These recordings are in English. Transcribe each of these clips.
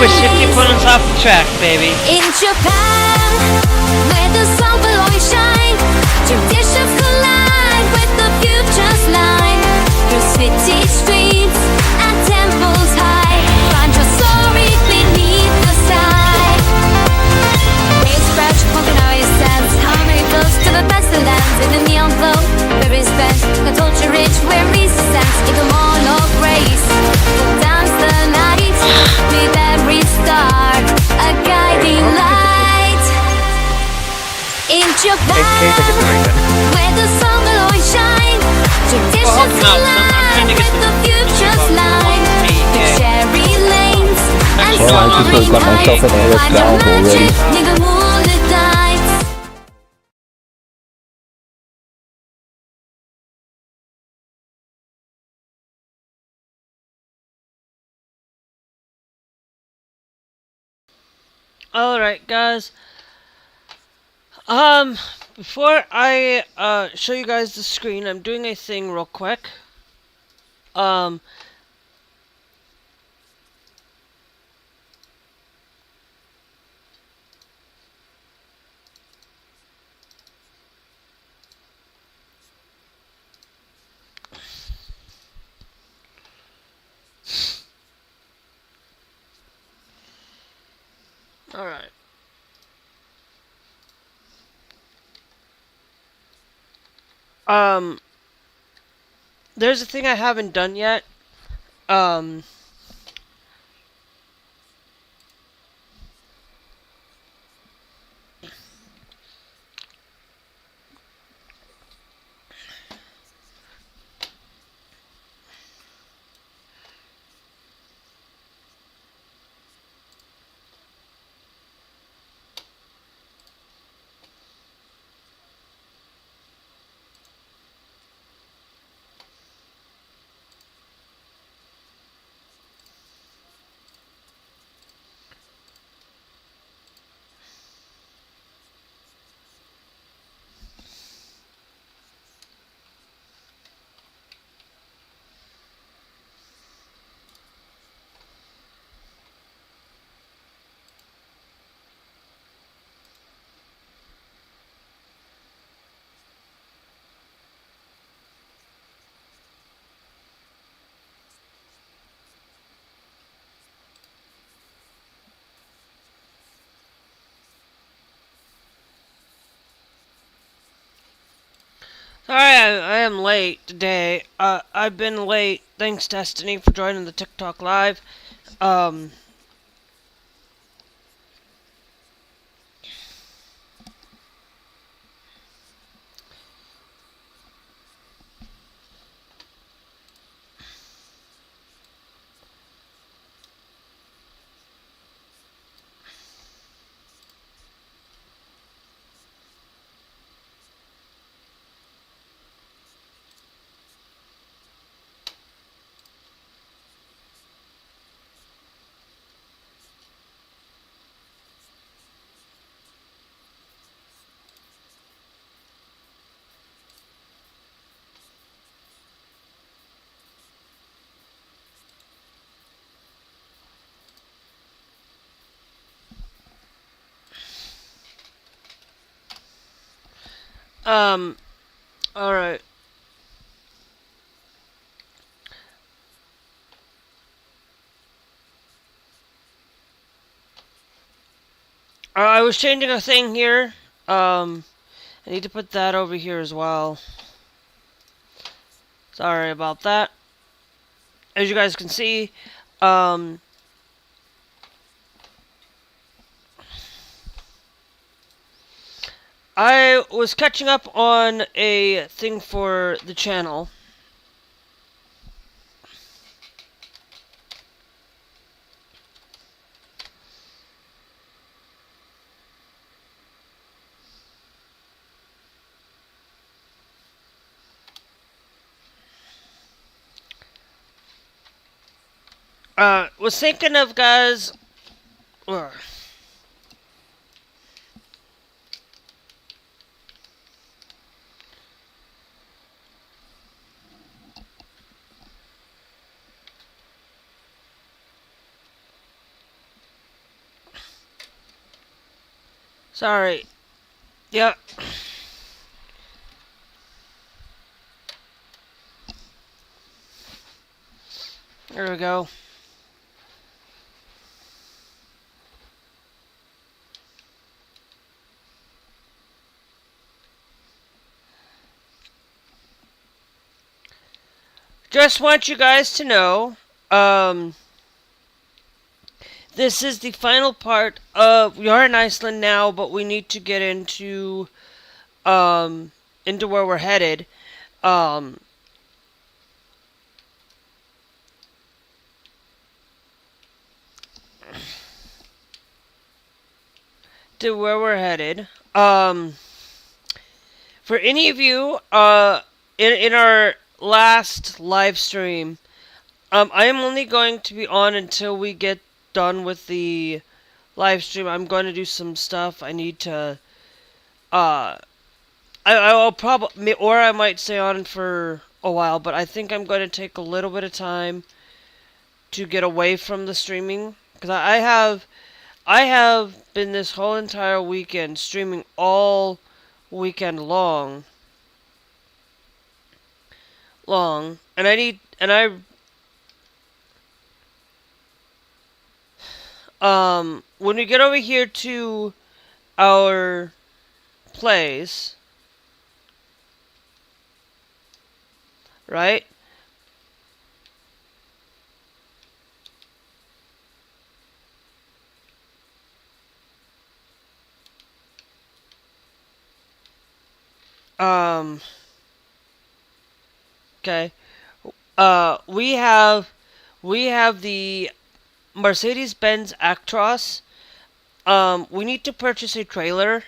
push 50 points off the track, baby. In Japan, where the sun will always shine, traditions collide with the future's line. Through city streets and temples high, find your story beneath the sky. Waves spread from the iceland, harmony flows to the best of lands. In the neon glow, there is bent, the culture rich where reason stands. In the morn of grace, we'll dance the night with every star, a guiding light. In Japan, where the sun will always shine, traditions collide with the future's line. The cherry lanes and soaring heights, find the magic near the moonlit nights. Alright, guys. Before I show you guys the screen, I'm doing a thing real quick. Alright. There's a thing I haven't done yet. Sorry, I am late today. I've been late. Thanks, Destiny, for joining the TikTok live. Alright. I was changing a thing here. I need to put that over here as well. Sorry about that. As you guys can see, I was catching up on a thing for the channel. Was thinking of, guys. Sorry. Yep. There we go. Just want you guys to know, this is the final part of, we are in Iceland now, but we need to get into where we're headed. Um, to where we're headed. For any of you, in our last live stream, I am only going to be on until we get done with the live stream. I'm going to do some stuff. I need to, I'll probably, or I might stay on for a while, but I think I'm going to take a little bit of time to get away from the streaming, because I have been this whole entire weekend streaming all weekend long, and when we get over here to our place, right? Okay. We have the Mercedes-Benz Actros. We need to purchase a trailer,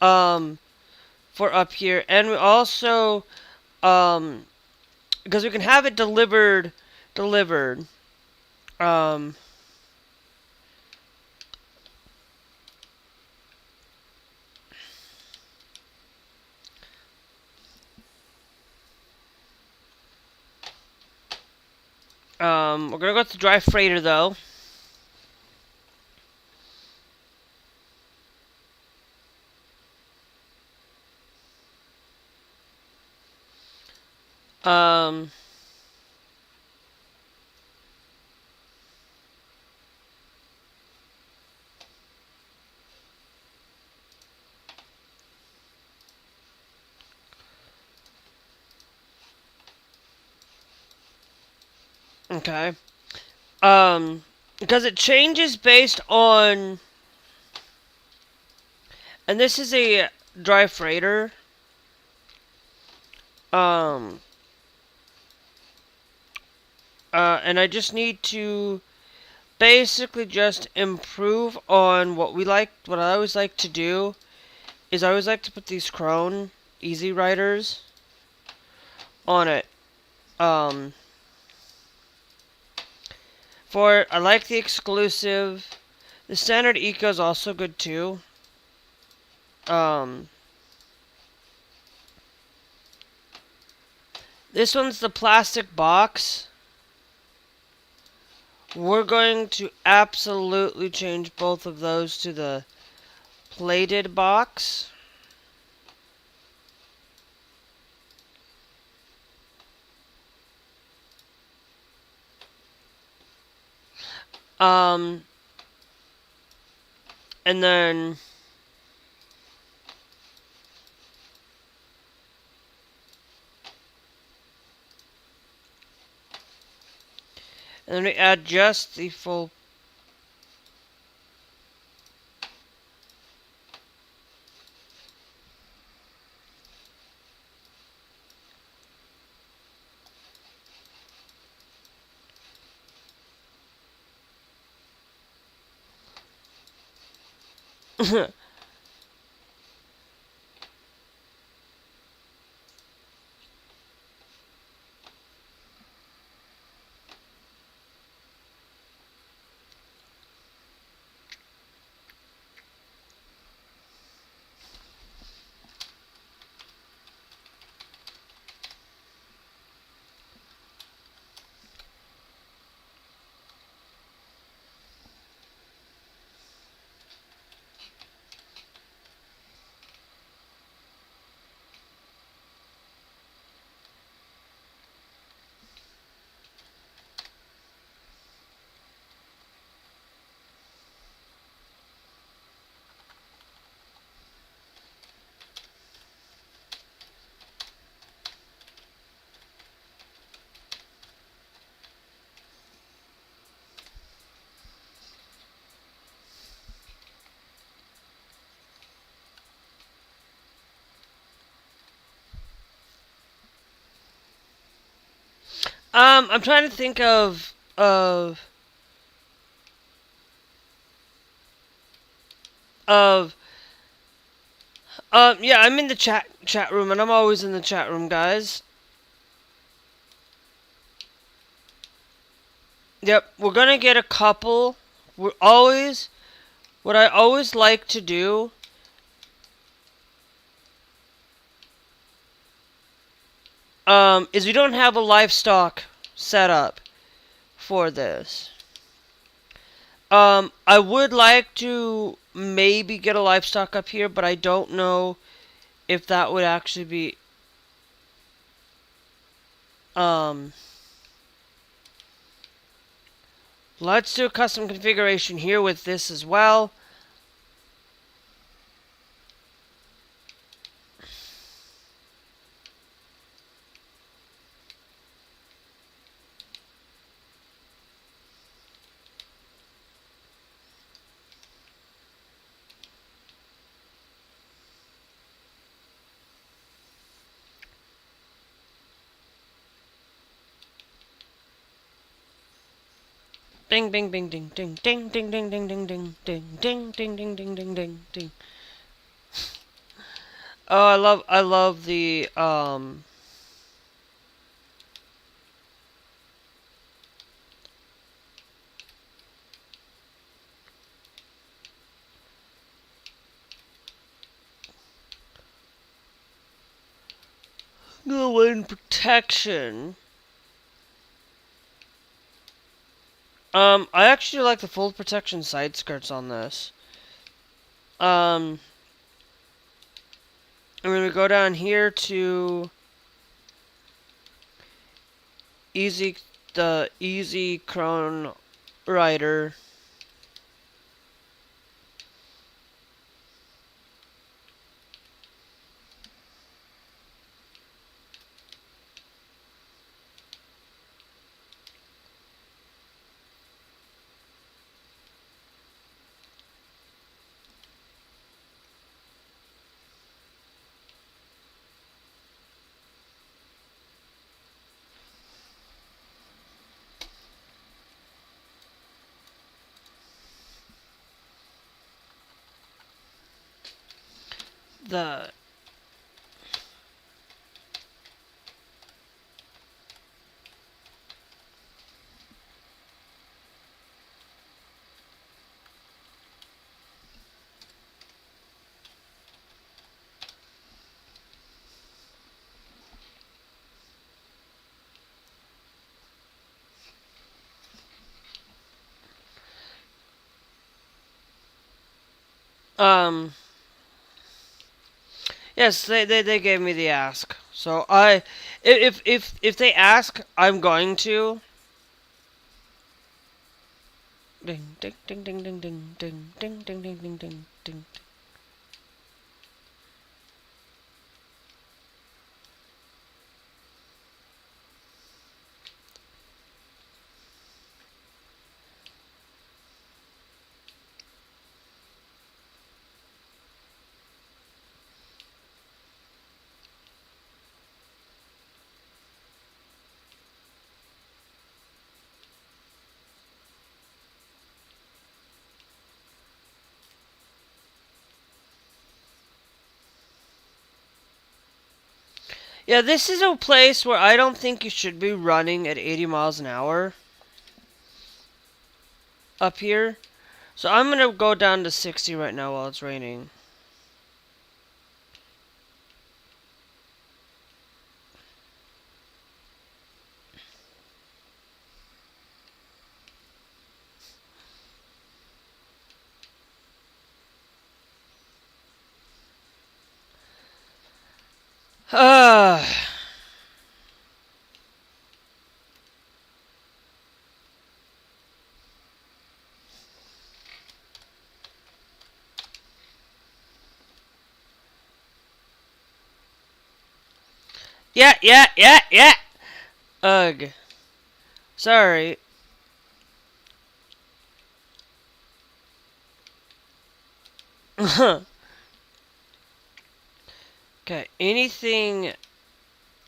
um, for up here, and we also, um, because we can have it delivered. Um, we're gonna go with the dry freighter though. Um, okay. Because it changes based on, and this is a dry freighter. Um, and I just need to basically just improve on what we like. What I always like to do is I always like to put these Krone Easy Riders on it. Um, I like the exclusive. The standard eco is also good too. Um, this one's the plastic box. We're going to absolutely change both of those to the plated box. Um, and then we add just the full. I'm trying to think of yeah, I'm in the chat room, and I'm always in the chat room, guys. Yep, we're gonna get a couple. We're always what I always like to do is we don't have a livestock set up for this. I would like to maybe get a livestock up here, but I don't know if that would actually be um let's do a custom configuration here with this as well. Ding ding ding ding ding ding ding ding ding ding ding ding ding ding ding ding ding ding ding. Oh, I love the wind protection. I actually like the full protection side skirts on this. And when we go down here to the Easy Crone Rider. The um yes, they gave me the ask. So if they ask, I'm going to ding ding ding ding ding ding ding ding ding ding ding ding ding. Yeah, this is a place where I don't think you should be running at 80 miles an hour up here. So I'm going to go down to 60 right now while it's raining. Uh, yeah. Ugh. Sorry. Okay, anything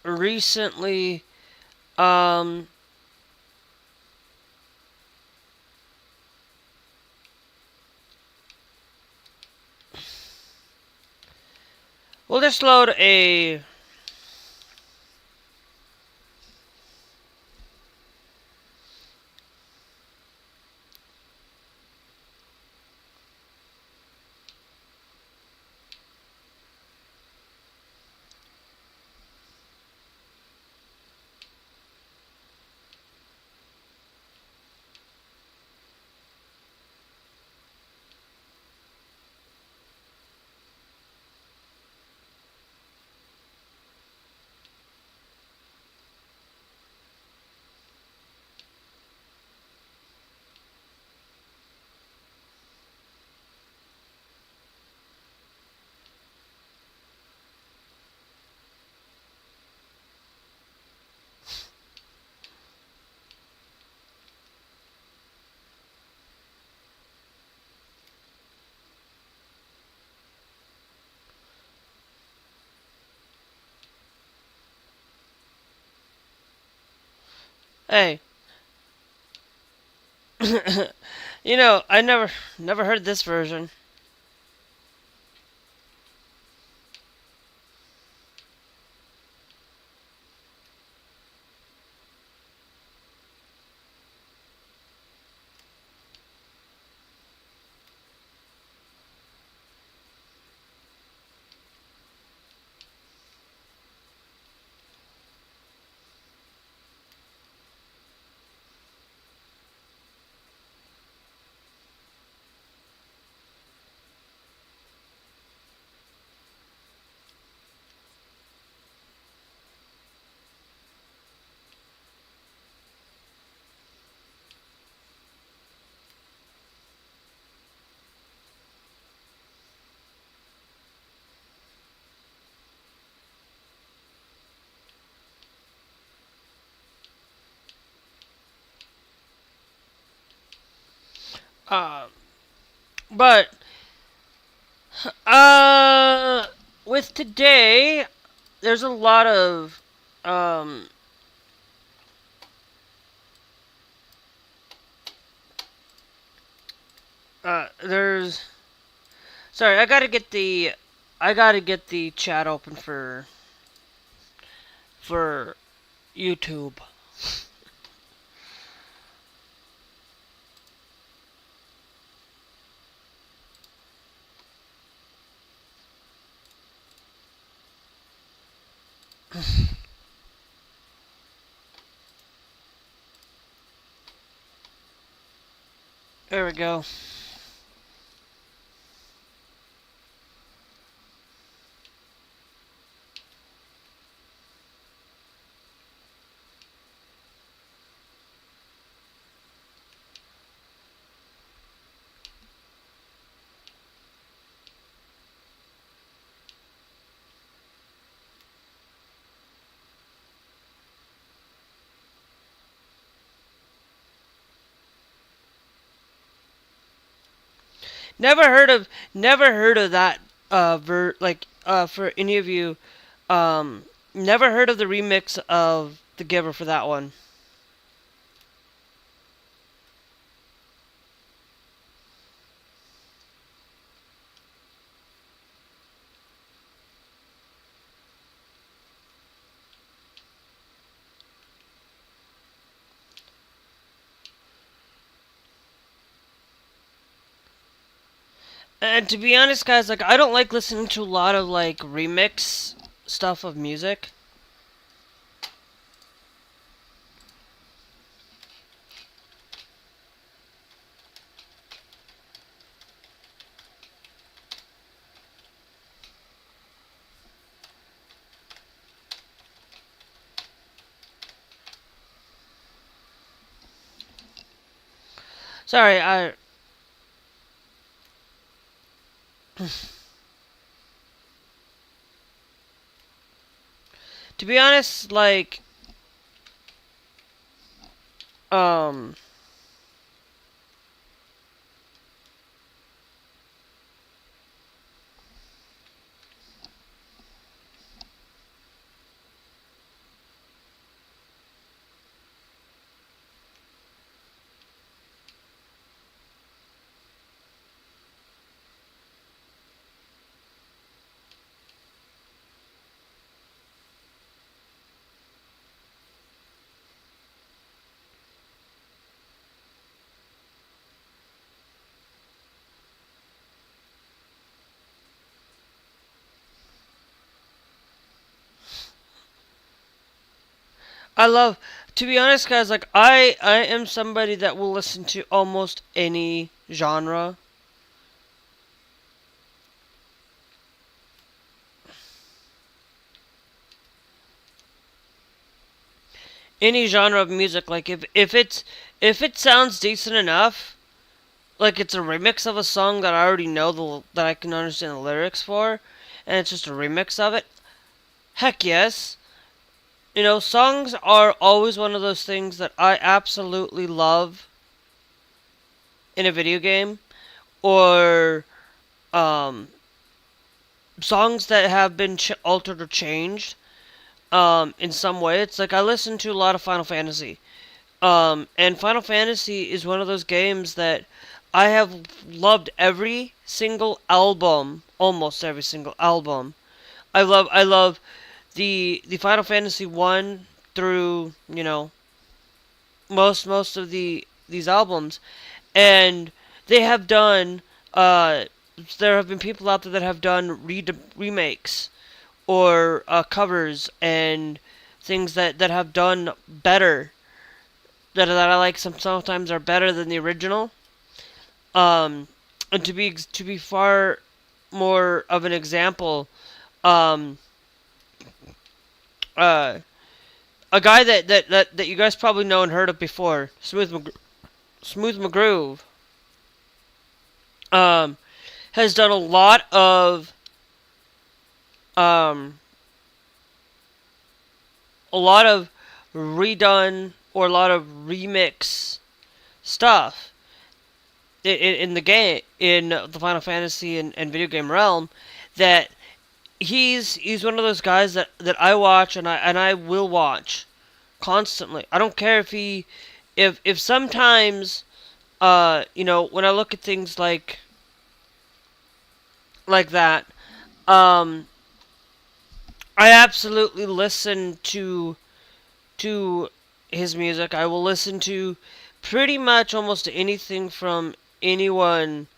recently, We'll just load a. Hey. I never heard this version. Uh, but uh, with today, there's a lot of um. There's sorry, I gotta get the chat open for YouTube. There we go. Never heard of that for any of you never heard of the remix of The Giver for that one. And to be honest, guys, like I don't like listening to a lot of like remix stuff of music. Sorry, I to be honest, like um I love, to be honest, guys. Like I am somebody that will listen to almost any genre. Any genre of music. Like if it sounds decent enough, like it's a remix of a song that I already know that I can understand the lyrics for, and it's just a remix of it. Heck yes. You know, songs are always one of those things that I absolutely love in a video game, or um, songs that have been altered or changed in some way. It's like I listen to a lot of Final Fantasy. And Final Fantasy is one of those games that I have loved every single album, almost every single album. I love the Final Fantasy 1 through, you know, most of these albums, and they have done there have been people out there that have done remakes or covers and things that have done better, that I like, sometimes are better than the original. Um, and to be far more of an example, um, uh, a guy that you guys probably know and heard of before, Smooth McGroove, um, has done um, a lot of redone or a lot of remix stuff in the game, in the Final Fantasy and video game realm, that he's one of those guys that I watch and I will watch constantly. I don't care if if sometimes you know, when I look at things like that, um I absolutely listen to his music. I will listen to pretty much almost anything from anyone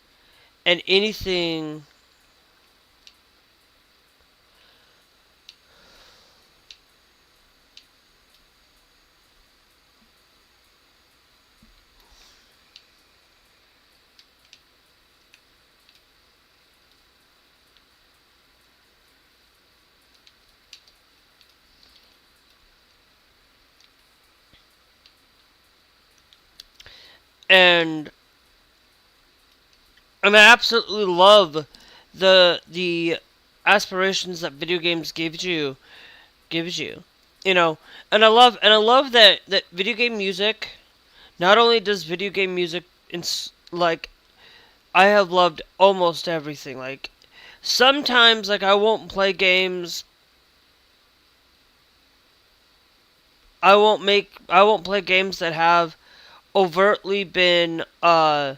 and anything. And I absolutely love the aspirations that video games gives you. You know, and I love that video game music. Not only does video game music, like, I have loved almost everything. Like sometimes, like, I won't play games that have overtly been uh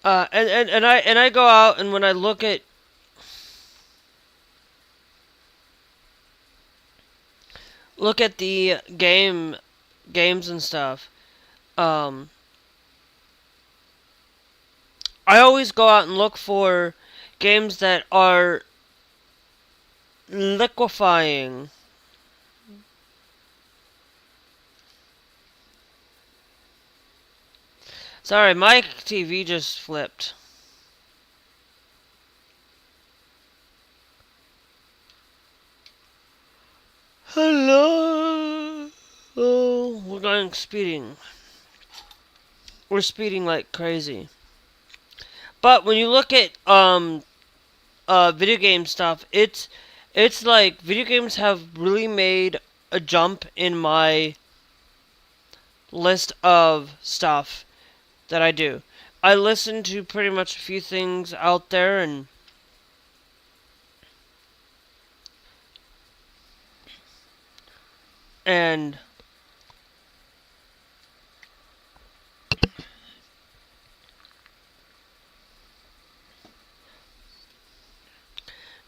and I go out, and when I look at the games and stuff, um I always go out and look for games that are liquefying. Sorry, my TV just flipped. Hello. Oh, we're going speeding. We're speeding like crazy. But when you look at video game stuff, it's like video games have really made a jump in my list of stuff that I do. I listen to pretty much a few things out there, and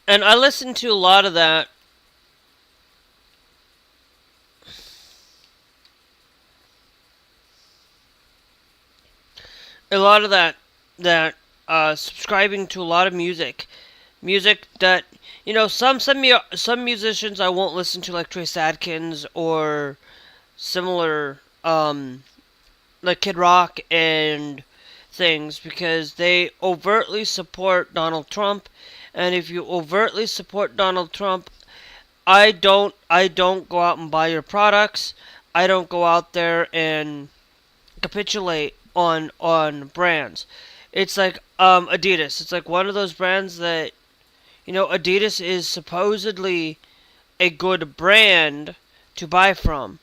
And I listen to a lot of that. A lot of that subscribing to a lot of music that, some musicians I won't listen to, like Trace Adkins or similar, like Kid Rock and things, because they overtly support Donald Trump. And if you overtly support Donald Trump, I don't go out and buy your products. I don't go out there and capitulate on brands. It's like Adidas. It's like one of those brands that, Adidas is supposedly a good brand to buy from.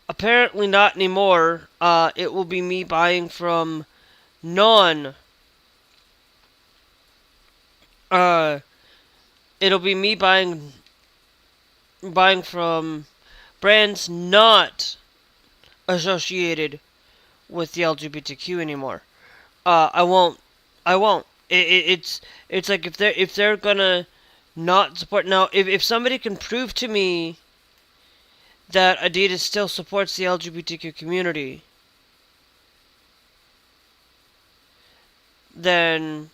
Apparently not anymore. It will be me buying from non. Uh, it'll be me buying from brands not associated with the LGBTQ anymore. I won't. I won't. It's like if they're gonna not support now. If somebody can prove to me that Adidas still supports the LGBTQ community, then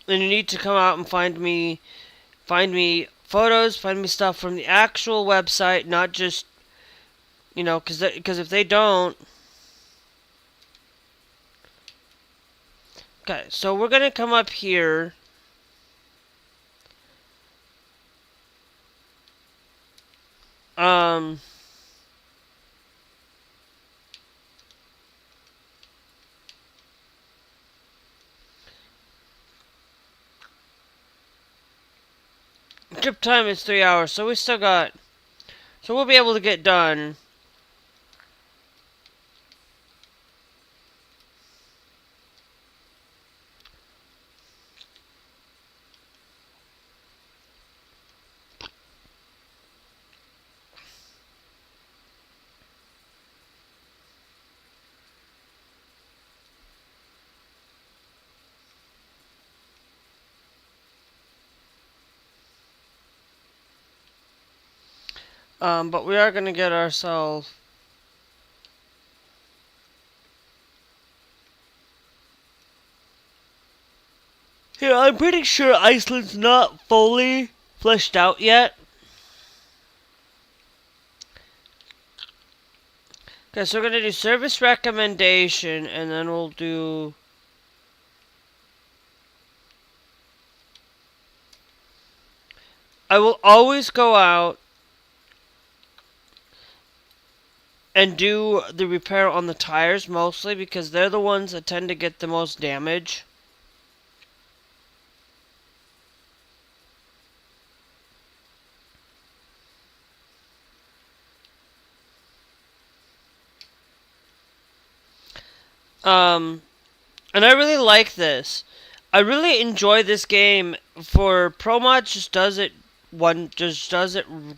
you need to come out and find me photos, find me stuff from the actual website, not just, because if they don't. Okay, so we're gonna come up here. Um, Trip time is 3 hours, so so we'll be able to get done. But we are gonna get ourselves. Yeah, I'm pretty sure Iceland's not fully fleshed out yet. Okay, so we're gonna do service recommendation, and then we'll do. I will always go out and do the repair on the tires mostly, because they're the ones that tend to get the most damage. And I really like this. I really enjoy this game. For Pro Mod, just does it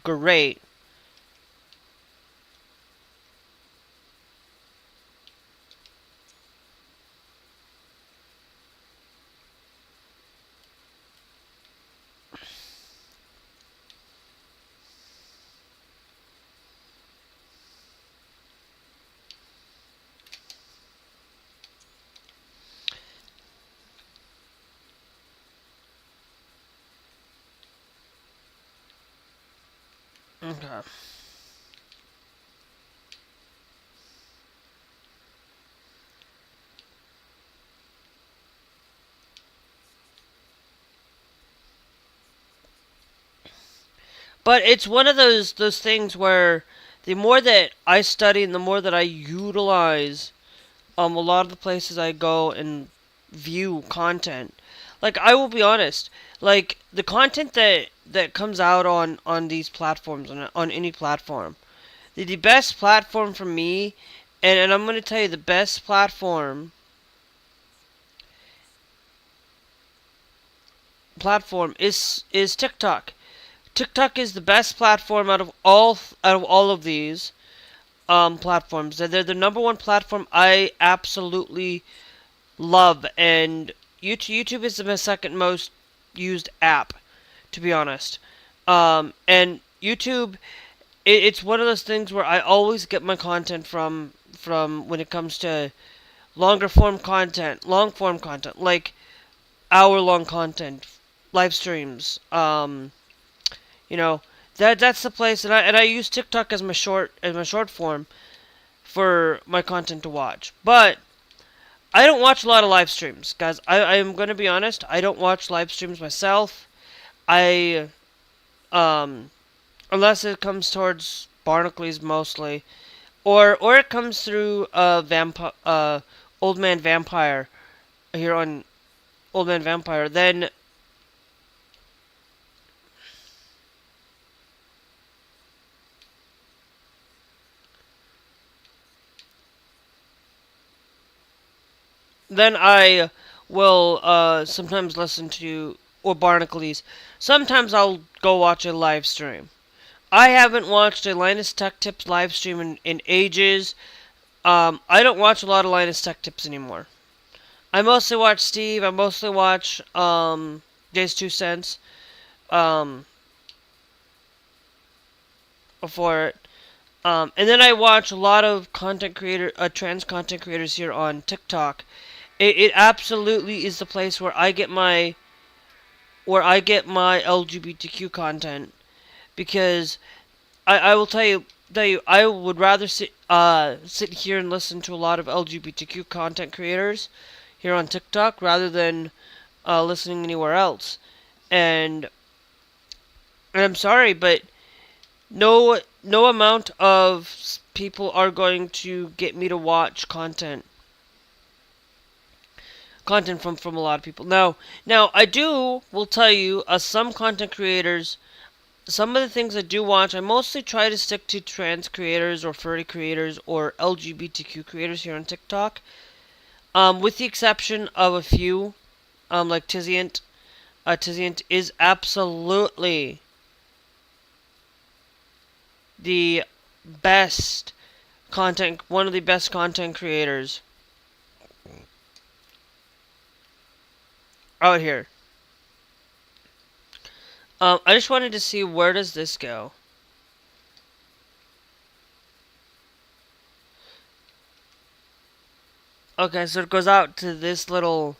great. Okay. But it's one of those things where the more that I study and the more that I utilize a lot of the places I go and view content. Like, I will be honest, like the content that comes out on these platforms, on any platform. The best platform for me, and I'm going to tell you, the best platform is TikTok. TikTok is the best platform out of all of these platforms. They're the number one platform I absolutely love, and YouTube is my second most used app, to be honest. And YouTube, it's one of those things where I always get my content from when it comes to long form content, like hour long content, live streams. You know, that's the place, and I use TikTok as my short form for my content to watch. But I don't watch a lot of live streams, guys. I am gonna be honest. I don't watch live streams myself. I unless it comes towards Barnacles mostly, or it comes through Old Man Vampire here on Old Man Vampire. Then I will sometimes listen to or Barnacles. Sometimes I'll go watch a live stream. I haven't watched a Linus Tech Tips live stream in ages. I don't watch a lot of Linus Tech Tips anymore. I mostly watch Steve. I mostly watch Jay's 2 Cents um, for it. And then I watch a lot of trans content creators here on TikTok. It absolutely is the place where I get my LGBTQ content, because I will tell you I would rather sit here and listen to a lot of LGBTQ content creators here on TikTok rather than listening anywhere else. And I'm sorry, but no amount of people are going to get me to watch content from a lot of people. Now I will tell you, some content creators, some of the things I do watch, I mostly try to stick to trans creators or furry creators or LGBTQ creators here on TikTok. With the exception of a few, like Tizient. Tizient is absolutely the one of the best content creators out here. I just wanted to see, where does this go? Okay, so it goes out to this little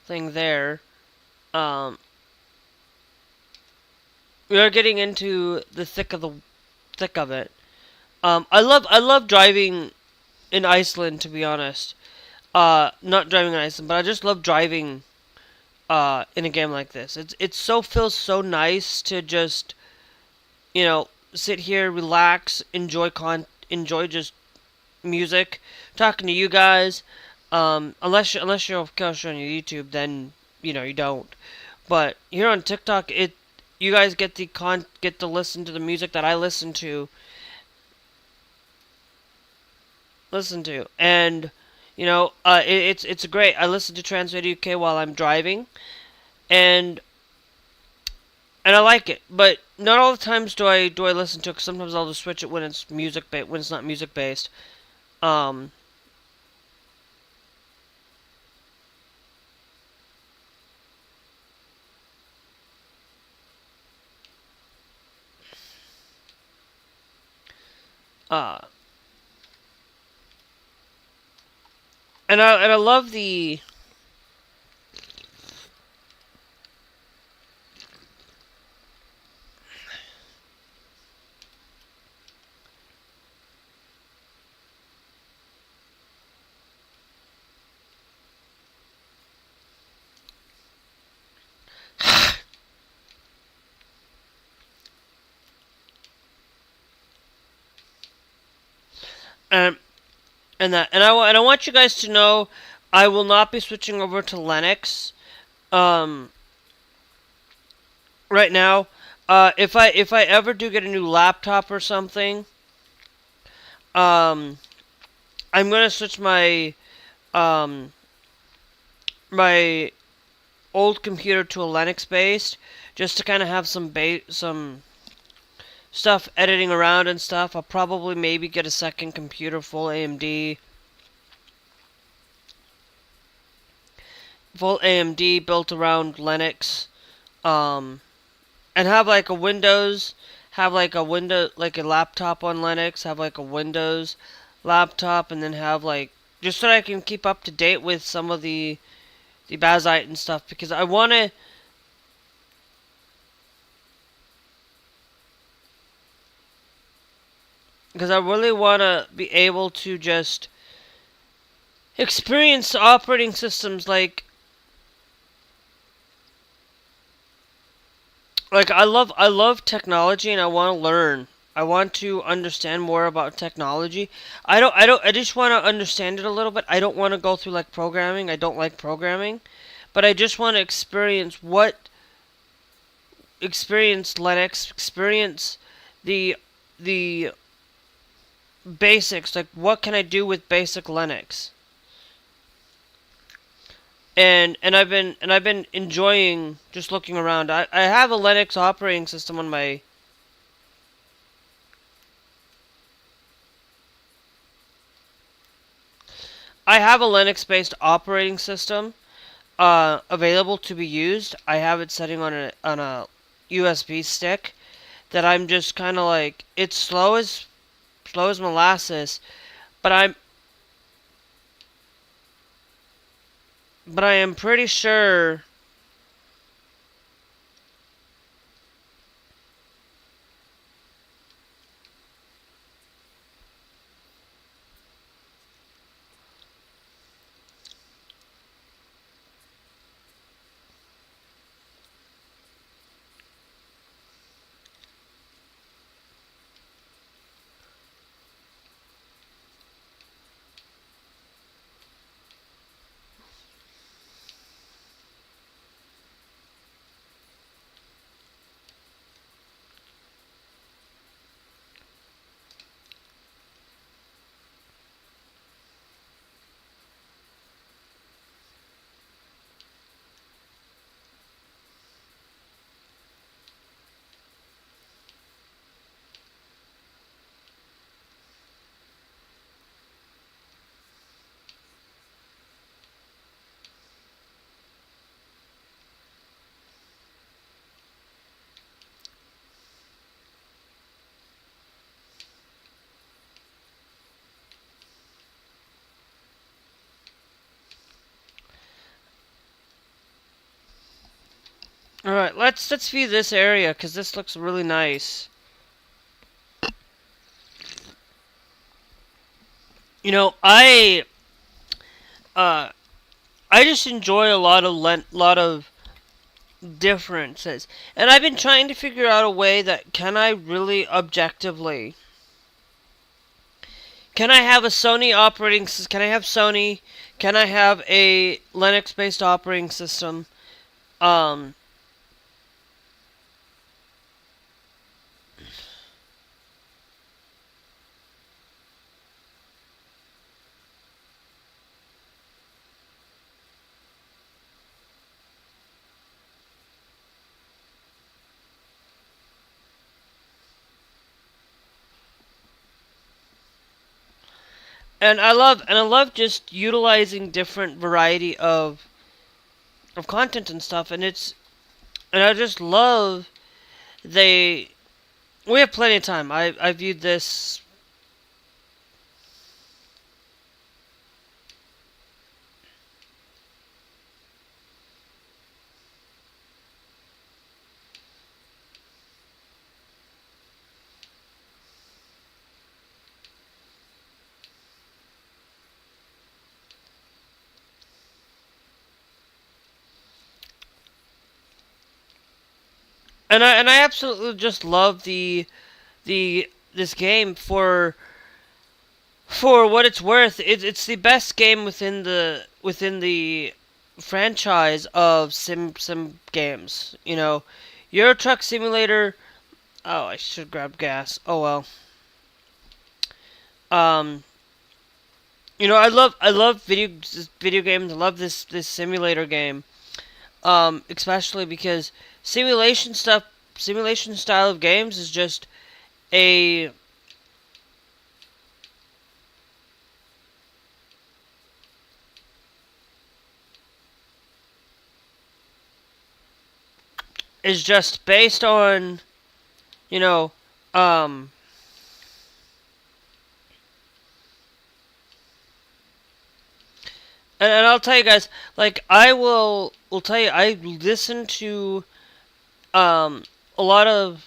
thing there. Um, we are getting into the thick of it. I love driving in Iceland, to be honest. Not driving in Iceland, but I just love driving in a game like this. Feels so nice to just, sit here, relax, enjoy just music, talking to you guys. Unless you're of course on your YouTube, then you don't. But here on TikTok, you guys get to listen to the music that I listen to, and it's great. I listen to Trans Radio UK while I'm driving, and I like it. But not all the times do I listen to it. 'Cause sometimes I'll just switch it when it's when it's not music based. Um, uh, and I love the um, and I want you guys to know I will not be switching over to Linux um right now. If I ever do get a new laptop or something, um I'm gonna switch um my old computer to a Linux based, just to kind of have some stuff editing around and stuff. I'll probably maybe get a second computer, full AMD. full AMD built around Linux. Um, and have like a Windows, like a laptop on Linux, have like a Windows laptop, and then have like just so I can keep up to date with some of the Bazite and stuff because I want to. Because I really want to be able to just experience operating systems like I love technology and I want to learn. I want to understand more about technology. I just want to understand it a little bit. I don't want to go through like programming. I don't like programming, but I just want to experience Linux, experience the the basics, like what can I do with basic Linux? And I've been enjoying just looking around. I have a Linux operating system on my I have a Linux based operating system available to be used. I have it setting on a USB stick that I'm just kind of like it's slow as molasses, but I am pretty sure. All right, let's view this area because this looks really nice. You know, uh I just enjoy a lot of differences, and I've been trying to figure out a way that can I really objectively can I have a Sony operating system? Can I have Sony? Can I have a Linux based operating system? Um, and I love just utilizing different variety of content and stuff, and I just love they. We have plenty of time. I viewed this. And I absolutely just love the this game for what it's worth. It's the best game within the franchise of sim games. You know, Euro Truck Simulator. Oh, I should grab gas. Oh well. Um, you know, I love video games. I love this simulator game. Especially because simulation stuff, simulation style of games is just a is just based on, you know, um, and I'll tell you guys, like will tell you, I listen to um a lot of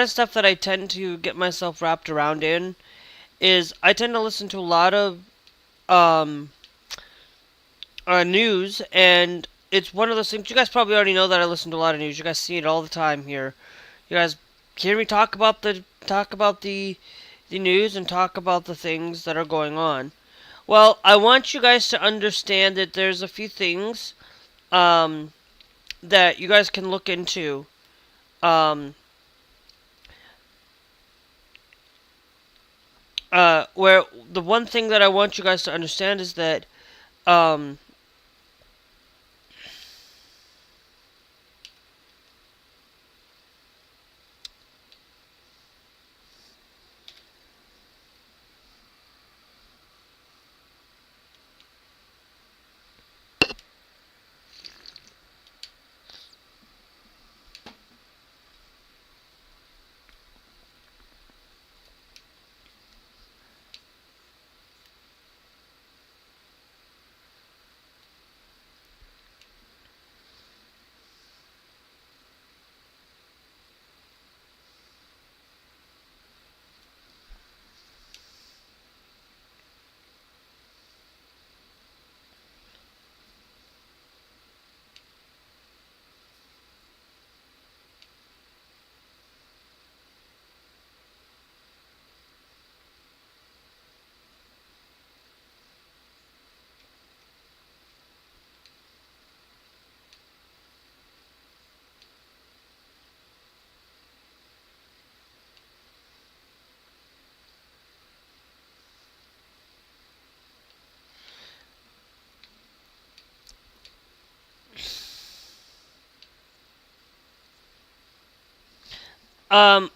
stuff that I tend to get myself wrapped around in is I tend to listen to a lot of um news, and it's one of those things. You guys probably already know that I listen to a lot of news. You guys see it all the time here. You guys hear me talk about the news and talk about the things that are going on. Well, I want you guys to understand that there's a few things um, that you guys can look into. Um, where the one thing that I want you guys to understand is that um,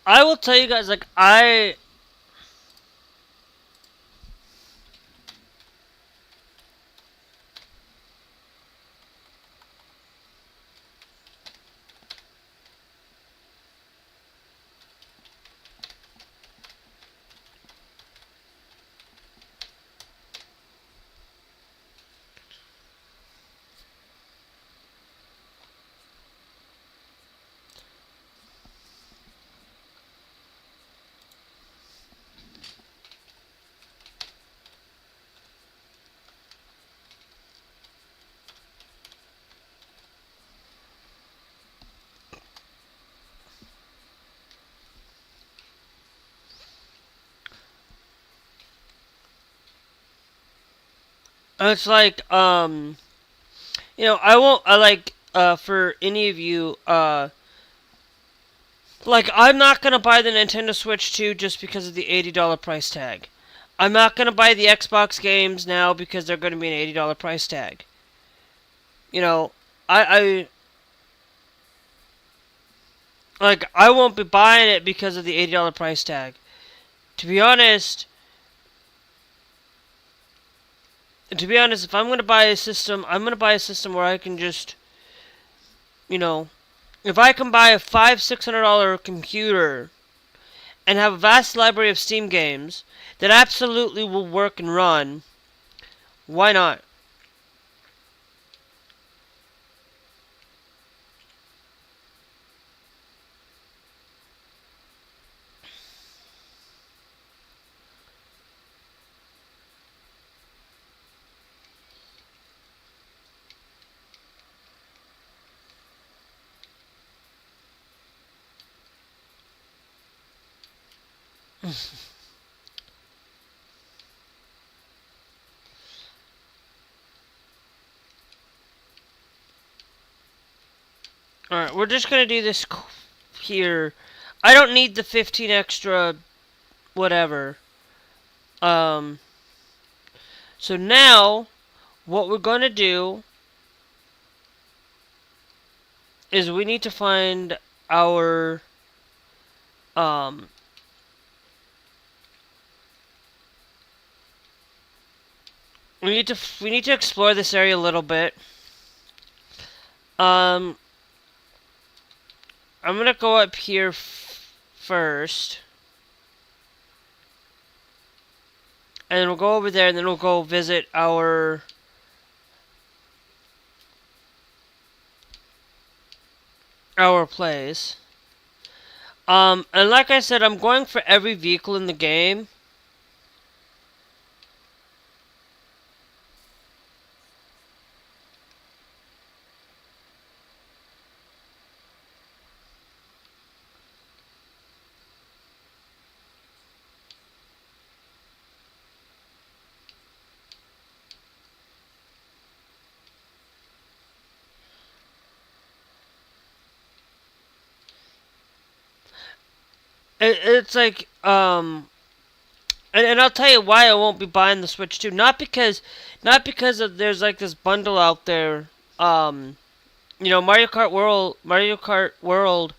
I will tell you guys, like, it's like I won't. I like for any of you like, I'm not gonna buy the Nintendo Switch 2 just because of the $80 price tag. I'm not gonna buy the Xbox games now because they're gonna be an $80 price tag. You know, I like, I won't be buying it because of the $80 price tag. To be honest, if I'm gonna buy a system, I'm gonna buy a system where I can just, you know, if I can buy a $600 computer and have a vast library of Steam games that absolutely will work and run, why not? Alright, we're just gonna do this here. I don't need the 15 extra whatever. Um, so now, what we're gonna do is we need to find our, um, we need to explore this area a little bit. Um, I'm gonna go up here first. And then we'll go over there and then we'll go visit our place. And like I said, I'm going for every vehicle in the game. It's like, and I'll tell you why I won't be buying the Switch 2. Not because of there's like this bundle out there. Mario Kart World.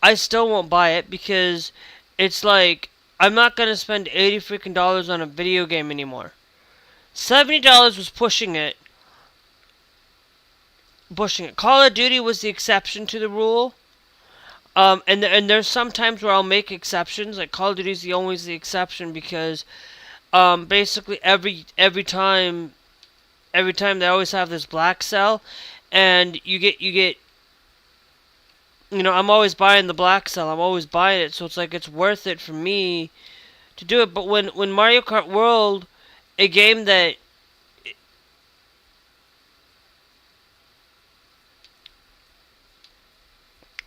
I still won't buy it because it's like I'm not gonna spend $80 on a video game anymore. $70 was pushing it. Call of Duty was the exception to the rule. And there's some times where I'll make exceptions. Like Call of Duty is always the exception because basically every time they always have this black sale, and you get I'm always buying the black sale. I'm always buying it, so it's like it's worth it for me to do it. But when Mario Kart World, a game that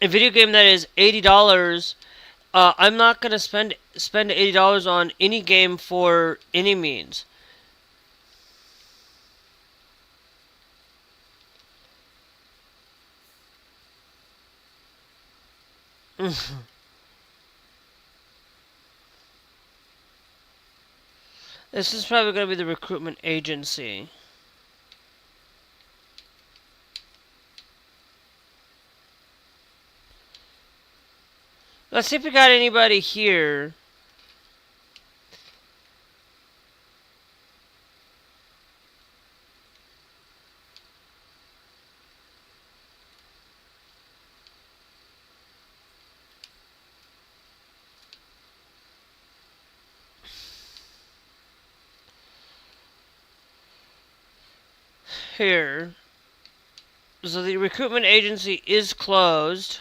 a video game that is $80, I'm not gonna spend $80 on any game for any means. This is probably gonna be the recruitment agency. Let's see if we got anybody here. Here. So the recruitment agency is closed.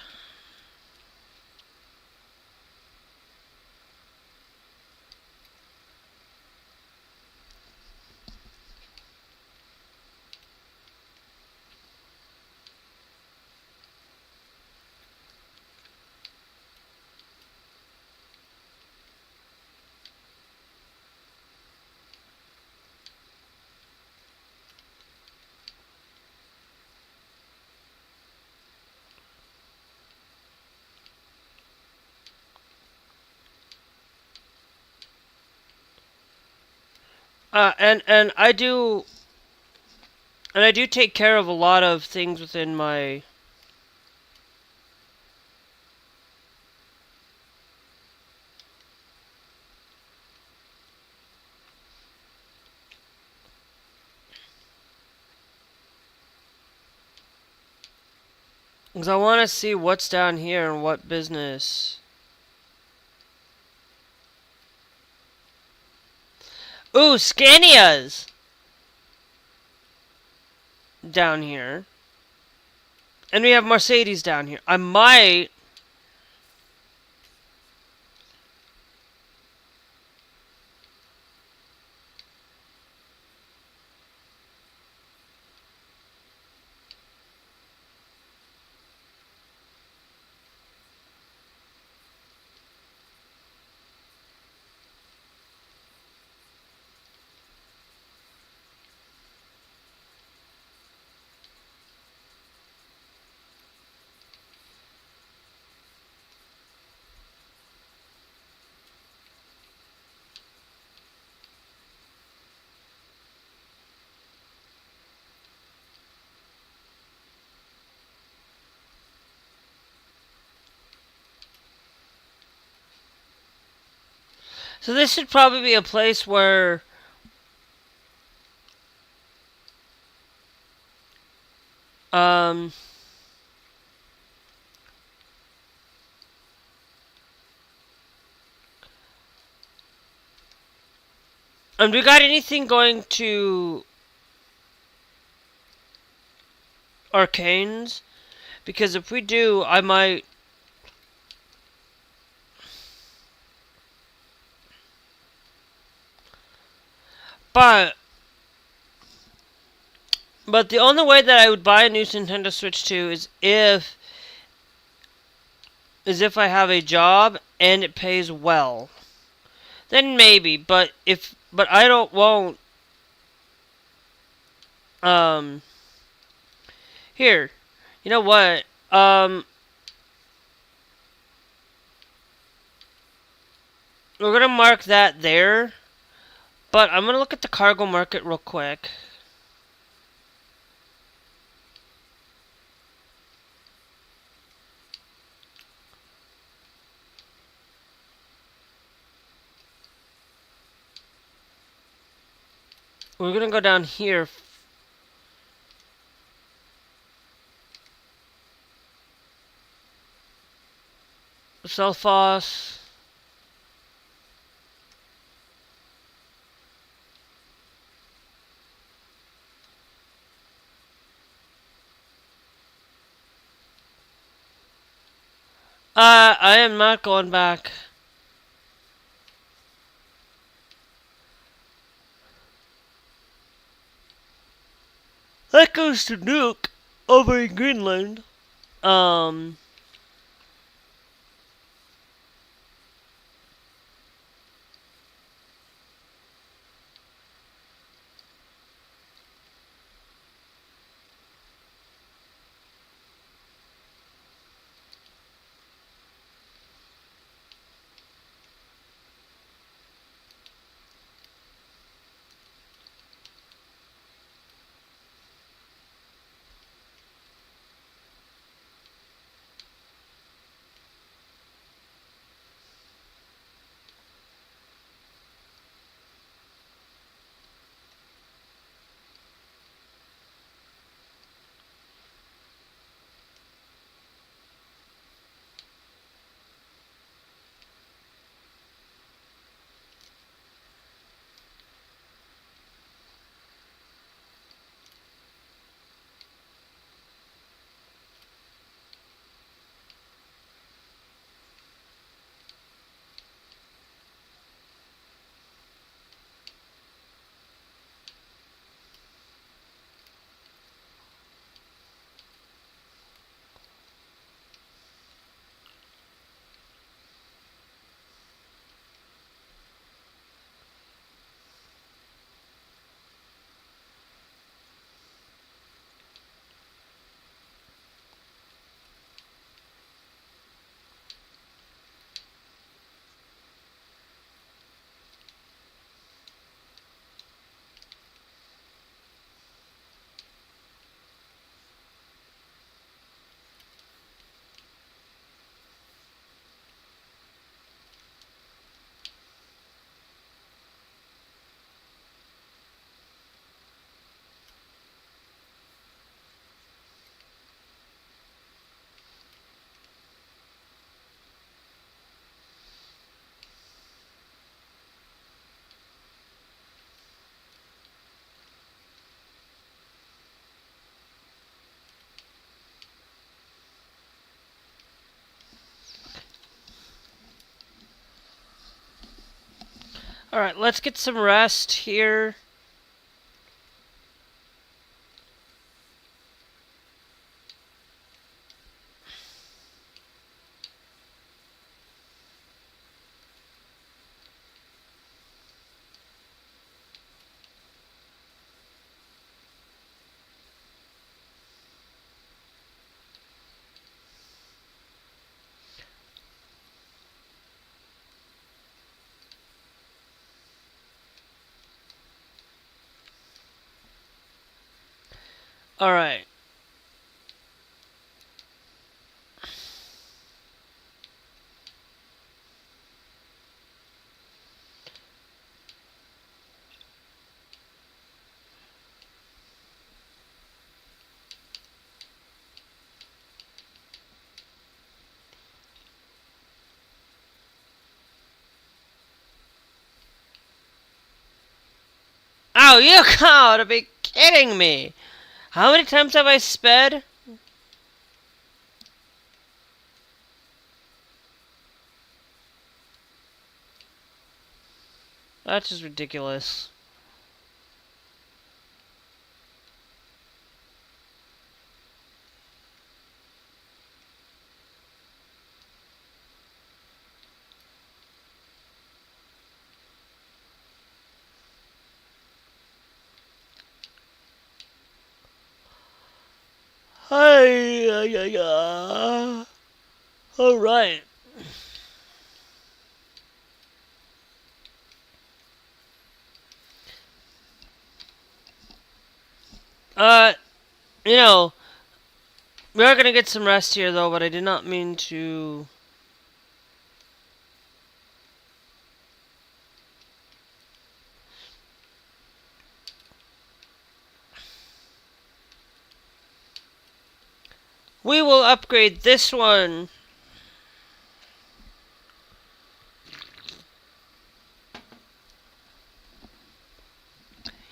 And I do take care of a lot of things within my because I want to see what's down here and what business. Ooh, Scania's down here. And we have Mercedes down here. I might So this should probably be a place where um Do we got anything going to Arcanes? Because if we do, I might. But the only way that I would buy a new Nintendo Switch 2 is if I have a job and it pays well. Then maybe, but I don't won't um here. You know what? We're gonna mark that there, but I'm gonna look at the cargo market real quick. We're gonna go down here. Selfos. I am not going back. That goes to Nuke over in Greenland. Um. All right. Let's get some rest here. All right. Oh, you gotta be kidding me! How many times have I sped? That's just ridiculous. Hi, all right. Uh, you know, we are gonna get some rest here though, but I did not mean to. We will upgrade this one.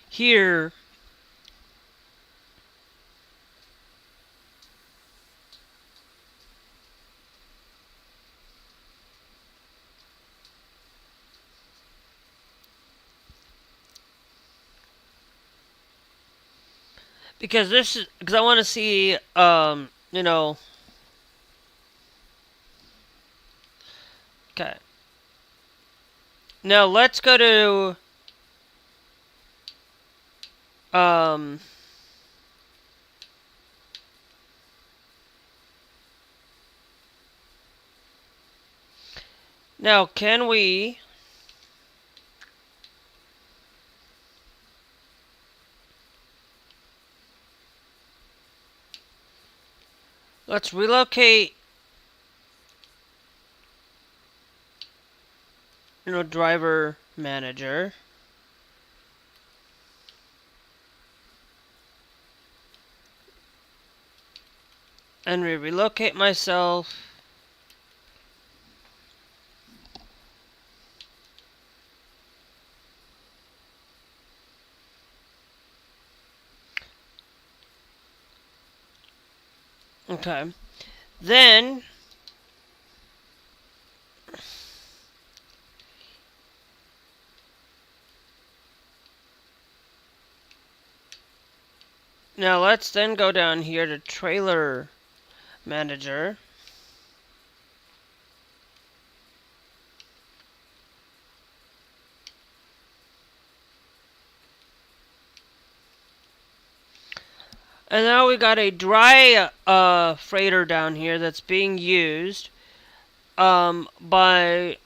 Here. Because this is, because I want to see, you know. Okay. Now let's go to, um, now can we, let's relocate, driver manager. And we relocate myself. Okay. Then now let's then go down here to trailer manager. And now we got a dry freighter down here that's being used by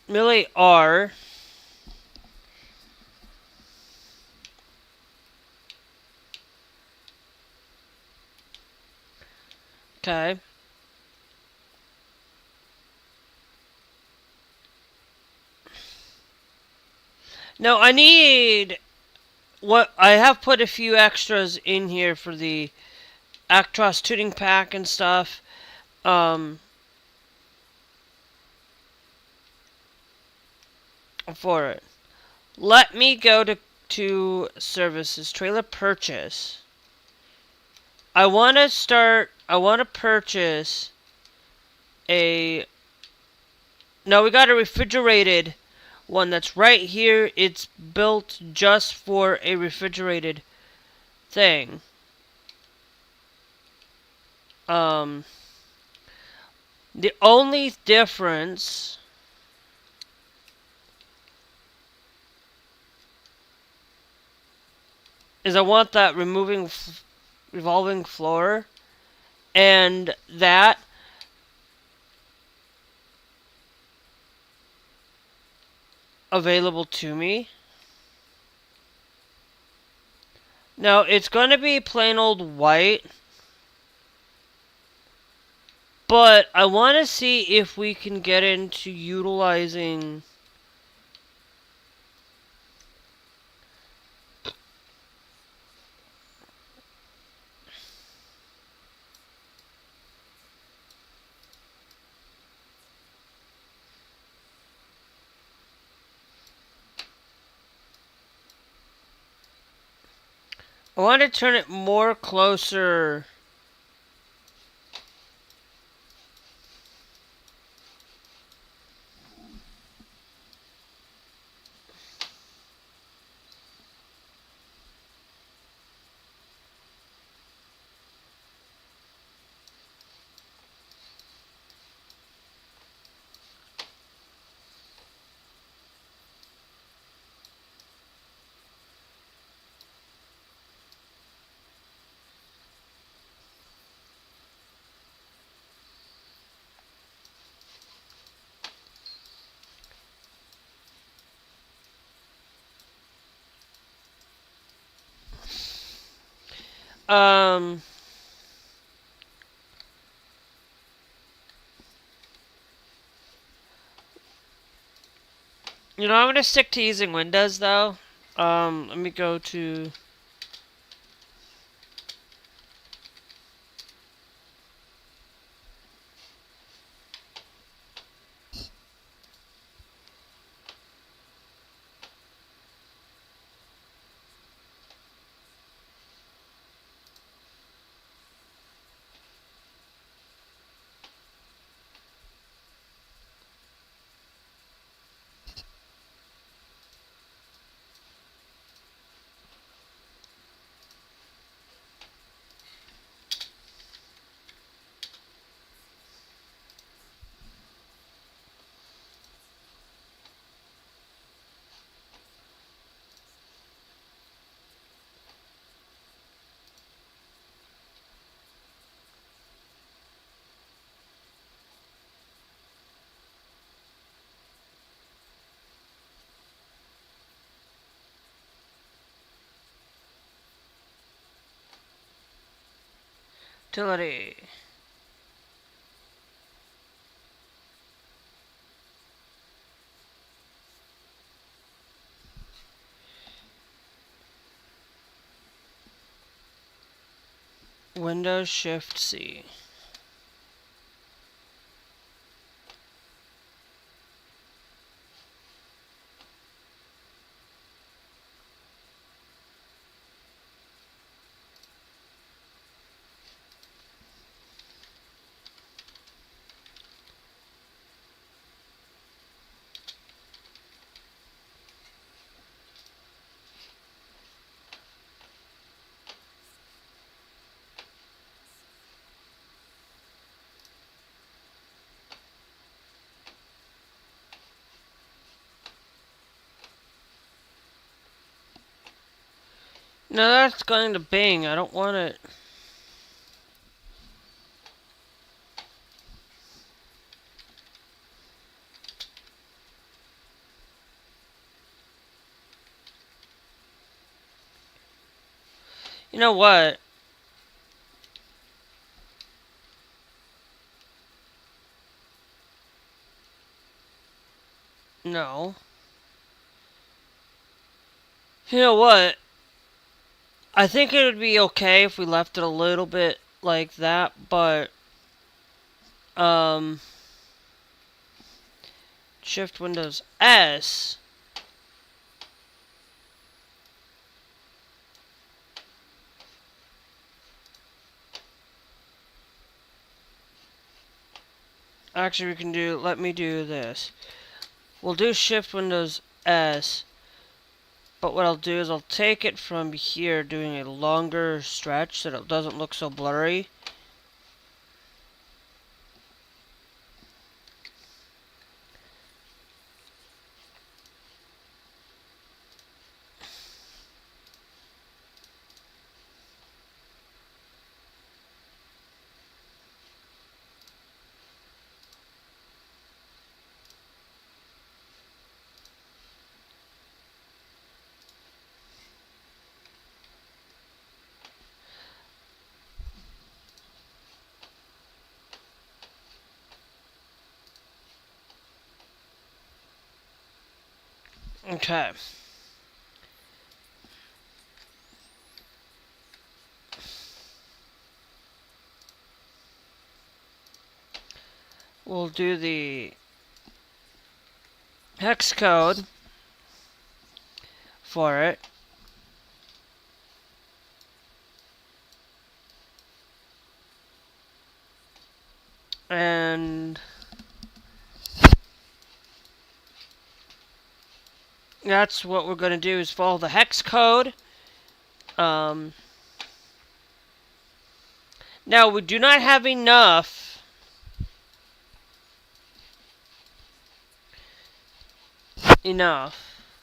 Millie R. Okay. Now I need what I have put a few extras in here for the Actros tuning pack and stuff. For it. Let me go to services, trailer purchase. I want to purchase a, no, we got a refrigerated one that's right here. It's built just for a refrigerated thing. The only difference is I want that revolving floor and that available to me. Now it's going to be plain old white, but I want to see if we can get into utilizing I want to turn it more closer. Um, I'm gonna stick to using Windows though. Let me go to. Utility. Windows Shift C. No, that's going to Bing. I don't want it. You know what? No. You know what? I think it would be okay if we left it a little bit like that, but um Shift Windows S. Actually, we can do, let me do this. We'll do Shift Windows S, but what I'll do is I'll take it from here, doing a longer stretch so that it doesn't look so blurry. Okay. We'll do the hex code for it. And that's what we're going to do, is follow the hex code. Now, we do not have enough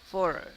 for it.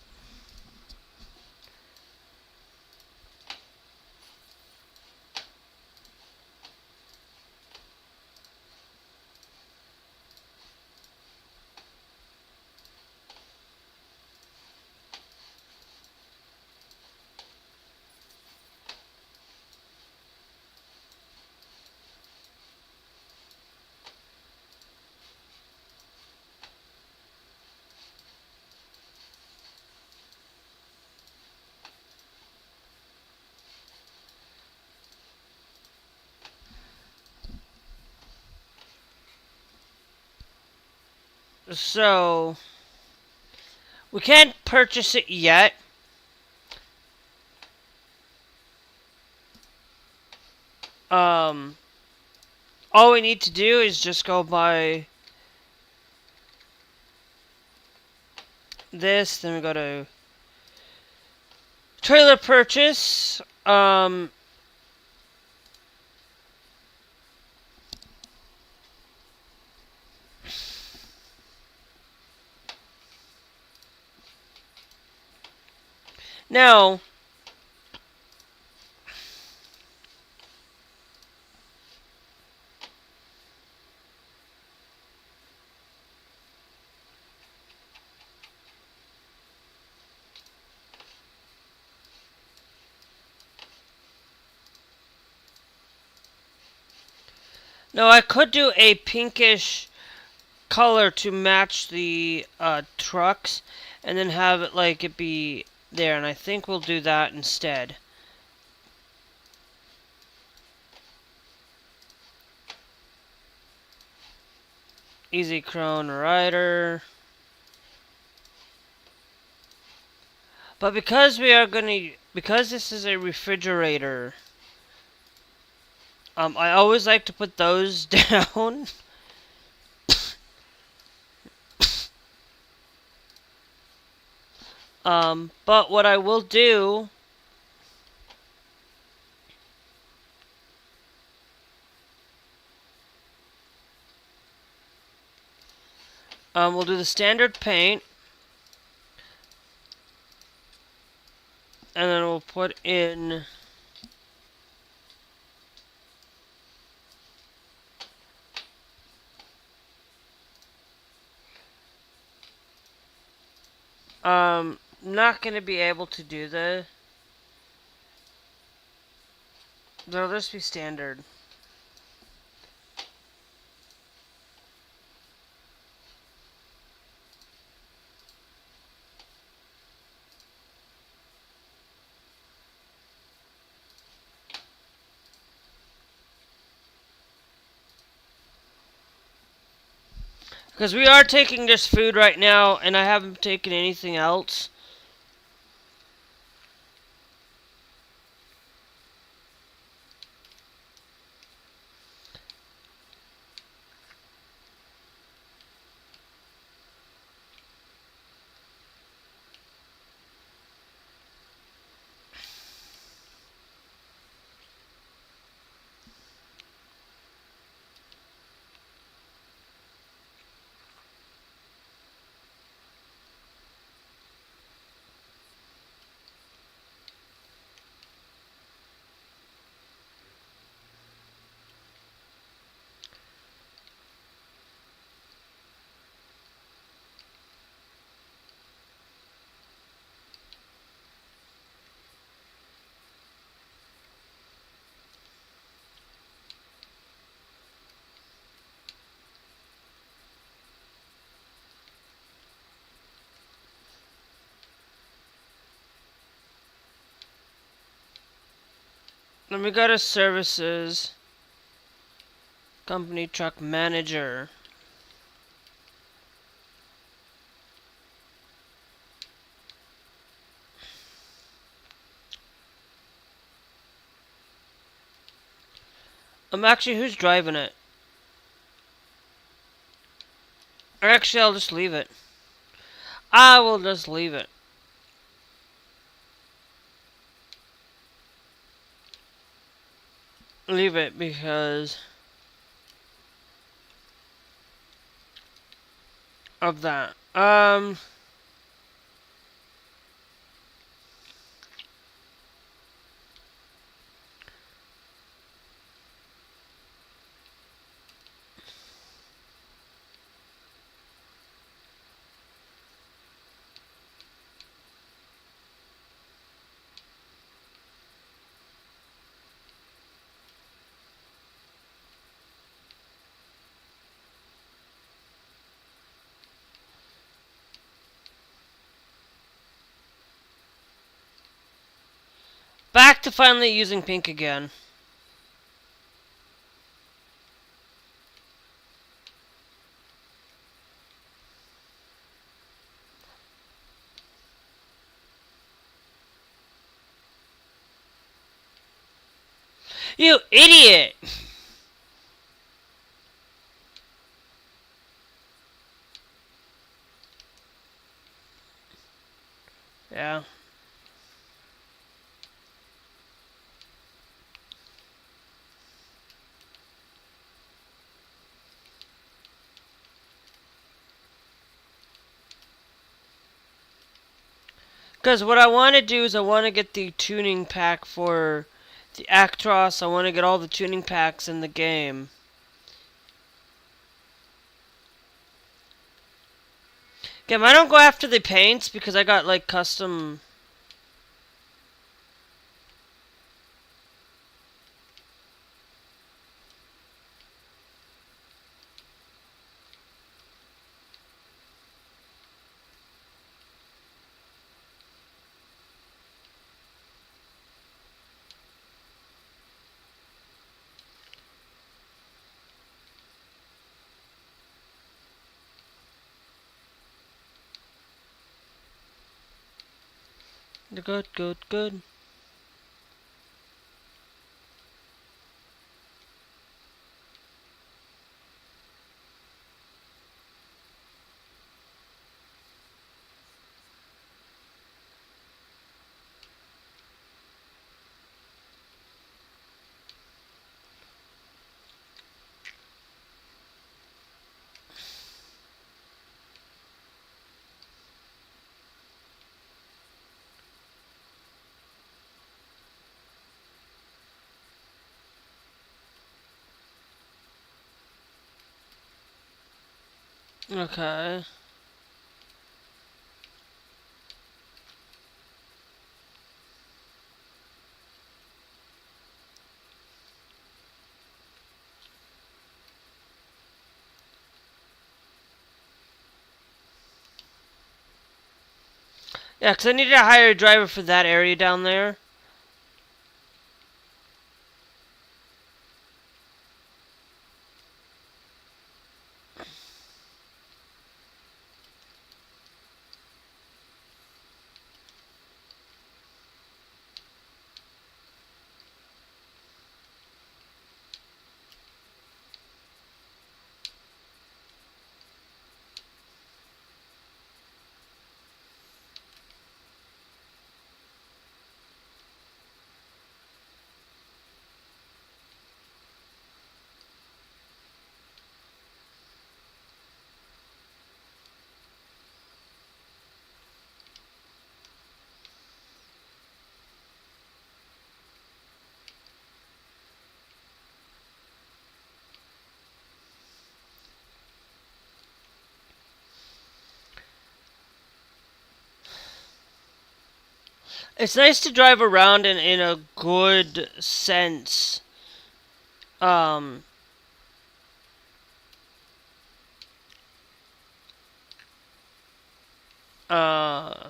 So, we can't purchase it yet. All we need to do is just go buy this, then we go to trailer purchase. Now, I could do a pinkish color to match the trucks, and then have it like it be there, and I think we'll do that instead. Easy Crone Rider. But because this is a refrigerator, I always like to put those down. But what I will do, we'll do the standard paint, and then we'll put in not going to be able to do the. They'll just be standard. Because we are taking just food right now, and I haven't taken anything else. Let me go to services, company truck manager. Actually, who's driving it? Actually, I'll just leave it. I will just leave it. Leave it because of that. Back to finally using pink again. You idiot! Yeah. Because what I want to do is I want to get the tuning pack for the Actros. I want to get all the tuning packs in the game. Again, I don't go after the paints because I got like custom. Good, good, good. Okay. Yeah, because I needed to hire a driver for that area down there. It's nice to drive around in a good sense. Um, okay.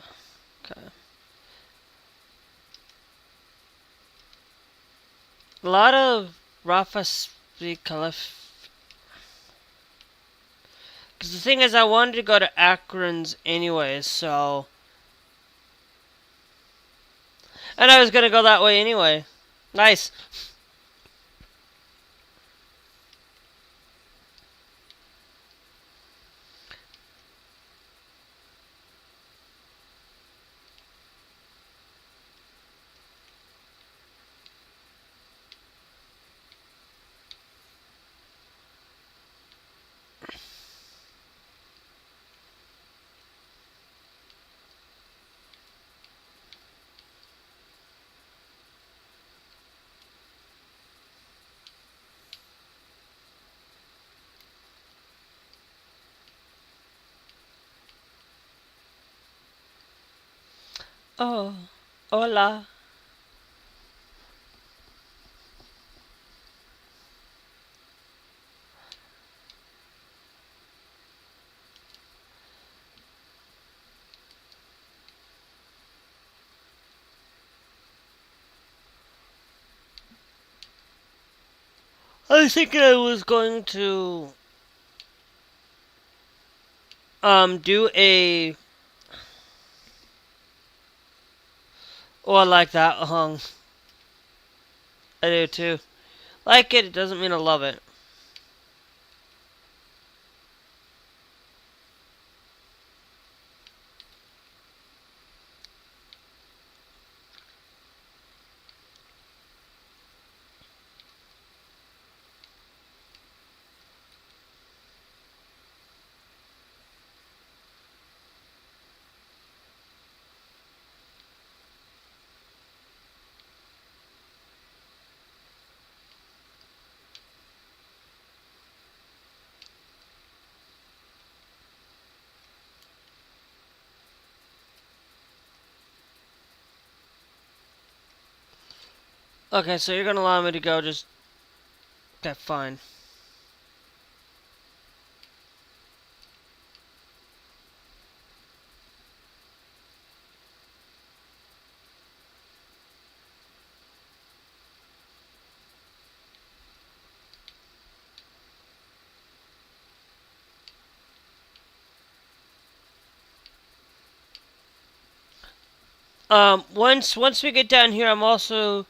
A lot of Rafa speak Caliph. Because the thing is, I wanted to go to Akron's anyways, so. And I was gonna go that way anyway. Nice. Oh, hola. I was thinking I was going to do a. Oh, I like that. I do too. Like it doesn't mean I love it. Okay, so you're gonna allow me to go. Just okay, fine. Once we get down here, I'm also,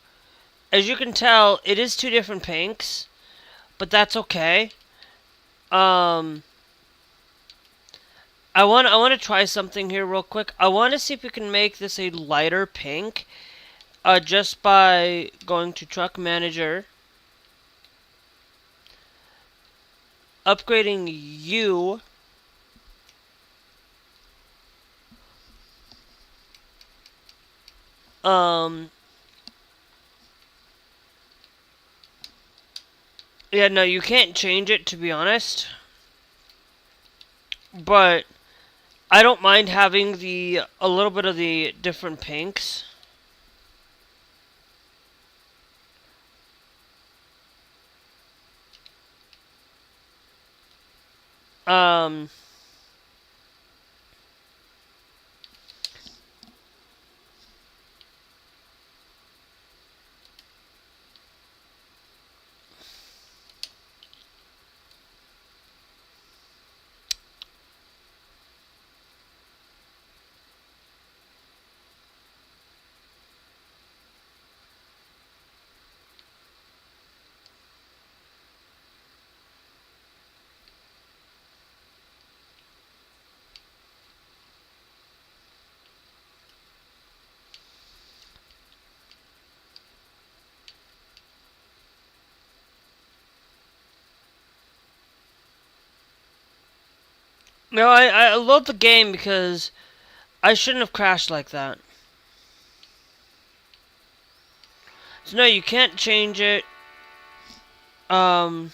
as you can tell, it is two different pinks, but that's okay. Um, I want to try something here real quick. I want to see if we can make this a lighter pink, just by going to Truck Manager, upgrading you. Um, yeah, no, you can't change it to be honest, but I don't mind having the a little bit of the different pinks. Um, no, I love the game because I shouldn't have crashed like that. So no, you can't change it. Um,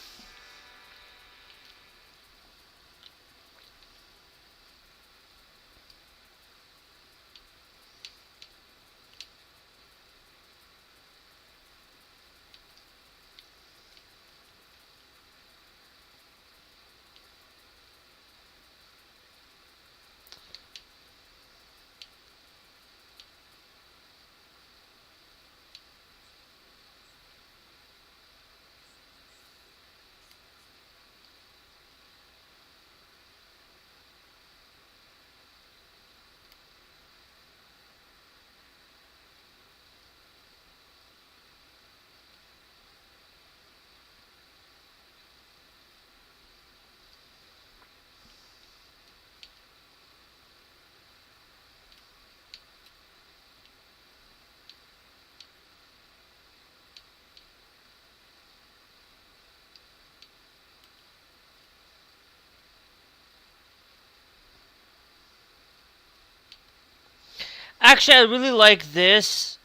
actually, I really like this.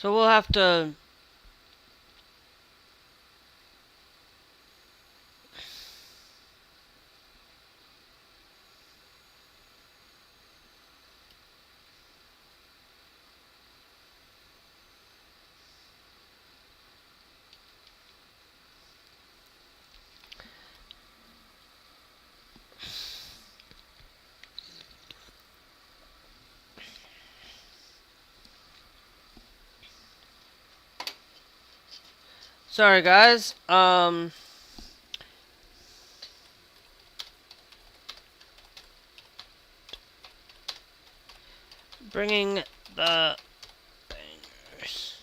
So we'll have to. Sorry, guys. Bringing the bangers.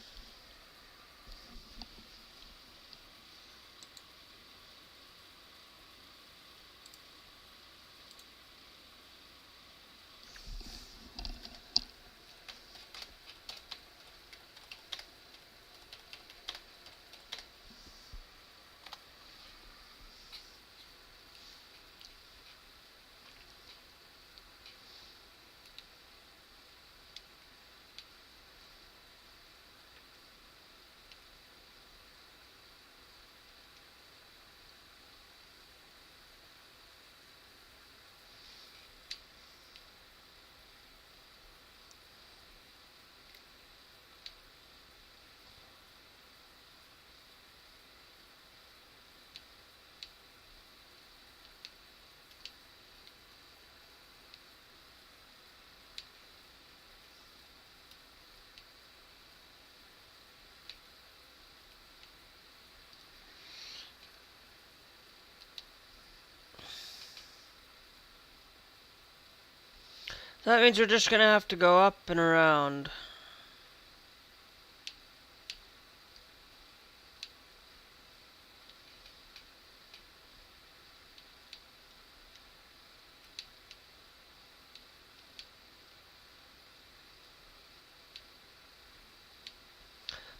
That means we're just gonna have to go up and around.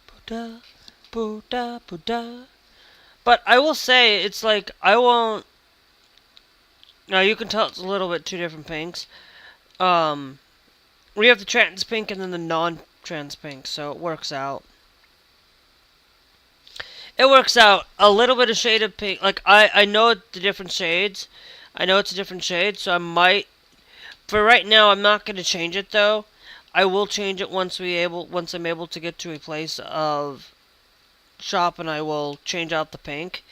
Buddha, Buddha, Buddha. But I will say, it's like, I won't. Now, you can tell it's a little bit two different pinks. We have the trans pink and then the non-trans pink, so it works out. It works out. A little bit of shade of pink. Like, I know the different shades. I know it's a different shade, so I might. For right now, I'm not going to change it, though. I will change it once I'm able to get to a place of shop, and I will change out the pink.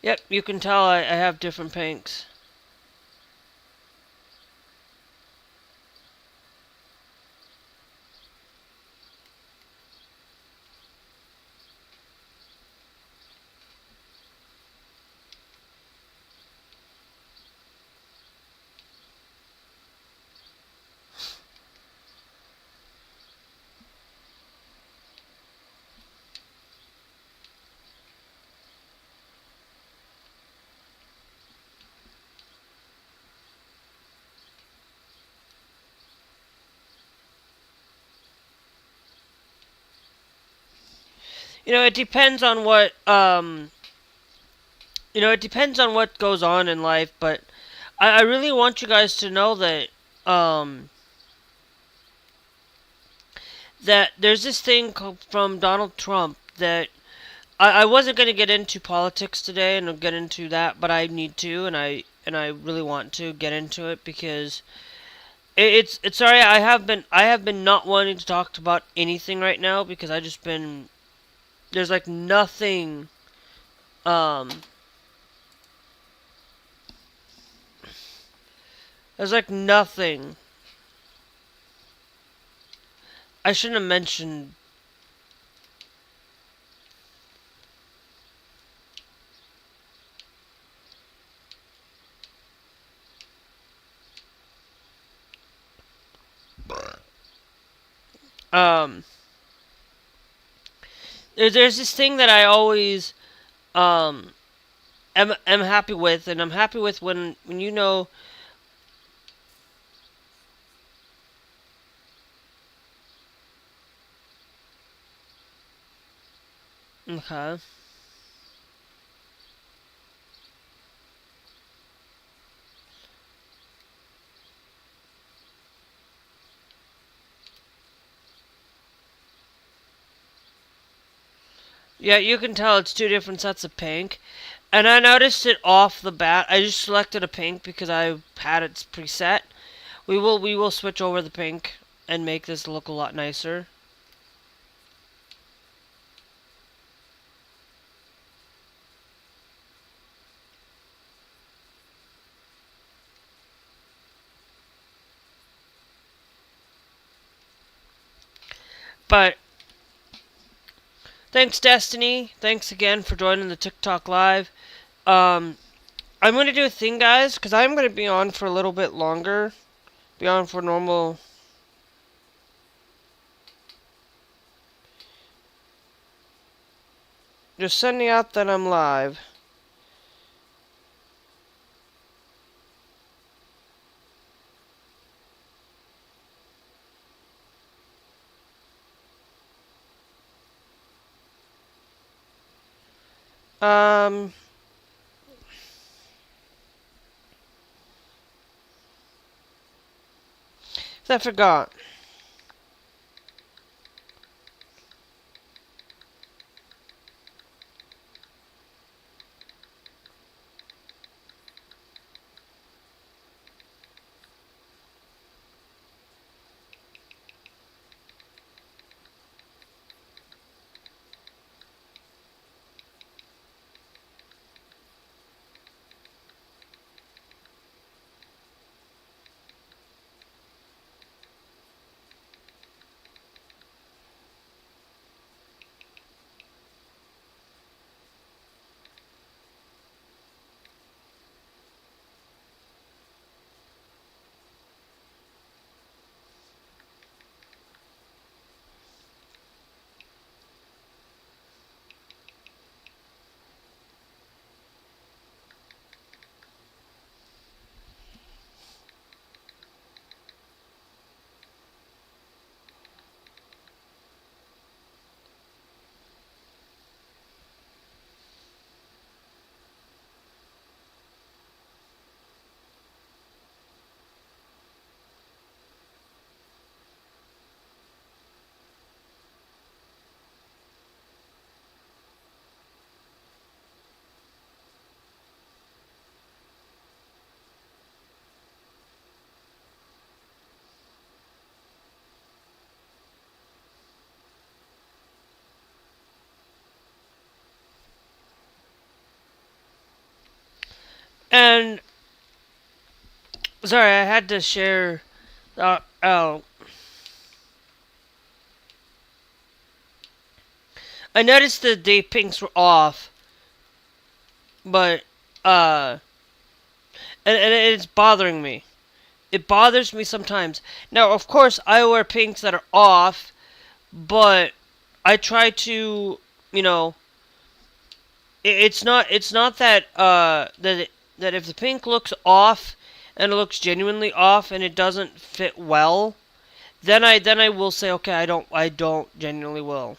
Yep, you can tell I have different pinks. It depends on what it depends on what goes on in life, but I really want you guys to know that that there's this thing from Donald Trump that I wasn't going to get into politics today and get into that, but I need to, and I really want to get into it because it's sorry I have been not wanting to talk about anything right now because I just been there's like nothing um there's like nothing. I shouldn't have mentioned. um there's this thing that I always um am happy with, and I'm happy with when Okay. Yeah, you can tell it's two different sets of pink. And I noticed it off the bat. I just selected a pink because I had it preset. We will switch over the pink and make this look a lot nicer. But thanks, Destiny. Thanks again for joining the TikTok live. Um, I'm gonna do a thing, guys, because I'm gonna be on for a little bit longer. Be on for normal. Just sending out that I'm live. Um, I forgot. And sorry, I had to share. Oh, I noticed that the pinks were off, but uh, and it's bothering me. It bothers me sometimes. Now, of course, I wear pinks that are off, but I try to, you know, it's not that that if the pink looks off and it looks genuinely off and it doesn't fit well, then I will say, okay, I don't genuinely will.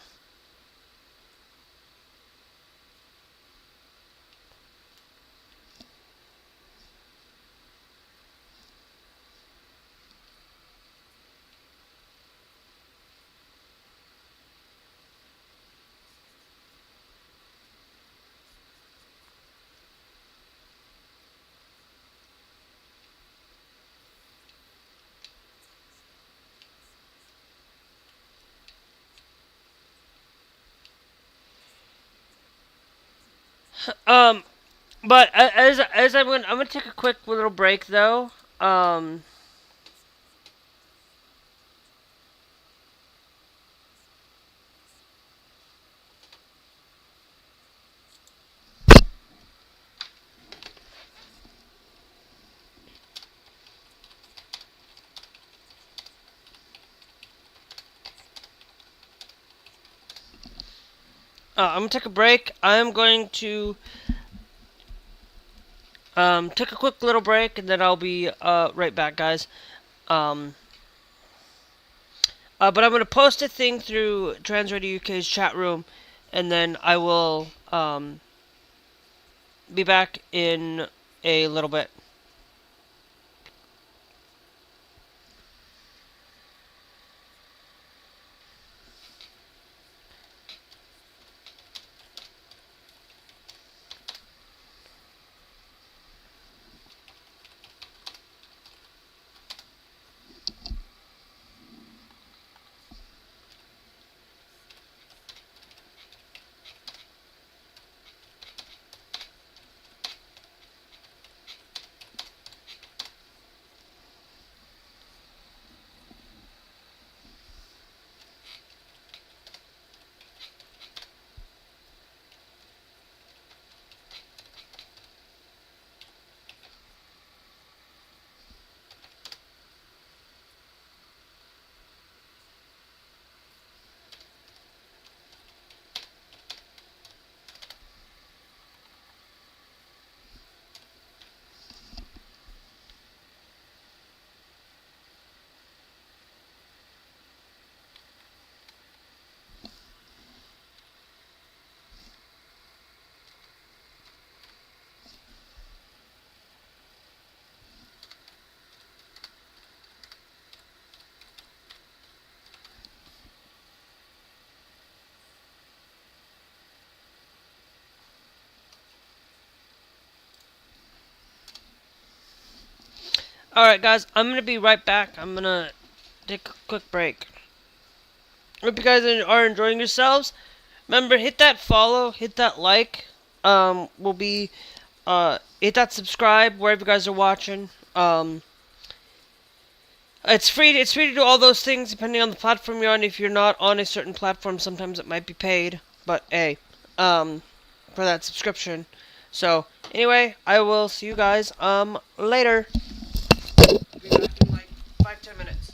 Um, but as I'm gonna take a quick little break though. Um, I'm gonna take a break. I'm going to take a quick little break, and then I'll be right back, guys. Um, but I'm gonna post a thing through Trans Radio UK's chat room, and then I will be back in a little bit. Alright, guys, I'm going to be right back. I'm going to take a quick break. Hope you guys are enjoying yourselves. Remember, hit that follow, hit that like. Will be hit that subscribe wherever you guys are watching. It's free. It's free to do all those things depending on the platform you're on. If you're not on a certain platform, sometimes it might be paid. But hey, for that subscription. So anyway, I will see you guys later. I'll be back in like 5-10 minutes.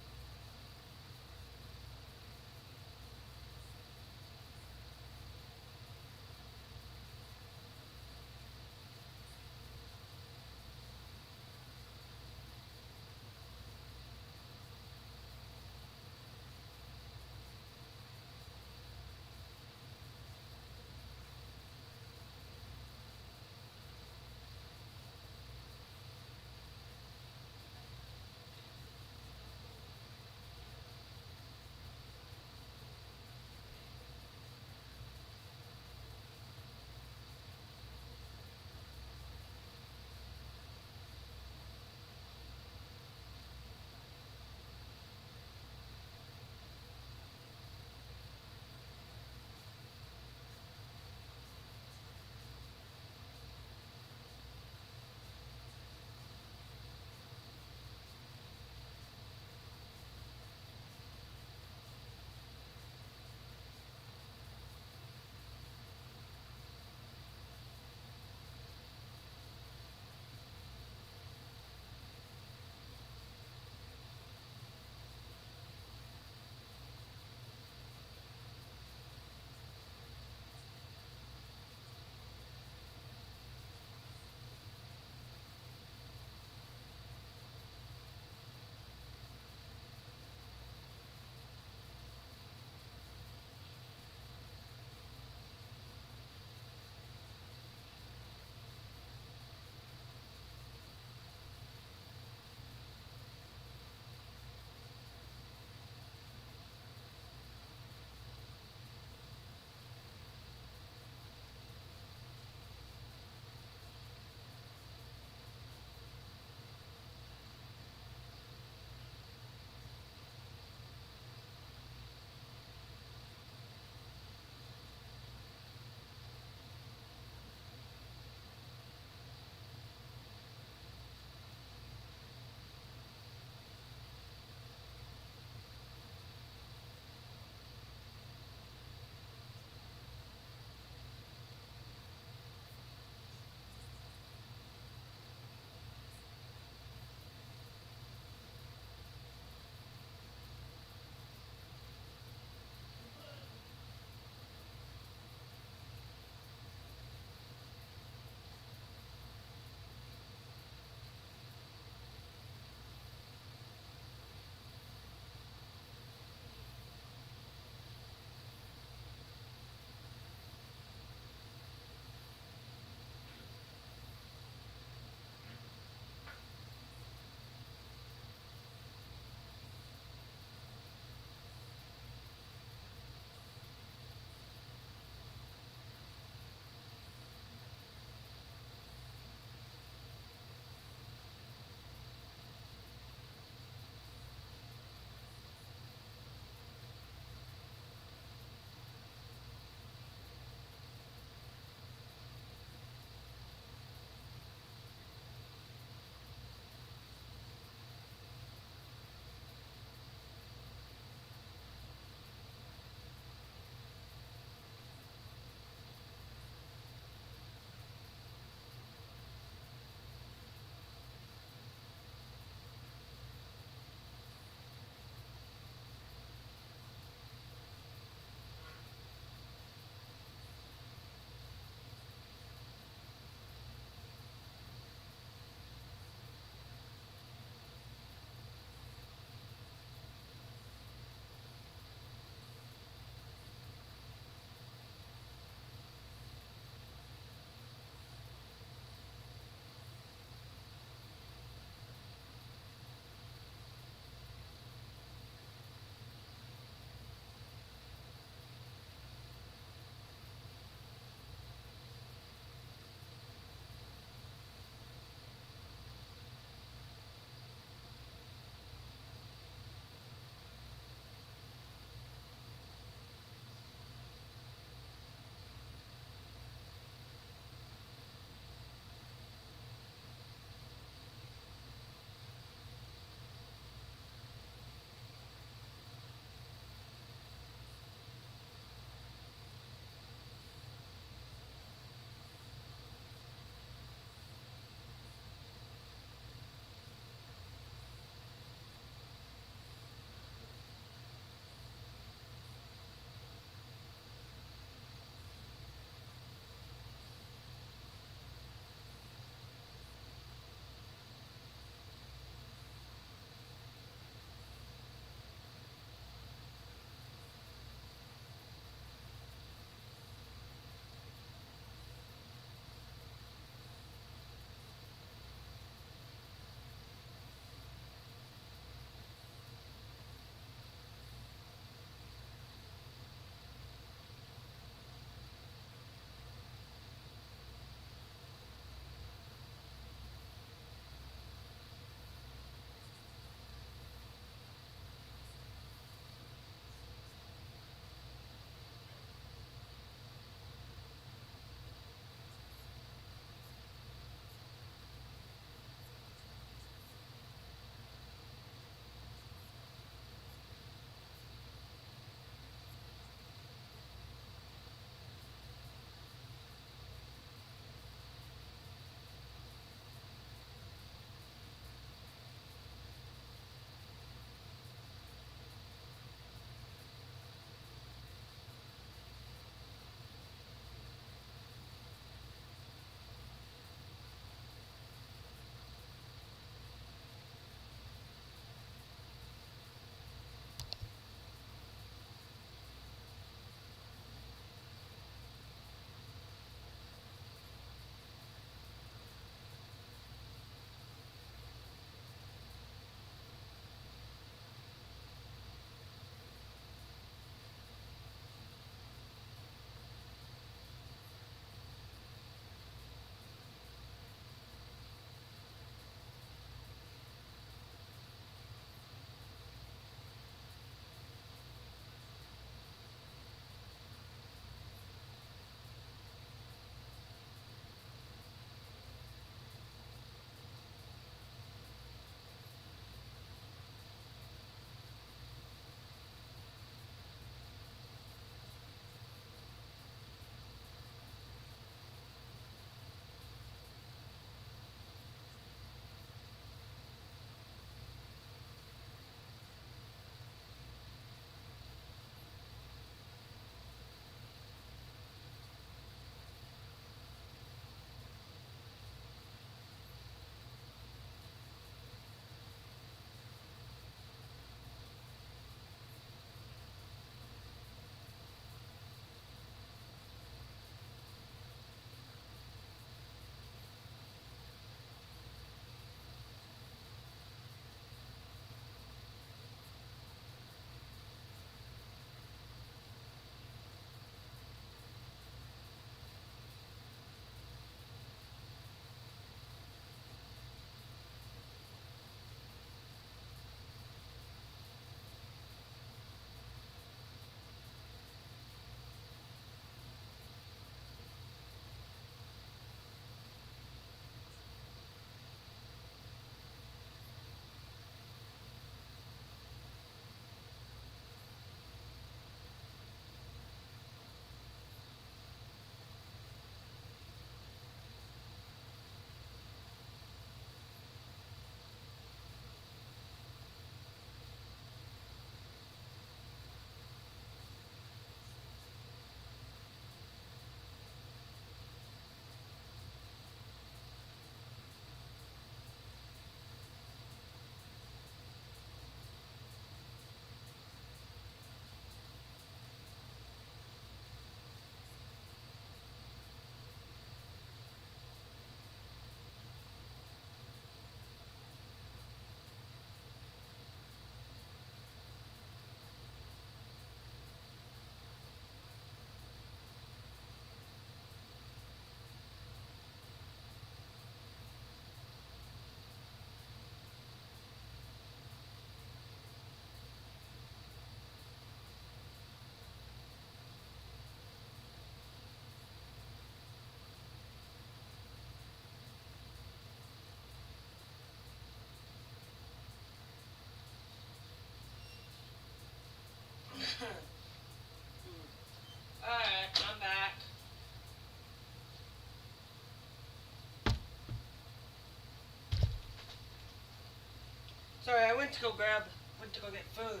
Sorry, went to go get food.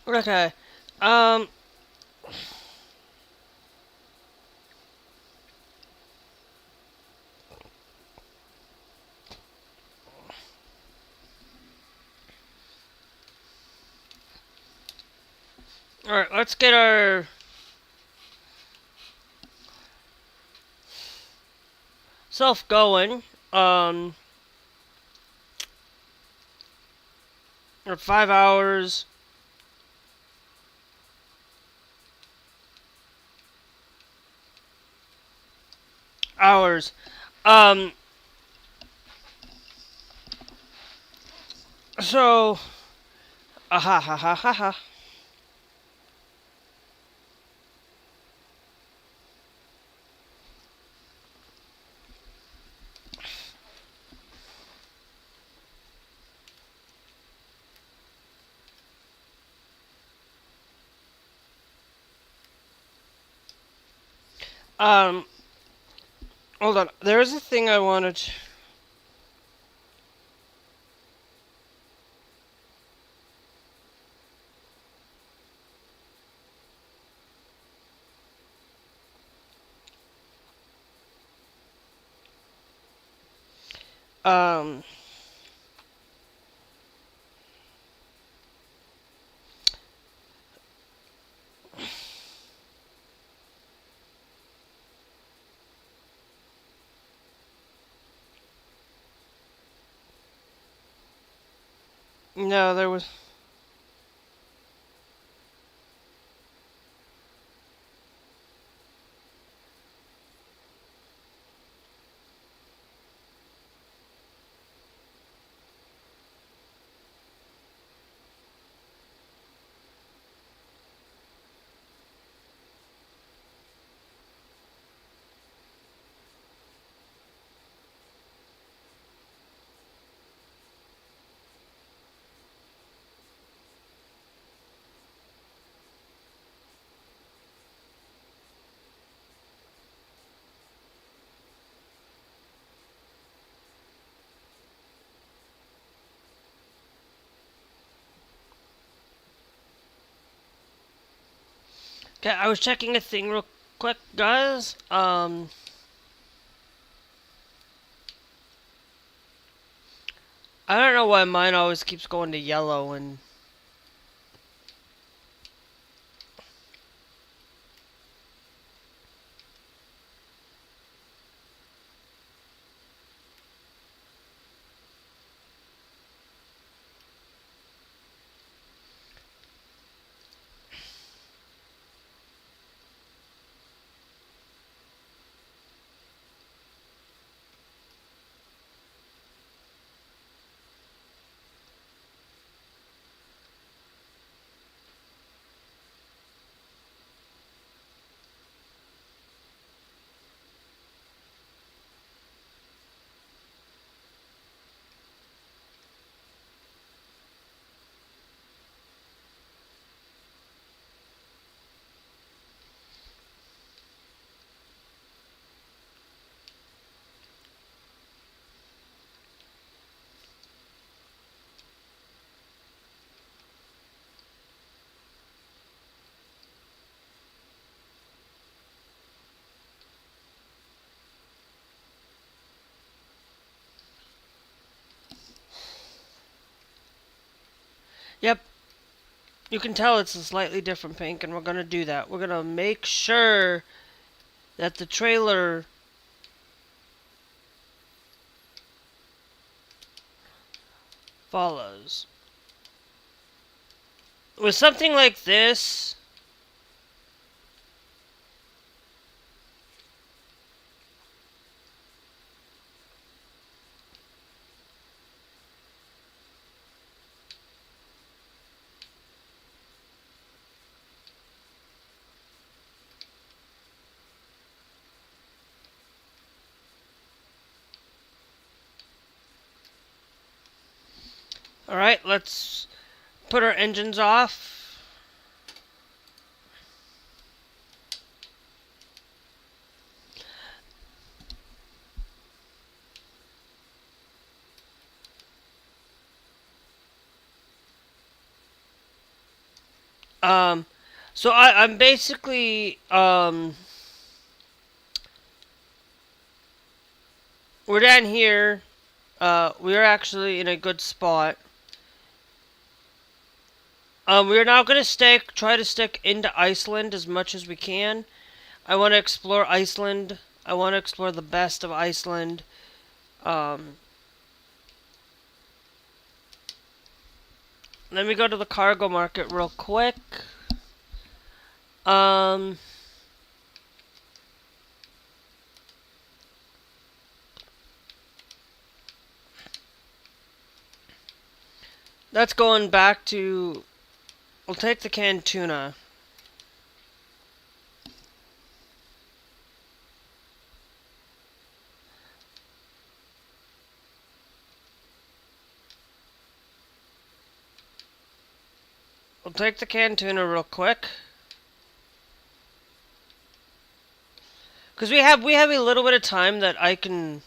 Okay. Um. All right. Let's get our self going. Um. Or 5 hours. Hours. Um. So. Ha ha ha ha ha. Um. Hold on. There is a thing I wanted. Um. No, there was. Okay, I was checking a thing real quick, guys. I don't know why mine always keeps going to yellow and. Yep, you can tell it's a slightly different pink, and we're gonna do that. We're gonna make sure that the trailer follows. With something like this, alright, let's put our engines off. Um, so I'm basically, we're down here. We're actually in a good spot. We're now gonna try to stick into Iceland as much as we can. I want to explore Iceland. I want to explore the best of Iceland. Um, Let me go to the cargo market real quick. Um, that's going back to. We'll take the canned tuna. We'll take the canned tuna real quick. Because we have a little bit of time that I can.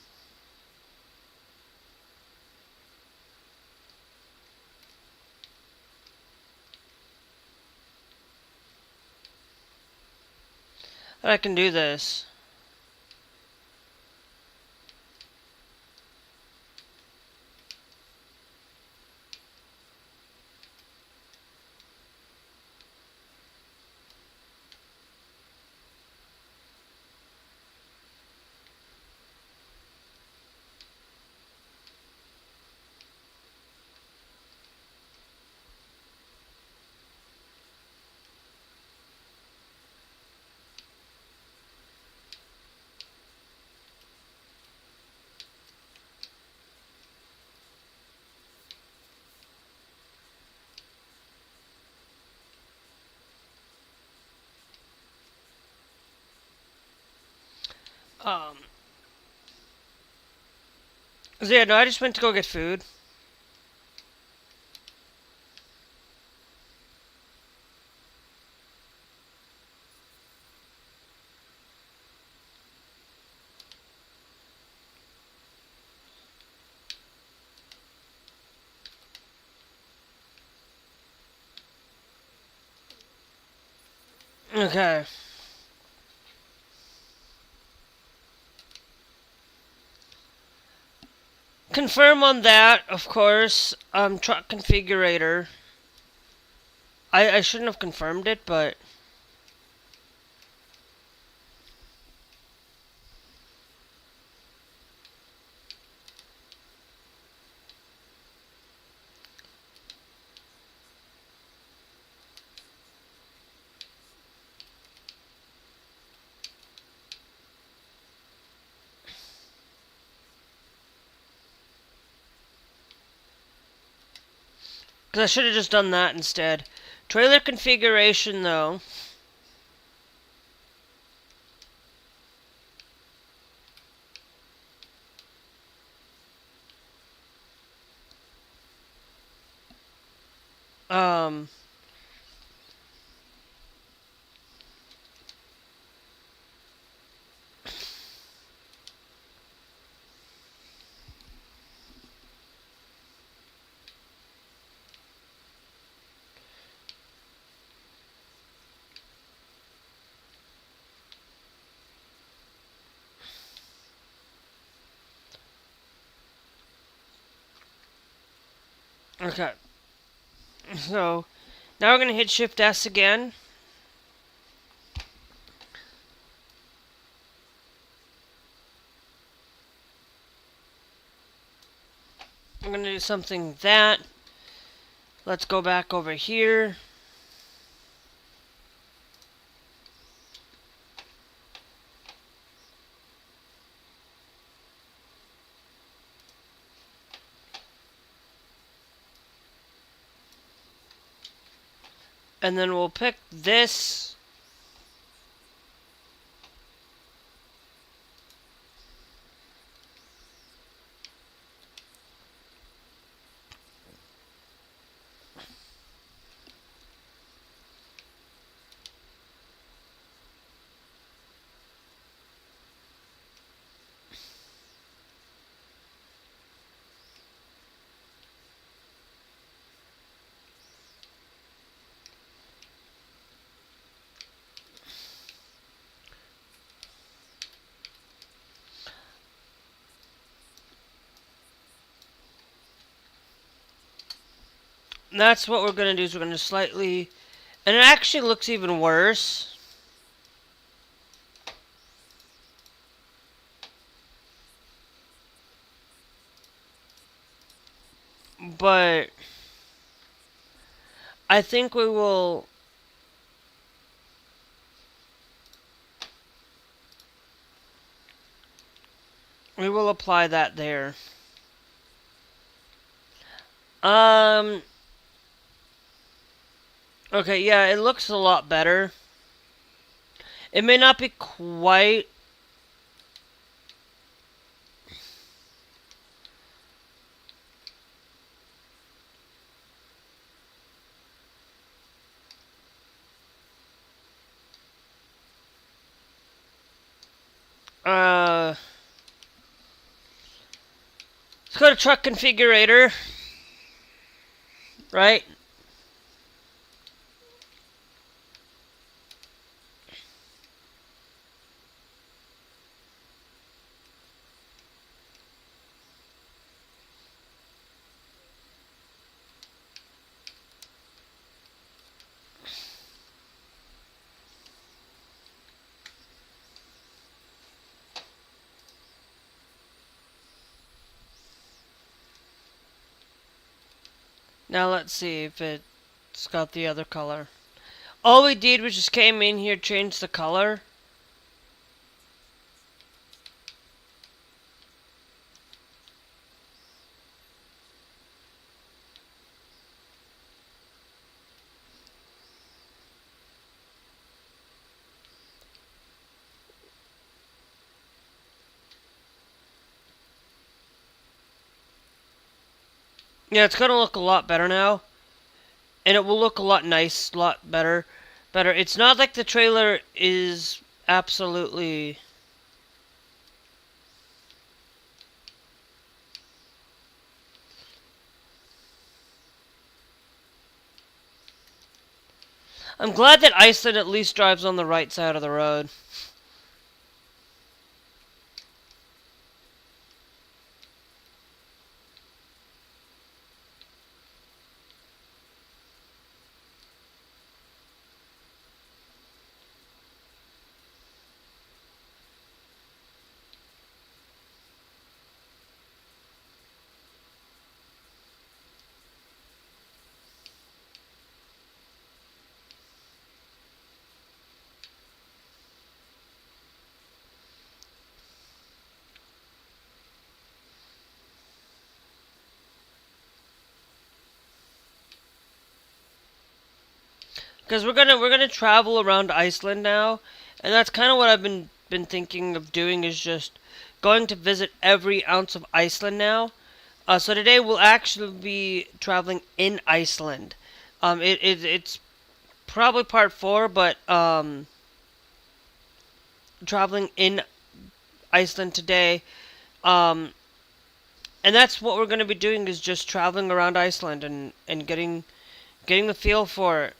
That I can do this. Um. So yeah, no, I just went to go get food. Okay. Confirm on that, of course. Truck configurator. I shouldn't have confirmed it, but because I should have just done that instead. Trailer configuration, though. Um. Okay. So now we're going to hit Shift S again. I'm going to do something that. Let's go back over here. And then we'll pick this. And that's what we're going to do is we're going to slightly... And it actually looks even worse. But I think we will apply that there. Okay, yeah, it looks a lot better. It may not be quite let's go to truck configurator. Right? Now let's see if it's got the other color. All we did was just came in here, changed the color. Yeah, it's gonna look a lot better now. And it will look a lot nice, a lot better. It's not like the trailer is absolutely... I'm glad that Iceland at least drives on the right side of the road. Because we're gonna travel around Iceland now, and that's kind of what I've been thinking of doing, is just going to visit every ounce of Iceland now. So today we'll actually be traveling in Iceland. It's probably part 4, but traveling in Iceland today. And that's what we're gonna be doing, is just traveling around Iceland and getting the feel for it.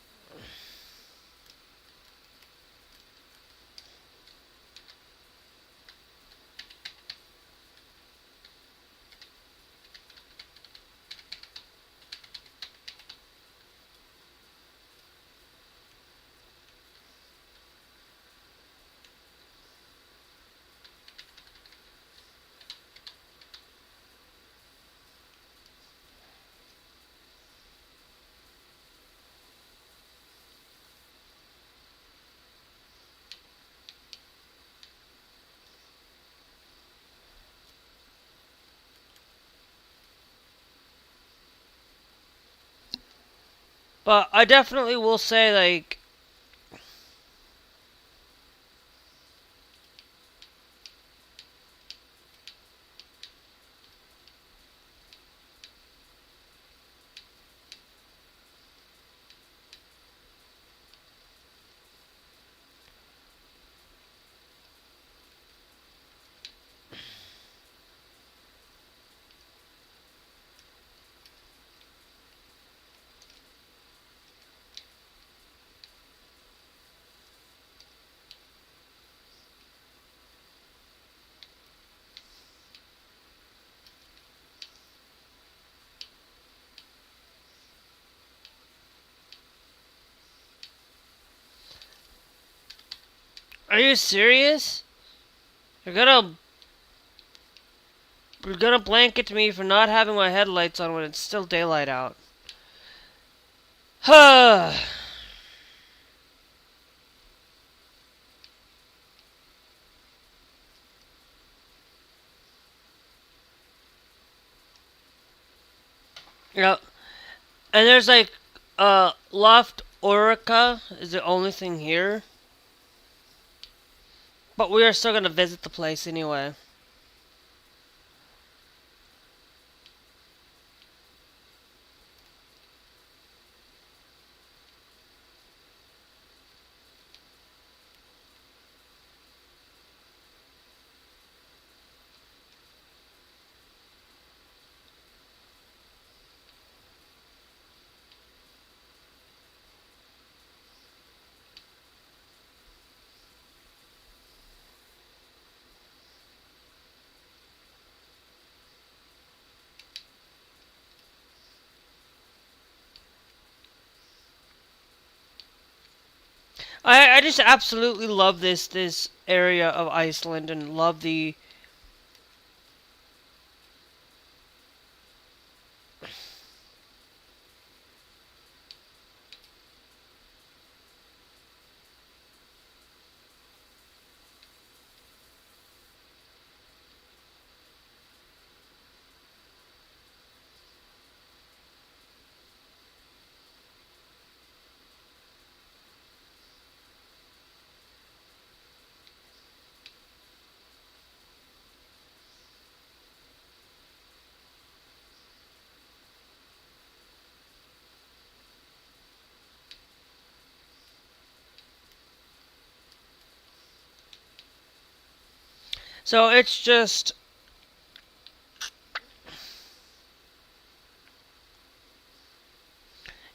But I definitely will say, like, are you serious? You're gonna you're gonna blanket me for not having my headlights on when it's still daylight out. Huh. Yep. And there's like Loft Orica is the only thing here. But we are still gonna visit the place anyway. I just absolutely love this area of Iceland and love the so it's just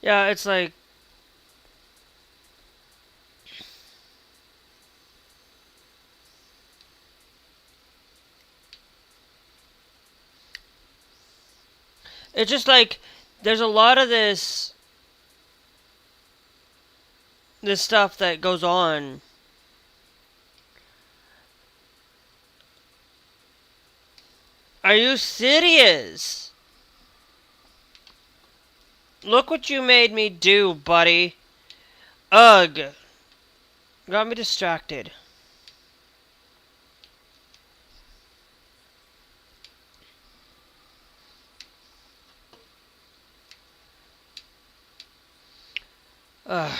yeah, it's like it's just like there's a lot of this stuff that goes on. Are you serious? Look what you made me do, buddy. Ugh. Got me distracted. Ugh.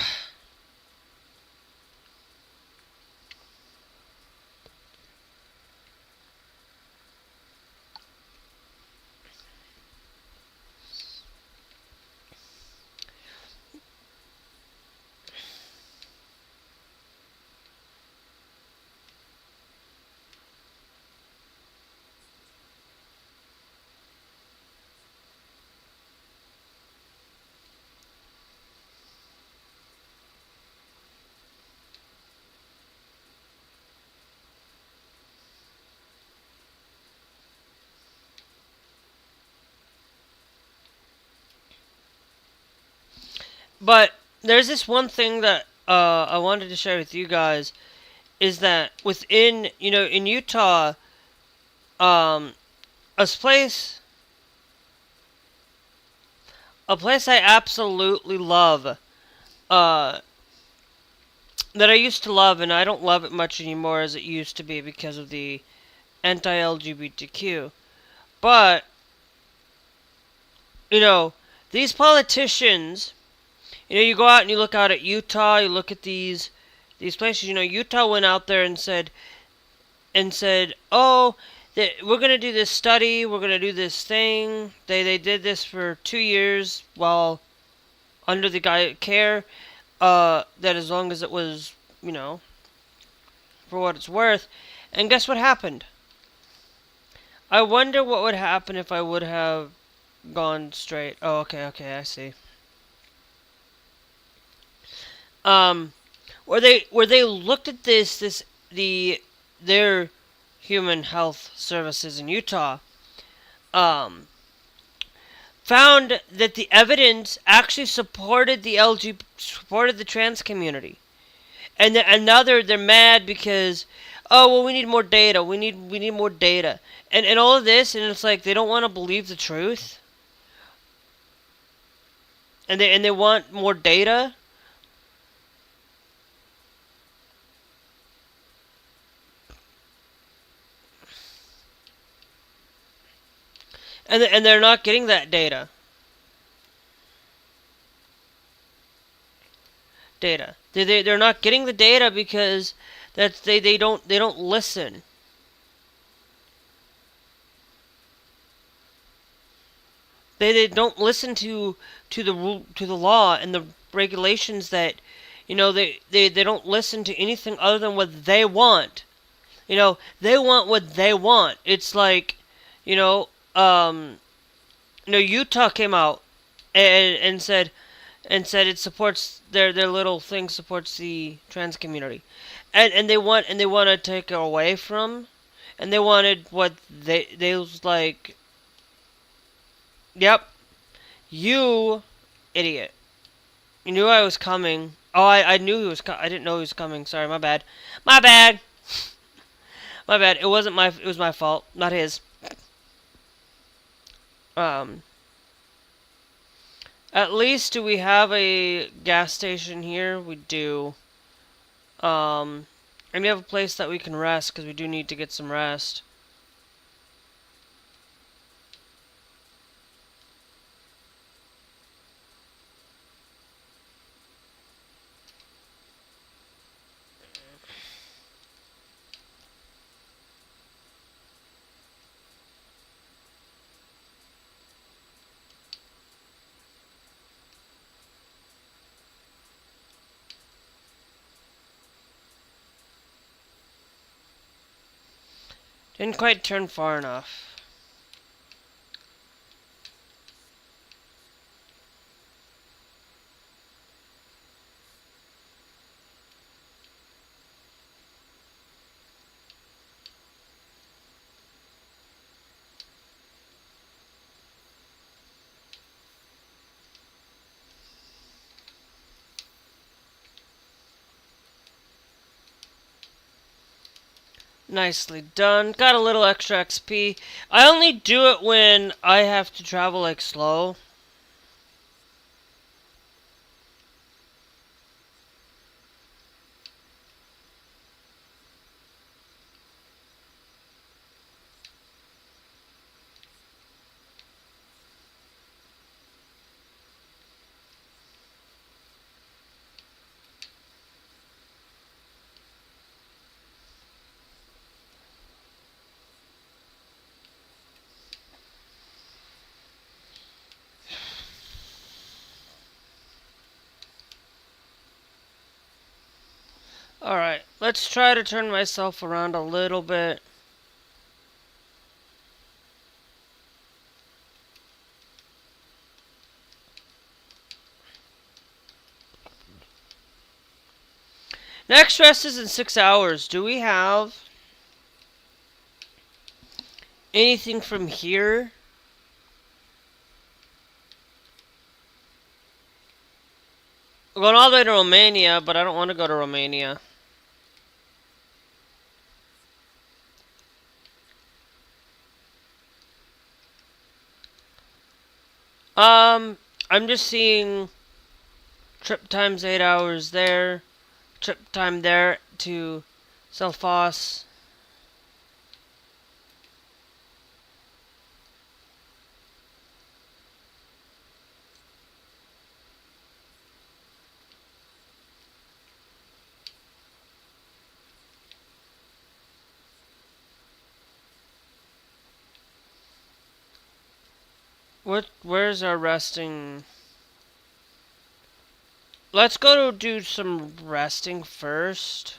But there's this one thing that I wanted to share with you guys is that within, in Utah, um, a place, a place I absolutely love, uh, that I used to love, and I don't love it much anymore as it used to be because of the anti-LGBTQ. But, you know, these politicians, You go out and you look out at Utah. You look at these places. Utah went out there and said, "Oh, we're gonna do this study. We're gonna do this thing." They did this for 2 years while under the care. That as long as it was, for what it's worth. And guess what happened? I wonder what would happen if I would have gone straight. Oh, okay, I see. Um, where they looked at their human health services in Utah, um, found that the evidence actually supported supported the trans community, and now they're mad because, oh well, we need more data, we need more data, and all of this, and it's like they don't want to believe the truth, and they want more data. And they're not getting that data. They're not getting the data because they don't listen. They don't listen to the rule, to the law and the regulations that, they don't listen to anything other than what they want. They want what they want. It's like, you know um Utah came out and said it supports their little thing, supports the trans community, and they want to take it away from, and they wanted what they was like, yep, you idiot, you knew I was coming. Oh, I knew he was I didn't know he was coming. Sorry, my bad. It was my fault, not his. um At least do we have a gas station here? We do. And we have a place that we can rest, because we do need to get some rest. Didn't quite turn far enough. Nicely done. Got a little extra XP. I only do it when I have to travel like slow. Alright, let's try to turn myself around a little bit. Next rest is in 6 hours. Do we have anything from here? We're going all the way to Romania, but I don't want to go to Romania. I'm just seeing trip times 8 hours there, trip time there to Selfos. Where's our resting? Let's go to do some resting first.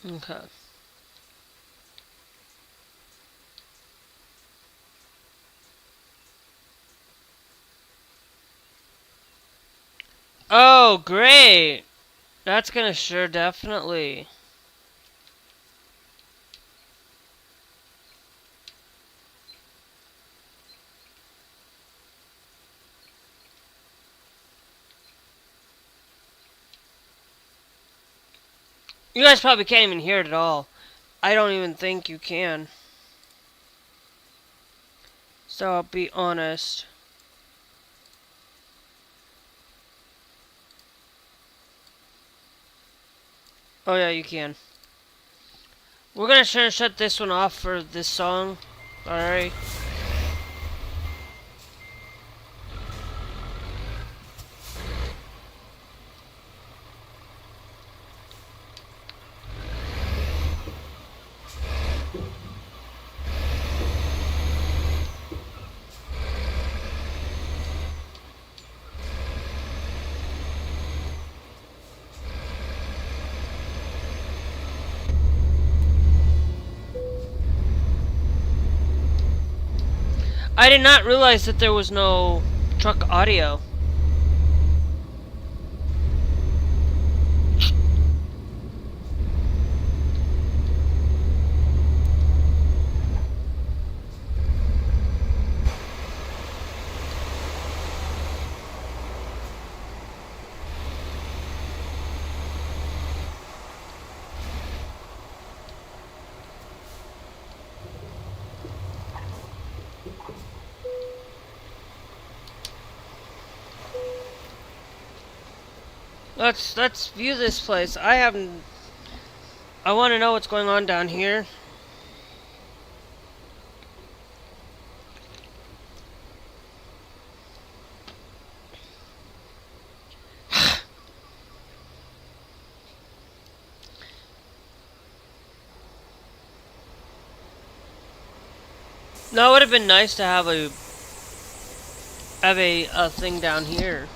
Okay. Oh, great! That's gonna sure definitely. You guys probably can't even hear it at all. I don't even think you can. So I'll be honest. Oh yeah, you can. We're gonna shut this one off for this song. Alright. I did not realize that there was no truck audio. Let's view this place. I want to know what's going on down here. No, it would have been nice to have a thing down here.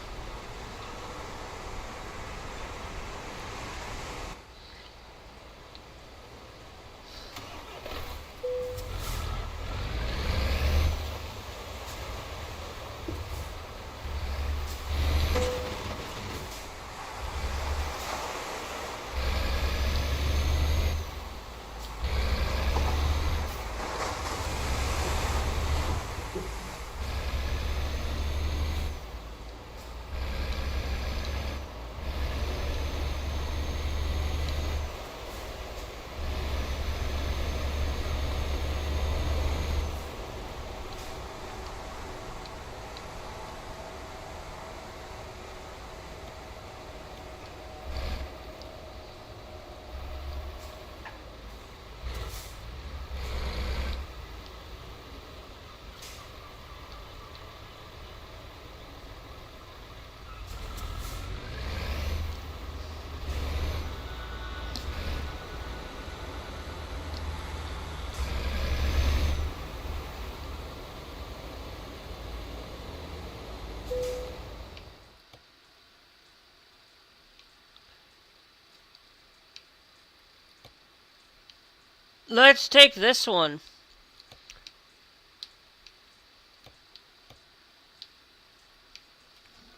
Let's take this one.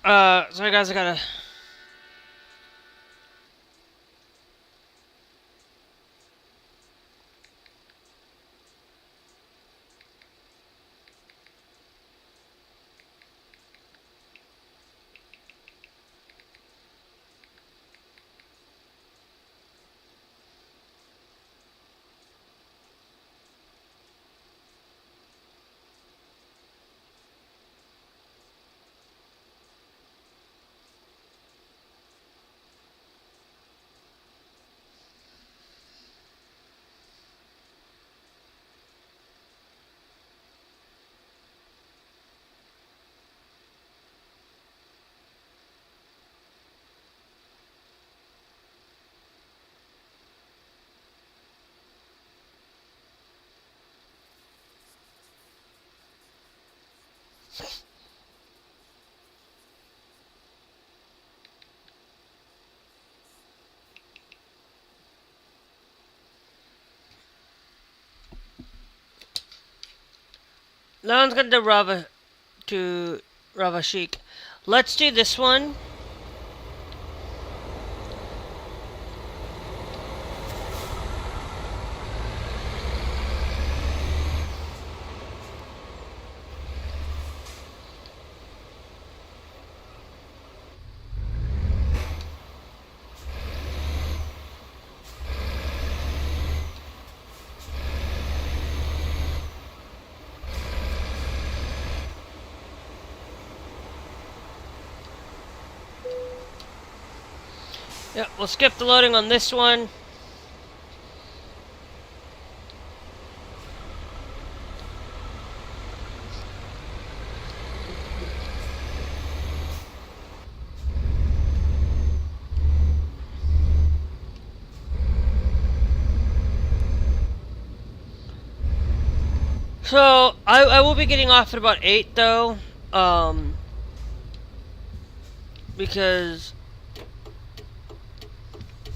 Sorry guys, I gotta... Now one's gonna do Rava Chic. Let's do this one. Yeah, we'll skip the loading on this one. So, I will be getting off at about 8 though. Because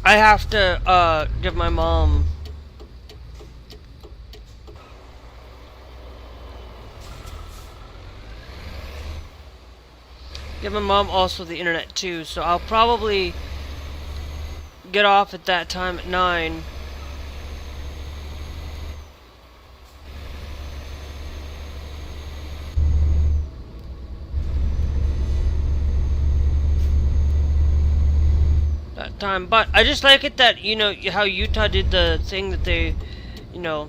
I have to give my mom also the internet too, so I'll probably get off at that time at 9. That time, but I just like it that, you know, how Utah did the thing that they, you know,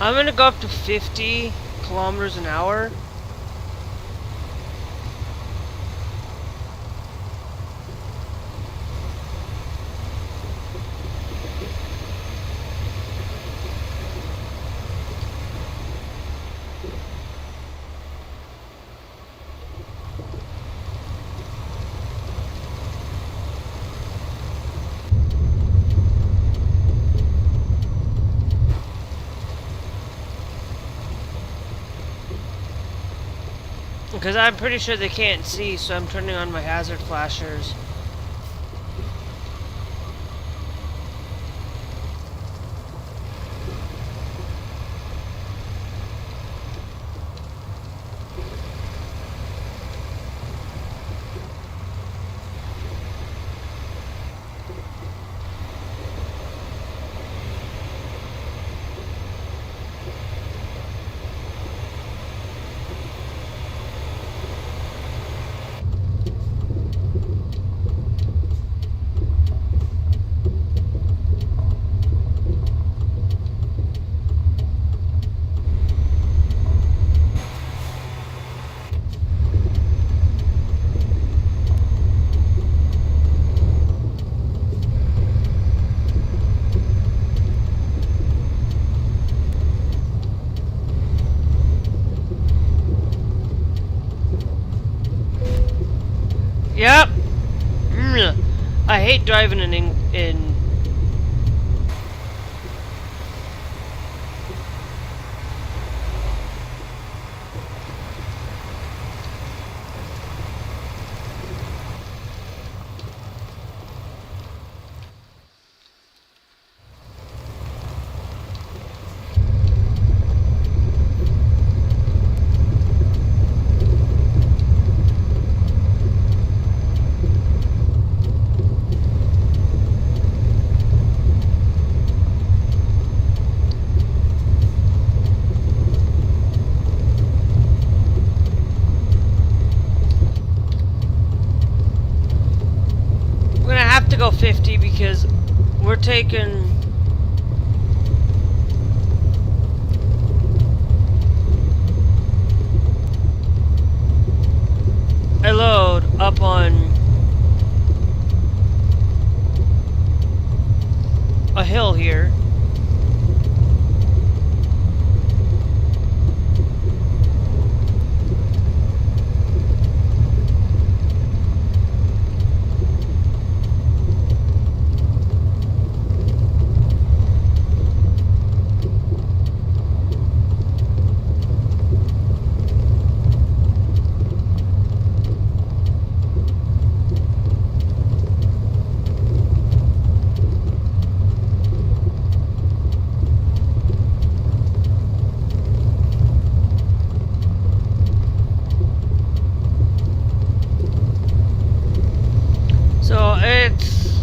I'm gonna go up to 50 kilometers an hour. Because I'm pretty sure they can't see, so I'm turning on my hazard flashers. Yep. I hate driving in. We're gonna have to go 50 because we're taking a load up on a hill here. So it's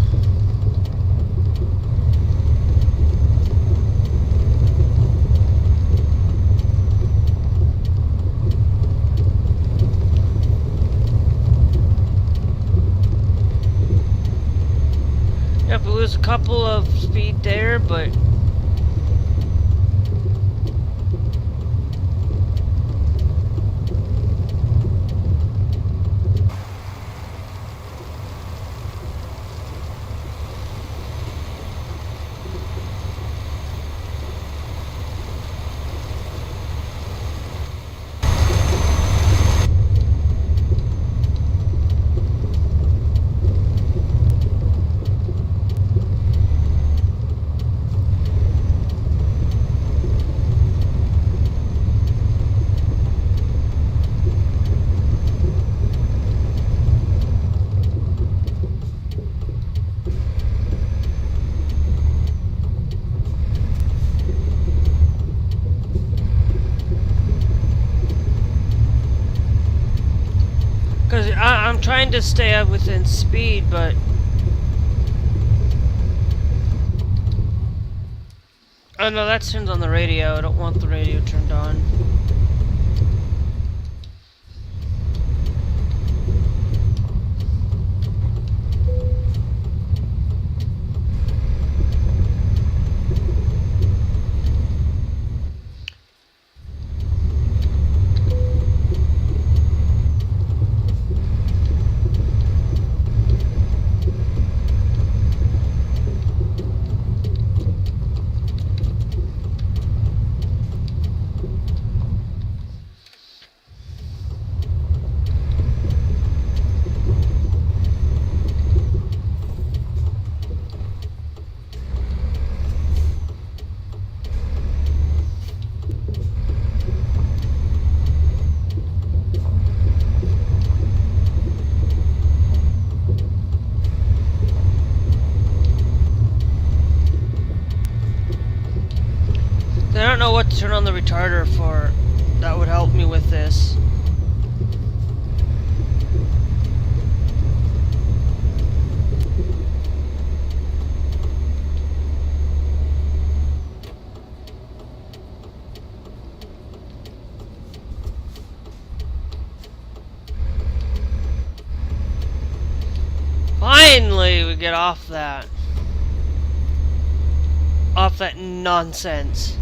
yep, we lose a couple of speed there, but because I'm trying to stay up within speed, but oh no, that turns on the radio. I don't want the radio turned on. I don't know what to turn on the retarder for that would help me with this. Finally, we get off that. Off that nonsense.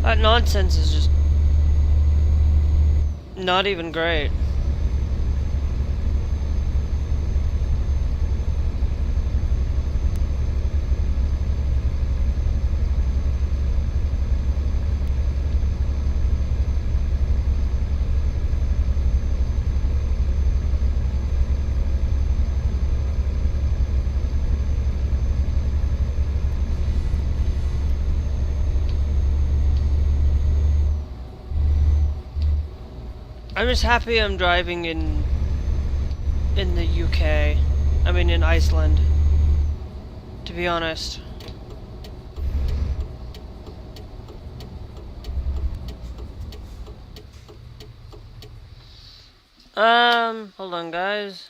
That nonsense is just not even great. I'm just happy I'm driving in the UK. I mean in Iceland. To be honest. Hold on guys.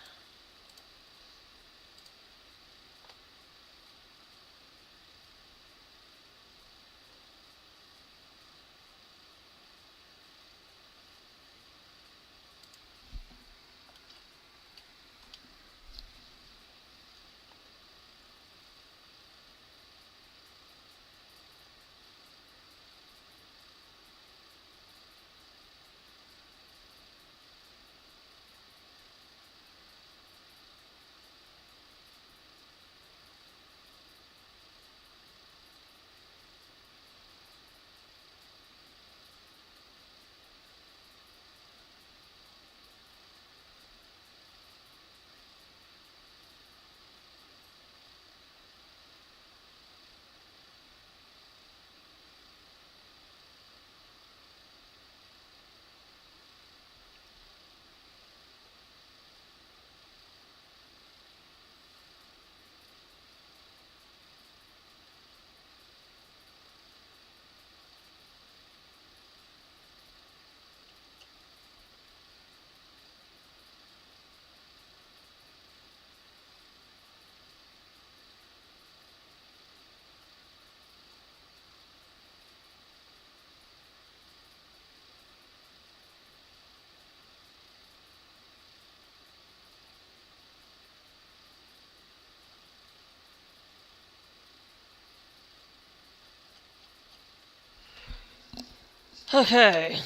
Okay.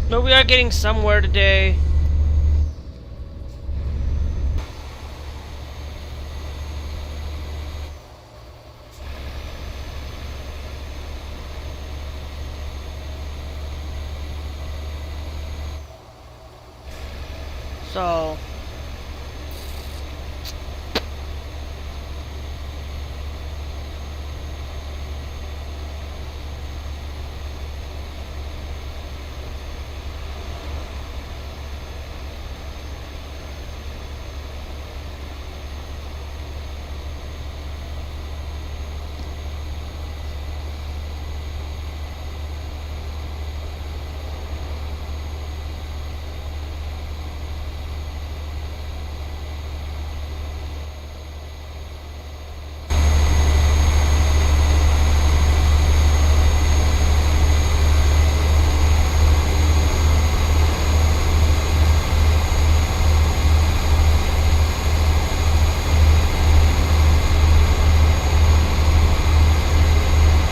But we are getting somewhere today. So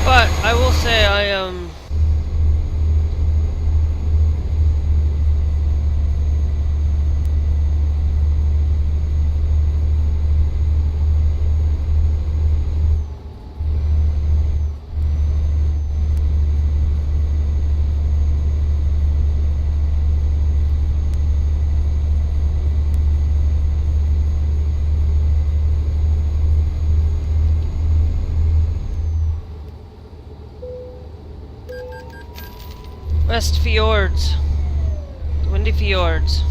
but I will say I am West Fjords. Windy Fjords.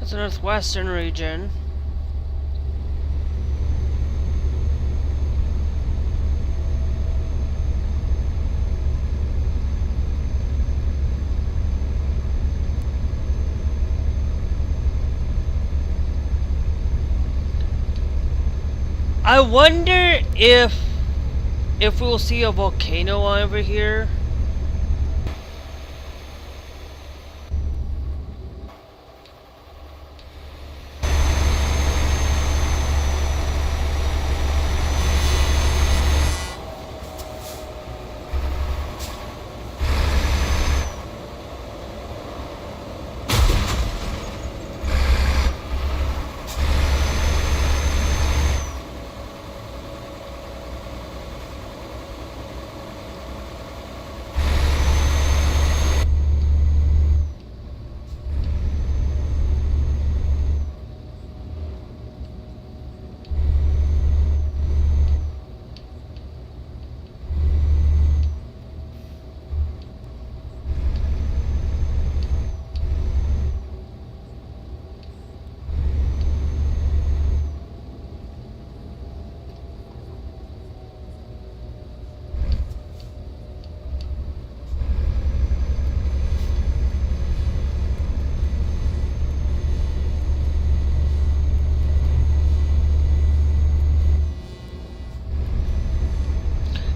It's the northwestern region. I wonder if we'll see a volcano over here.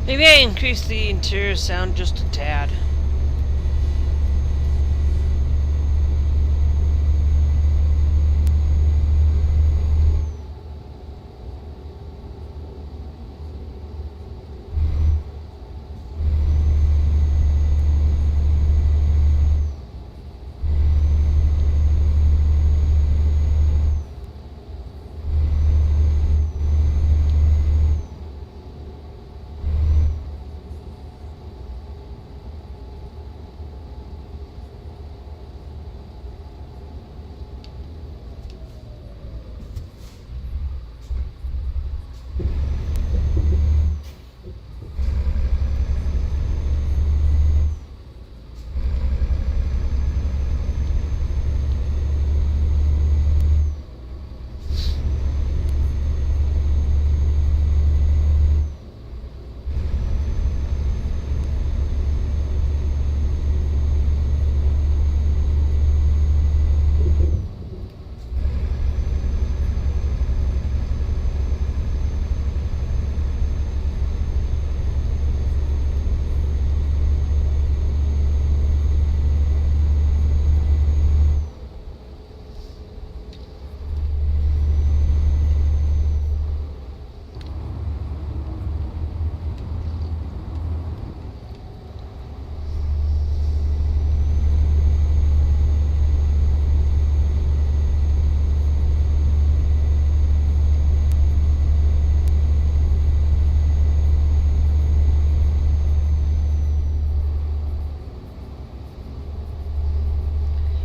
Maybe I increase the interior sound just a tad.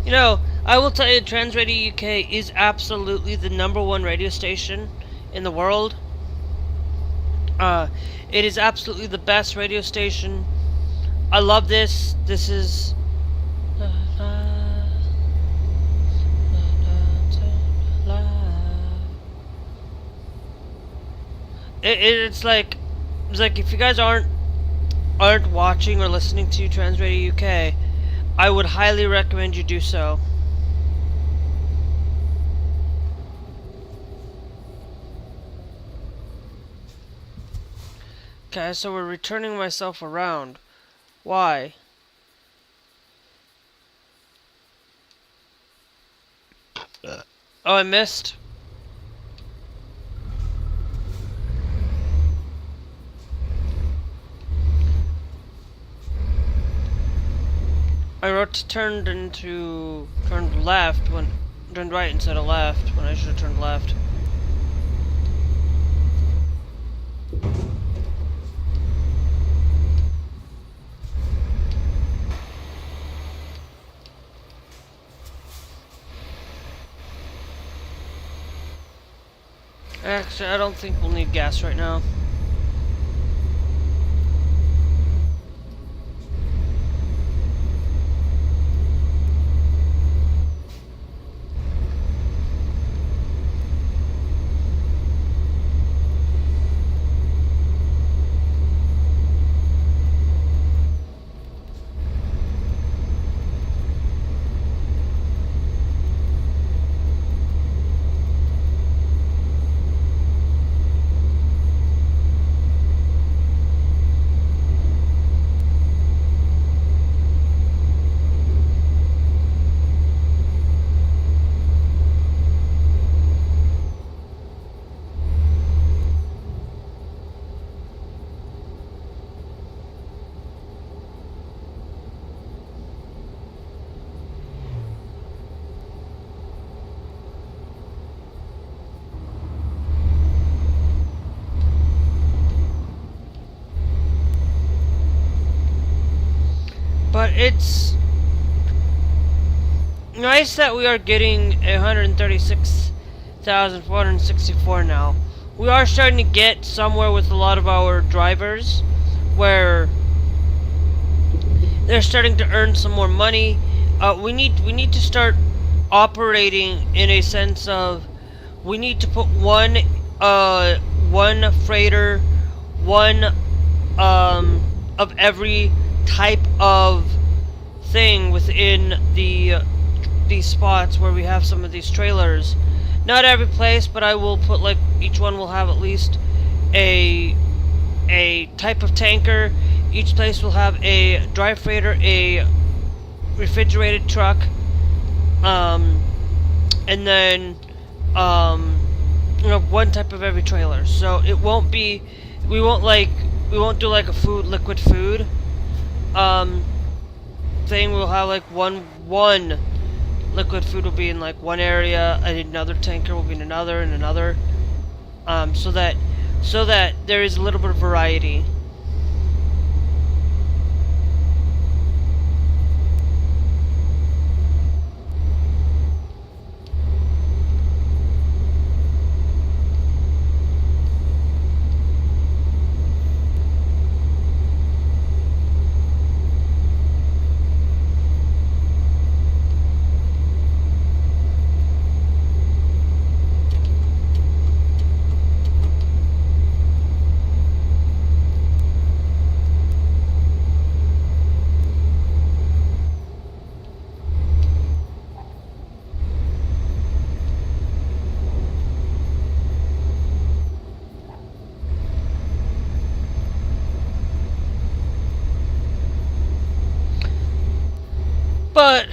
You know, I will tell you, Trans Radio UK is absolutely the #1 radio station in the world. It is absolutely the best radio station. I love this. This is... It's like if you guys aren't watching or listening to Trans Radio UK, I would highly recommend you do so. Okay, so we're returning myself around. Why? Oh, I missed. I wrote turned right instead of left when I should have turned left. Actually, I don't think we'll need gas right now. But it's nice that we are getting 136,464 now. We are starting to get somewhere with a lot of our drivers where they're starting to earn some more money. We need to start operating in a sense of we need to put one freighter, one of every type of thing within these spots where we have some of these trailers. Not every place, but I will put like each one will have at least a type of tanker. Each place will have a dry freighter, a refrigerated truck, and then one type of every trailer. So it won't be we won't do like a liquid food thing. We'll have like one liquid food will be in like one area, and another tanker will be in another and another, so that there is a little bit of variety. But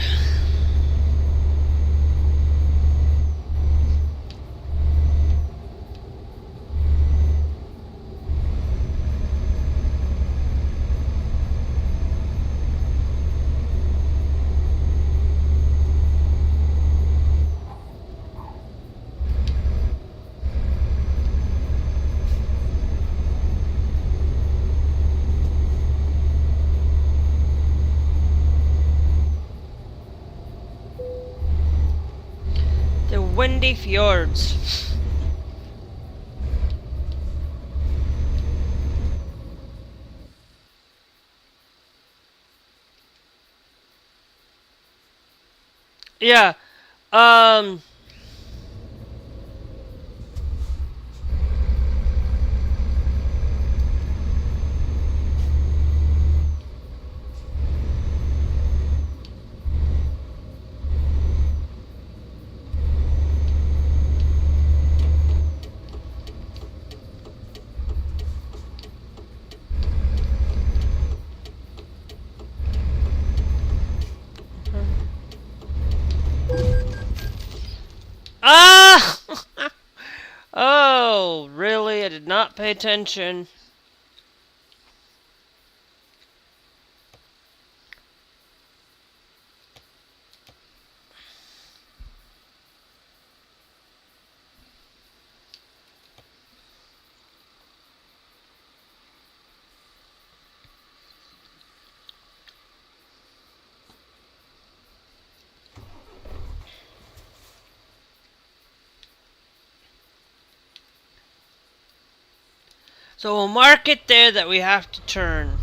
the windy fjords. Yeah. Ah! Oh, really? I did not pay attention. So we'll mark it there that we have to turn.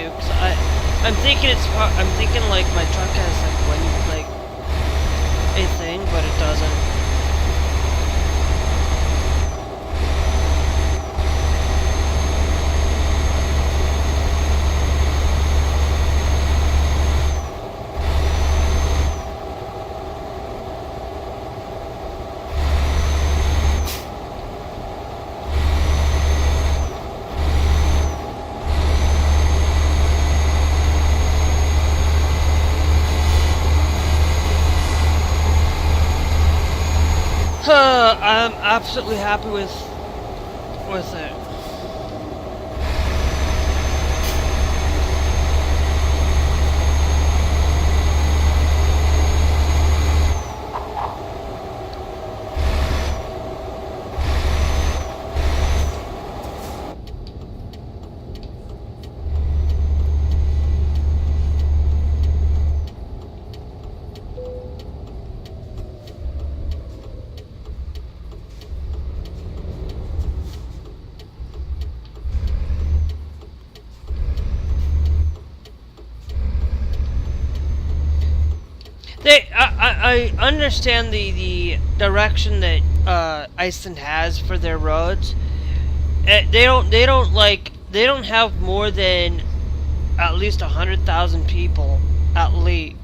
you, cause I'm thinking I'm thinking like my truck has like a thing, but it doesn't. I'm absolutely happy with it. I understand the direction that Iceland has for their roads. They don't have more than at least 100,000 people at least.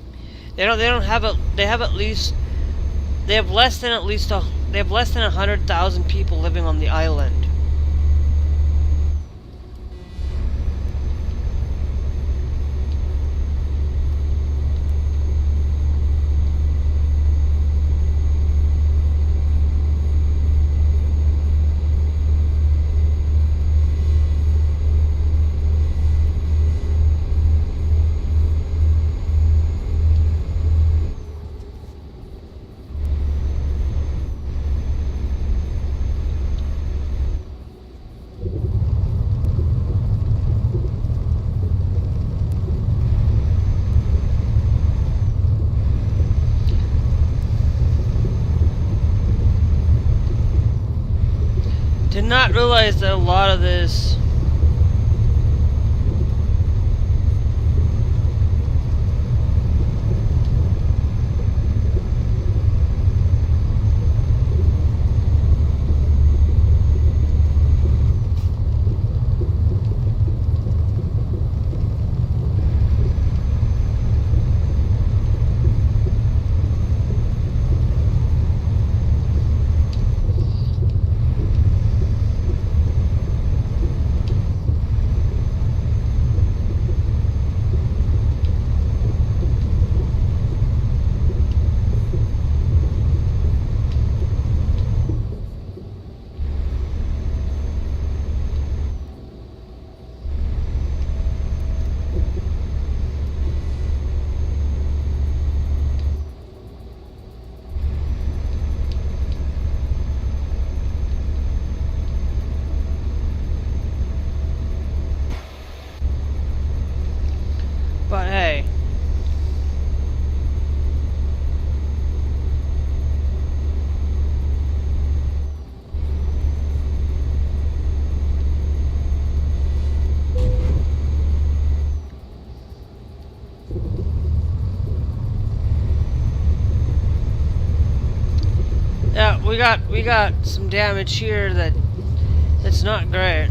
They don't have a they have at least they have less than at least a they have less than 100,000 people living on the island. Did not realize that a lot of this but hey. Yeah, we got some damage here that's not great.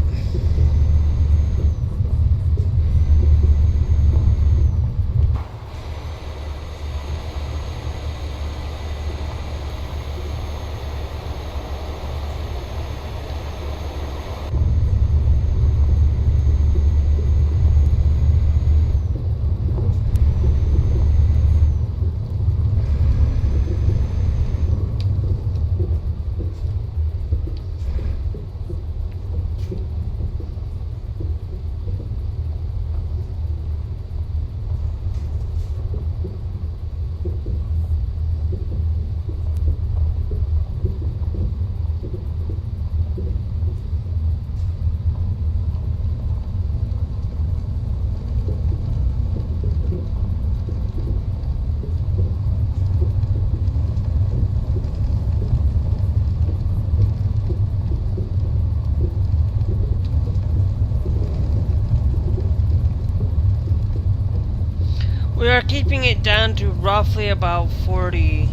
We are keeping it down to roughly about 40.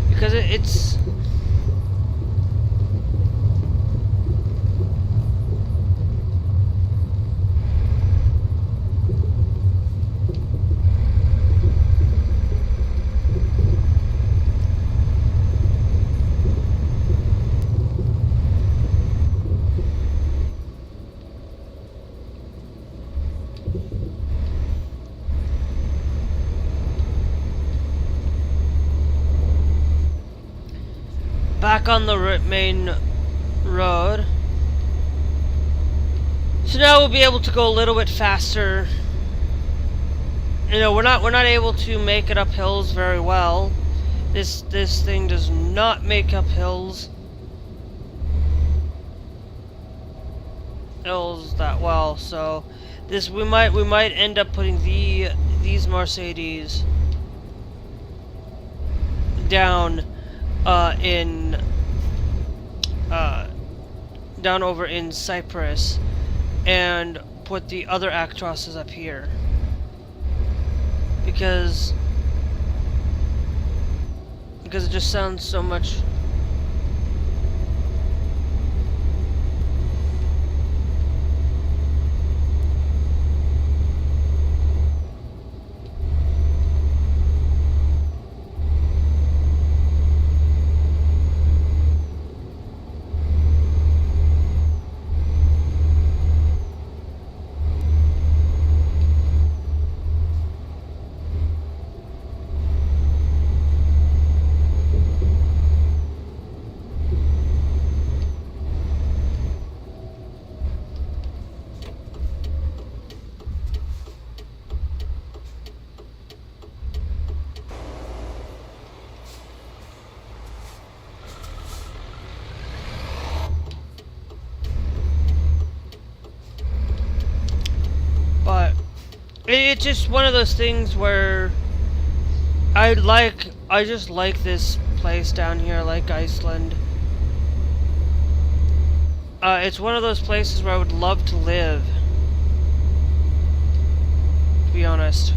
Because it's... back on the main road. So now we'll be able to go a little bit faster. You know, we're not able to make it up hills very well. This thing does not make up hills that well. So this we might end up putting these Mercedes down down over in Cyprus and put the other Actrosses up here, because it just sounds so much. But it's just one of those things where I just like this place down here. I like Iceland. It's one of those places where I would love to live, to be honest.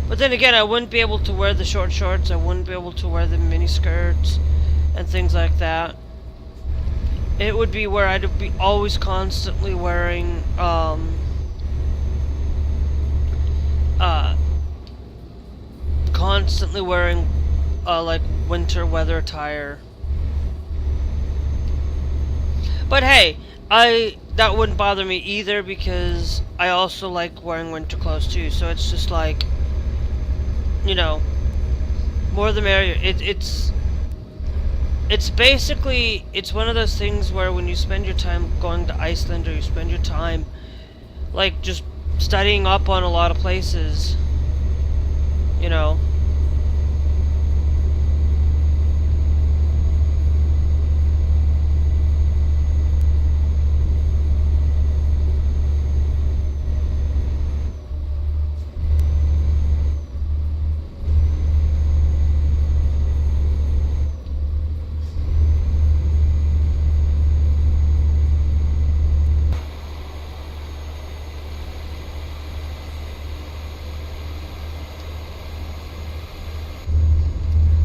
But then again, I wouldn't be able to wear the short shorts, I wouldn't be able to wear the mini skirts and things like that. It would be where I'd be always constantly wearing like winter weather attire. But hey, that wouldn't bother me either, because I also like wearing winter clothes too. So it's just like, you know, more the merrier. It's basically, it's one of those things where when you spend your time going to Iceland, or you spend your time like just studying up on a lot of places, you know.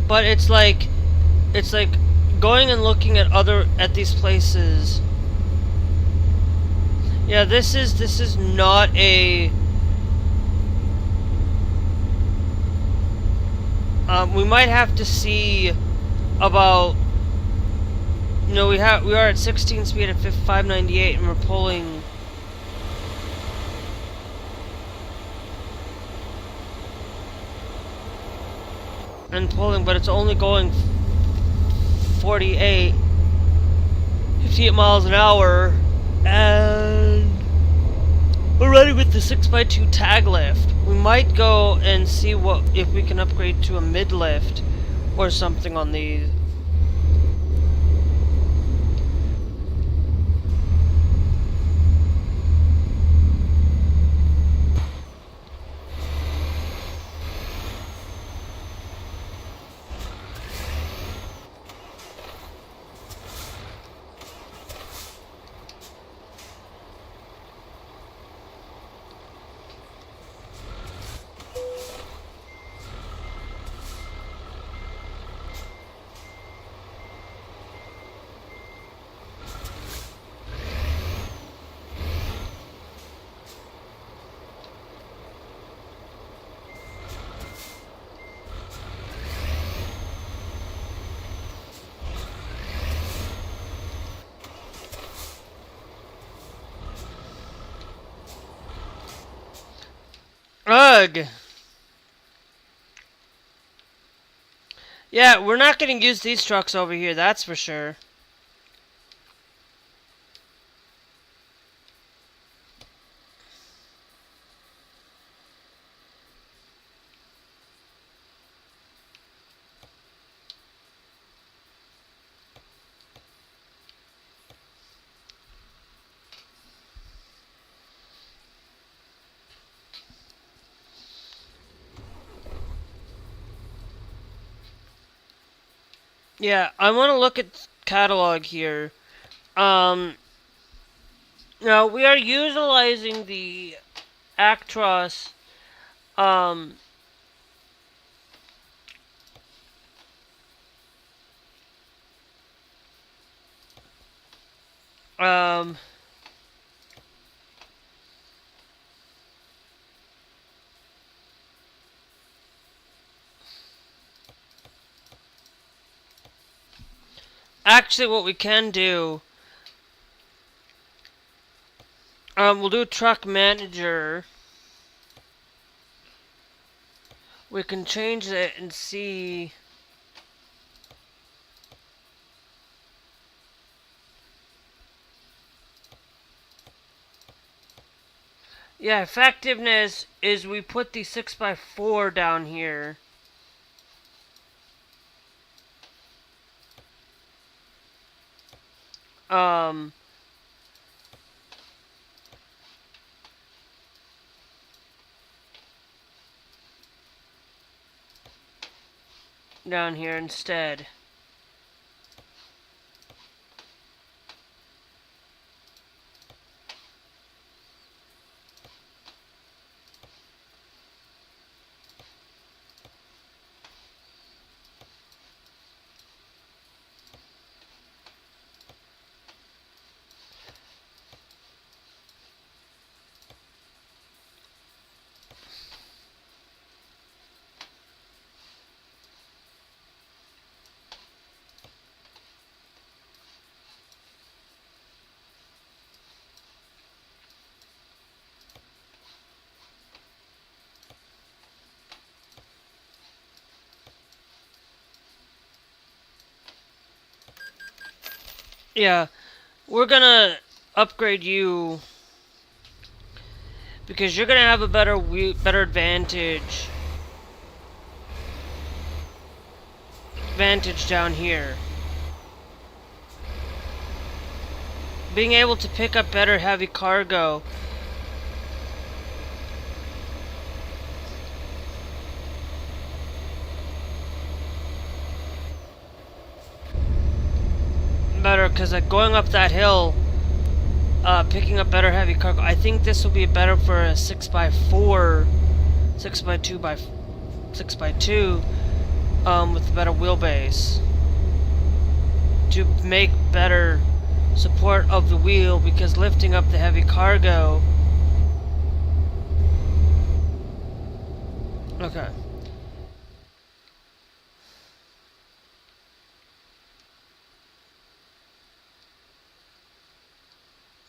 But it's like going and looking at these places. Yeah, this is not a we might have to see about, you know, we are at 16 speed at 598 and we're pulling but it's only going 58 58 miles an hour, and we're running with the 6x2 tag lift. We might go and see if we can upgrade to a mid lift or something on these. Ugh. Yeah, we're not going to use these trucks over here, that's for sure. Yeah, I want to look at catalog here. Um, Now we are utilizing the Actros um, um, actually what we can do, we'll do truck manager. We can change it and see. Yeah, effectiveness is we put the 6x4 down here. Um, Down here instead. Yeah, we're gonna upgrade you because you're gonna have a better advantage down here. Being able to pick up better heavy cargo. Better, because like going up that hill, picking up better heavy cargo. I think this will be better for a 6x4, 6x2, with a better wheelbase. To make better support of the wheel, because lifting up the heavy cargo. Okay.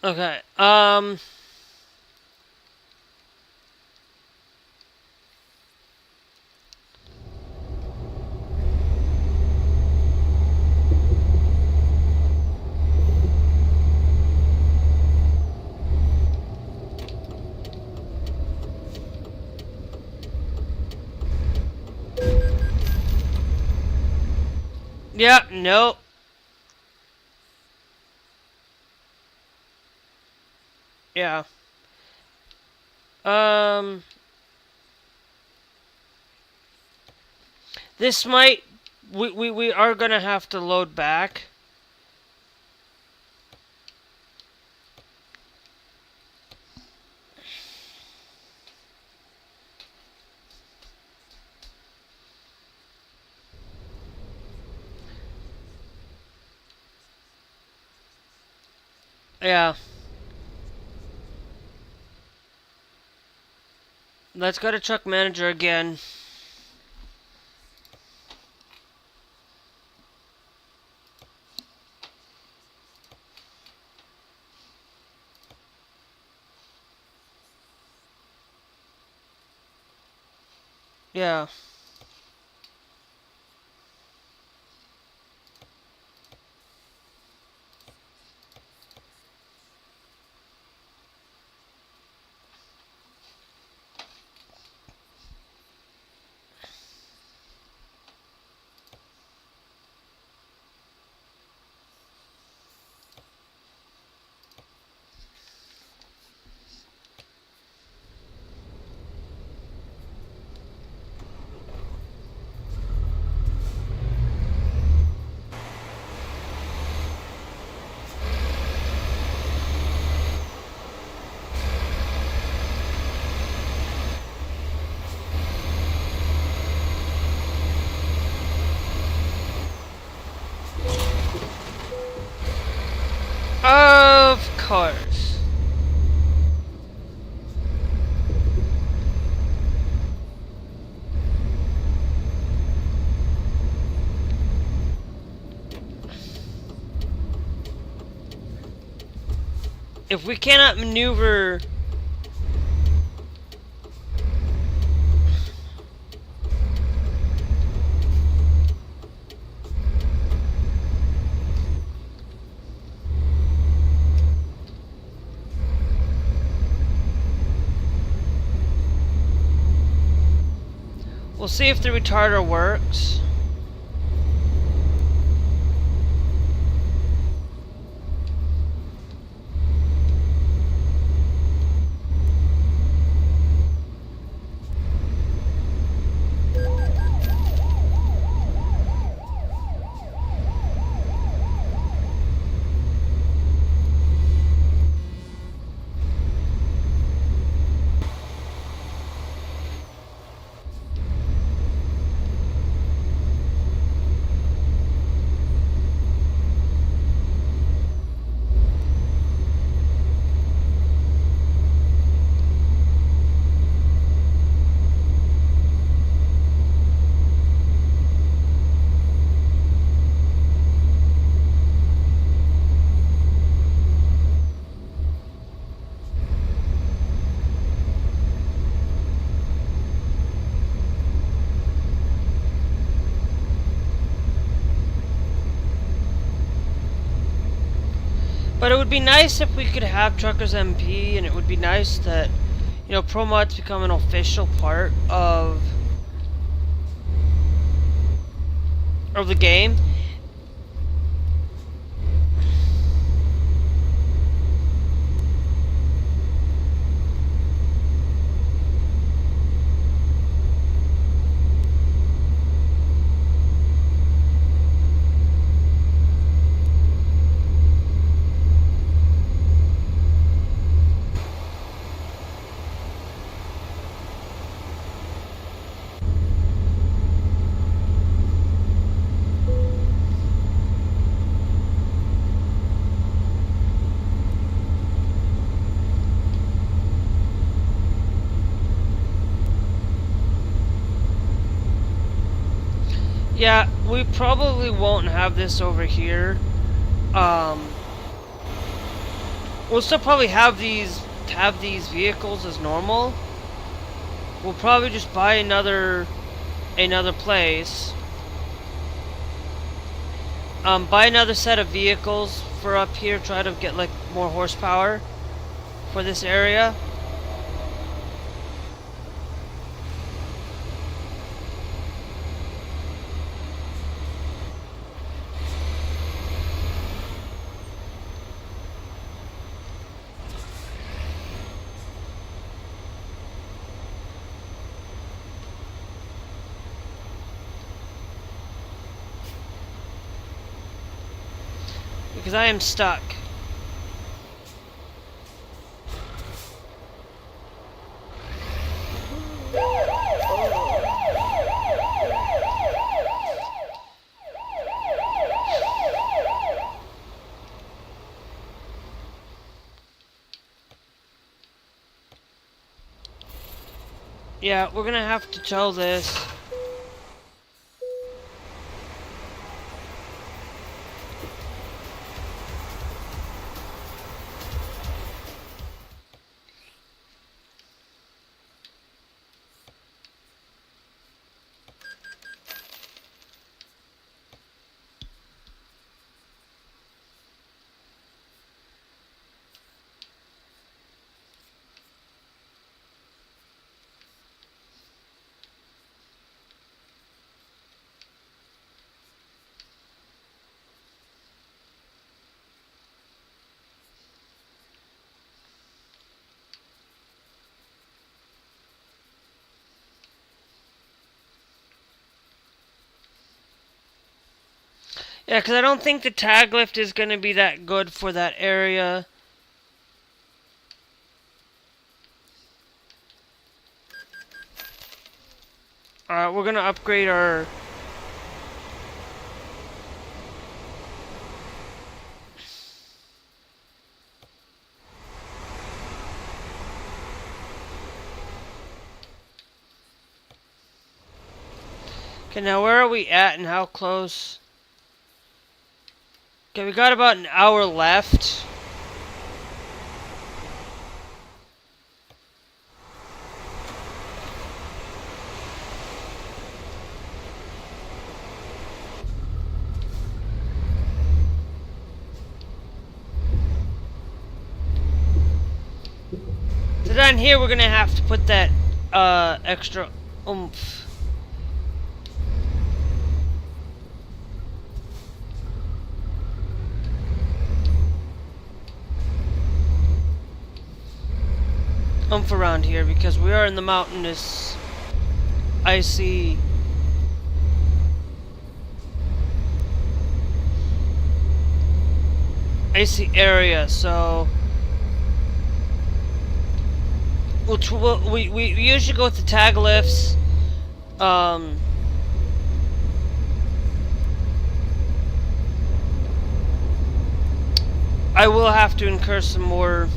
Okay. Yeah, no. Yeah. Um, this might, we are gonna have to load back. Yeah. Let's go to truck manager again. Yeah. Of course. If we cannot maneuver... We'll see if the retarder works. But it would be nice if we could have Truckers MP, and it would be nice that, you know, Pro Mods become an official part of the game. Yeah, we probably won't have this over here. We'll still probably have these vehicles as normal. We'll probably just buy another place. Buy another set of vehicles for up here. Try to get like more horsepower for this area. Because I am stuck. Yeah, we're gonna have to tow this. Yeah, because I don't think the tag lift is going to be that good for that area. Alright, we're going to upgrade our... Okay, now where are we at and how close? Okay, we got about an hour left. So down here we're gonna have to put that extra oomph. Around here because we are in the mountainous, icy area, so we usually go with the tag lifts. I will have to incur some more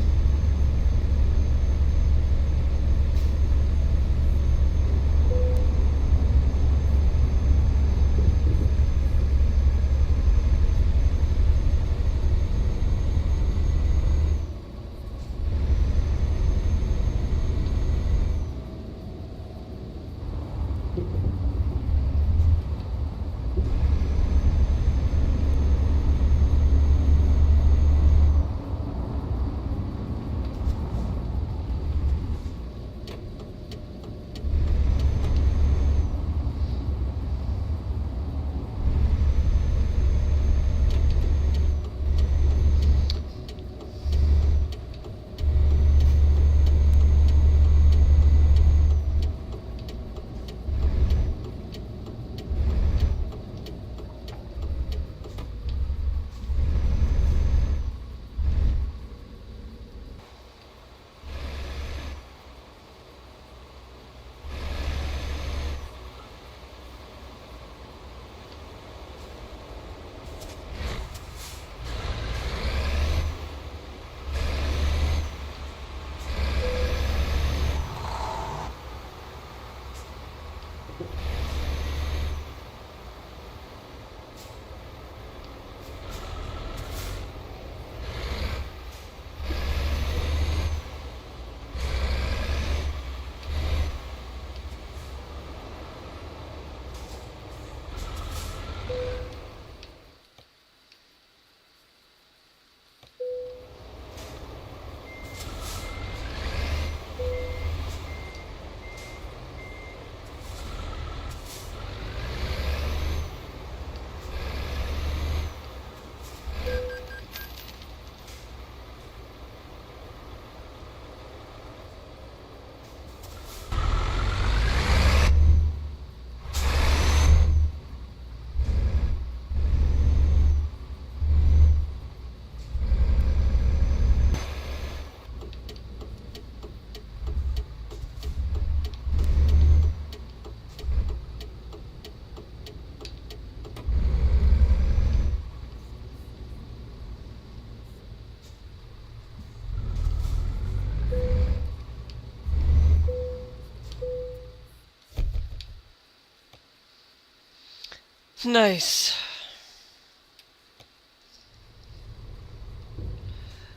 nice.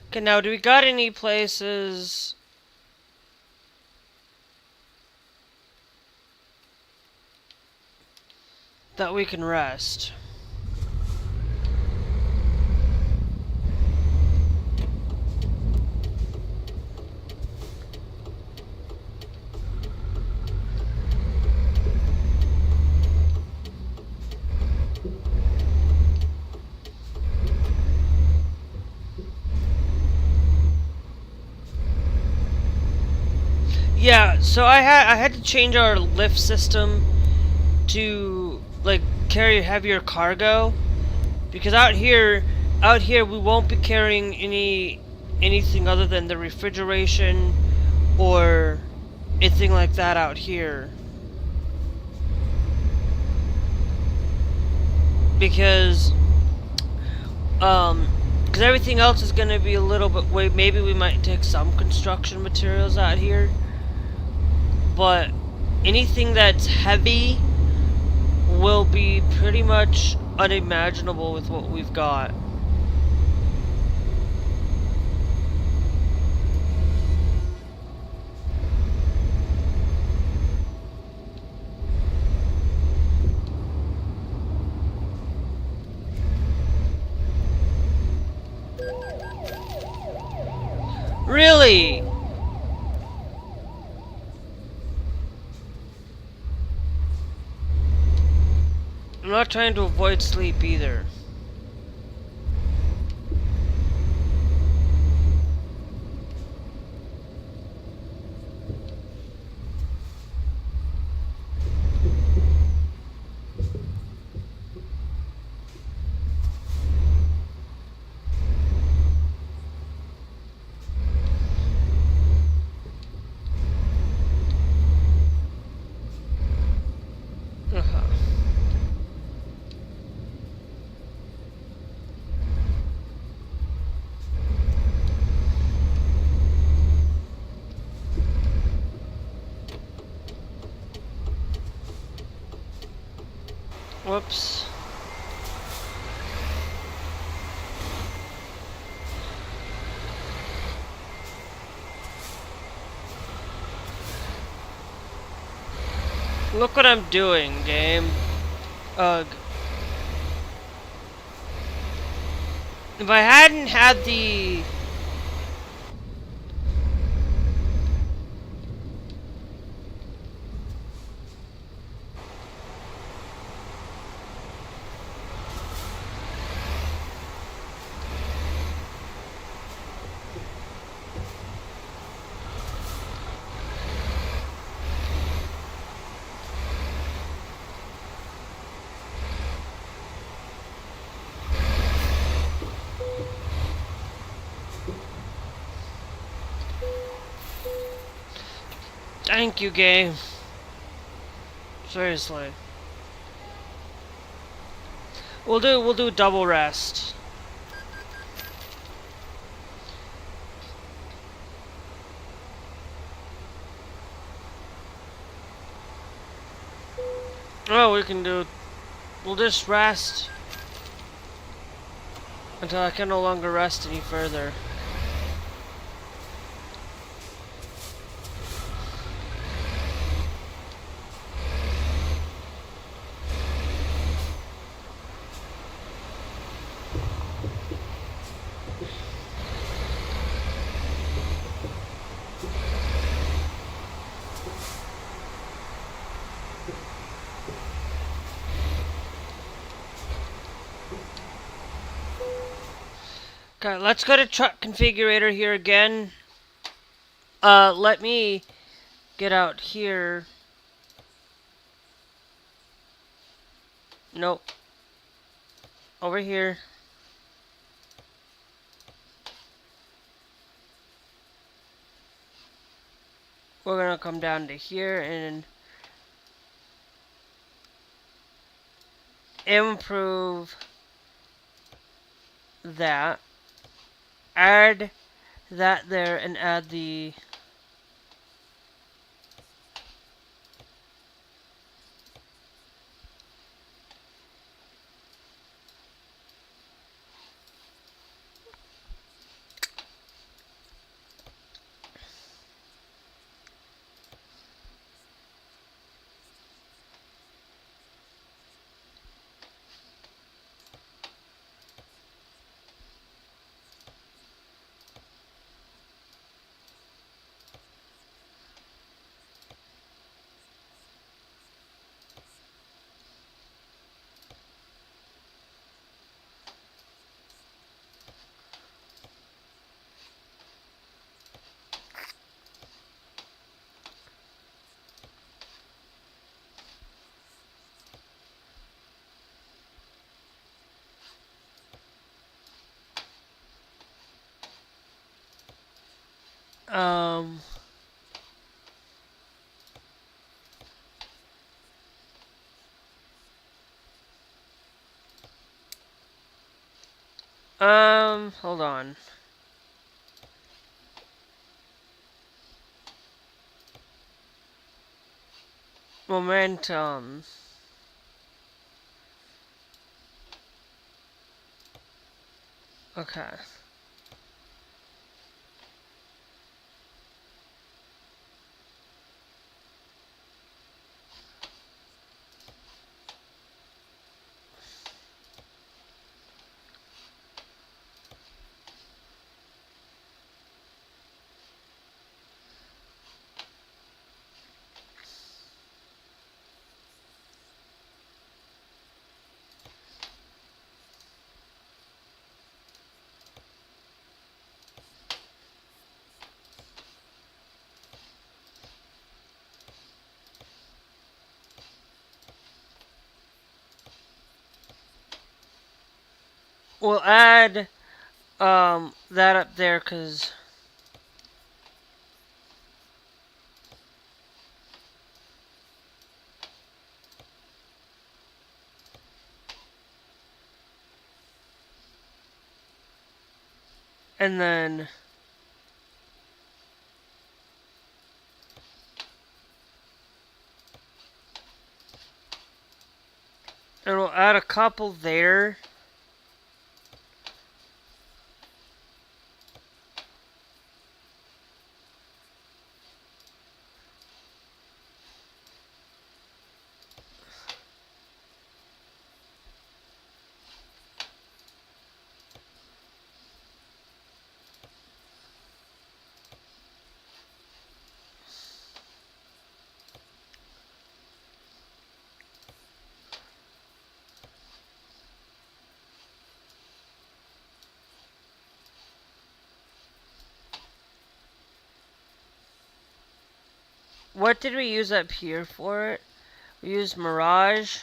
Okay, now do we got any places that we can rest? Yeah, so I had to change our lift system to like carry heavier cargo Because out here we won't be carrying anything other than the refrigeration or anything like that out here. Because because everything else is going to be a little bit wait, maybe we might take some construction materials out here, but anything that's heavy will be pretty much unimaginable with what we've got. Really? I'm not trying to avoid sleep either. Uh-huh. Whoops. Look what I'm doing, game. Ugh. If I hadn't had the... Thank you, game. Seriously. We'll do double rest. Oh, we'll just rest until I can no longer rest any further. Okay, let's go to truck configurator here again. Let me get out here. Nope. Over here. We're gonna come down to here and improve that. Add that there and add the Um, hold on. Momentum. Okay. We'll add that up there because and then and we'll add a couple there. What did we use up here for it? We used Mirage.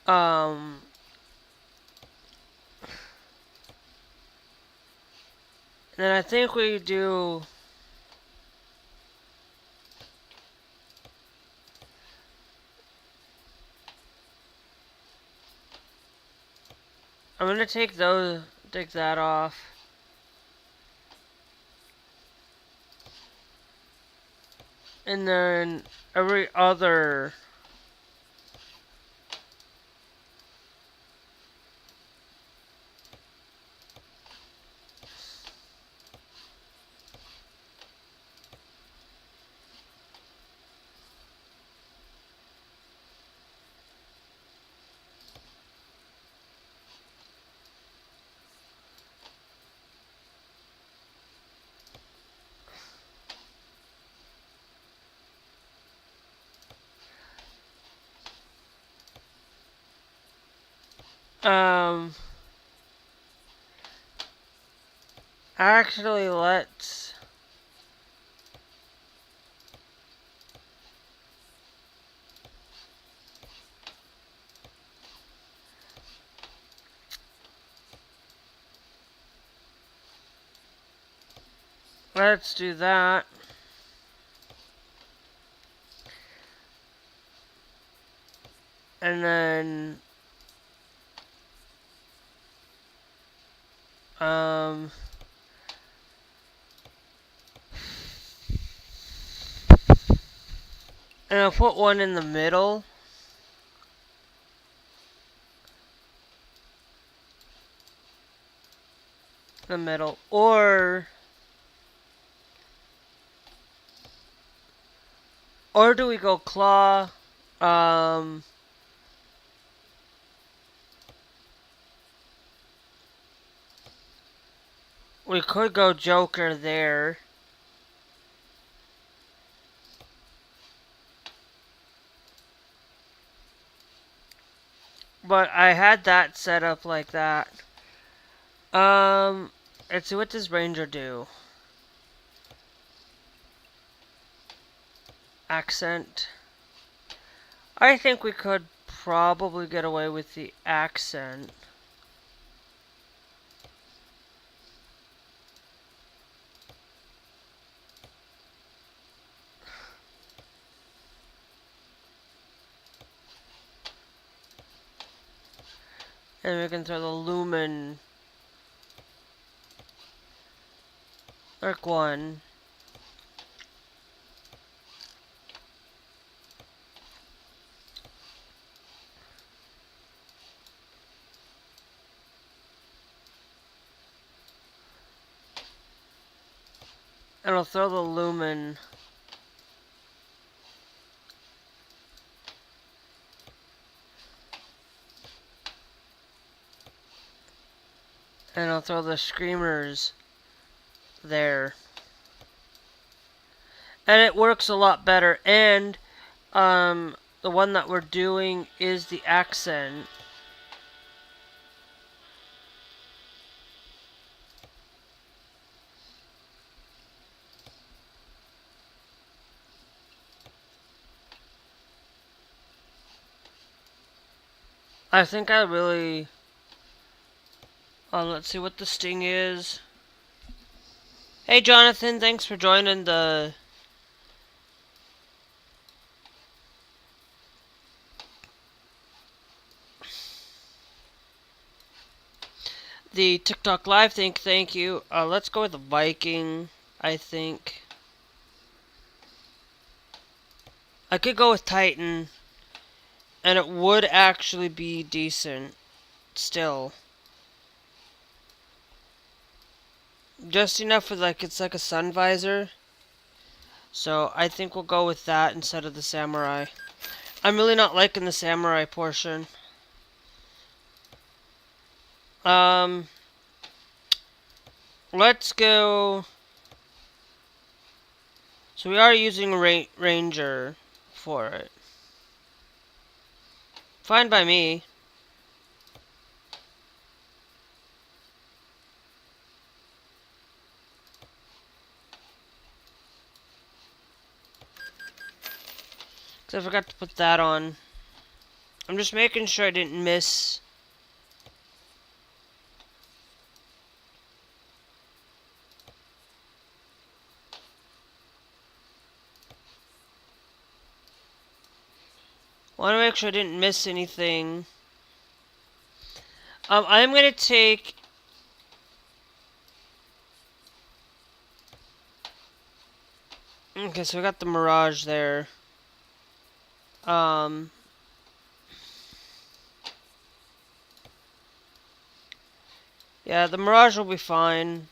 Um, and then I think we do I'm gonna take that off. And then every other um actually let's do that. And then and I'll put one in the middle. Or do we go claw? We could go Joker there. But I had that set up like that. Let's see, what does Ranger do? Accent. I think we could probably get away with the accent. And we can throw the lumen arc 1. And I'll throw the lumen and I'll throw the screamers there. And it works a lot better. And the one that we're doing is the accent. I think I really... let's see what the sting is. Hey Jonathan, thanks for joining the... TikTok live thing, thank you. Let's go with the Viking, I think. I could go with Titan, and it would actually be decent, still. Just enough for it's like a sun visor. So I think we'll go with that instead of the samurai. I'm really not liking the samurai portion. Let's go. So we are using Ranger for it. Fine by me. Because I forgot to put that on. I'm just making sure I didn't miss. I want to make sure I didn't miss anything. I'm going to take... Okay, so we got the Mirage there. Yeah, the Mirage will be fine.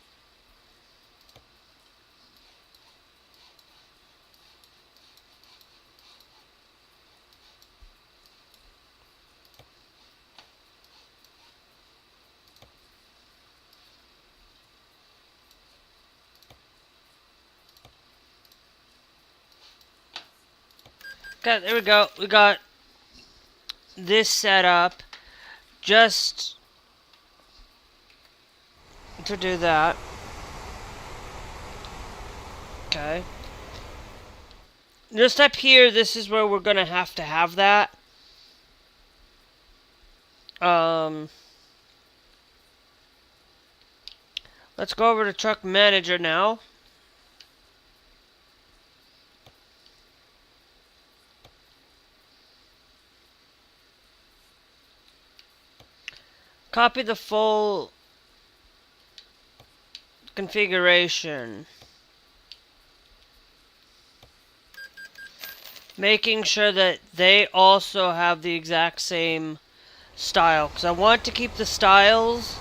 Okay, there we go. We got this set up just to do that. Okay. Just up here, this is where we're gonna have to have that. Let's go over to Truck Manager now. Copy the full configuration. Making sure that they also have the exact same style. Because I want to keep the styles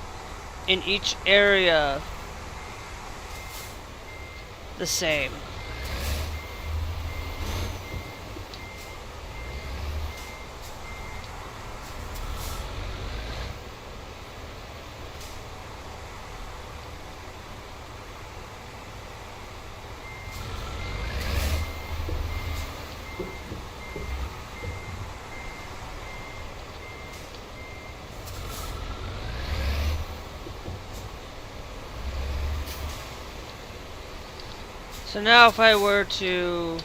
in each area the same. So now if I were to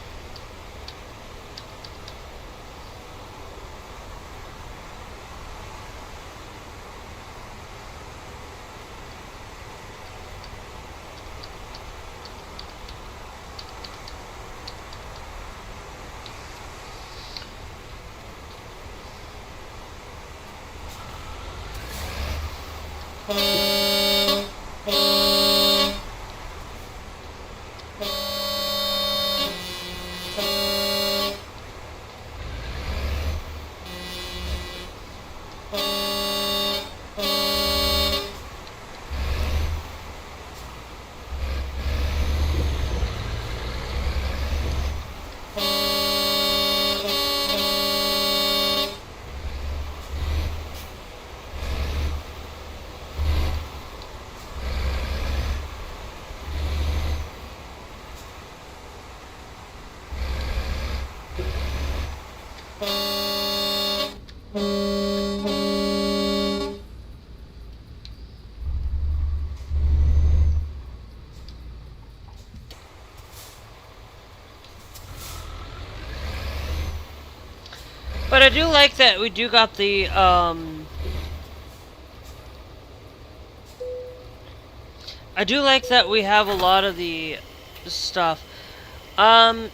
But I do like that we do got the, I do like that we have a lot of the stuff. Alright.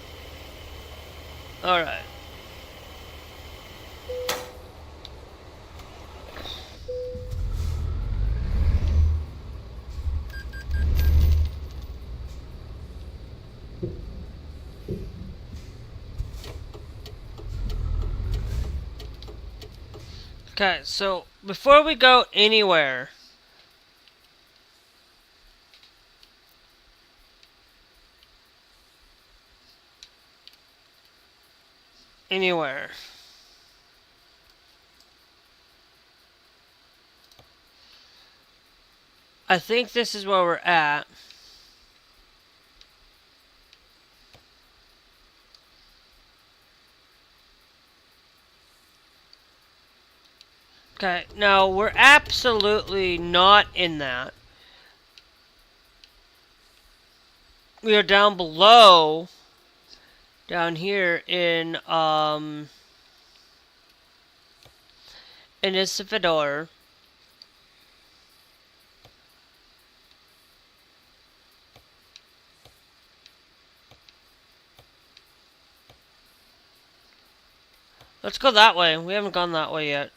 Okay, so before we go anywhere, I think this is where we're at. Okay, now we're absolutely not in that. We are down below, down here in Isfador. Let's go that way. We haven't gone that way yet.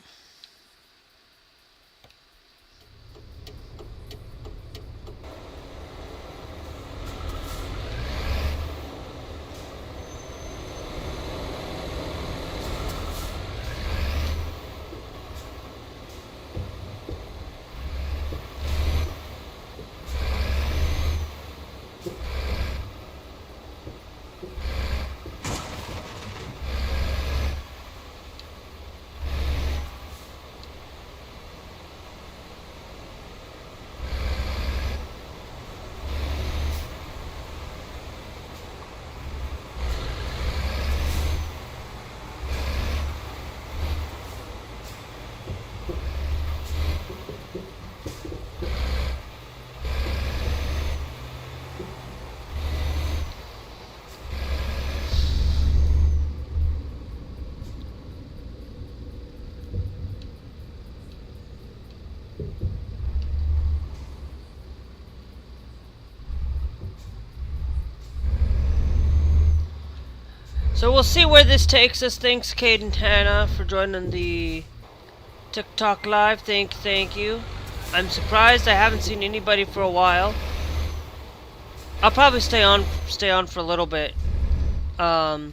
So we'll see where this takes us. Thanks, Kate and Hannah, for joining the TikTok live. Thank you. I'm surprised I haven't seen anybody for a while. I'll probably stay on for a little bit. I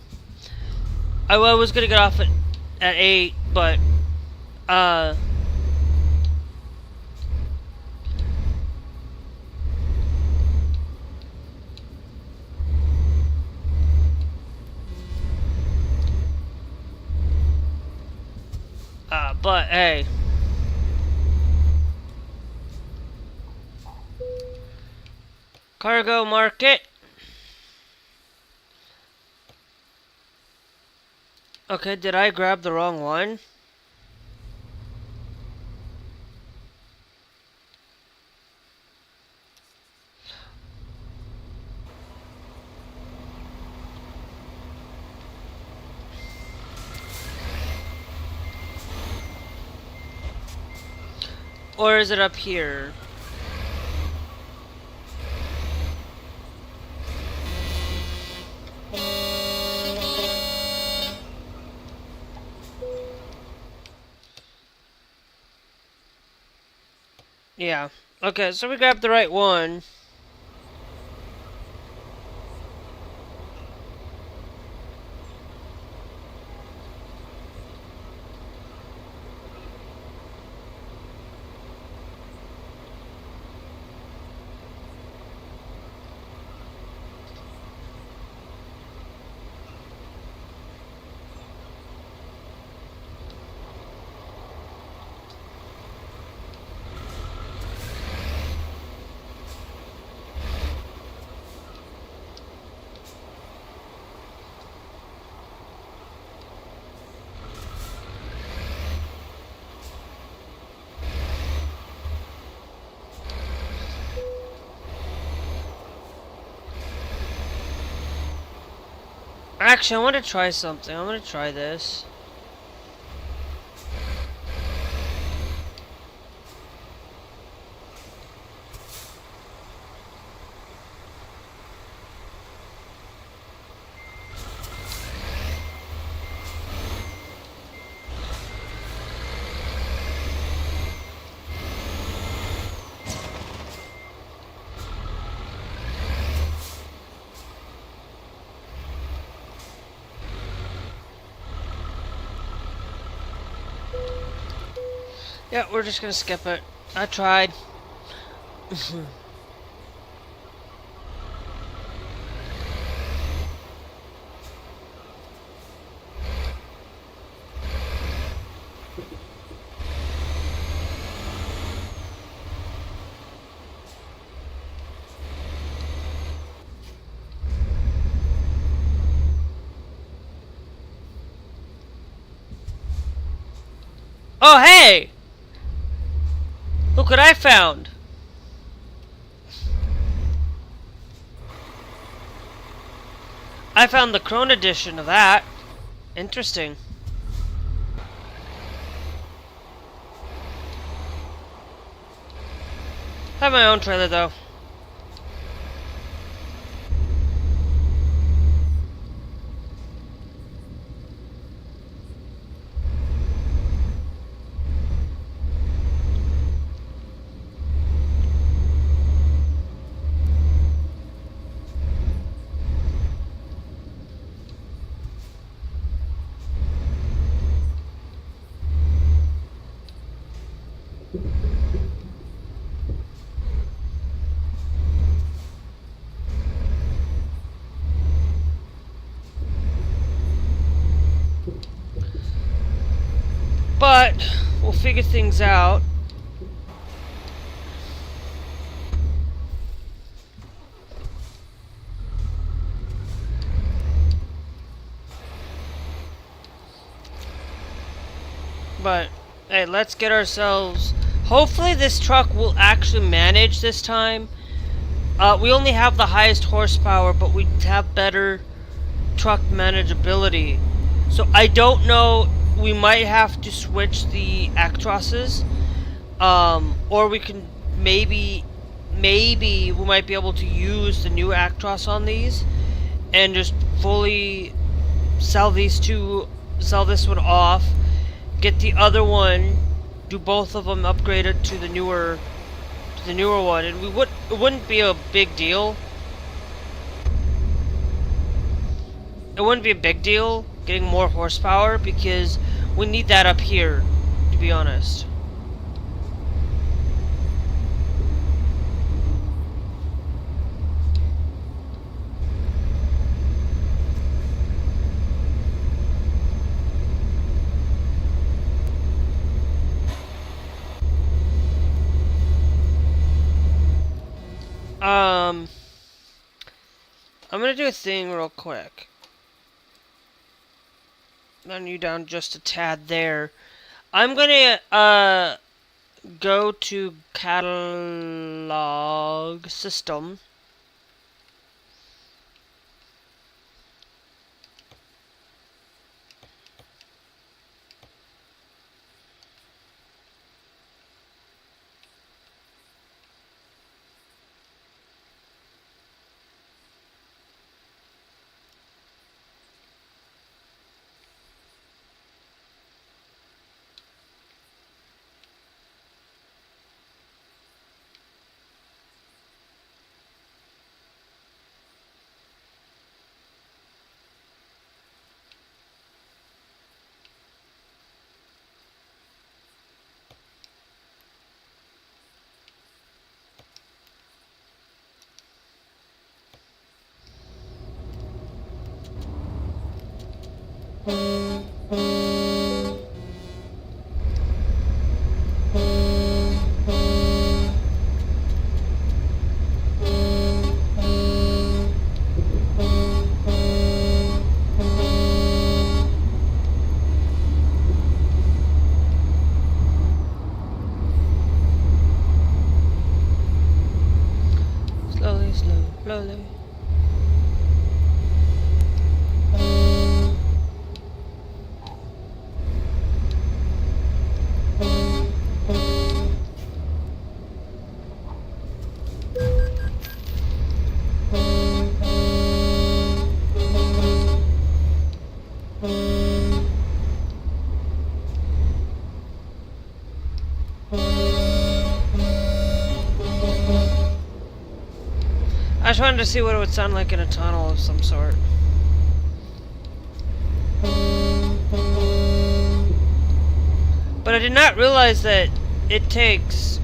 was gonna get off at 8, but but hey. Cargo market. Okay, did I grab the wrong one? Or is it up here? Yeah. Okay, so we grabbed the right one. Actually, I want to try something. I'm going to try this. Yeah, we're just going to skip it. I tried. Oh, hey! Look what I found! I found the Chrome edition of that. Interesting. I have my own trailer though. But we'll figure things out. But hey, let's get ourselves. Hopefully, this truck will actually manage this time. We only have the highest horsepower, but we have better truck manageability. So I don't know. We might have to switch the Actrosses, or we can maybe we might be able to use the new Actros on these and just fully sell these two, sell this one off, get the other one, do both of them, upgrade it to the newer one, and it wouldn't be a big deal. It wouldn't be a big deal getting more horsepower because we need that up here, to be honest. I'm gonna do a thing real quick. Run you down just a tad there. I'm gonna go to catalog system. Slowly, slowly. I just wanted to see what it would sound like in a tunnel of some sort. But I did not realize that it takes...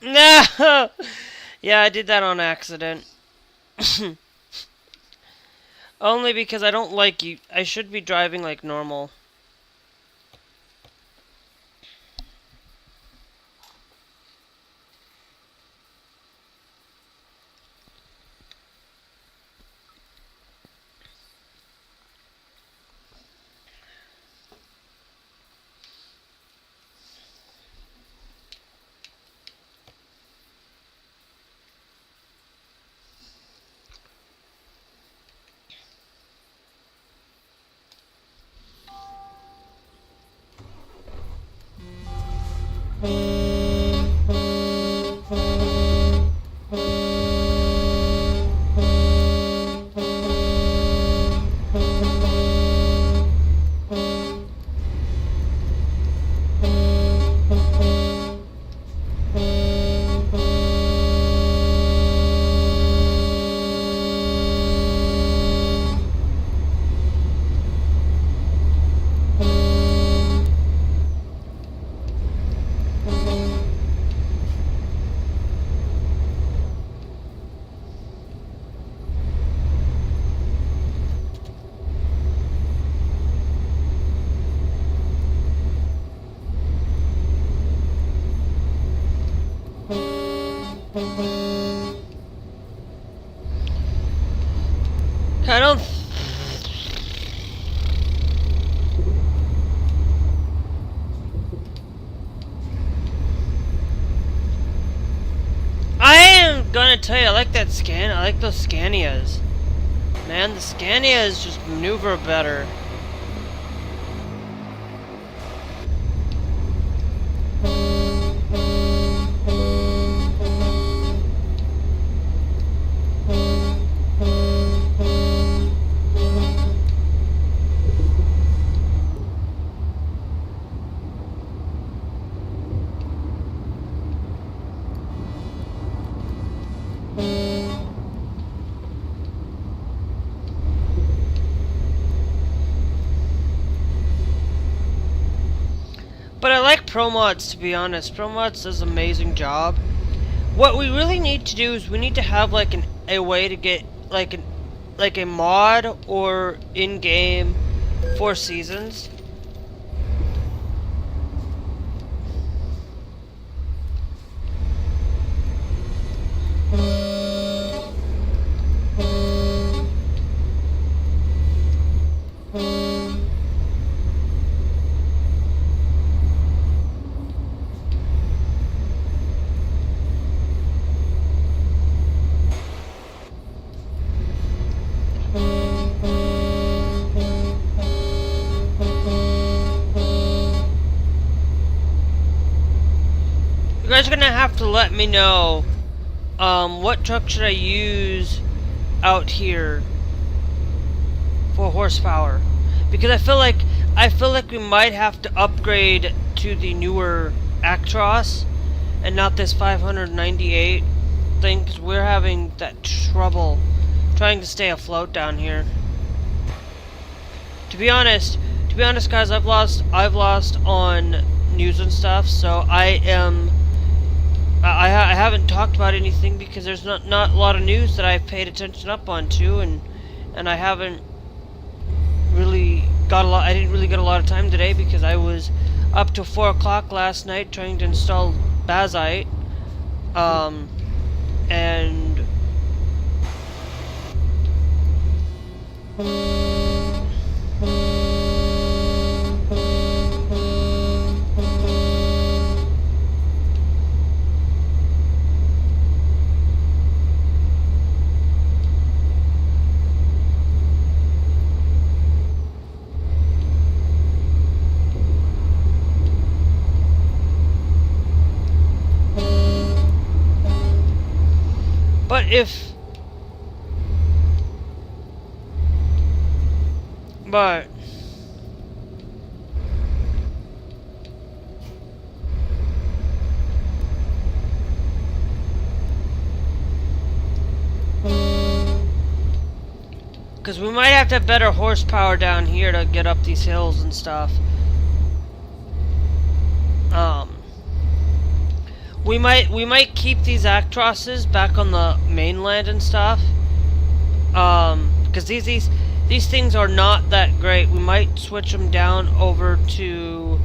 No! Yeah, I did that on accident. Only because I don't like you. I should be driving like normal. I don't... I am gonna tell you, I like that scan. I like those Scanias. Man, the Scanias just maneuver better. But I like ProMods, to be honest. ProMods does an amazing job. What we really need to do is we need to have like a way to get like a mod or in-game 4 seasons. guys are gonna have to let me know, what truck should I use out here for horsepower, because I feel like we might have to upgrade to the newer Actros and not this 598 thing, because we're having that trouble trying to stay afloat down here. To be honest, guys, I've lost on news and stuff, so I haven't talked about anything because there's not a lot of news that I've paid attention up on to, and I haven't really got a lot. I didn't really get a lot of time today because I was up till 4 o'clock last night trying to install Bazite, and but because we might have to have better horsepower down here to get up these hills and stuff. We might keep these Actrosses back on the mainland and stuff. Because these things are not that great. We might switch them down over to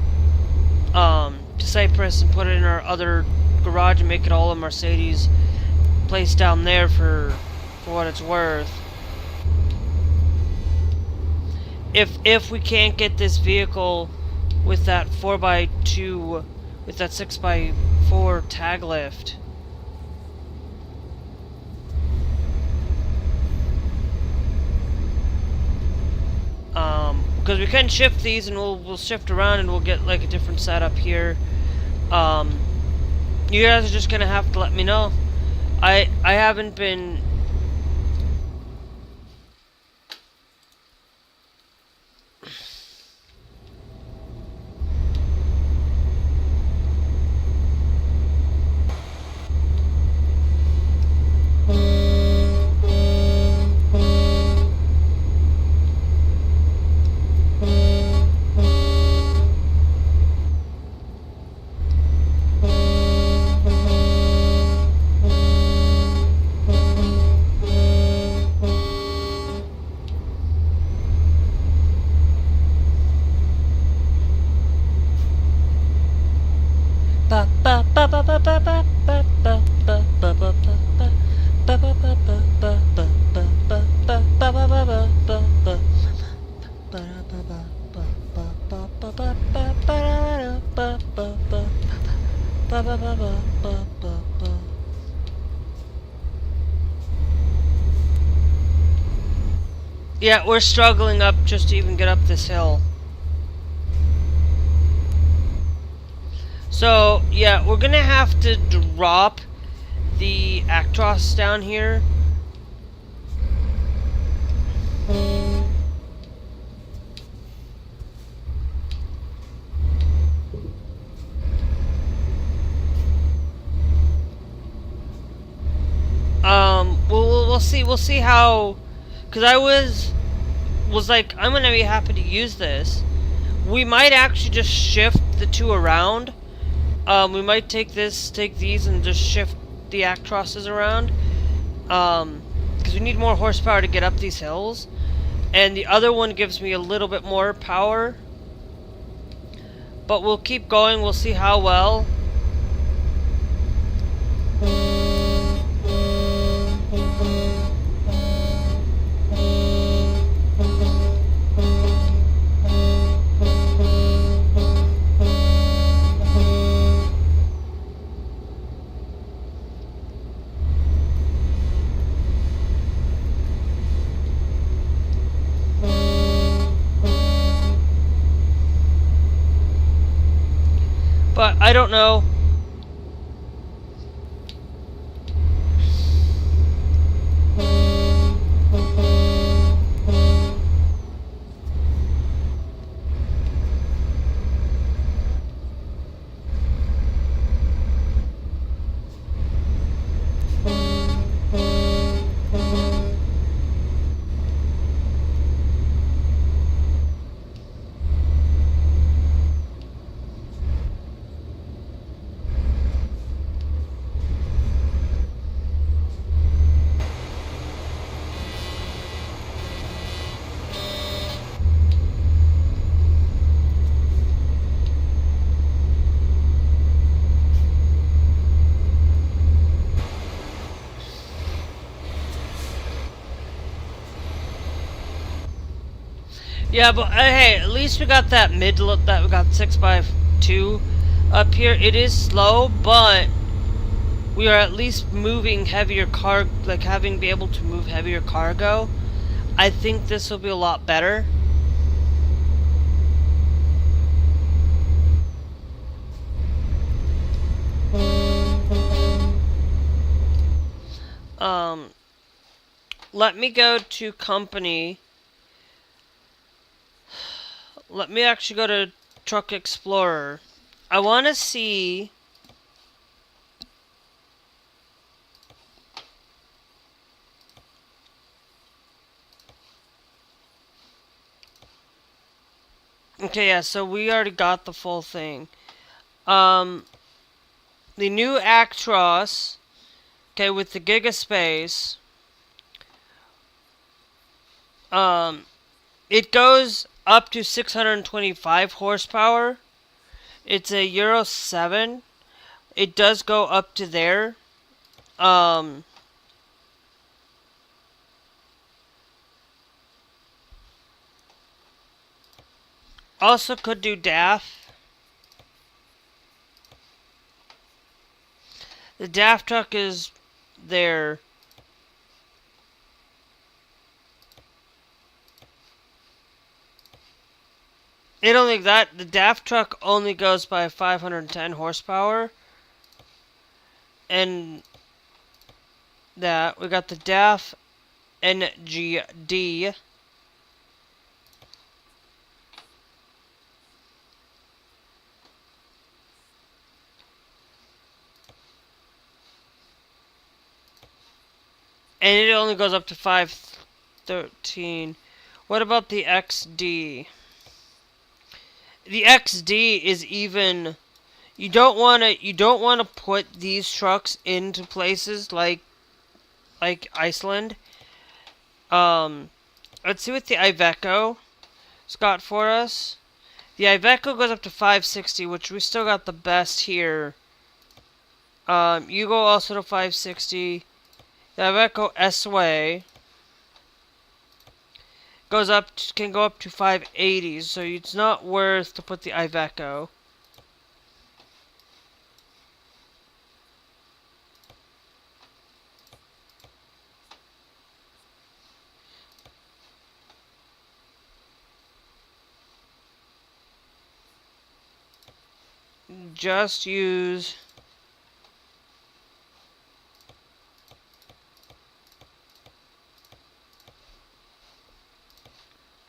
Cyprus and put it in our other garage and make it all a Mercedes place down there for what it's worth. If we can't get this vehicle with that 4x2, with that 6x4 tag lift. Because we can shift these, and we'll shift around, and we'll get like a different setup here. You guys are just gonna have to let me know. I haven't been. Yeah, we're struggling up just to even get up this hill. So, yeah, we're gonna have to drop the Actros down here. We'll see how, because I was like, I'm gonna be happy to use this. We might actually just shift the two around. We might take these and just shift the Actrosses around. Because we need more horsepower to get up these hills. And the other one gives me a little bit more power. But we'll keep going, we'll see how well. But I don't know. Yeah, but hey, at least we got that that we got 6x2 up here. It is slow, but we are at least moving heavier like having be able to move heavier cargo. I think this will be a lot better. Um, let me go to company. Let me actually go to Truck Explorer. I want to see. Okay, yeah, so we already got the full thing. The new Actros, okay, with the Gigaspace, it goes up to 625 horsepower. It's a Euro 7. It does go up to there. Um, also could do DAF. The DAF truck is there. The DAF truck only goes by 510 horsepower. And that, we got the DAF NGD. And it only goes up to 513. What about the XD? The XD is even. You don't want to put these trucks into places like Iceland. Let's see what the Iveco's got for us. The Iveco goes up to 560, which we still got the best here. You go also to 560. The Iveco S-Way can go up to 580, so it's not worth to put the Iveco. Just use.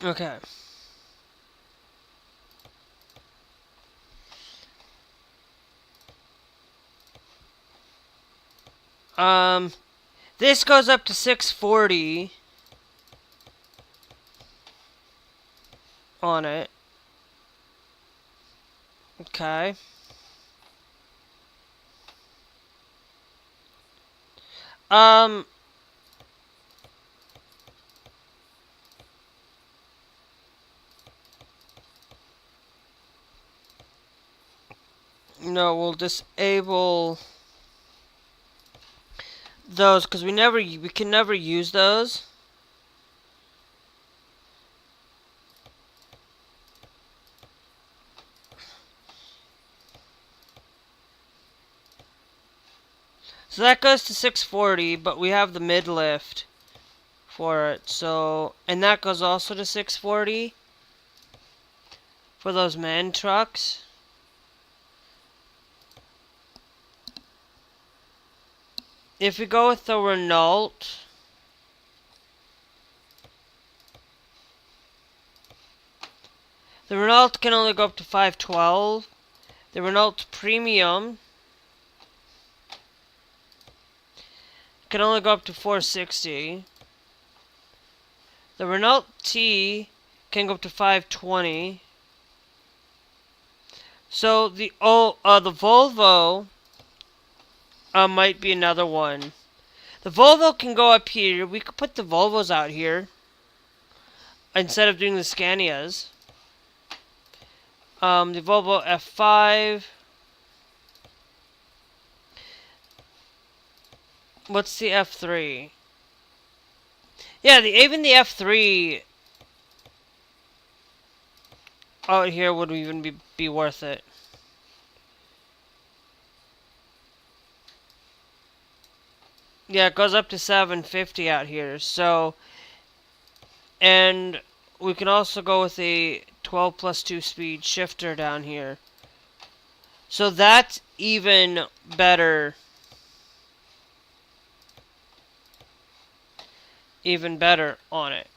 Okay. This goes up to 640 on it. Okay. No, we'll disable those because we can never use those. So that goes to 640, but we have the mid lift for it. So, and that goes also to 640 for those man trucks. If we go with the Renault, the Renault can only go up to 512. The Renault Premium can only go up to 460. The Renault T can go up to 520. So the Volvo might be another one. The Volvo can go up here. We could put the Volvos out here instead of doing the Scanias. The Volvo F5. What's the F3? Yeah, even the F3. out here would even be worth it. Yeah, it goes up to 750 out here. So, and we can also go with a 12 plus 2 speed shifter down here. So that's even better. Even better on it.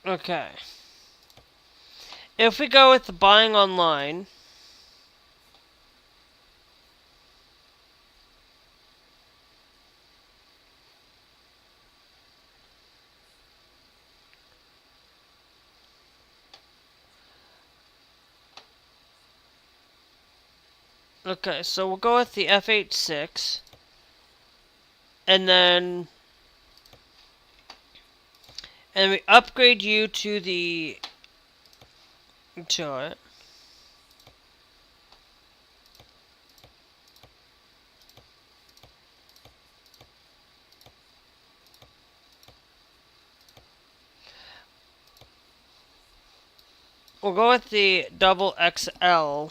Okay. If we go with the buying online, okay, so we'll go with the F86, and then we upgrade you to the to it. We'll go with the double XL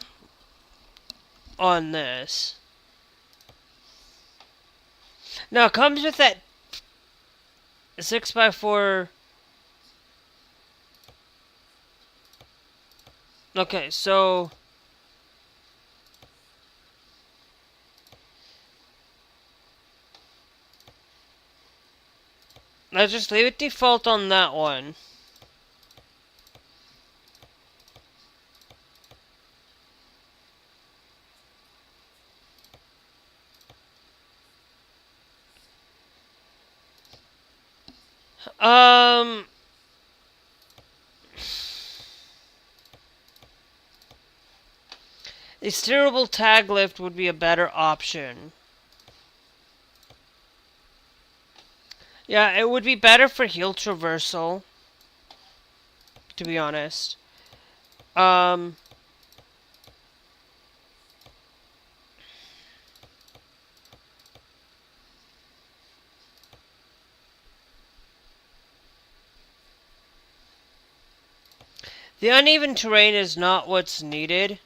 on this. Now it comes with that 6x4. Okay, so let's just leave it default on that one. Um, a steerable tag lift would be a better option. Yeah, it would be better for heel traversal, to be honest. Um, the uneven terrain is not what's needed.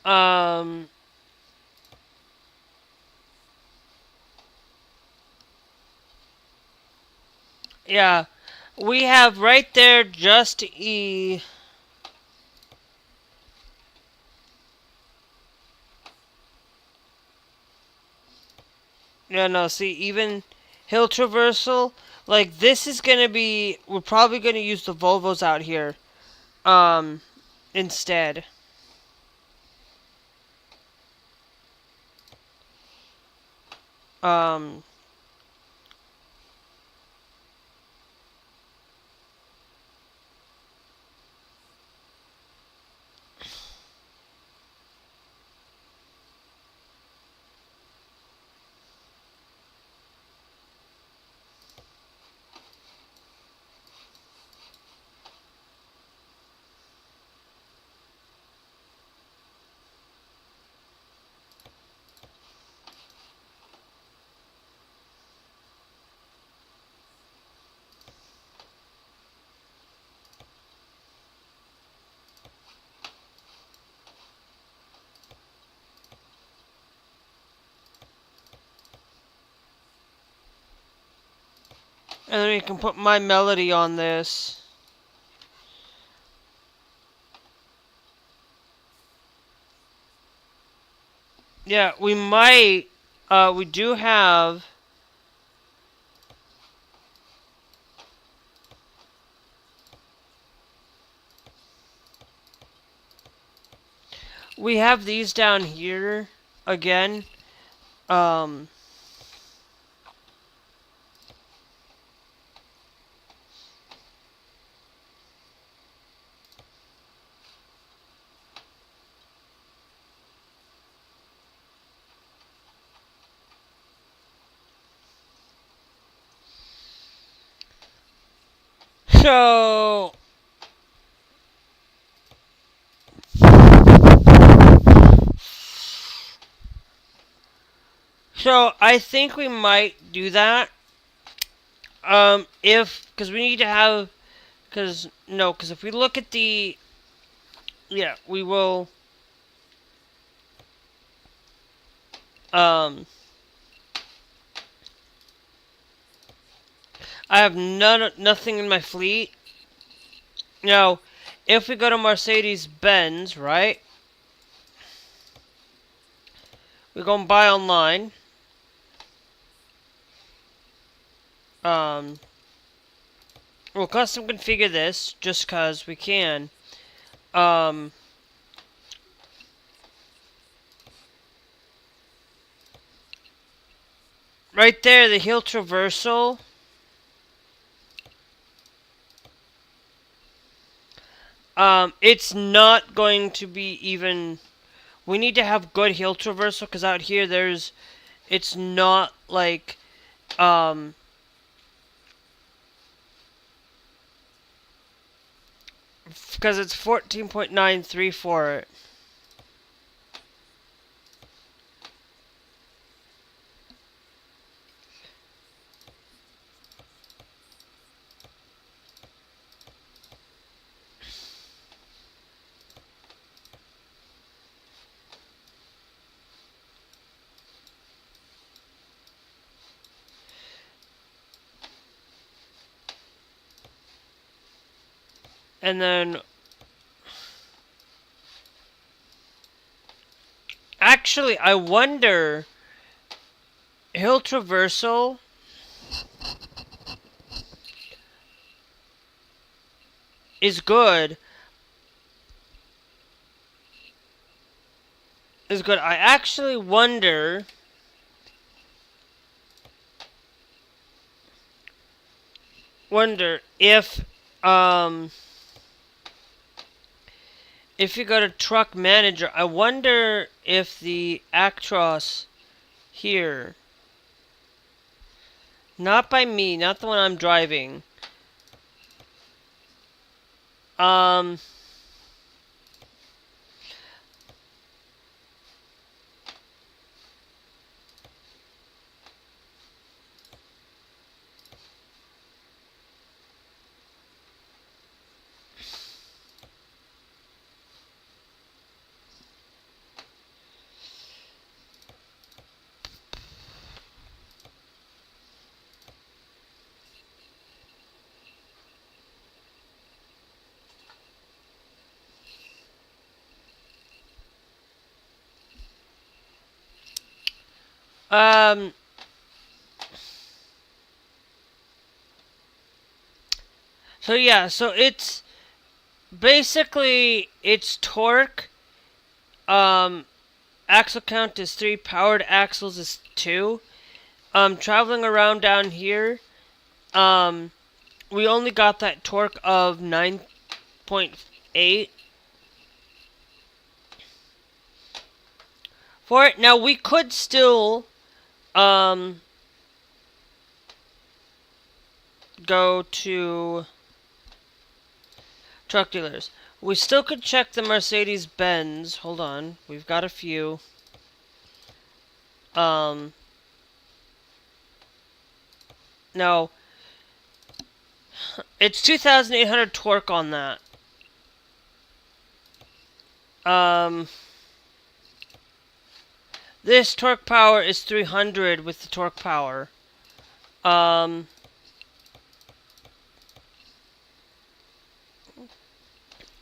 Um, yeah, we have right there just E. Yeah, no, see, even hill traversal, like this is gonna be, we're probably gonna use the Volvos out here, instead. Um, And then we can put my melody on this. Yeah, we might. We do have. We have these down here again. Um. So. So I think we might do that. Because we need to have, because if we look at the, yeah, we will, um, I have nothing in my fleet. Now, if we go to Mercedes-Benz, right, we go and buy online, we'll custom configure this, just because we can, right there, the hill traversal, it's not going to be even, we need to have good hill traversal, because out here it's not like, because it's 14.93 for it. And then, actually, I wonder, hill traversal is good. Is good. I actually wonder if you go to truck manager, I wonder if the Actros here, not by me, not the one I'm driving, um, so yeah, so it's basically, it's torque, axle count is 3, powered axles is 2. Traveling around down here, we only got that torque of 9.8 for it. Now, we could still, go to truck dealers. We still could check the Mercedes-Benz. Hold on. We've got a few. No. It's 2,800 torque on that. This torque power is 300 with the torque power.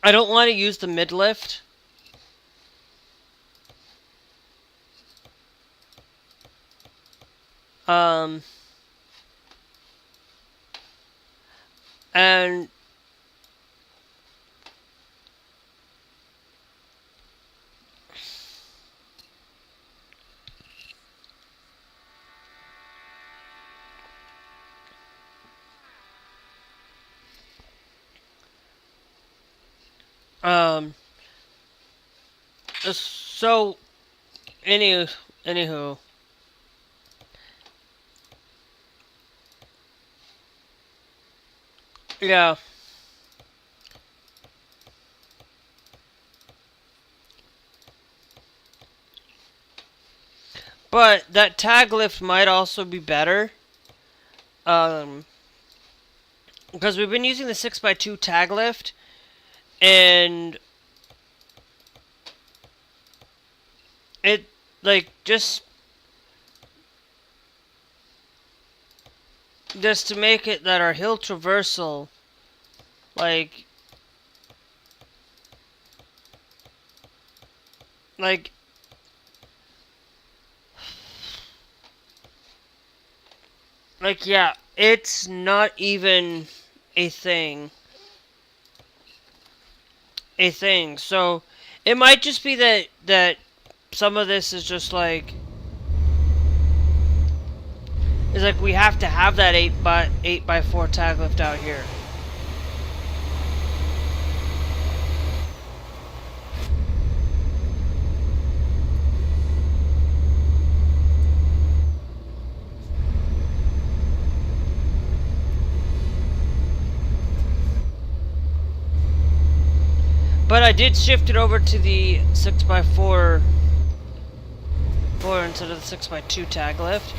I don't want to use the mid lift. Um, and um, so anywho, yeah. But that tag lift might also be better. Um, because we've been using the 6x2 tag lift, and it, like, just to make it that our hill traversal, like, like, yeah, it's not even a thing. So it might just be that some of this is just like, it's like we have to have that 8x4 tag lift out here. But I did shift it over to the 6x4 instead of the 6x2 tag lift.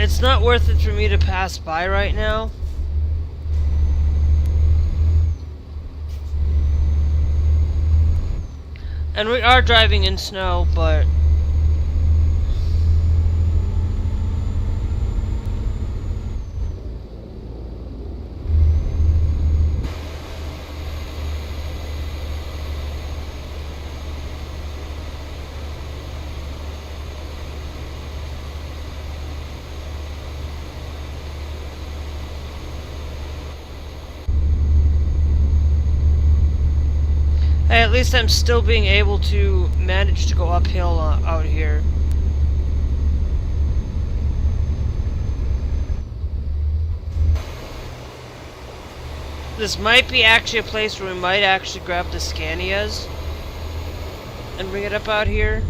It's not worth it for me to pass by right now. And we are driving in snow, but hey, at least I'm still being able to manage to go uphill out here. This might be actually a place where we might actually grab the Scanias and bring it up out here.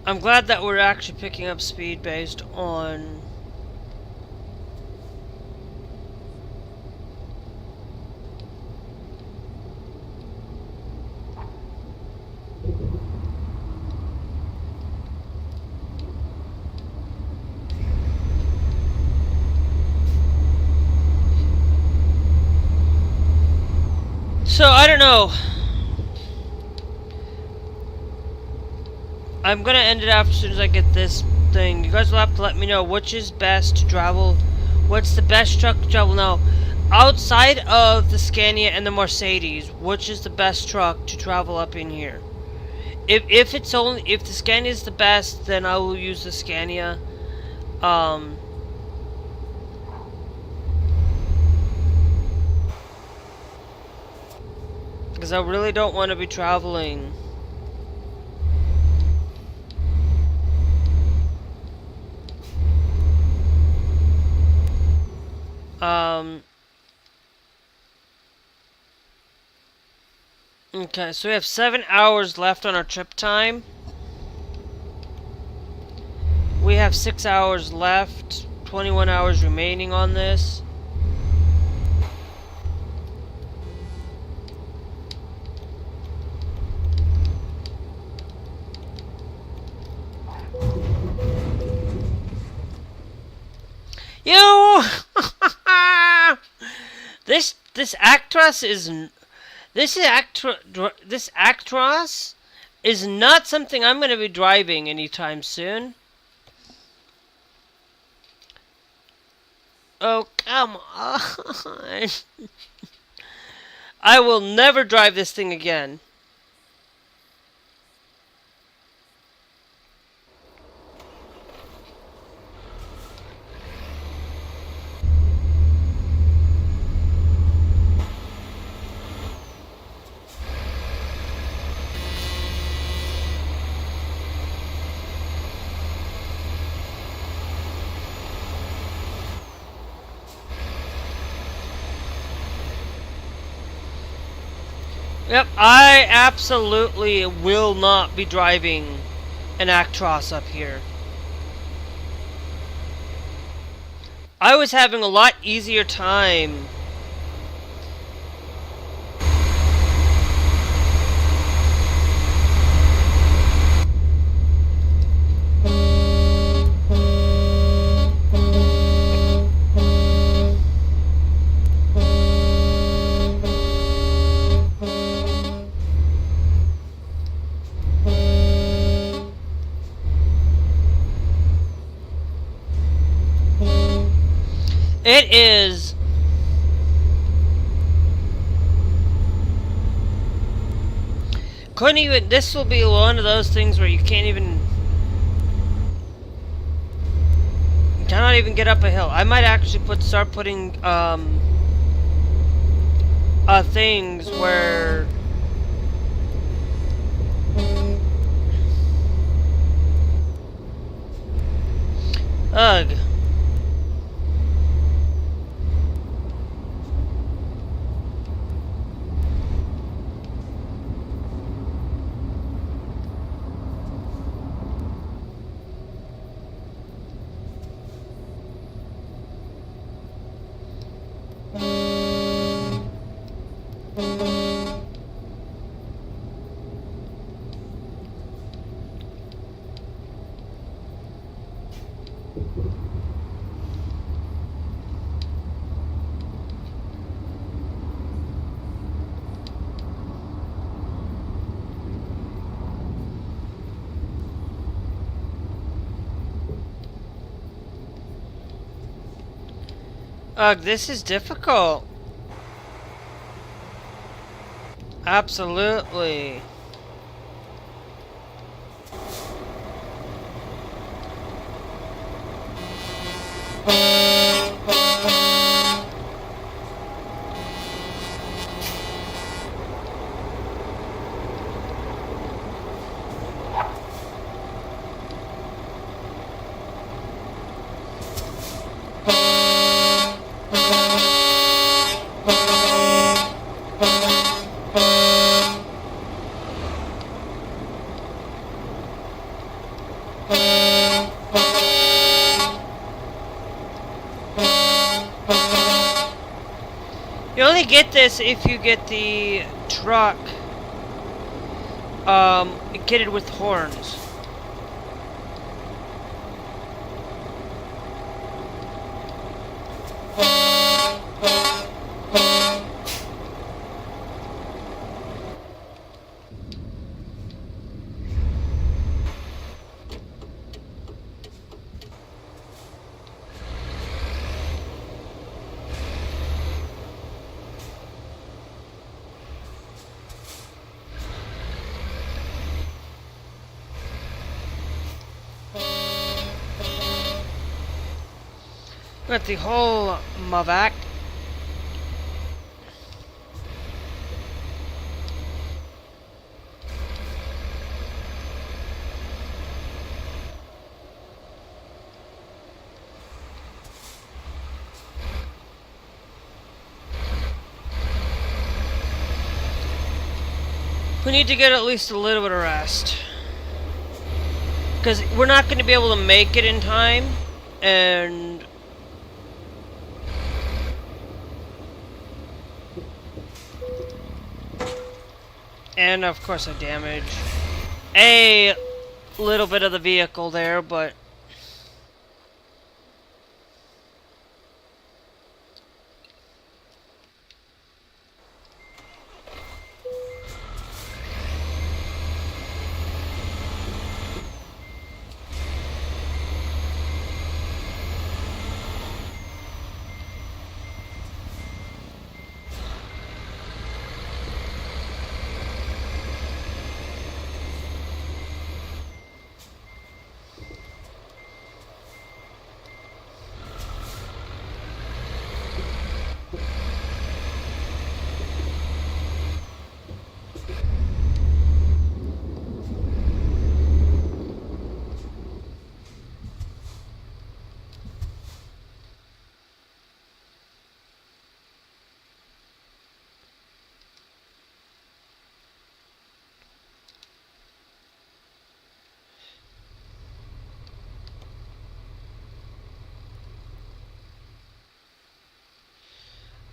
I'm glad that we're actually picking up speed based on... So, I don't know. I'm gonna end it off as soon as I get this thing. You guys will have to let me know which is best to travel. What's the best truck to travel now? Outside of the Scania and the Mercedes, which is the best truck to travel up in here? If the Scania is the best, then I will use the Scania. Because I really don't want to be traveling. Okay, so we have 7 hours left on our trip time. We have 6 hours left, 21 hours remaining on this. You! This Actros is... This Actros is not something I'm going to be driving anytime soon. Oh, come on. I will never drive this thing again. Yep, I absolutely will not be driving an Actros up here. I was having a lot easier time. It is couldn't even this will be one of those things where you can't even you cannot even get up a hill. I might actually start putting things where ugh. Ugh, this is difficult. Absolutely. only get this if you get the truck kitted with horns. Got the whole Mavac. We need to get at least a little bit of rest. Because we're not going to be able to make it in time. And of course I damage a little bit of the vehicle there, but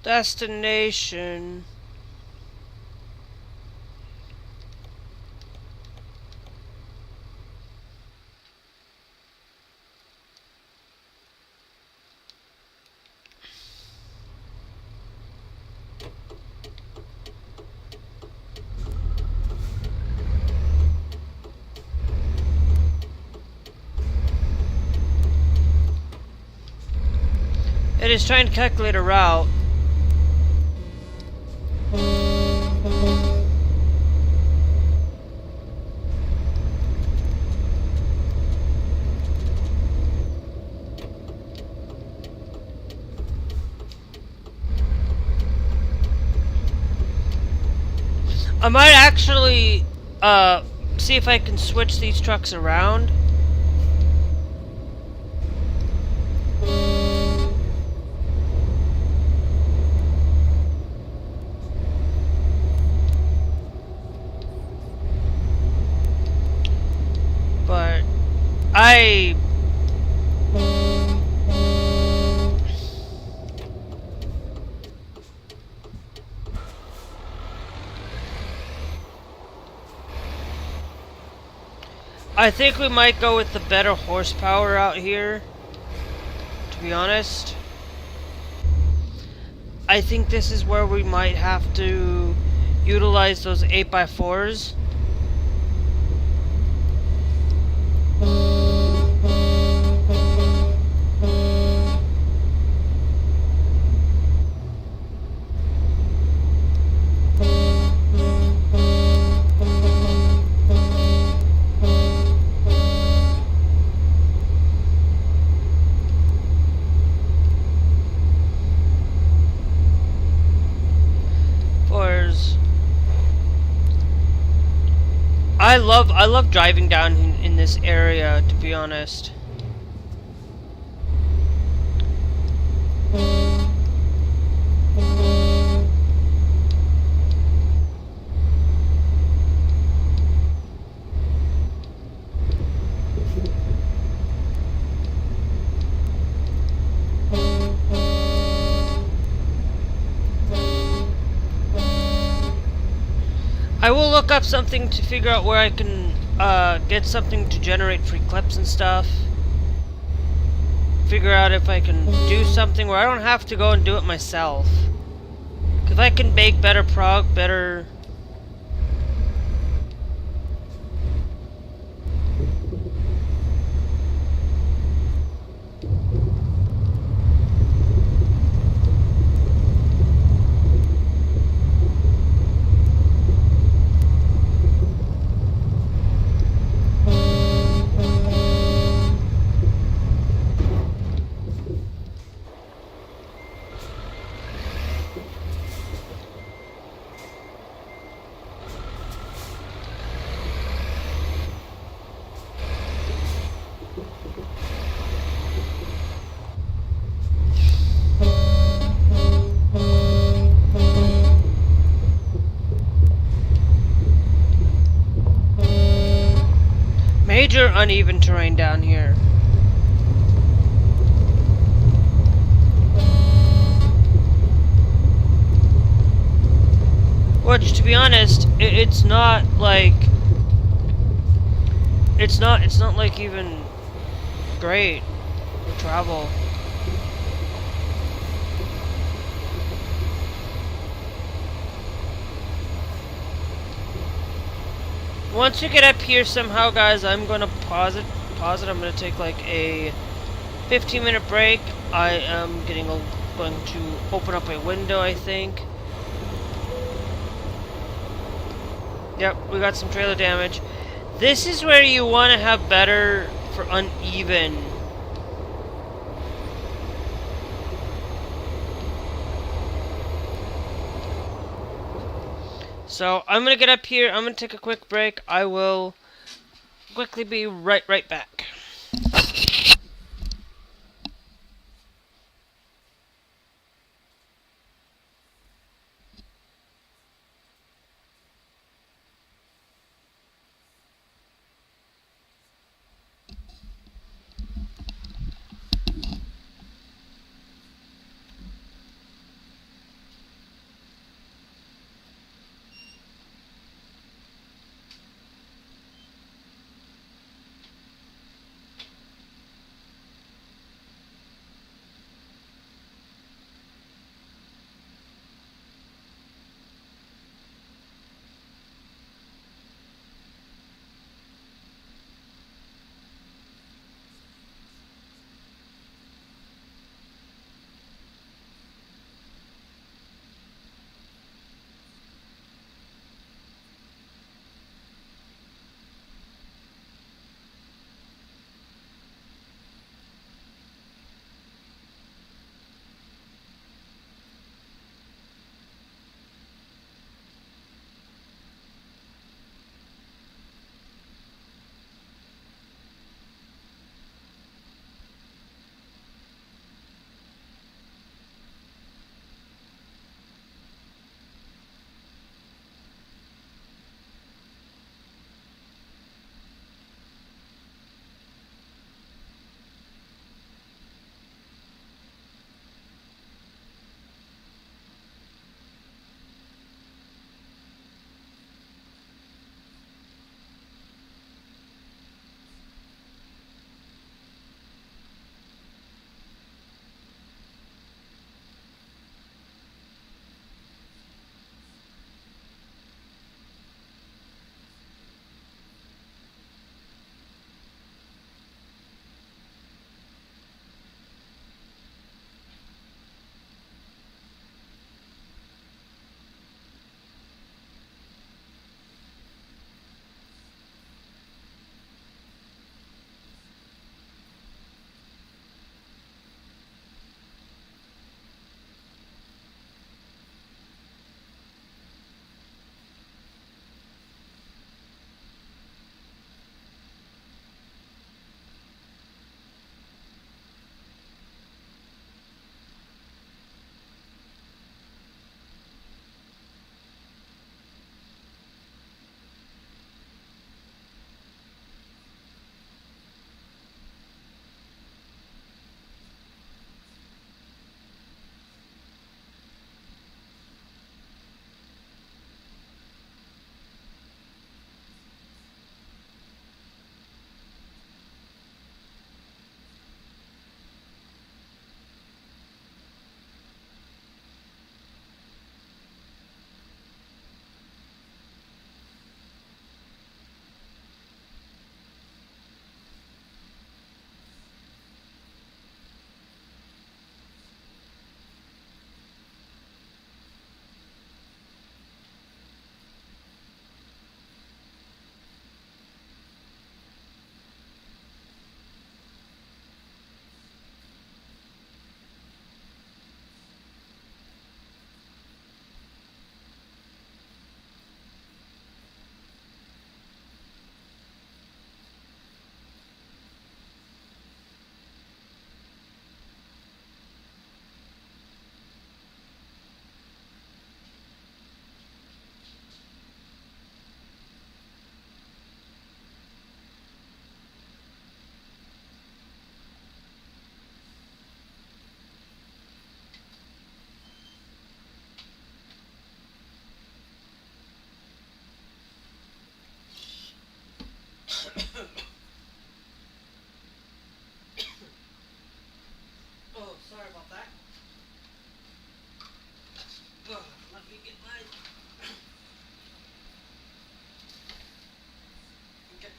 destination. It is trying to calculate a route. I might actually see if I can switch these trucks around. But I think we might go with the better horsepower out here, to be honest. I think this is where we might have to utilize those 8x4s. I love driving down in this area, to be honest. I will look up something to figure out where I can get something to generate free clips and stuff. Figure out if I can do something where I don't have to go and do it myself. If I can make better prog, better... Major uneven terrain down here. Which, to be honest, it's not like... It's not like even great for travel. Once you get up here somehow, guys, I'm gonna pause it. I'm gonna take like a 15-minute break. I am going to open up a window, I think. Yep, we got some trailer damage. This is where you want to have better for uneven. So I'm gonna get up here. I'm gonna take a quick break. I will quickly be right back.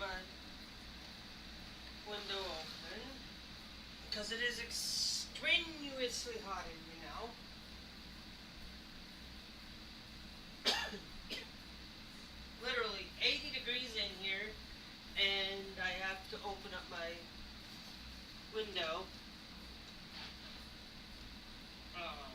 my window open because it is strenuously hot in here now. Literally 80 degrees in here, and I have to open up my window. Um,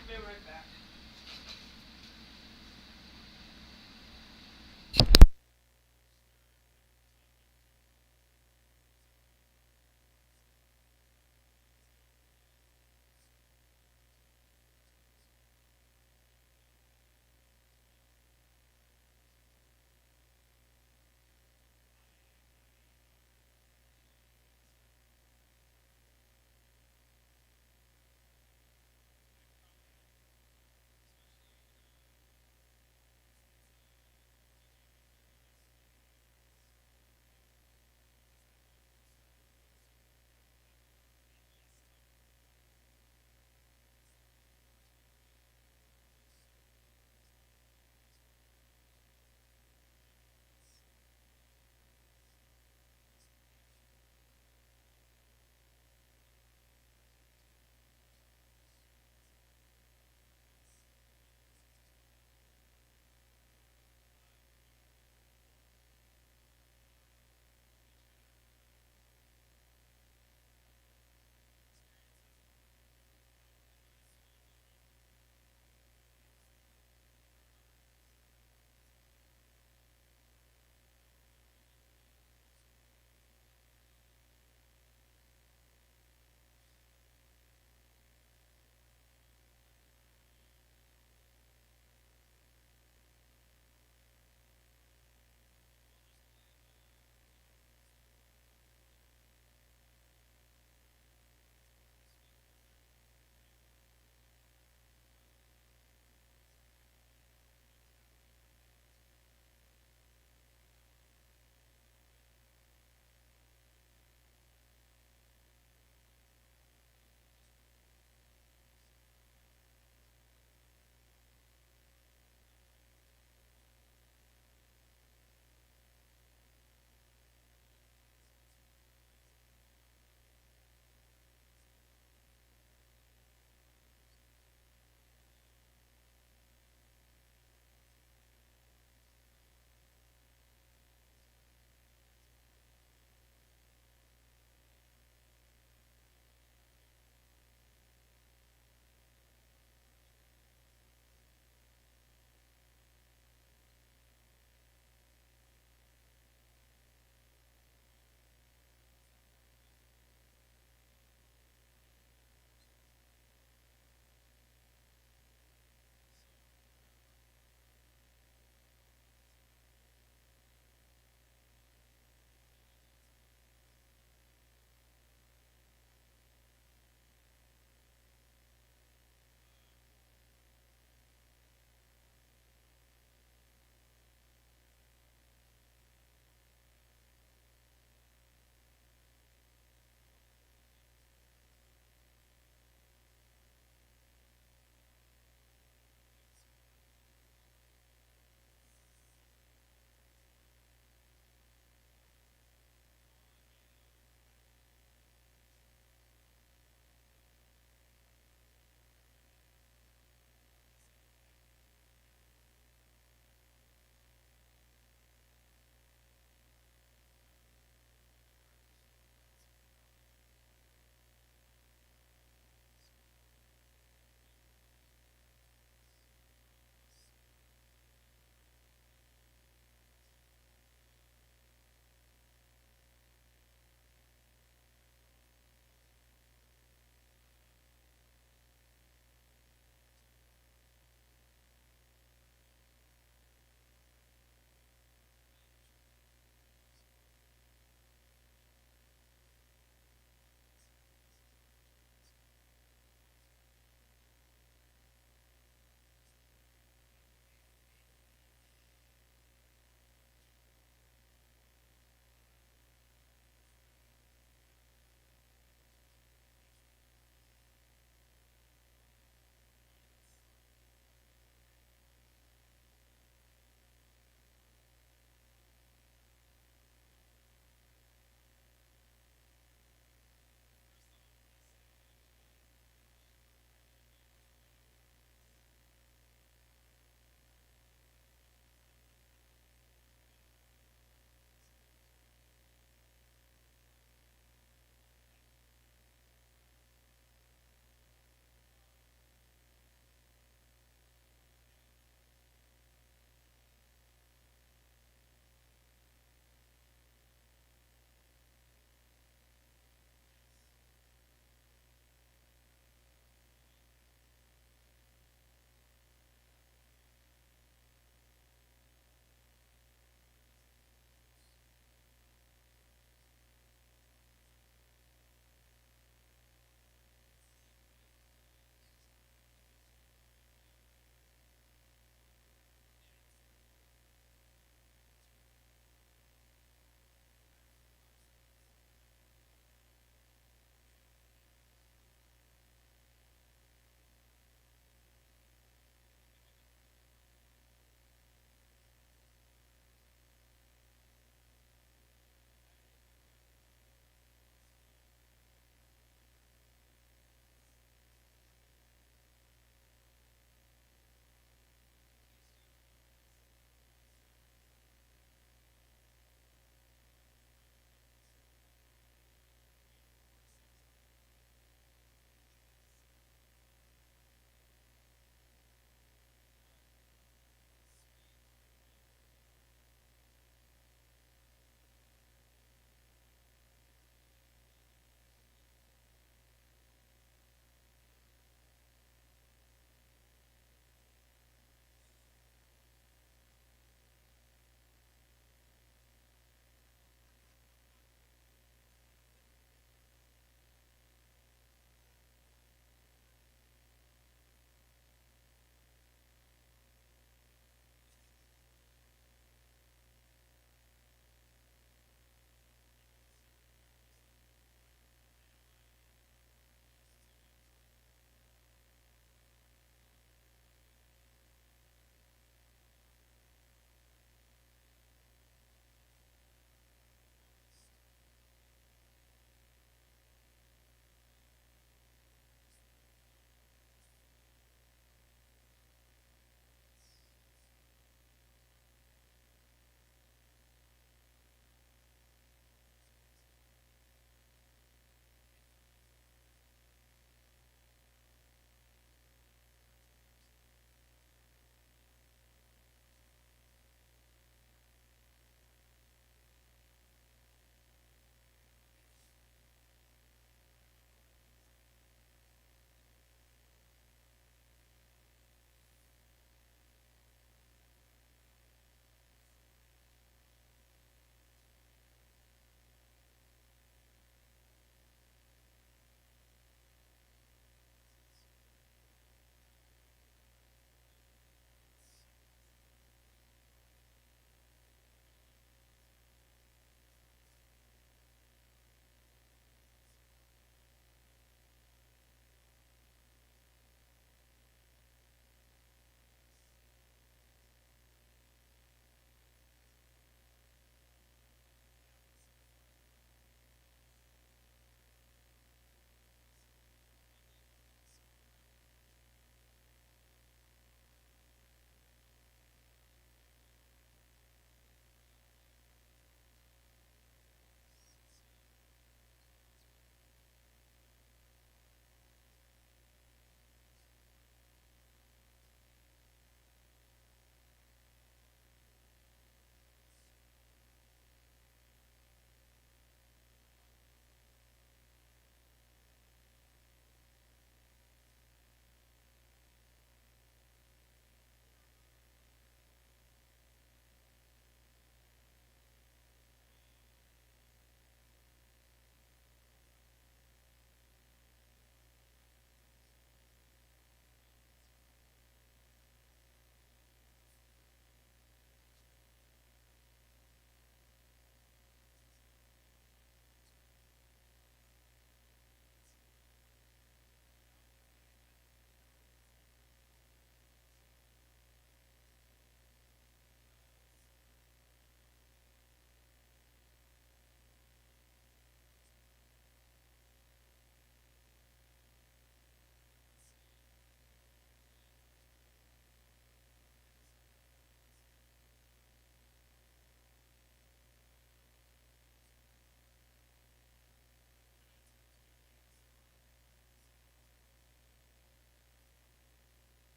I'll be right back.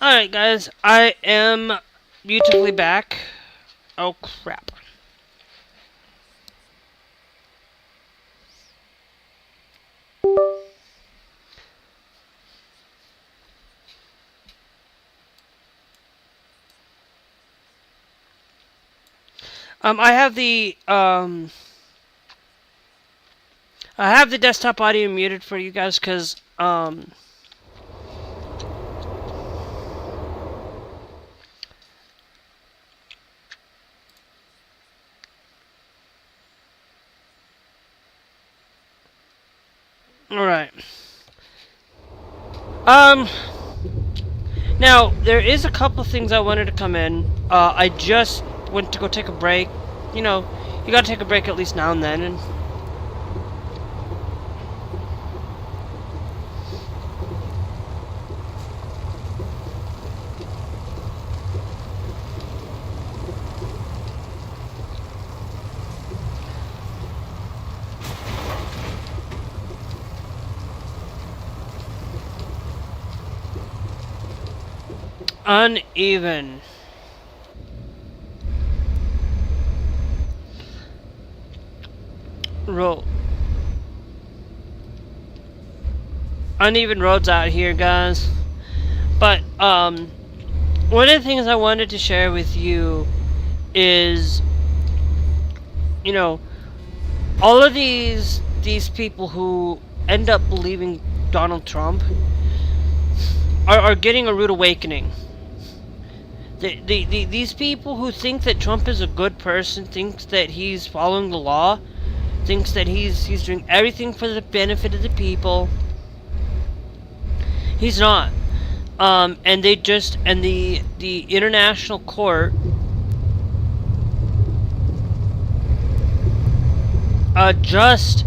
Alright, guys, I am beautifully back. Oh, crap. I have the desktop audio muted for you guys because, alright. Now, there is a couple of things I wanted to come in. I just went to go take a break. You know, you gotta take a break at least now and then, and uneven. Roll. Uneven roads out here, guys. But, one of the things I wanted to share with you is, you know, all of these people who end up believing Donald Trump are getting a rude awakening. These people who think that Trump is a good person, thinks that he's following the law, thinks that he's doing everything for the benefit of the people. He's not. And they just, and the international court just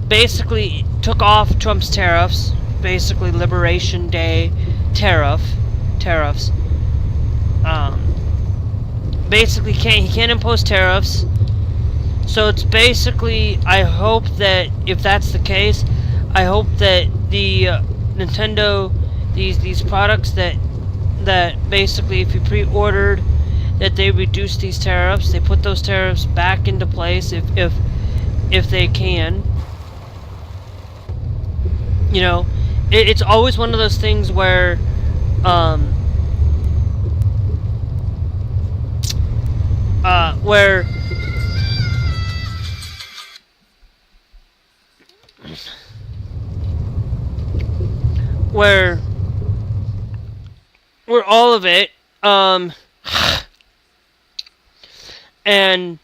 basically took off Trump's tariffs, basically Liberation Day tariffs. Basically he can't impose tariffs. So it's basically, I hope that if that's the case, I hope that the Nintendo, these products that basically if you pre-ordered, that they reduce these tariffs, they put those tariffs back into place if they can. You know, it's always one of those things where where all of it and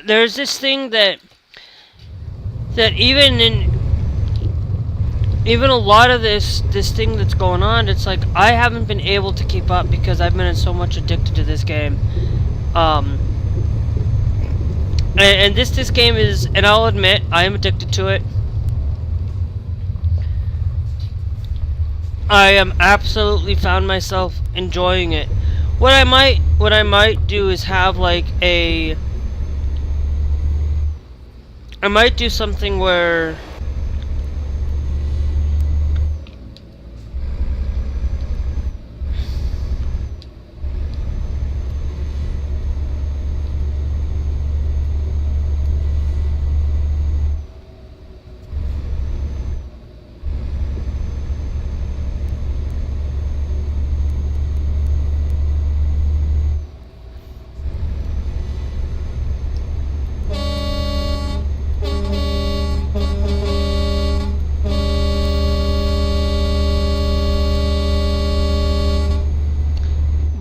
there's this thing that even a lot of this thing that's going on, it's like I haven't been able to keep up because I've been so much addicted to this game. And this game is, and I'll admit, I am addicted to it. I am absolutely found myself enjoying it. What I might do is have like I might do something where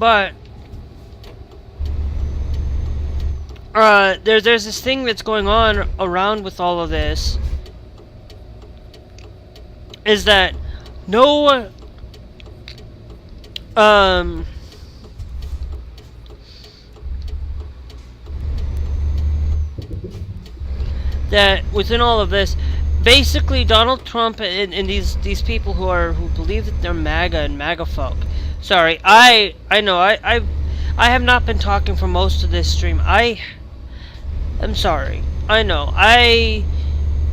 But there's this thing that's going on around with all of this, is that no that within all of this, basically Donald Trump and these people who believe that they're MAGA and MAGA folk. Sorry, I know I have not been talking for most of this stream. I'm sorry. I know.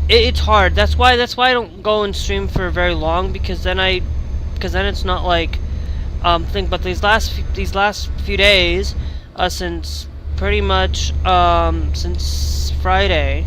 It's hard. That's why I don't go and stream for very long, because then it's not like think. But these last few days, since pretty much since Friday.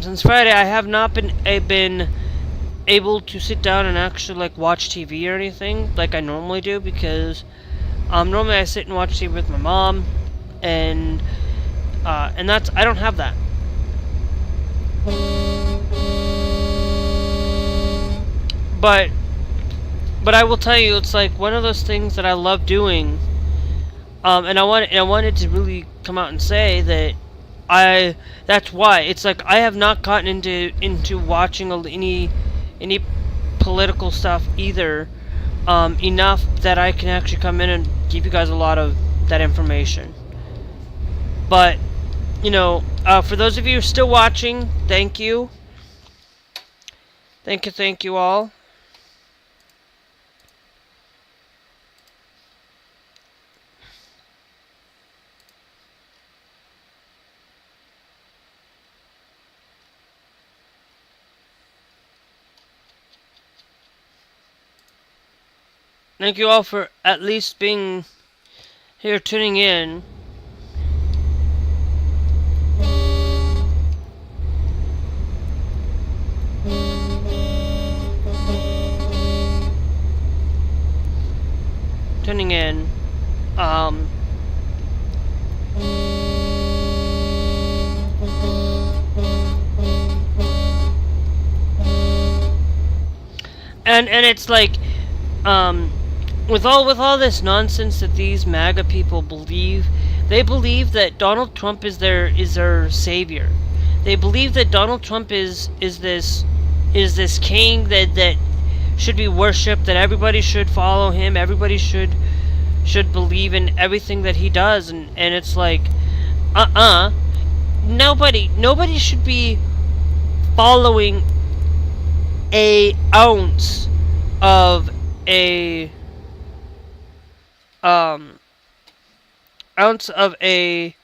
Since Friday, I have not been able to sit down and actually like watch TV or anything like I normally do, because normally I sit and watch TV with my mom, and that's, I don't have that. But I will tell you, it's like one of those things that I love doing. And I wanted to really come out and say that that's why it's like I have not gotten into watching any political stuff either, enough that I can actually come in and give you guys a lot of that information. But you know, for those of you who are still watching, thank you all. Thank you all for at least being here, tuning in. Tuning in. And it's like, with all this nonsense that these MAGA people believe, they believe that Donald Trump is their savior. They believe that Donald Trump is this king that should be worshipped, that everybody should follow him, everybody should believe in everything that he does, and it's like, nobody should be following a ounce of a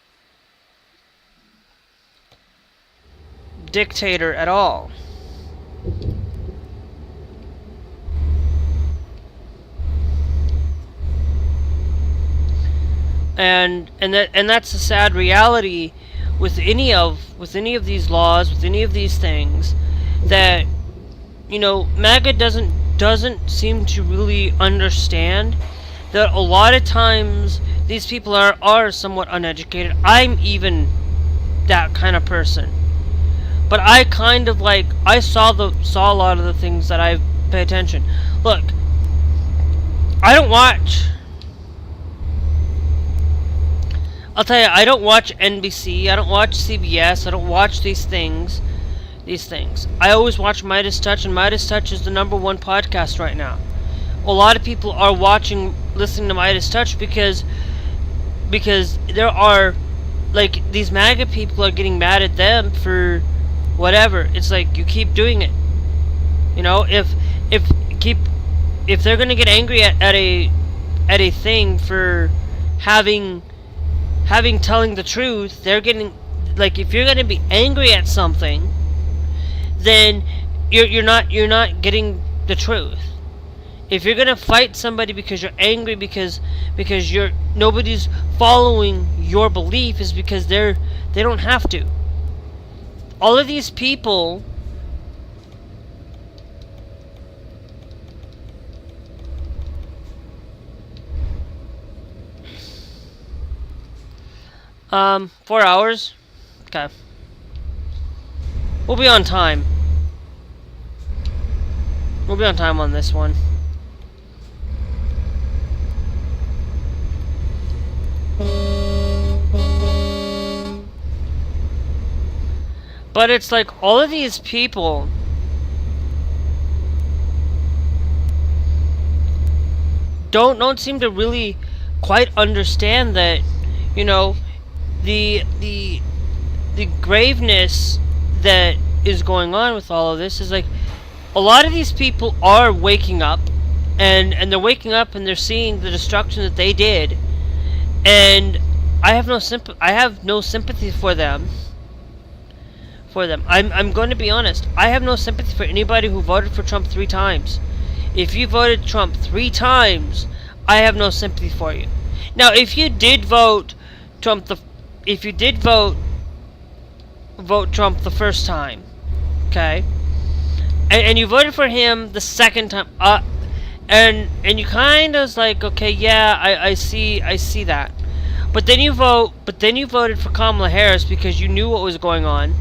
dictator at all. And that's a sad reality with any of these laws, with any of these things, that, you know, MAGA doesn't seem to really understand that a lot of times these people are somewhat uneducated. I'm even that kind of person. But I kind of like, I saw a lot of the things that I pay attention. Look, I don't watch, I'll tell you, I don't watch NBC, I don't watch CBS, I don't watch these things. I always watch Midas Touch, and Midas Touch is the #1 podcast right now. A lot of people are listening to Midas Touch because there are, like, these MAGA people are getting mad at them for whatever. It's like, you keep doing it. You know, if they're gonna get angry at a thing for having telling the truth, they're getting, like, if you're gonna be angry at something, then you're not getting the truth. If you're gonna fight somebody because you're angry because nobody's following your belief, is because they don't have to. All of these people 4 hours. Okay. We'll be on time. We'll be on time on this one. But it's like all of these people don't seem to really quite understand that, you know, the graveness that is going on with all of this is like a lot of these people are waking up, and they're waking up and they're seeing the destruction that they did, and I have no sympathy for them. I'm going to be honest. I have no sympathy for anybody who voted for Trump 3 times. If you voted Trump 3 times, I have no sympathy for you. Now, if you did vote Trump vote Trump the first time, okay, and you voted for him the second time, and you kind of was like, okay, yeah, I see that, but then you voted for Kamala Harris because you knew what was going on.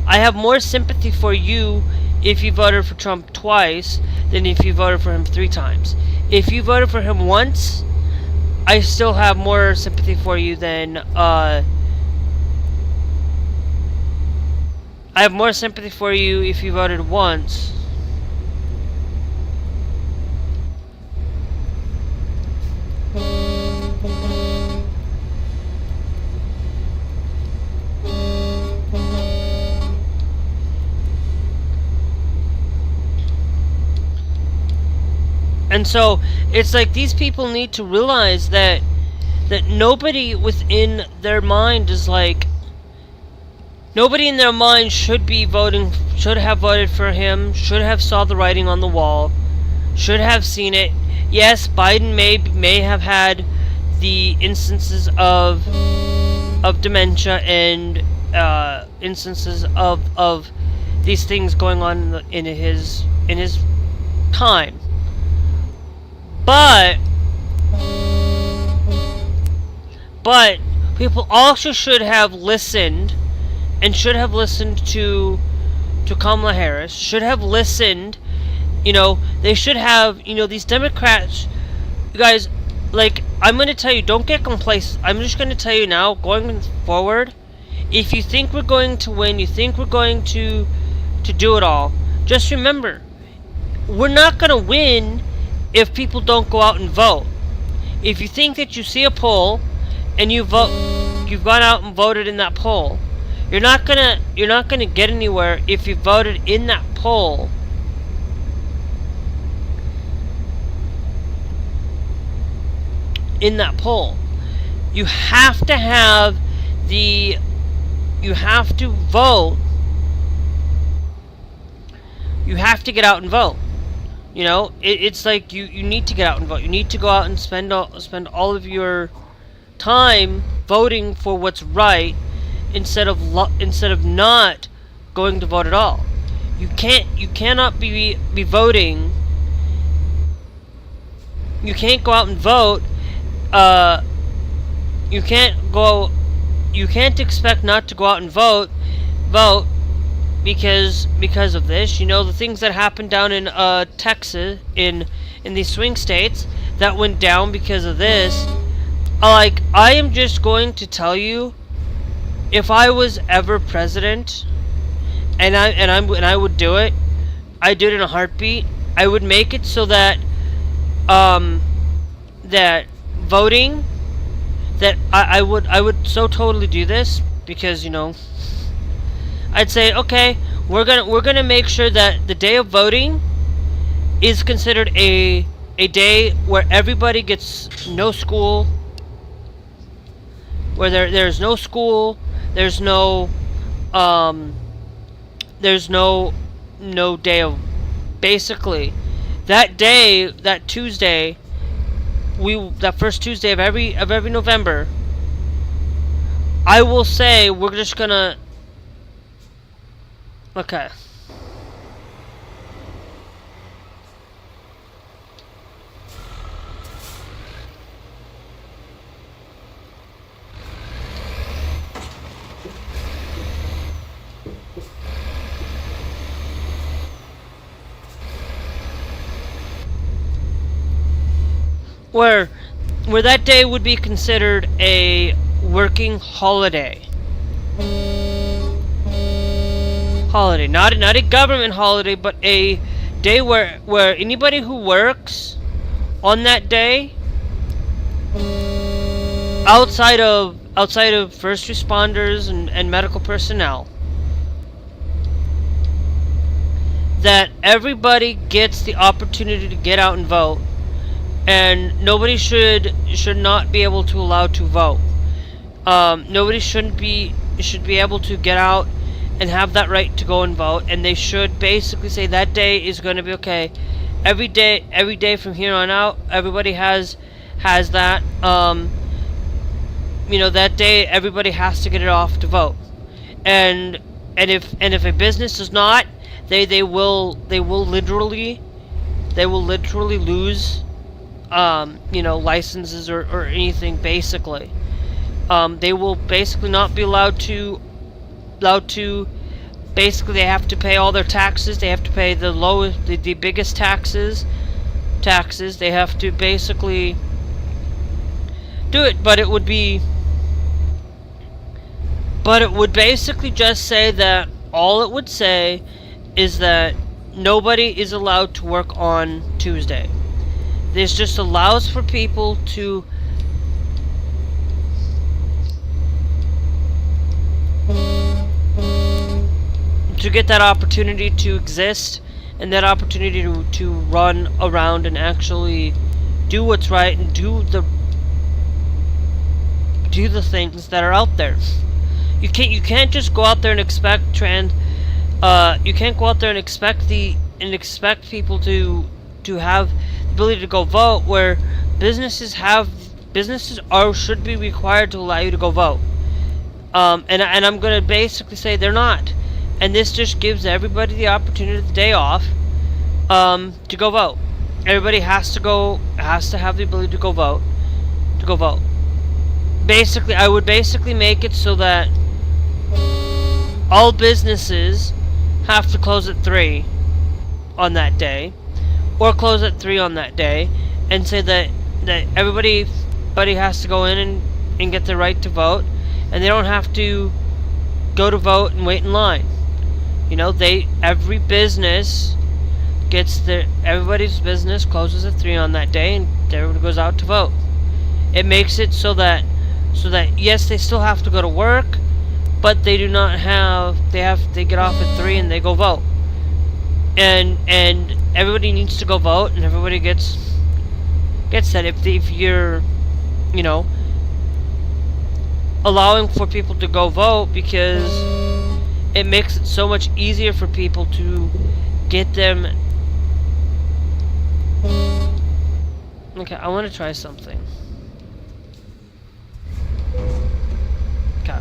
I have more sympathy for you if you voted for Trump twice than if you voted for him 3 times. If you voted for him once, I still have more sympathy for you than I have more sympathy for you if you voted once. And so it's like these people need to realize that nobody within their mind is like, nobody in their mind should have voted for him, should have saw the writing on the wall, should have seen it. Yes, Biden may have had the instances of dementia and instances of these things going on in his time. But people also should have listened, and should have listened to Kamala Harris, should have listened, they should have, these Democrats, you guys, like, I'm going to tell you, don't get complacent. I'm just going to tell you now, going forward, if you think we're going to win, you think we're going to do it all, just remember, we're not going to win if people don't go out and vote. If you think that you see a poll and you've gone out and voted in that poll, you're not gonna get anywhere if you voted in that poll. You have to vote. You have to get out and vote. It's like you need to get out and vote. You need to go out and spend all of your time voting for what's right instead of not going to vote at all. You cannot be voting. You can't go out and vote. You can't expect not to go out and vote because of this. The things that happened down in Texas, in these swing states that went down because of this. Like, I am just going to tell you, if I was ever president, and I would do it, I'd do it in a heartbeat. I would make it so that that voting, that I would so totally do this, because I'd say, okay, we're gonna make sure that the day of voting is considered a day where everybody gets no school, where there's no school, there's no day of, basically that day, that Tuesday, that first Tuesday of every November, I will say we're just gonna. Okay. where where that day would be considered a working holiday. Not a government holiday, but a day where anybody who works on that day, outside of first responders and medical personnel, that everybody gets the opportunity to get out and vote, and nobody should not be able to allow to vote. Nobody should be able to get out and have that right to go and vote, and they should basically say that day is going to be okay. Every day from here on out, everybody has that. That day everybody has to get it off to vote, and if a business does not, they will literally lose licenses or anything. Basically, they will basically not be allowed to basically they have to pay all their taxes. They have to pay the biggest taxes. They have to basically do it, but it would basically just say that all it would say is that nobody is allowed to work on Tuesday. This just allows for people to get that opportunity to exist, and that opportunity to run around and actually do what's right and do the things that are out there. You can't just go out there and expect you can't go out there and expect people to have the ability to go vote, where businesses should be required to allow you to go vote. And I'm going to basically say they're not. And this just gives everybody the opportunity, the day off, to go vote. Everybody has to have the ability to go vote. Basically, I would basically make it so that all businesses have to close at 3 on that day, or close at 3 on that day, and say that everybody has to go in and get the right to vote, and they don't have to go to vote and wait in line. Every business everybody's business closes at 3 on that day, and everybody goes out to vote. It makes it so that yes, they still have to go to work, but they do not have they get off at 3 and they go vote. And everybody needs to go vote, and everybody gets that. If you're allowing for people to go vote, because it makes it so much easier for people to get them. Okay, I want to try something. Okay.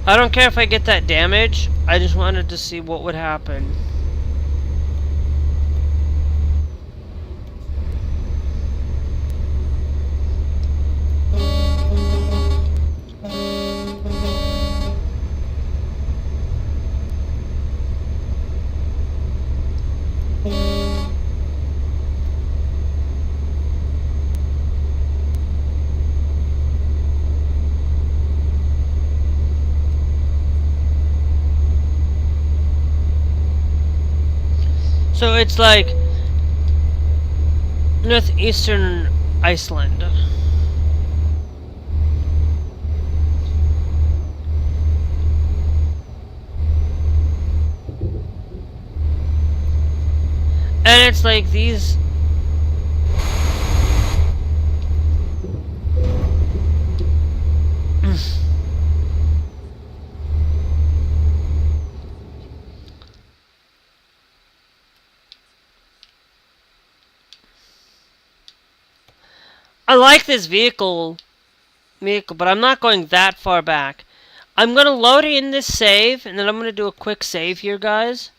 I don't care if I get that damage. I just wanted to see what would happen. So it's like northeastern Iceland. And it's like these. I like this vehicle, but I'm not going that far back. I'm gonna load it in this save, and then I'm gonna do a quick save here, guys.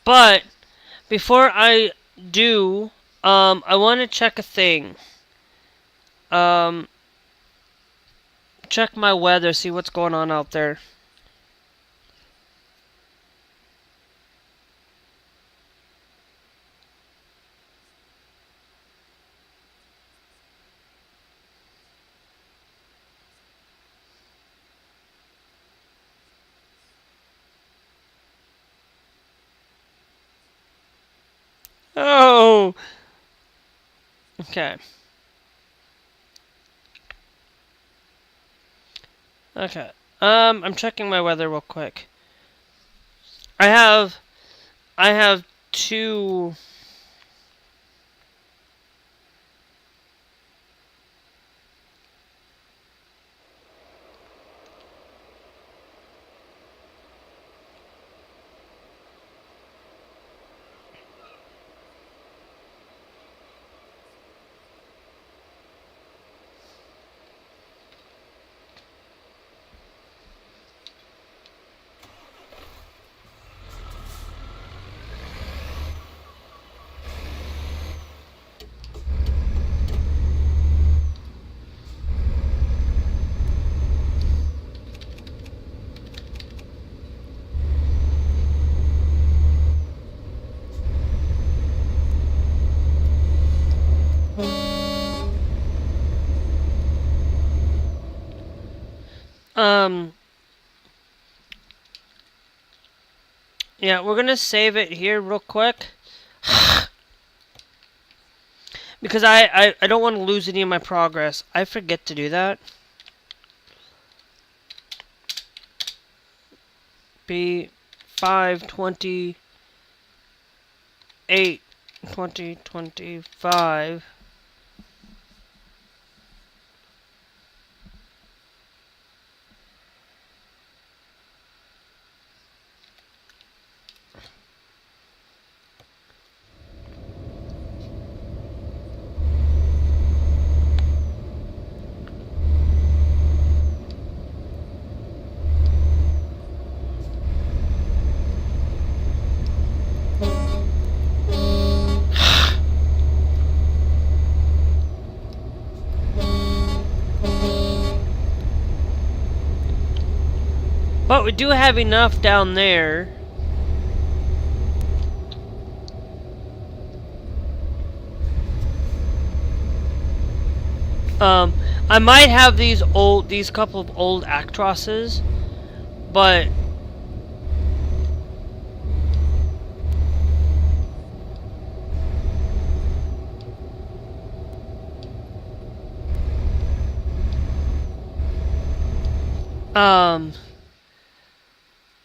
But before I do, I want to check a thing. Check my weather, see what's going on out there. no. Okay. Okay. I'm checking my weather real quick. I have two. Um. Yeah, we're gonna save it here real quick. Because I don't want to lose any of my progress. I forget to do that. B528 2025. But we do have enough down there. I might have these couple of old Actrosses, but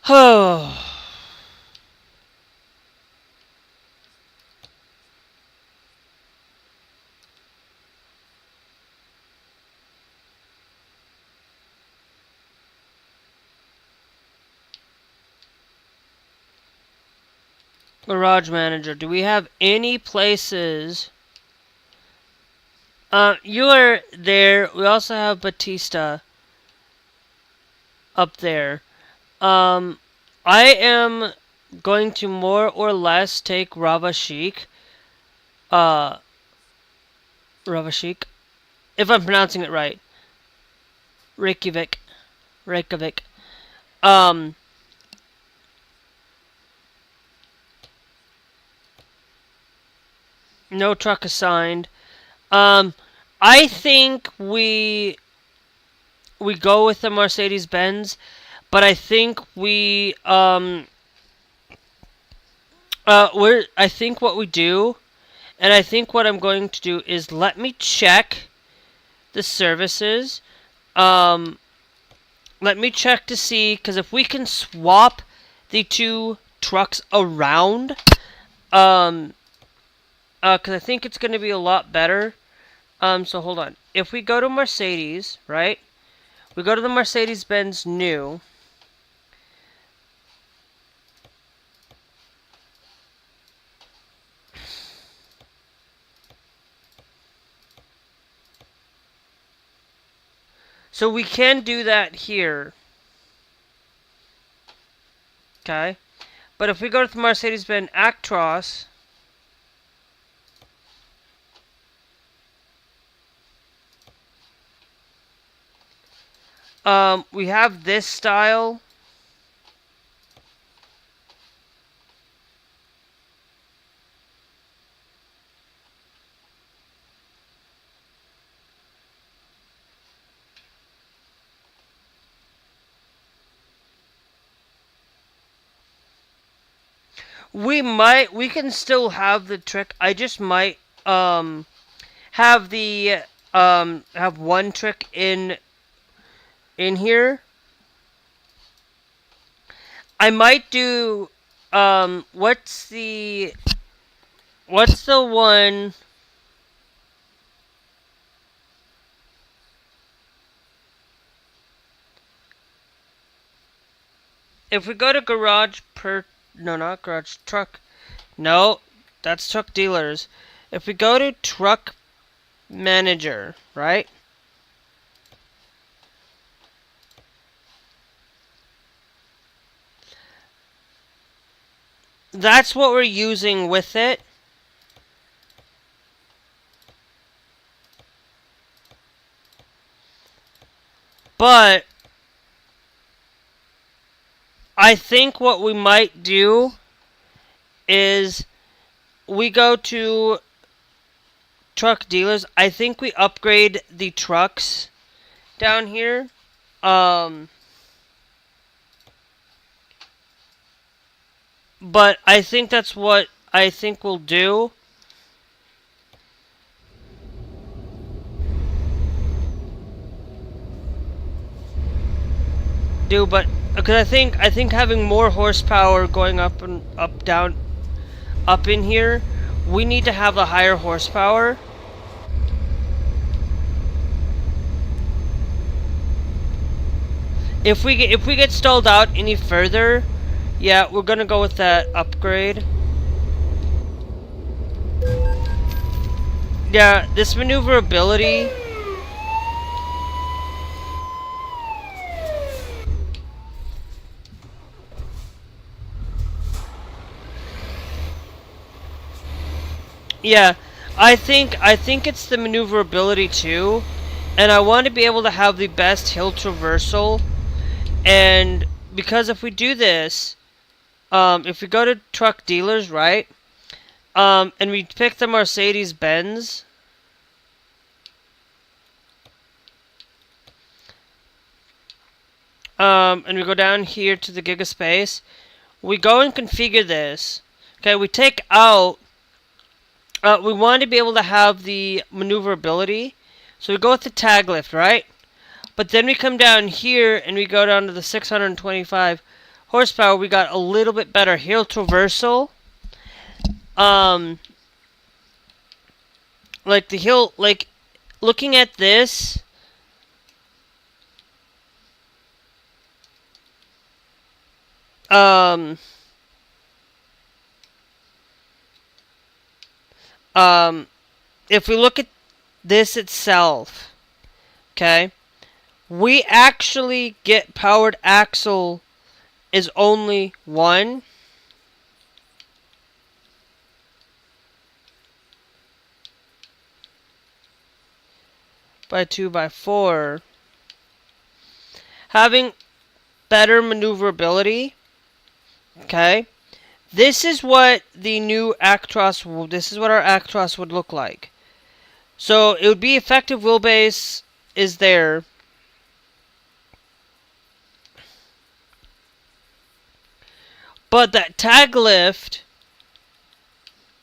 oh. Garage Manager. Do we have any places? You are there. We also have Batista up there. I am going to more or less take Ravashik. Uh, Ravashik, if I'm pronouncing it right. Reykjavik. Reykjavik. Um, no truck assigned. I think we go with the Mercedes Benz, but I think I think what we do, and I think what I'm going to do is let me check the services. Um, let me check to see, because if we can swap the two trucks around, because I think it's going to be a lot better. So hold on. If we go to Mercedes, right? We go to the Mercedes-Benz new. So we can do that here. Okay. But if we go to the Mercedes-Benz Actros, we have this style. We can still have the trick. I just might have the have one trick in here. I might do what's the one? If we go to garage per no, not garage, truck. No, that's truck dealers. If we go to truck manager, right? That's what we're using with it. But I think what we might do is we go to truck dealers. I think we upgrade the trucks down here. But I think that's what I think we'll do. But because I think having more horsepower going up and up down up in here, we need to have a higher horsepower. If we get stalled out any further, yeah, we're gonna go with that upgrade. Yeah, this maneuverability. Yeah, I think it's the maneuverability too, and I want to be able to have the best hill traversal. And because if we do this, if we go to truck dealers, right, and we pick the Mercedes Benz, and we go down here to the Gigaspace, we go and configure this. Okay, we take out. We want to be able to have the maneuverability, so we go with the tag lift, right? But then we come down here and we go down to the 625 horsepower. We got a little bit better hill traversal. Like the hill, like looking at this. If we look at this itself, okay, we actually get powered axle is only 1. By 2 by 4. Having better maneuverability. Okay. This is what the new Actros, this is what our Actros would look like. So it would be effective wheelbase is there. But that tag lift,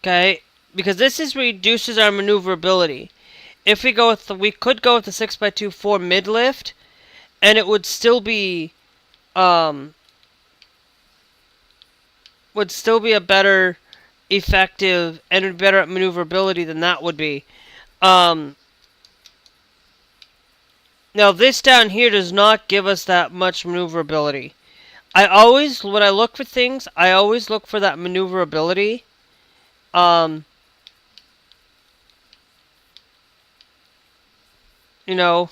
okay, because this is reduces our maneuverability. If we go with we could go with the 6x24 mid lift, and it would still be a better effective and better maneuverability than that would be. Now this down here does not give us that much maneuverability. When I look for things, I always look for that maneuverability. You know,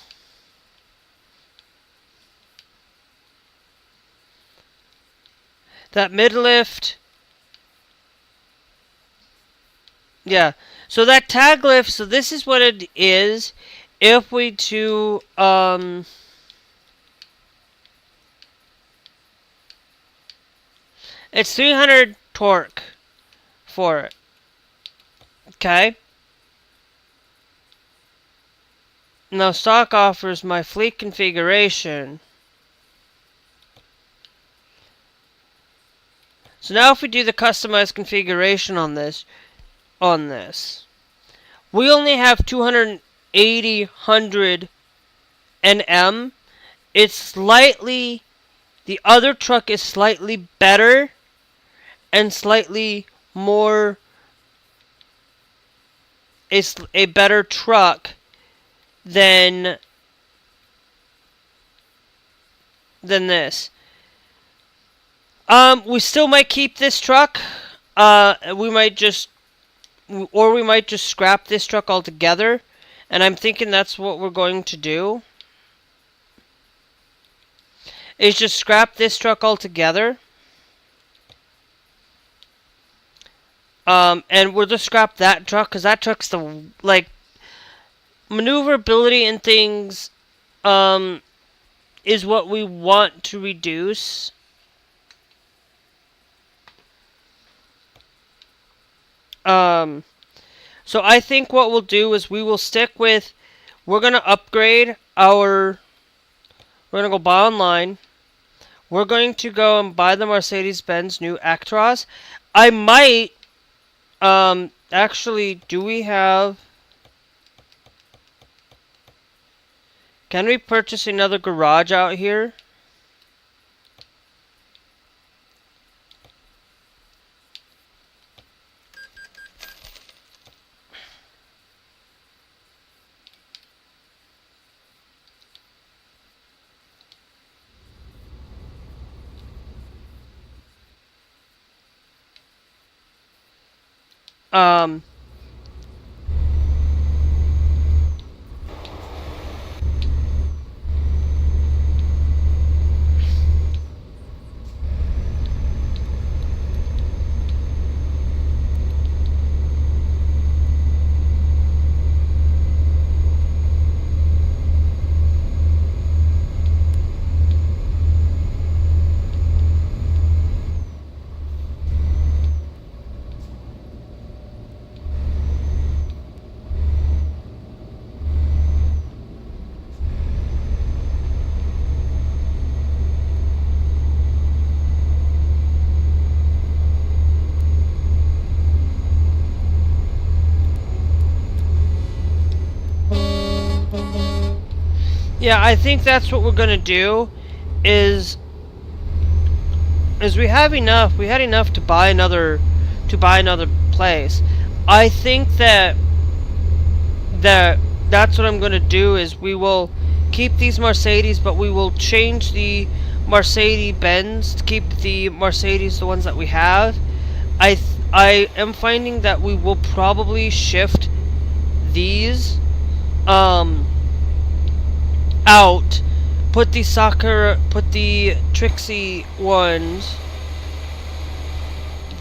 that mid lift. Yeah. So that tag lift, so this is what it is. If we do it's 300 torque for it. Okay. Now stock offers my fleet configuration. So now if we do the customized configuration on this, we only have 280 100 Nm. It's slightly, the other truck is slightly better and slightly more, is a better truck than this. We still might keep this truck. We might just scrap this truck altogether. And I'm thinking that's what we're going to do. Is just scrap this truck altogether. And we'll just scrap that truck, because that truck's the, like, maneuverability and things, is what we want to reduce. So I think what we'll do is we will stick with, we're going to upgrade we're going to go buy online. We're going to go and buy the Mercedes-Benz new Actros. I might, actually, do we have, can we purchase another garage out here? Yeah, I think that's what we're gonna do. Is we have enough. We had enough to buy another place. I think that's what I'm gonna do. Is we will keep these Mercedes, but we will change the Mercedes-Benz to keep the Mercedes, the ones that we have. I am finding that we will probably shift these out, put the Trixie ones,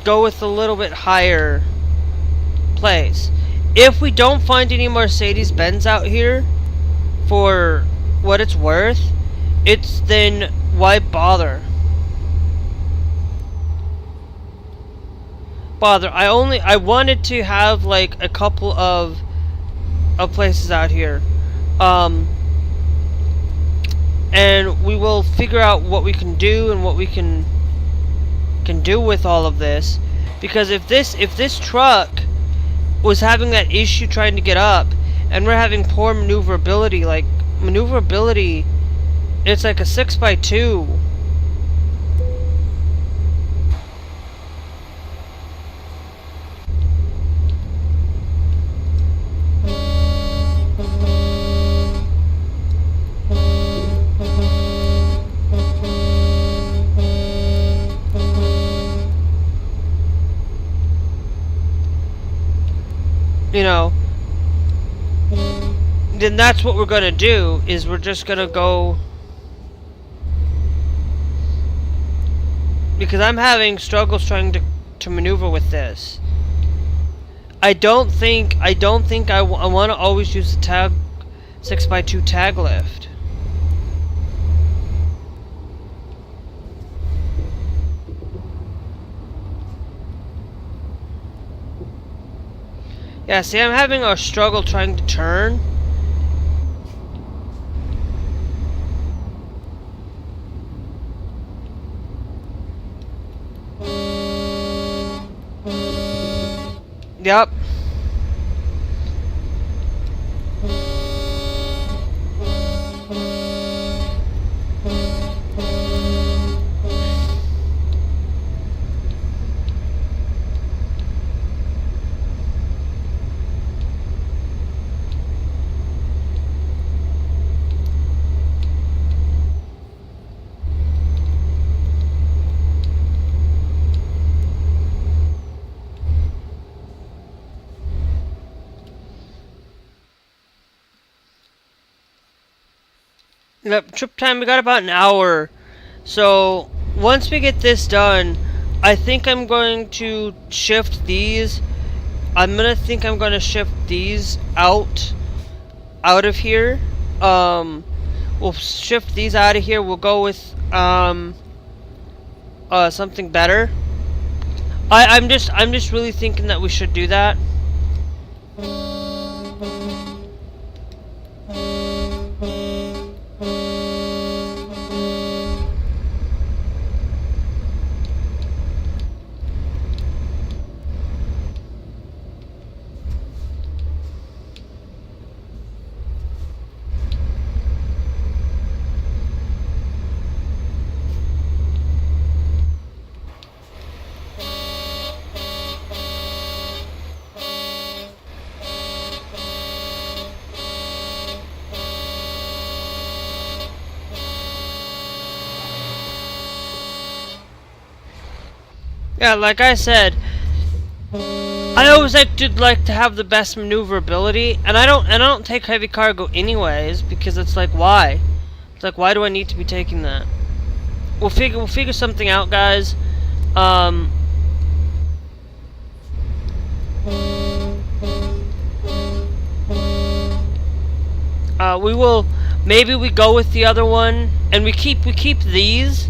go with a little bit higher place. If we don't find any Mercedes-Benz out here for what it's worth, then why bother? I wanted to have like a couple of places out here. And we will figure out what we can do and what we can do with all of this. Because if this truck was having that issue trying to get up, and we're having poor maneuverability, it's like a 6x2. You know, then that's what we're gonna do. Is we're just gonna go, because I'm having struggles trying to maneuver with this. I don't think I want to always use the tag 6x2 tag lift. Yeah, see, I'm having a struggle trying to turn. Yep. Yep, trip time, we got about an hour. So, once we get this done, I think I'm going to shift these. I'm going to shift these out of here. We'll shift these out of here. We'll go with, something better. I'm just really thinking that we should do that. Yeah, like I said, I always like to have the best maneuverability, and I don't take heavy cargo anyways, because it's like, why? It's like, why do I need to be taking that? We'll figure something out, guys. Maybe we go with the other one, and we keep these.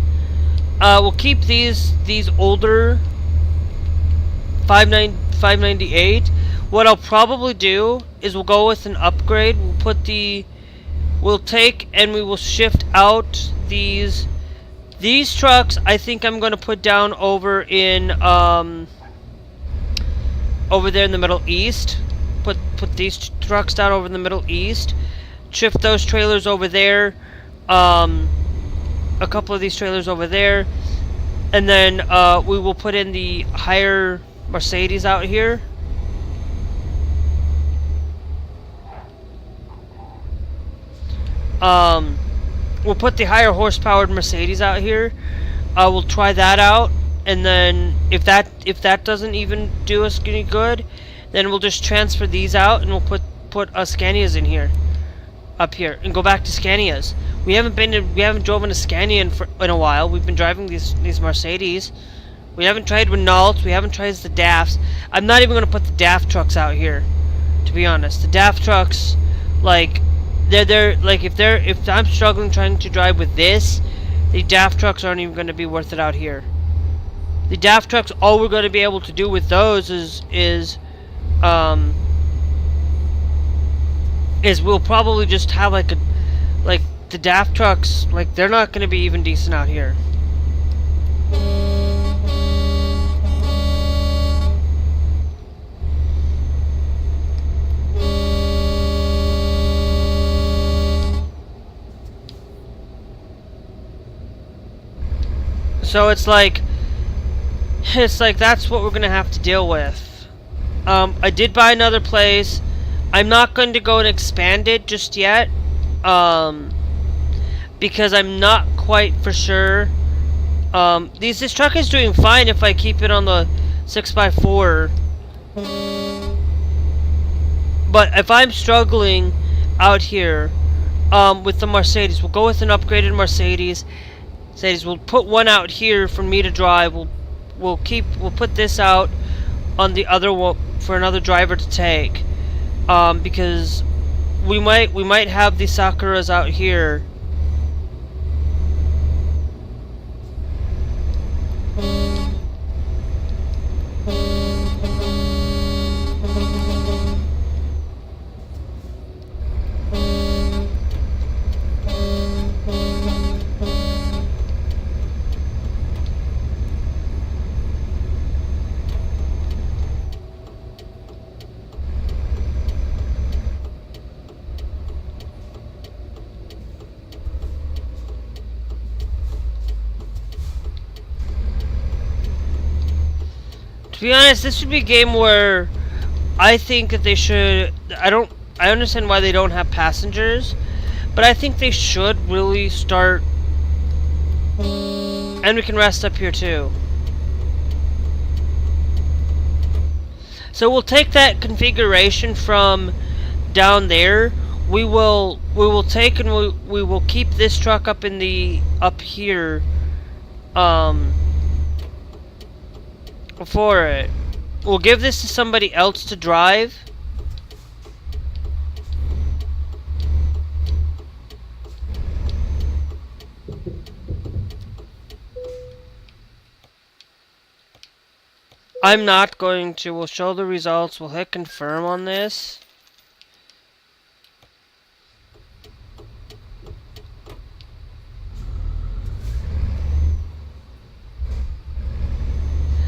We'll keep these older 598. What I'll probably do is we'll go with an upgrade. We'll take and we will shift out these trucks. I think I'm gonna put down over in over there in the Middle East. Put these trucks down over in the Middle East. Shift those trailers over there. A couple of these trailers over there, and then we will put in the higher Mercedes out here. We'll put the higher horsepowered Mercedes out here. We'll try that out, and then if that doesn't even do us any good, then we'll just transfer these out and we'll put Scanias in here, up here, and go back to Scanias. We haven't driven a Scania in a while. We've been driving these Mercedes. We haven't tried Renaults. We haven't tried the DAFs. I'm not even gonna put the DAF trucks out here, to be honest. The DAF trucks, like, they're like, if I'm struggling trying to drive with this, the DAF trucks aren't even gonna be worth it out here. The DAF trucks, all we're gonna be able to do with those is we'll probably just have like the DAF trucks, like, they're not gonna be even decent out here. So it's like that's what we're gonna have to deal with. I did buy another place. I'm not going to go and expand it just yet, because I'm not quite for sure. This truck is doing fine if I keep it on the 6x4. But if I'm struggling out here with the Mercedes, we'll go with an upgraded Mercedes. We'll put one out here for me to drive. We'll put this out on the other one for another driver to take, because we might have the Sakuras out here. be honest, this would be a game where I think that they should. I understand why they don't have passengers, but I think they should really start. And we can rest up here too. So we'll take that configuration from down there. We will take and we will keep this truck up in the up here for it. We'll give this to somebody else to drive. I'm not going to. We'll show the results. We'll hit confirm on this.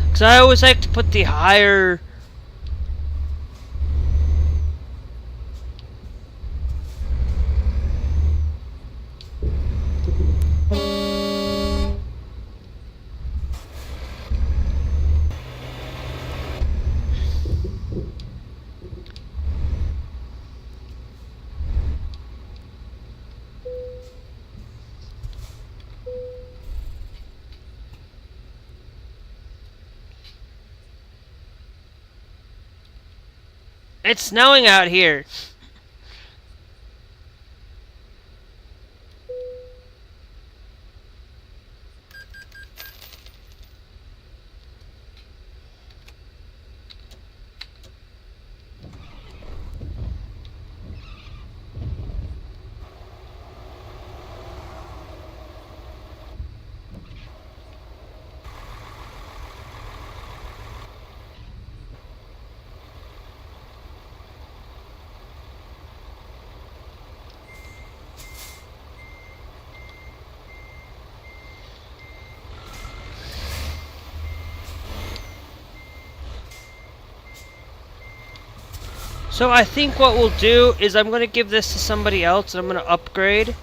Because I always like to put the higher... It's snowing out here. So I think what we'll do is I'm going to give this to somebody else and I'm going to upgrade.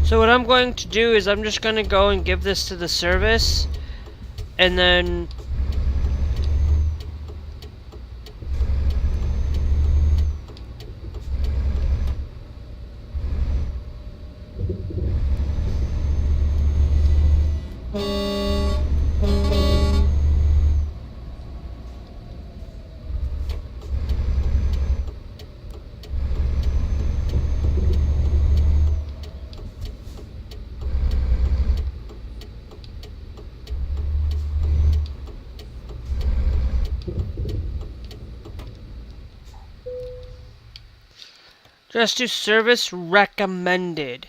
So what I'm going to do is I'm just going to go and give this to the service, and then just do service recommended.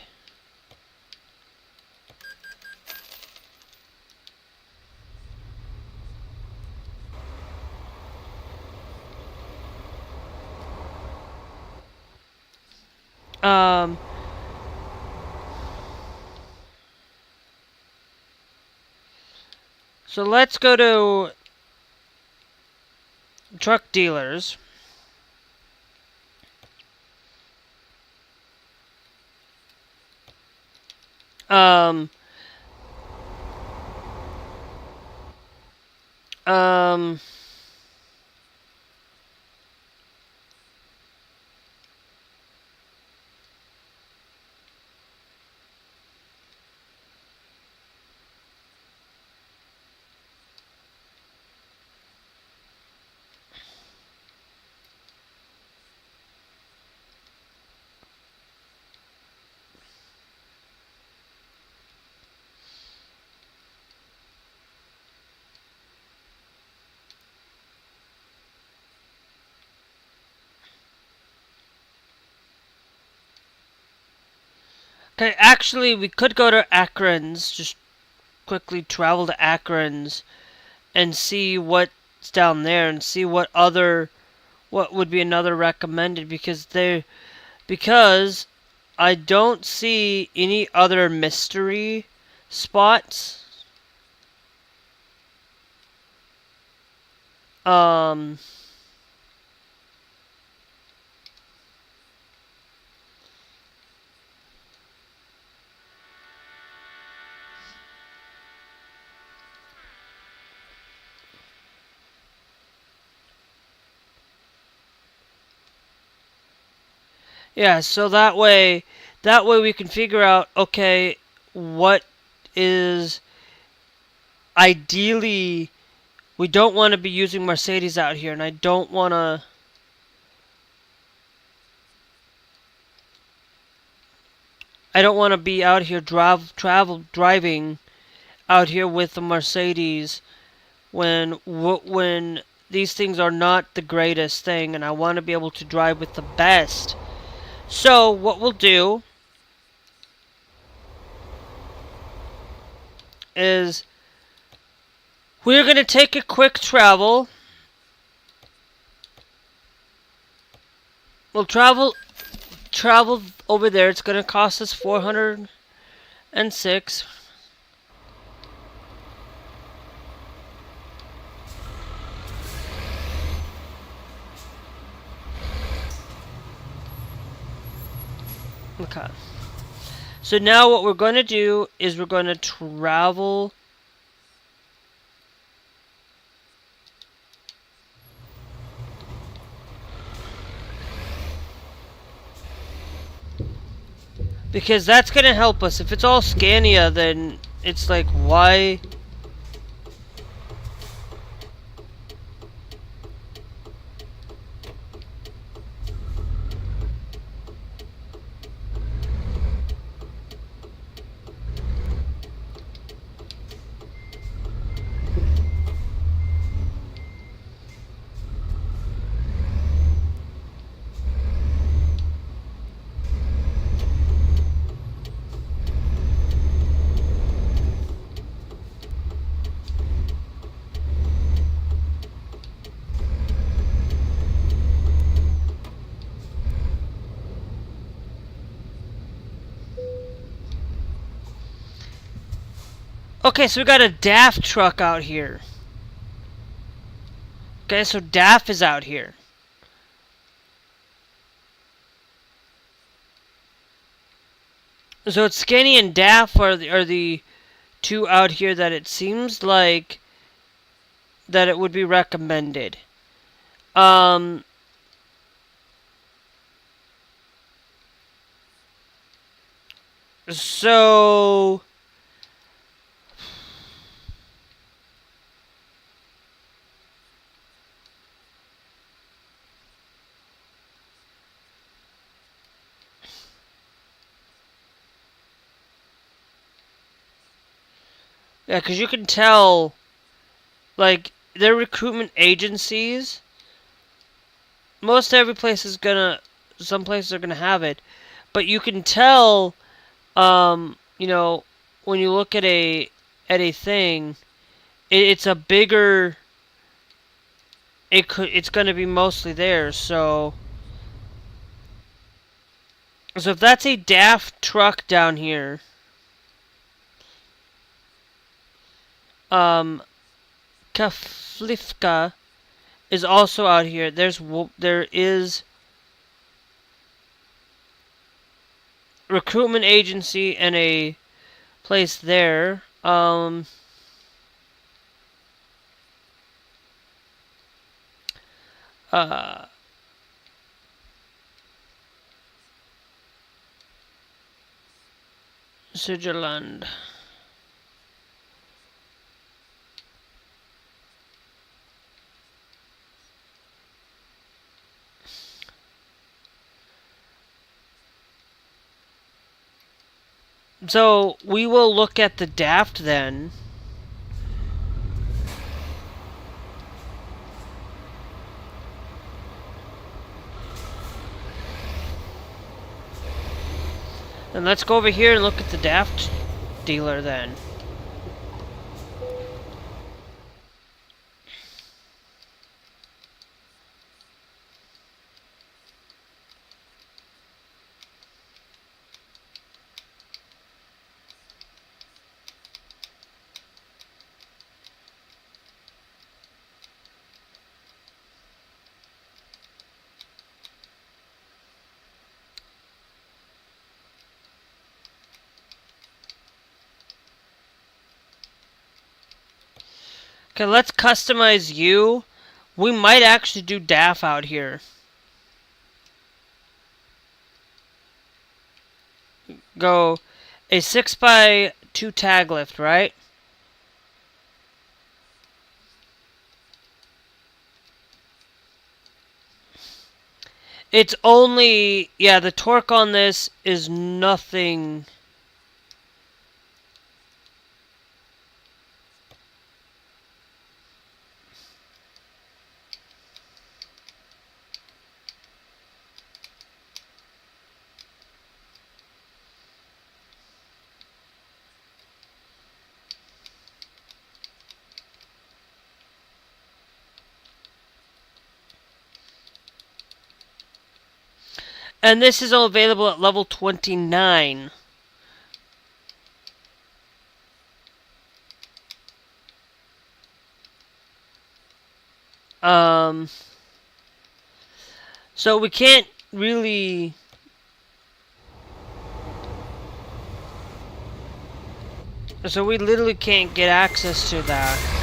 So let's go to truck dealers. Um, um, Okay, actually, we could go to Akron's. Just quickly travel to Akron's and see what's down there and see what would be another recommended because I don't see any other mystery spots. Um, yeah, so that way we can figure out, okay, what is ideally, we don't want to be using Mercedes out here, and I don't want to. I don't want to be out here driving out here with the Mercedes when these things are not the greatest thing, and I want to be able to drive with the best. So what we'll do is we're going to take a quick travel. We'll travel over there. It's going to cost us 406. Okay. So now what we're going to do is we're going to travel because that's going to help us. If it's all Scania, then it's like, why? Okay, so we got a DAF truck out here. Okay, so DAF is out here. So it's Scania and DAF are the two out here that it seems like that it would be recommended. So yeah, because you can tell, like, their recruitment agencies, most every place is gonna, some places are gonna have it, but you can tell, you know, when you look at a thing, it's a bigger, it's gonna be mostly there, so if that's a Daft truck down here, Kaflivka is also out here. There is recruitment agency and a place there. Switzerland. So we will look at the Daft then. And let's go over here and look at the Daft dealer then. Okay, let's customize you. We might actually do DAF out here. Go a 6x2 tag lift, right? It's only, yeah, the torque on this is nothing. And this is all available at level 29. So we can't really... So we literally can't get access to that.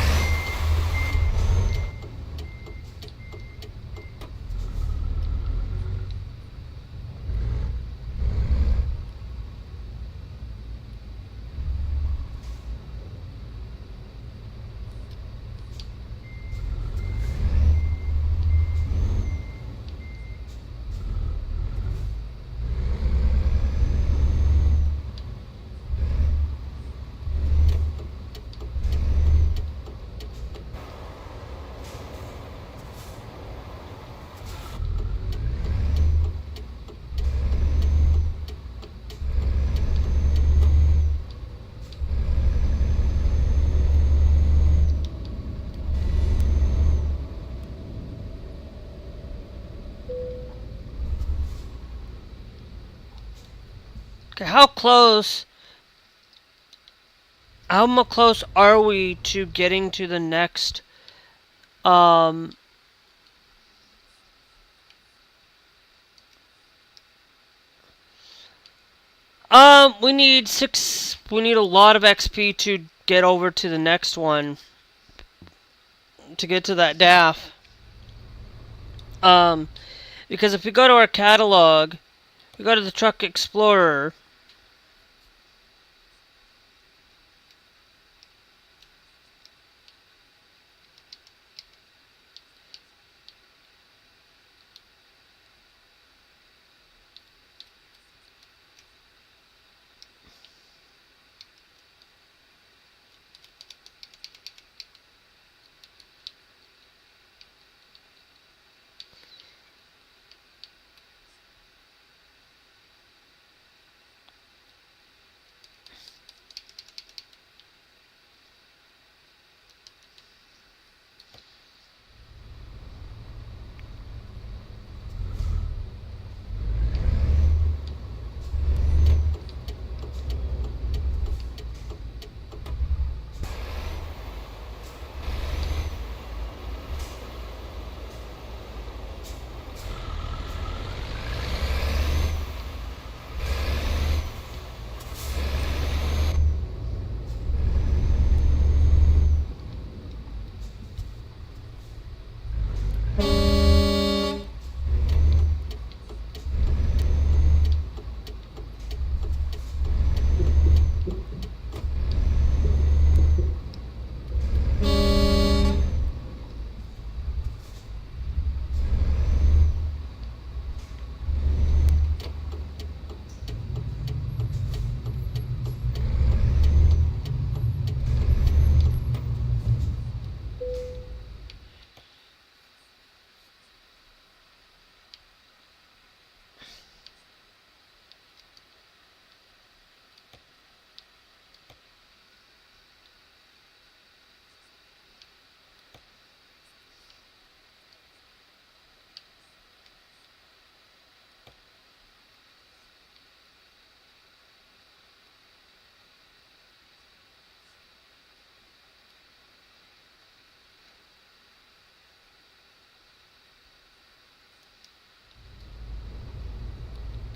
Okay, how close are we to getting to the next we need a lot of XP to get over to the next one. To get to that DAF. Because if we go to our catalog, we go to the Truck Explorer.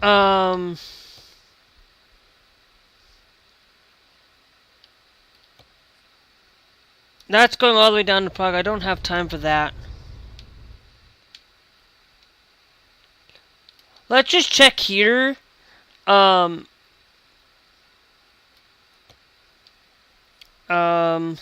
Um, that's going all the way down to Prague. I don't have time for that. Let's just check here. Um, um,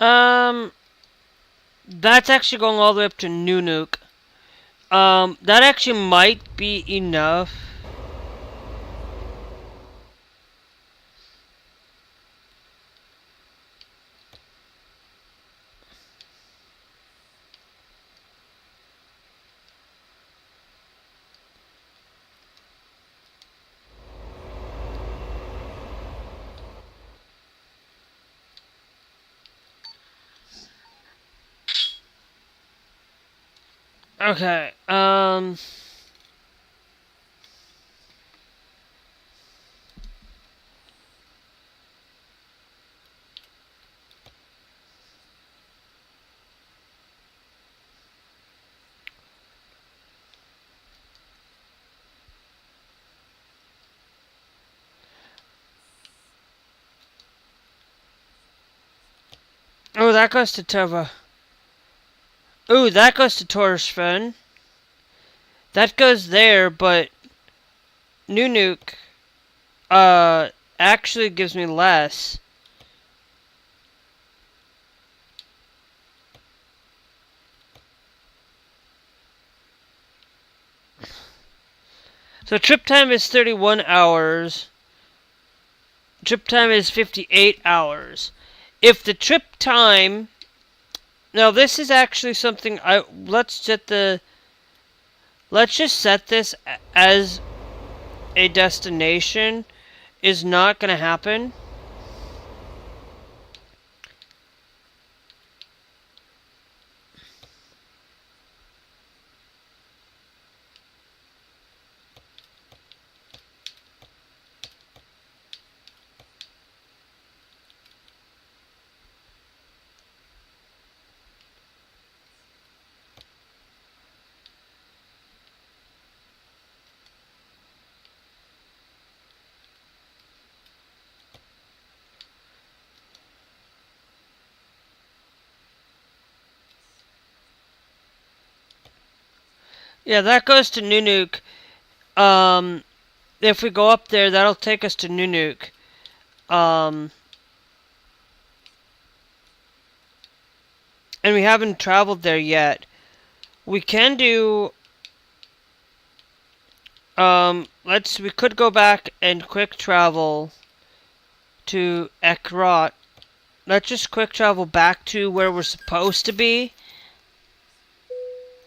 um, that's actually going all the way up to Nunuk. That actually might be enough. Okay, oh, that goes to Tova. Ooh, that goes to Torsfen. That goes there, but Nunuk, actually gives me less. So trip time is 31 hours. Trip time is 58 hours. If the trip time... Now this is actually something let's just set this as a destination is not going to happen. Yeah, that goes to Nunuk. If we go up there, that'll take us to Nunuk. And we haven't traveled there yet. We can do... we could go back and quick travel to Ekrot. Let's just quick travel back to where we're supposed to be.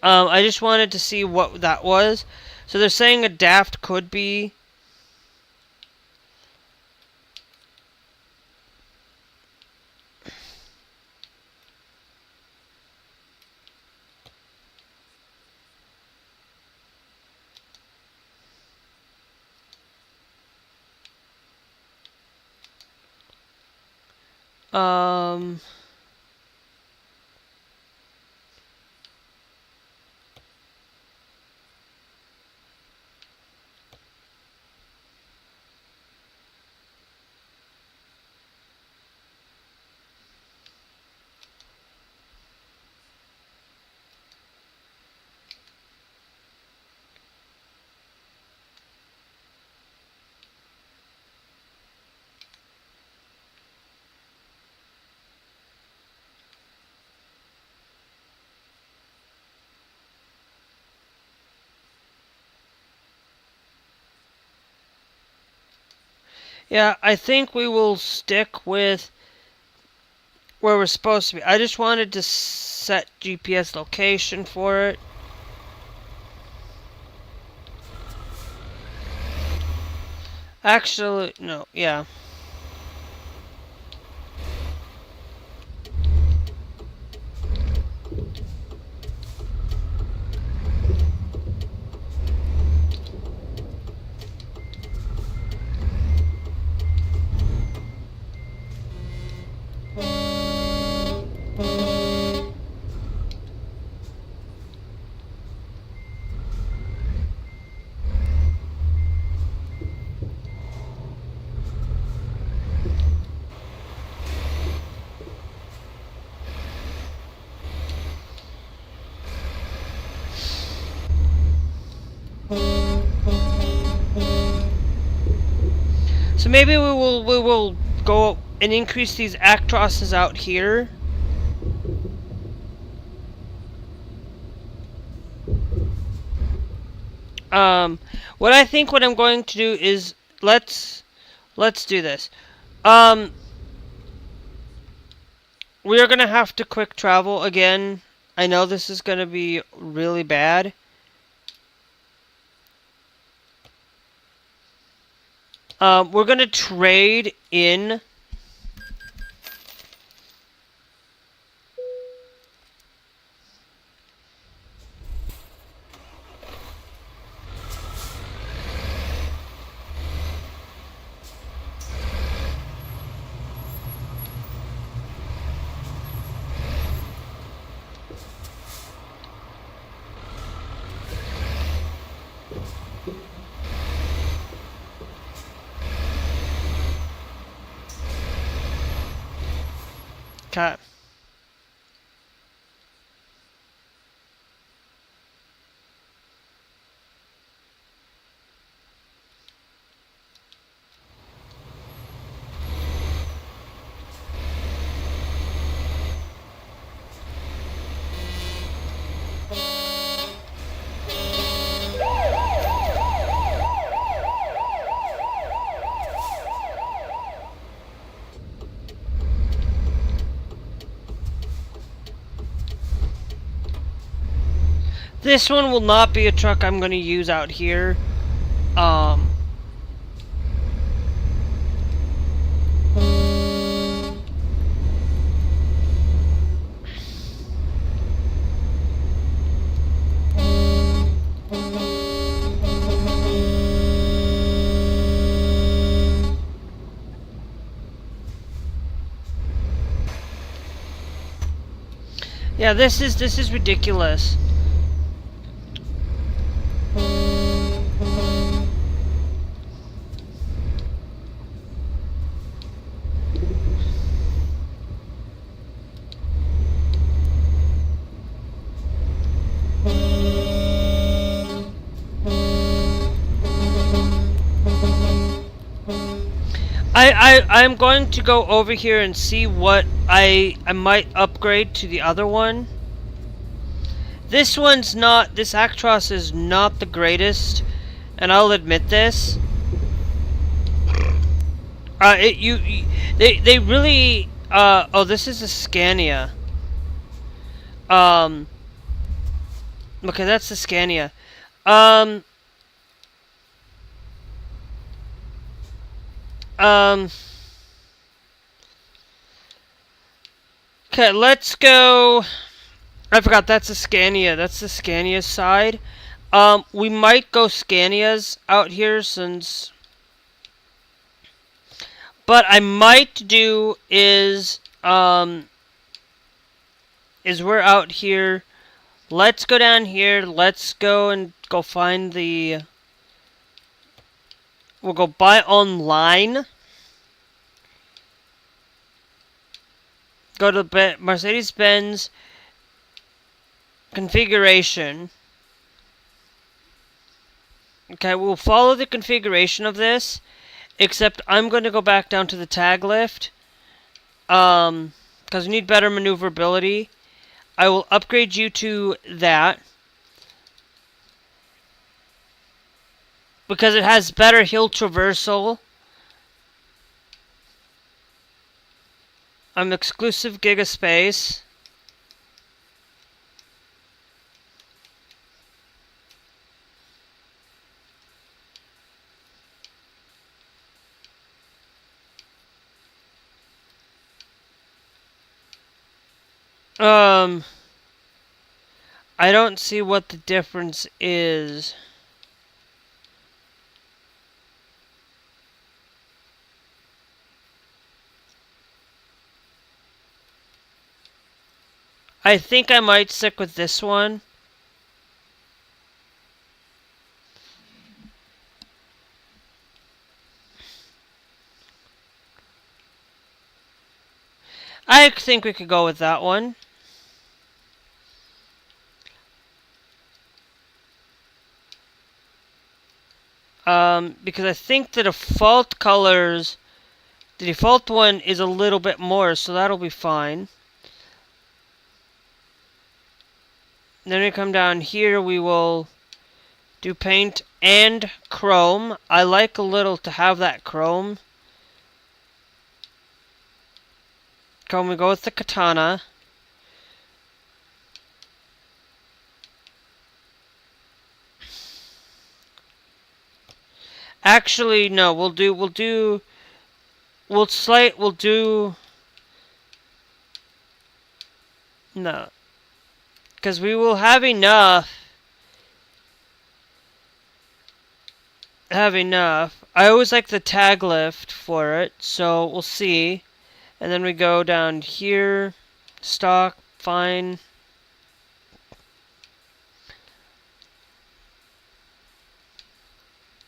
I just wanted to see what that was. So they're saying a daft could be... Um... Yeah, I think we will stick with where we're supposed to be. I just wanted to set GPS location for it. Actually, no, yeah. So maybe we will go and increase these Actrosses out here. What I think what I'm going to do is let's do this. We are gonna have to quick travel again. I know this is gonna be really bad. We're gonna trade in. Okay. This one will not be a truck I'm going to use out here. Yeah, this is ridiculous. I'm going to go over here and see what I might upgrade to the other one. This one's not, this Actros is not the greatest, and I'll admit this. They really, oh, this is a Scania. Okay, that's the Scania. Okay, let's go. I forgot that's a Scania. That's the Scania side. We might go Scanias out here since. But I might do is we're out here. Let's go down here. Let's go and go find the. We'll go buy online. Go to Mercedes-Benz configuration. Okay, we'll follow the configuration of this, except I'm going to go back down to the tag lift, because we need better maneuverability. I will upgrade you to that, because it has better hill traversal. exclusive Giga Space. I don't see what the difference is. I think I might stick with this one. I think we could go with that one. Because I think the default colors, the default one is a little bit more, so that'll be fine. Then we come down here, we will do paint and chrome. I like a little to have that chrome. Come, we go with the katana. Actually, no, we'll do, no. Because we will have enough. I always like the tag lift for it, so we'll see. And then we go down here, stock, fine.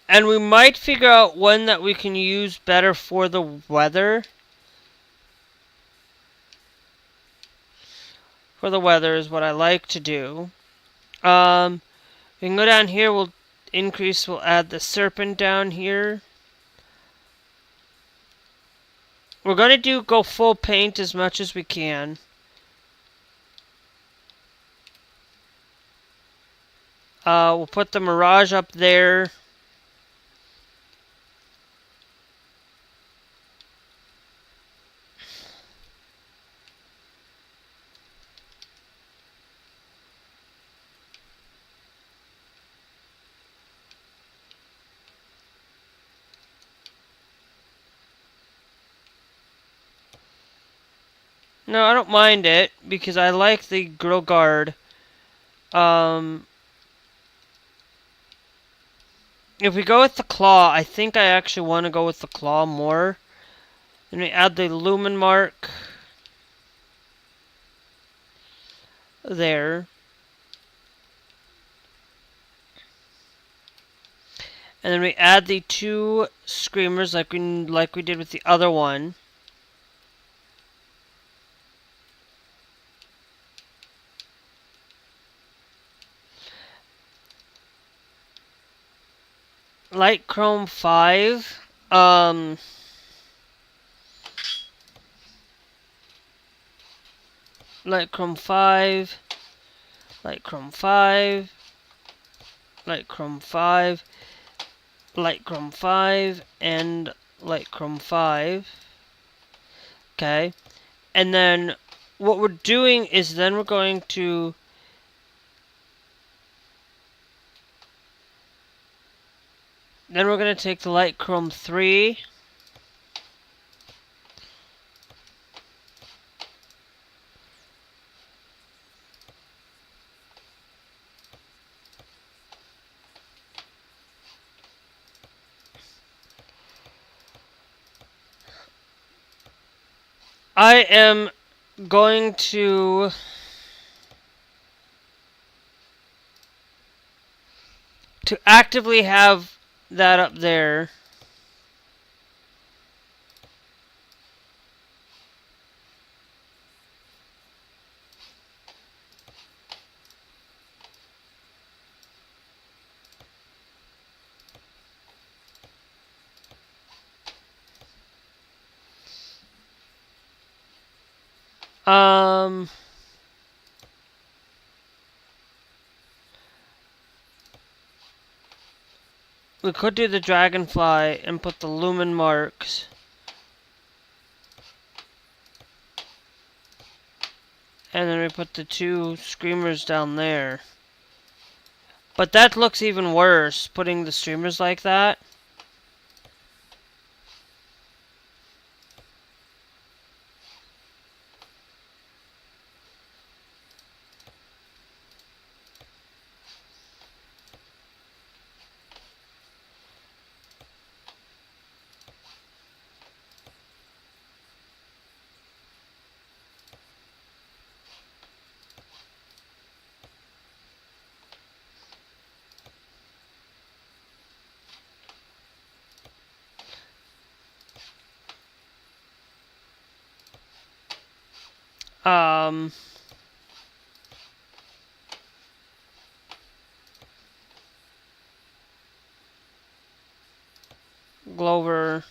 And we might figure out one that we can use better for the weather. For the weather is what I like to do. We can go down here, we'll add the serpent down here. We're going to go full paint as much as we can. We'll put the Mirage up there. No, I don't mind it, because I like the grill guard. If we go with the claw, I think I actually want to go with the claw more. Then we add the lumen mark. There. And then we add the two screamers like we did with the other one. Light Chrome 5. Light Chrome 5. Light Chrome 5. Light Chrome 5. Light Chrome 5. And Light Chrome 5. Okay. And then what we're doing is then we're going to take the Light Chrome 3. I am going to actively have that up there. We could do the dragonfly and put the lumen marks. And then we put the two streamers down there. But that looks even worse, putting the streamers like that. Glover.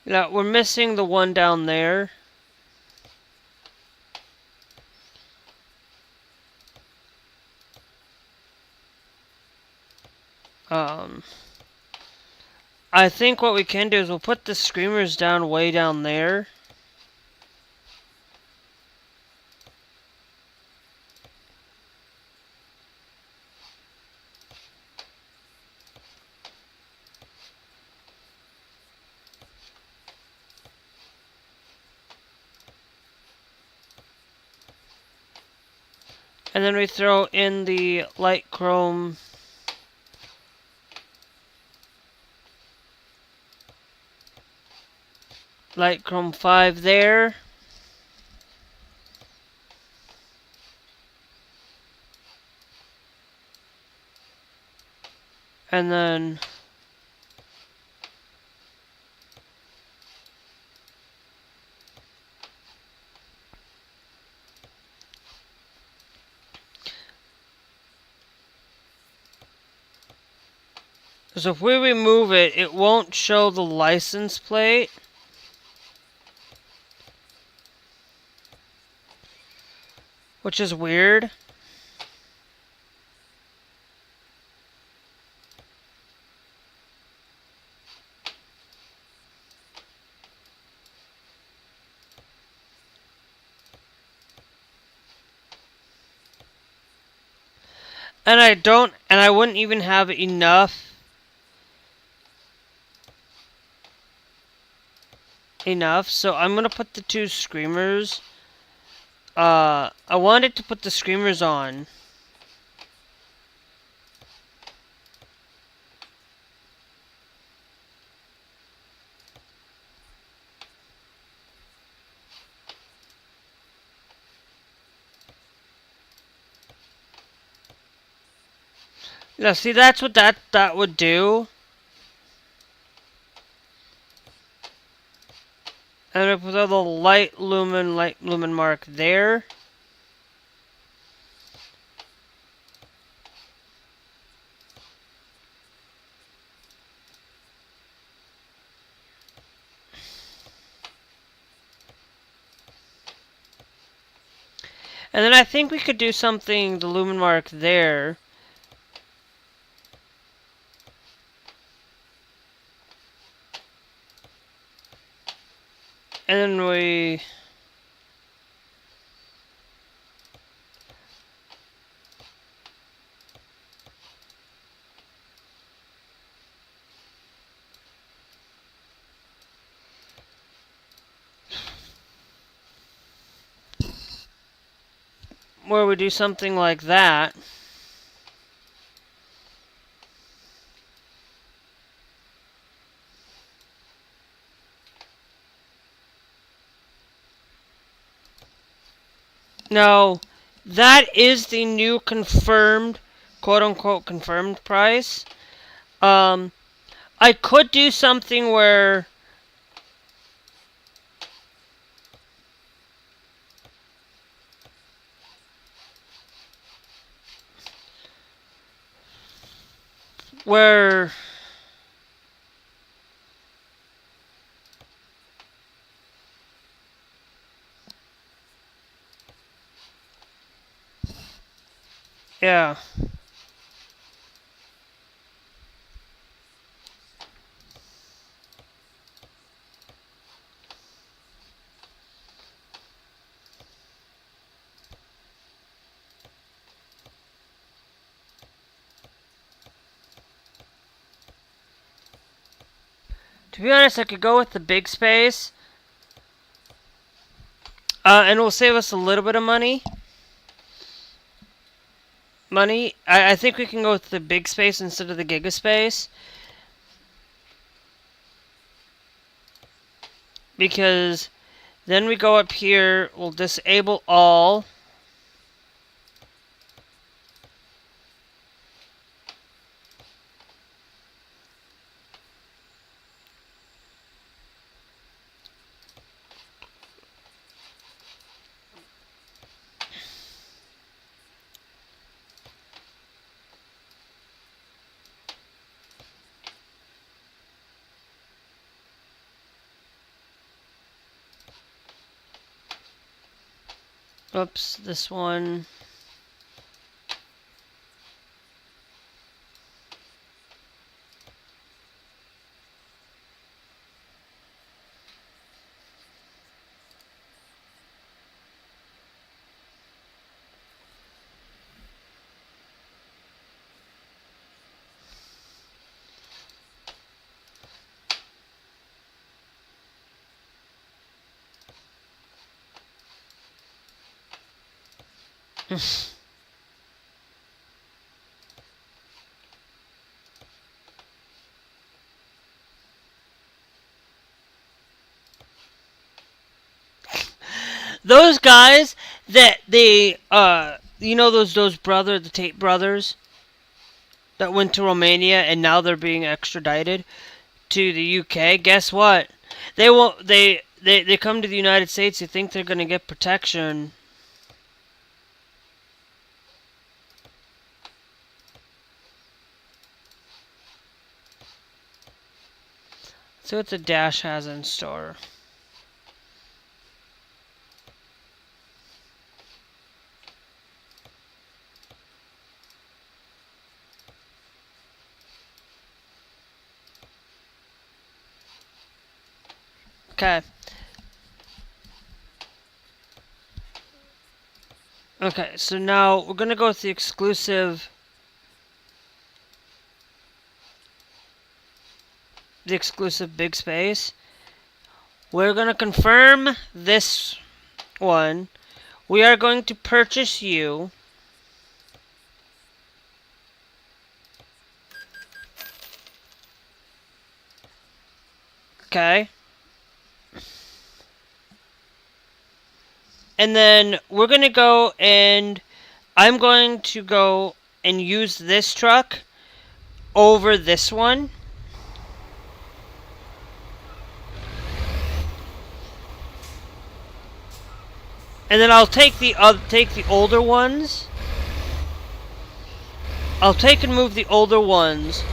Now, we're missing the one down there. I think what we can do is we'll put the screamers down way down there. And then we throw in the light chrome light chrome 5 there. And then so if we remove it, it won't show the license plate. Which is weird. And I wouldn't even have enough so I'm gonna put the two screamers. I wanted to put the screamers on. Now see, that's what that would do. And I put a little light lumen mark there. And then I think we could do something, the lumen mark there. And then we... where we do something like that. No, that is the new confirmed, quote-unquote confirmed price. I could do something where... yeah. To be honest, I could go with the big space. And it will save us a little bit of money. I think we can go with the big space instead of the giga space. Because then we go up here, we'll disable all. Oops, this one. Those guys that they you know the Tate brothers that went to Romania and now they're being extradited to the UK. Guess what? They won't. They come to the United States. They think they're gonna get protection. See what the Dash has in store. Okay. Okay, so now we're gonna go with the exclusive big space. We're gonna confirm this one. We are going to purchase you. Okay. And then we're gonna go and I'm going to go and use this truck over this one. And then I'll take the older ones. I'll take and move the older ones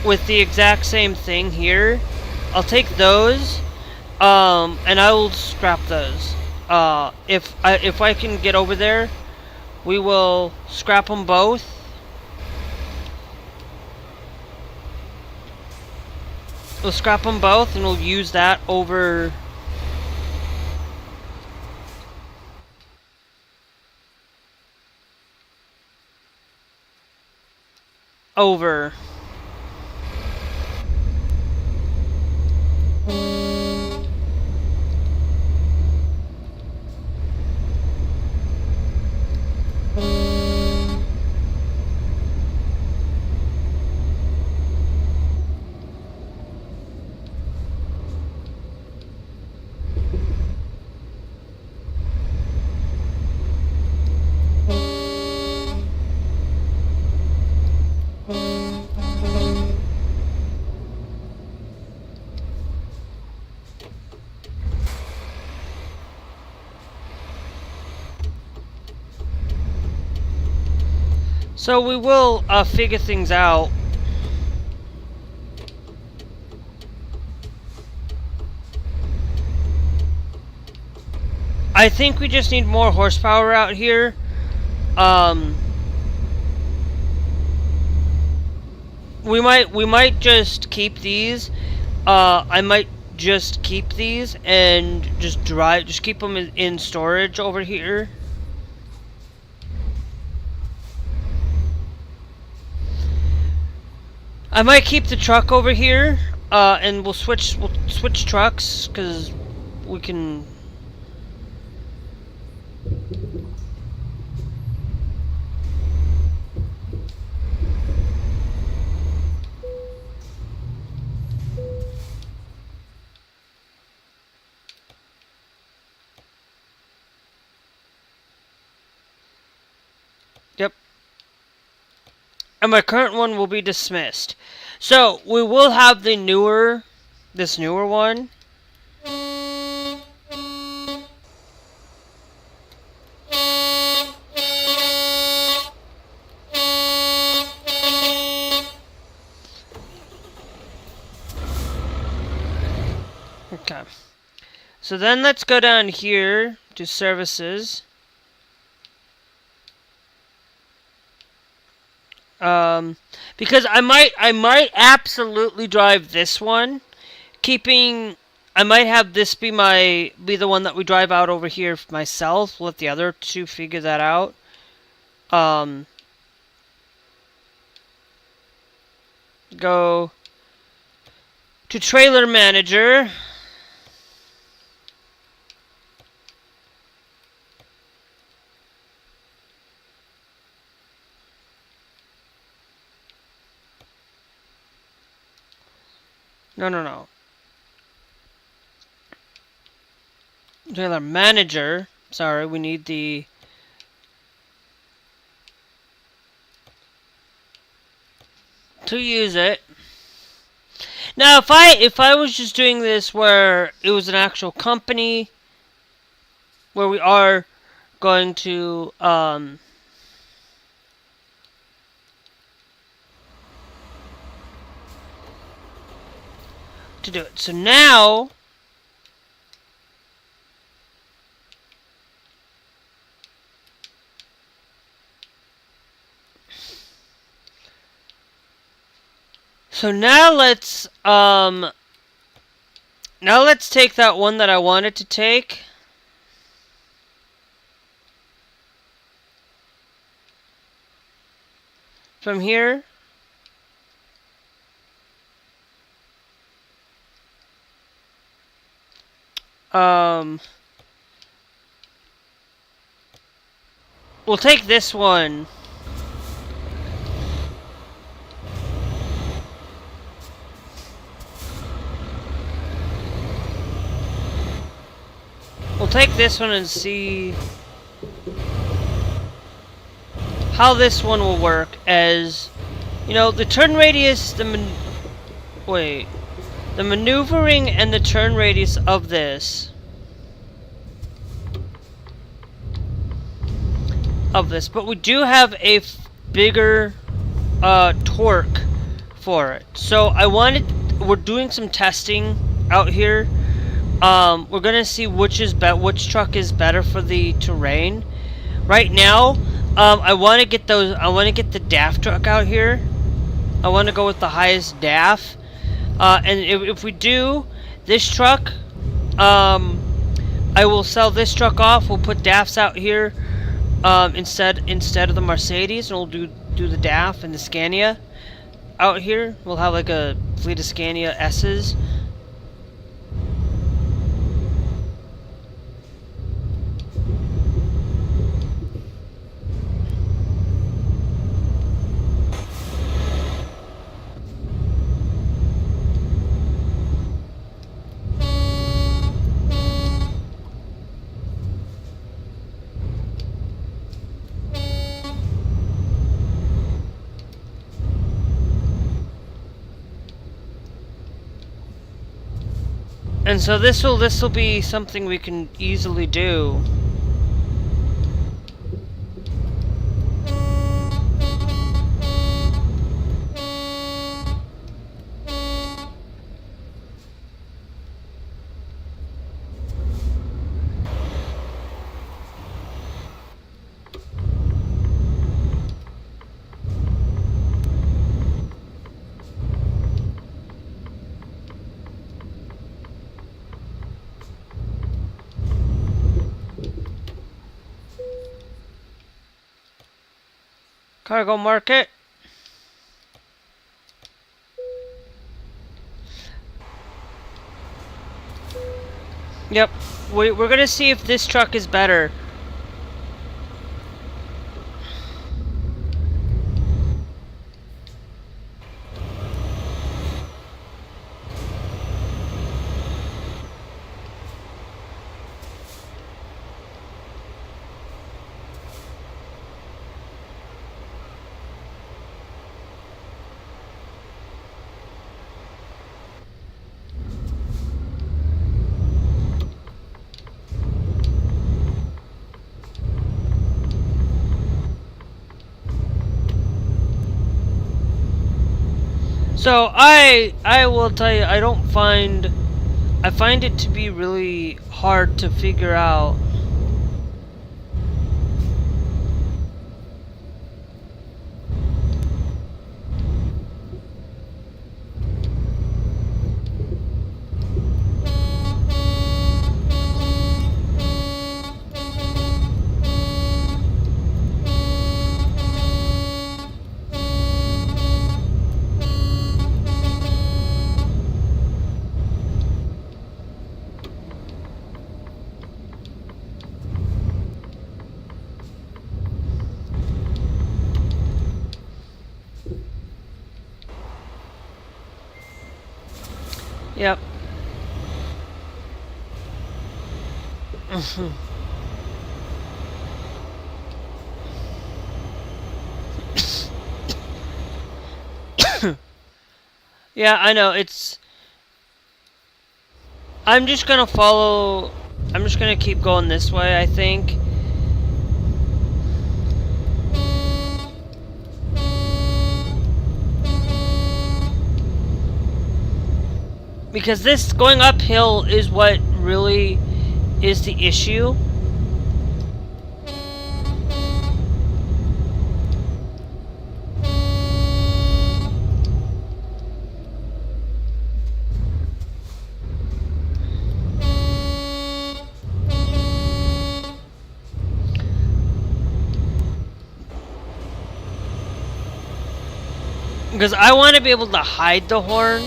with the exact same thing here. I'll take those, and I will scrap those. If I can get over there, we will scrap them both. We'll scrap them both, and we'll use that over. So we will figure things out. I think we just need more horsepower out here. We might just keep these. I might just keep these and just keep them in storage over here. I might keep the truck over here, And we'll switch trucks because we can. Yep. And my current one will be dismissed. So we will have this newer one. Okay. So then let's go down here to services. Because I might absolutely drive this one, keeping. I might have this be the one that we drive out over here myself. Let the other two figure that out. Go to trailer manager. No. Trailer manager. Sorry, we need the. To use it. Now, if I was just doing this where it was an actual company, where we are going to do it. So now. So now let's take that one that I wanted to take. From here. We'll take this one. We'll take this one and see how this one will work. As you know, the turn radius, the maneuvering and the turn radius of this. But we do have a bigger torque for it. So we're doing some testing out here. We're gonna see which truck is better for the terrain. Right now, I want to get the DAF truck out here. I want to go with the highest DAF. And if we do this truck, I will sell this truck off. We'll put DAFs out here instead of the Mercedes, and we'll do the DAF and the Scania out here. We'll have like a fleet of Scania S's. And so this will be something we can easily do. Cargo market. Yep. We're gonna see if this truck is better. So I will tell you, I find it to be really hard to figure out. Yep. Yeah, I know, I'm just gonna keep going this way, I think. Because this going uphill is what really is the issue. Because I want to be able to hide the horn,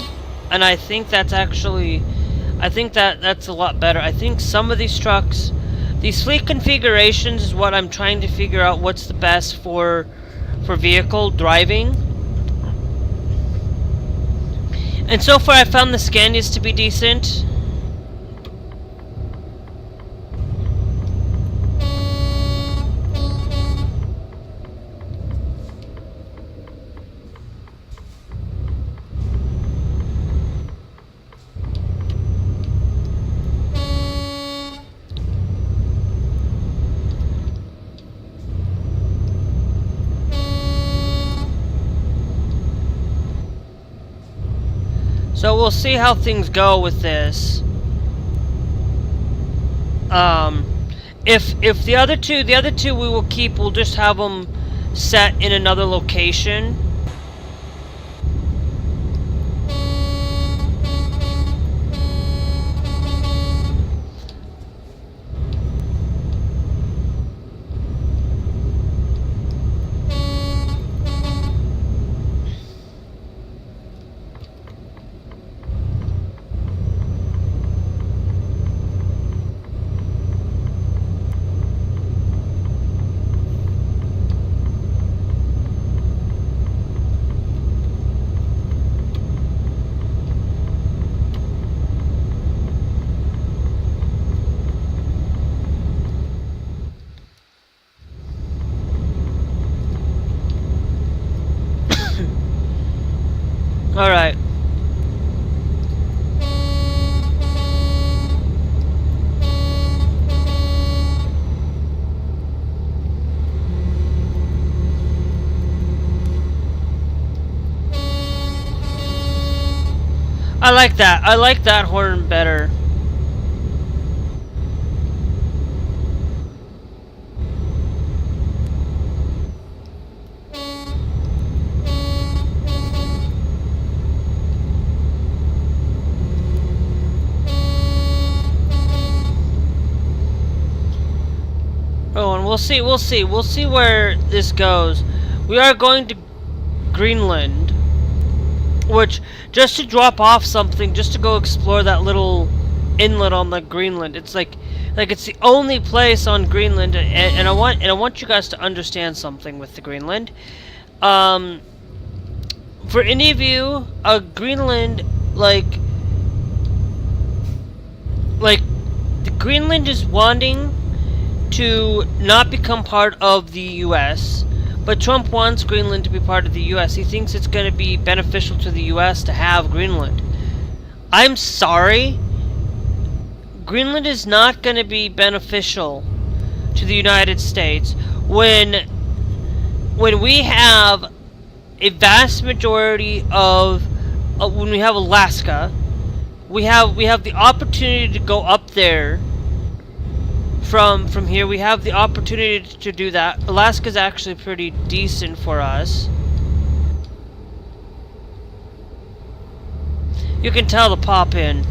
and I think that's actually, that's a lot better. I think some of these trucks, these fleet configurations is what I'm trying to figure out what's the best for vehicle driving. And so far I found the Scanias to be decent. So we'll see how things go with this. If the other two we will keep, we'll just have them set in another location. Alright. I like that. I like that horn better. Oh, and we'll see where this goes. We are going to Greenland, which, just to drop off something, just to go explore that little inlet on the Greenland. It's like it's the only place on Greenland, and I want you guys to understand something with the Greenland. For any of you, Greenland, like the Greenland is wanting to not become part of the U.S., but Trump wants Greenland to be part of the U.S. He thinks it's going to be beneficial to the U.S. to have Greenland. I'm sorry. Greenland is not going to be beneficial to the United States when we have a vast majority of when we have Alaska, we have the opportunity to go up there from here. We have the opportunity to do that. Alaska's actually pretty decent for us. You can tell the pop in.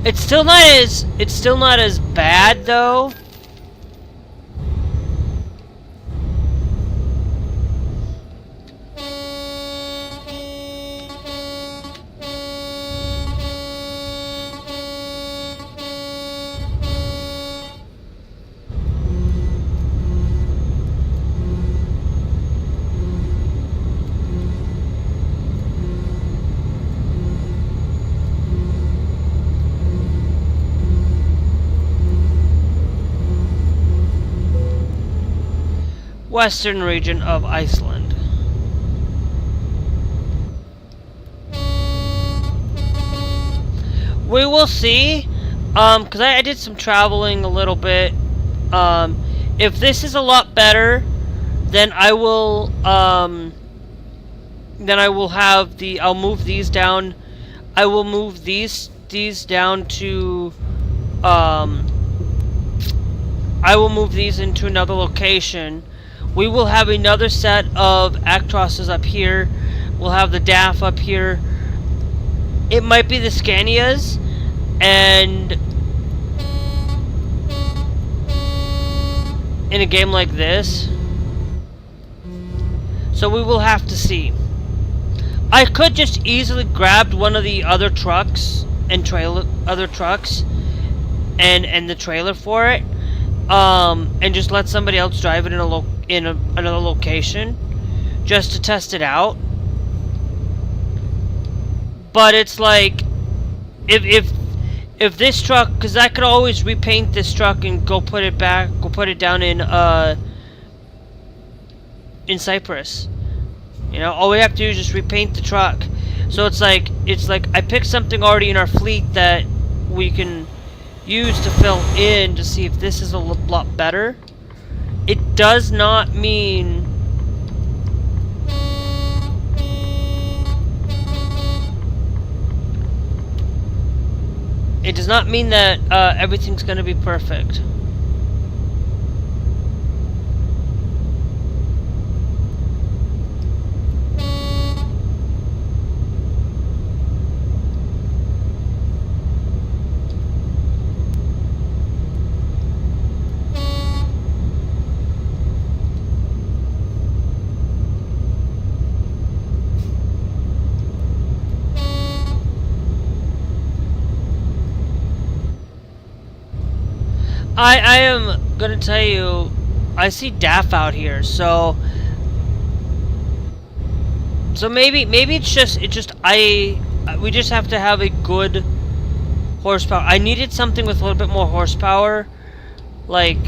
It's still not as bad though. Western region of Iceland. We will see, because I did some traveling a little bit. If this is a lot better, then I will, I'll move these down. I will move these down to, I will move these into another location. We will have another set of Actrosses up here. We'll have the DAF up here. It might be the Scanias, and in a game like this. So we will have to see. I could just easily grab one of the other trucks and other trucks and the trailer for it, and just let somebody else drive it in another location just to test it out. But it's like if this truck, because I could always repaint this truck and go put it down in Cyprus. You know, all we have to do is just repaint the truck. So it's like I picked something already in our fleet that we can use to fill in to see if this is a lot better. It does not mean that everything's going to be perfect. I am gonna tell you, I see DAF out here, so maybe it's just we just have to have a good horsepower. I needed something with a little bit more horsepower, like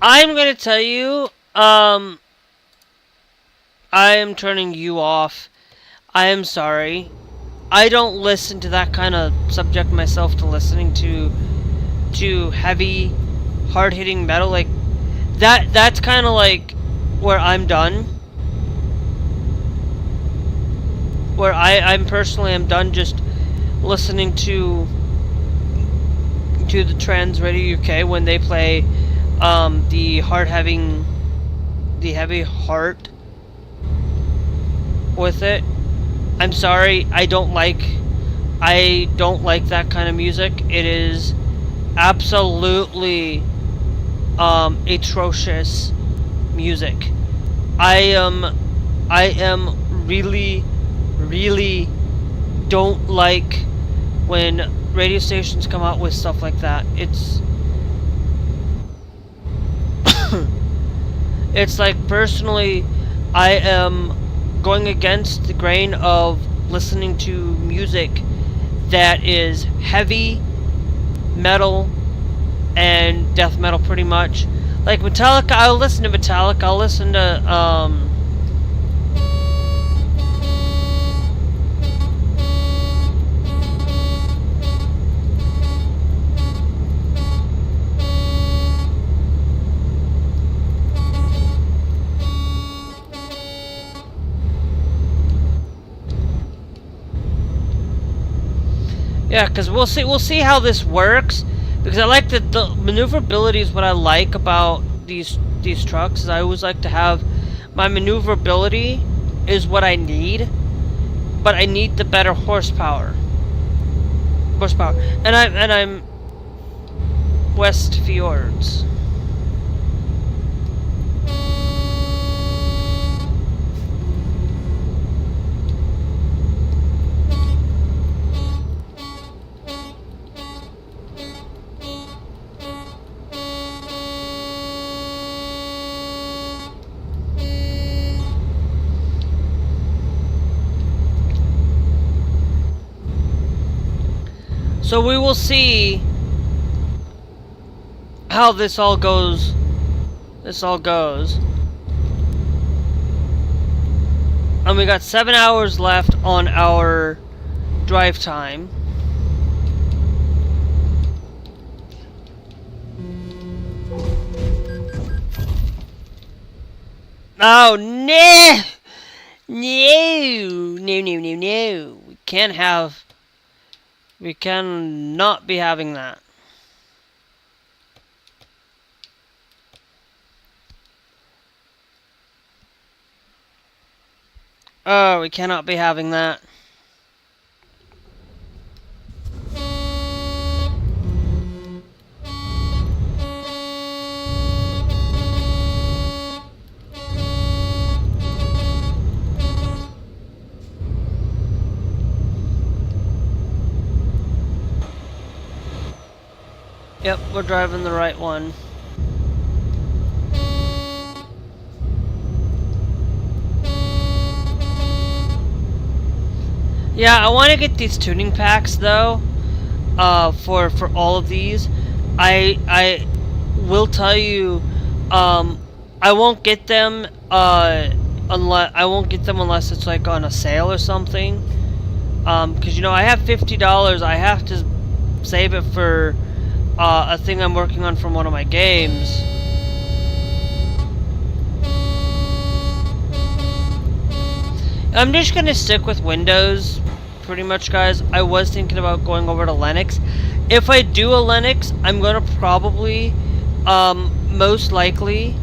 I'm gonna tell you, I am turning you off. I am sorry. I don't listen to that kind of subject myself to listening to heavy, hard-hitting metal like that. That's kind of like where I'm done. Where I'm personally am done just listening to the Trans Radio UK when they play the heavy heart with it. I'm sorry, I don't like that kind of music. It is absolutely atrocious music. I am really don't like when radio stations come out with stuff like that. It's like, personally, I am going against the grain of listening to music that is heavy metal and death metal, pretty much. Like Metallica, I'll listen to Metallica, I'll listen to yeah, because we'll see how this works. Because I like that the maneuverability is what I like about these trucks. Is I always like to have my maneuverability is what I need, but I need the better horsepower. And I'm West Fjords. So we will see how this all goes. And we got 7 hours left on our drive time. Oh, no! No. We cannot be having that. Oh, we cannot be having that. Yep, we're driving the right one. Yeah, I want to get these tuning packs though. For all of these, I will tell you, I won't get them unless it's like on a sale or something. Because I have $50. I have to save it for a thing I'm working on from one of my games. I'm just gonna stick with Windows, pretty much, guys. I was thinking about going over to Linux. If I do a Linux, I'm gonna probably, most likely,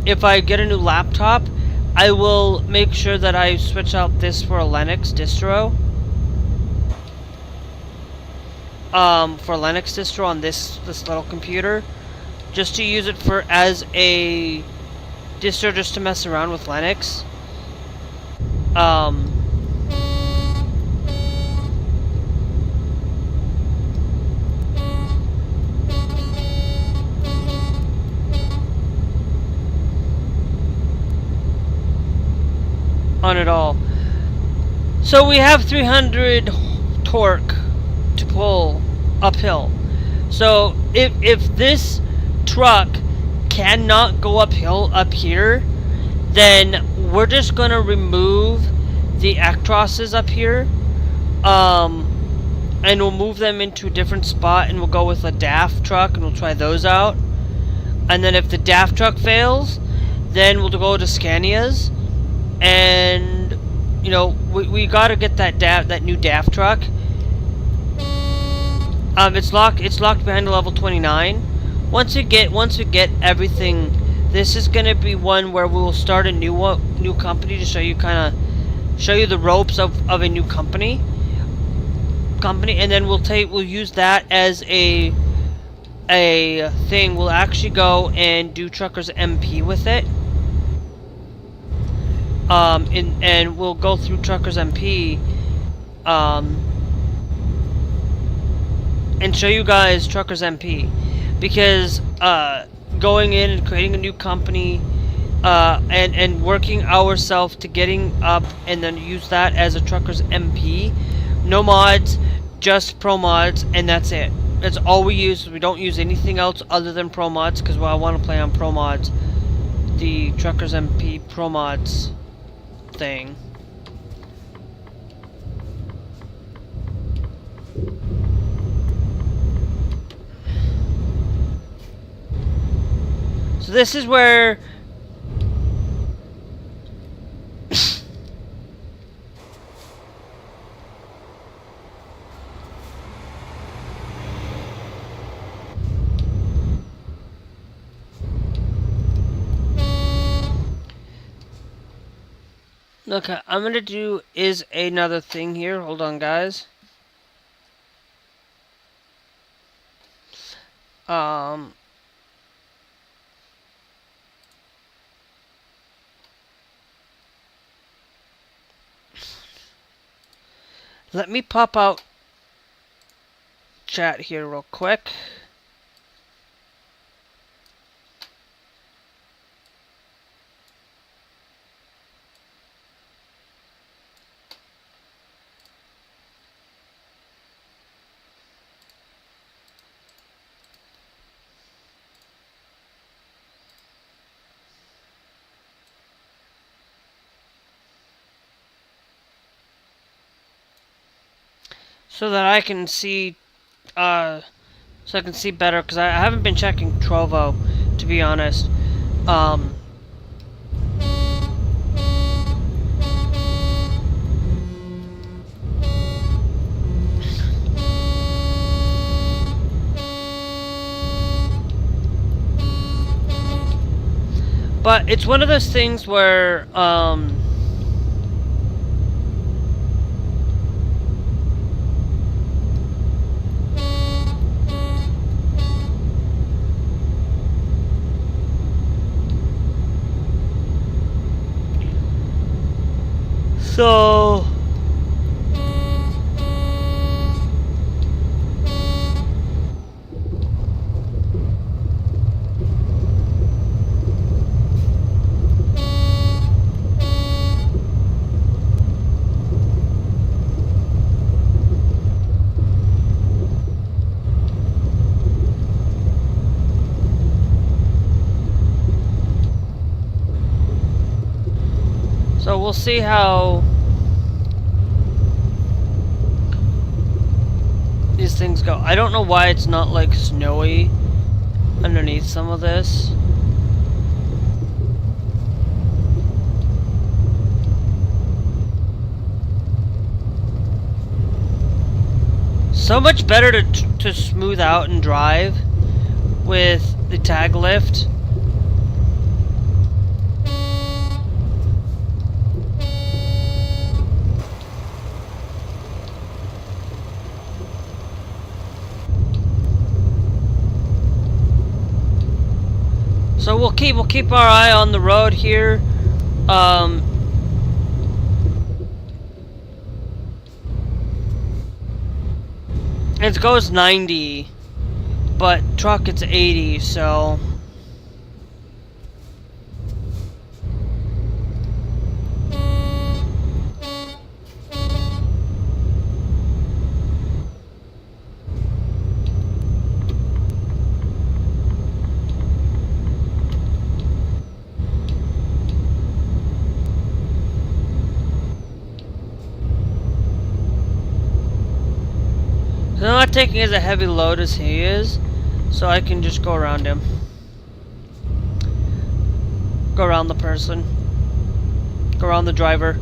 if I get a new laptop, I will make sure that I switch out this for a Linux distro. For Linux distro on this little computer, just to use it as a distro, just to mess around with Linux. On it all. So we have 300 torque to pull uphill. So if this truck cannot go uphill up here, then we're just gonna remove the Actrosses up here, and we'll move them into a different spot, and we'll go with a DAF truck, and we'll try those out. And then if the DAF truck fails, then we'll go to Scania's, and we gotta get that new DAF truck, It's locked. It's locked behind the level 29. Once we get everything, this is gonna be one where we will start a new company to show you the ropes of a new company, and then we'll use that as a thing. We'll actually go and do Truckers MP with it. And we'll go through Truckers MP, and show you guys Truckers MP, because going in and creating a new company, and working ourselves to getting up, and then use that as a Truckers MP. No mods, just pro mods, and that's it. That's all we use. We don't use anything else other than pro mods, because I want to play on pro mods, the Truckers MP pro mods thing. So this is where okay, I'm gonna do is another thing here. Hold on, guys. Let me pop out chat here real quick. So that I can see, better, because I haven't been checking Trovo, to be honest. But it's one of those things where, so we'll see how these things go. I don't know why it's not like snowy underneath some of this. So much better to smooth out and drive with the tag lift. So we'll keep our eye on the road here. It goes 90, but truck it's 80, so I'm not taking as a heavy load as he is, so I can just go around him. Go around the person. Go around the driver.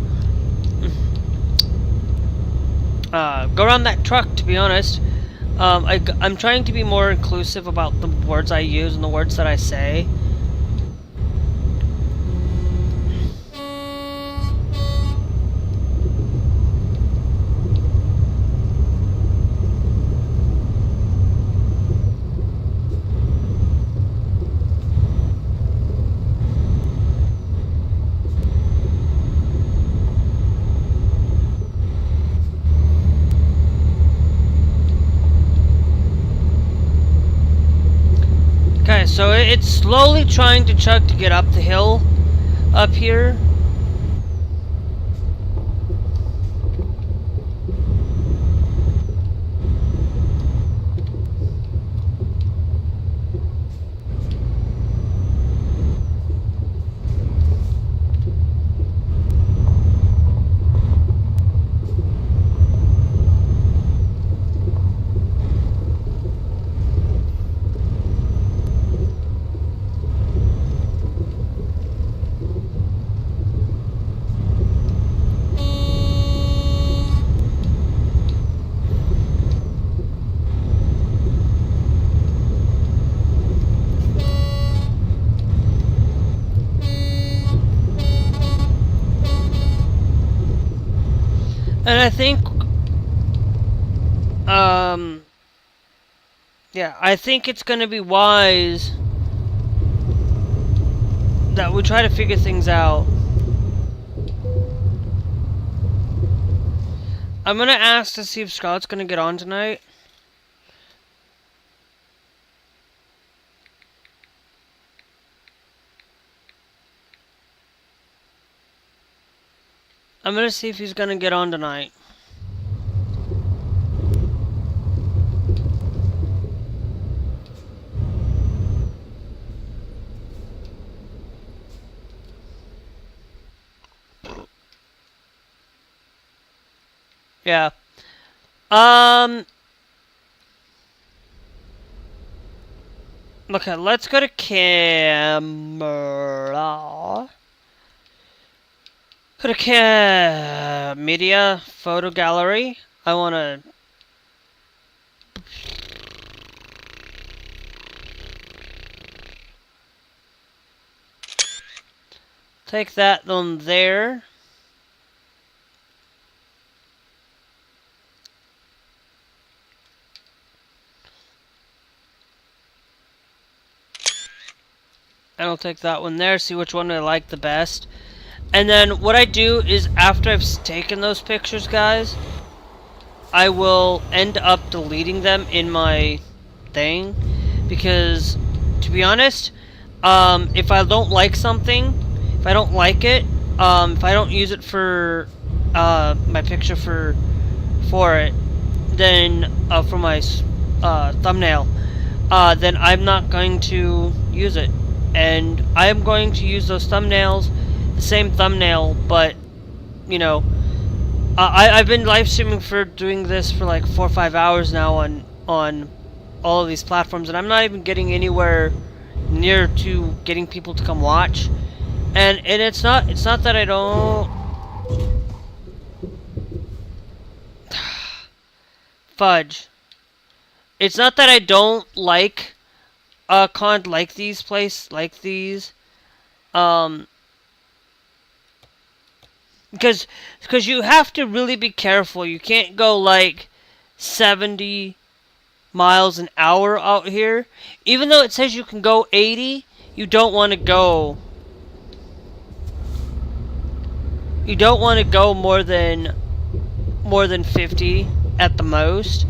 Go around that truck, to be honest. I'm trying to be more inclusive about the words I use and the words that I say. Okay, so it's slowly trying to chug to get up the hill up here. And I think, yeah, I think it's gonna be wise that we try to figure things out. I'm gonna ask to see if Scott's gonna get on tonight. I'm gonna see if he's gonna get on tonight. Yeah. Okay, let's go to camera. Go to media photo gallery. I wanna take that on there. And I'll take that one there, see which one I like the best. And then what I do is after I've taken those pictures, guys, I will end up deleting them in my thing. Because, to be honest, if I don't like something, if I don't like it, if I don't use it for my picture for it, then for my thumbnail, then I'm not going to use it. And I am going to use those thumbnails, the same thumbnail, but, you know, I've been live streaming for doing this for like 4 or 5 hours now on all of these platforms, and I'm not even getting anywhere near to getting people to come watch. And it's not that I don't fudge. It's not that I don't like content like these because you have to really be careful. You can't go like 70 miles an hour out here. Even though it says you can go 80, you don't want to go more than 50 at the most.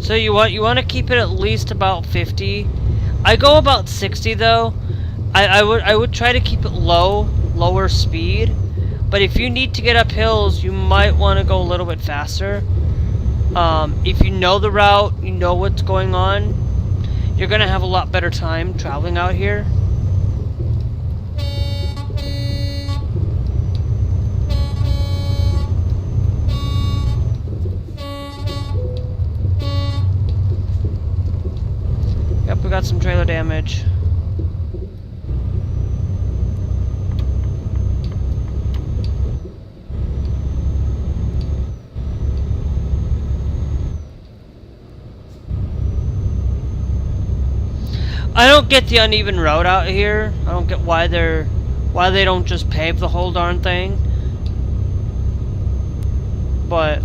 So you want to keep it at least about 50. I go about 60 though. I would try to keep it lower speed. But if you need to get up hills, you might want to go a little bit faster. If you know the route, you know what's going on, you're gonna have a lot better time traveling out here. we got some trailer damage. I don't get the uneven road out here. I don't get why they don't just pave the whole darn thing. But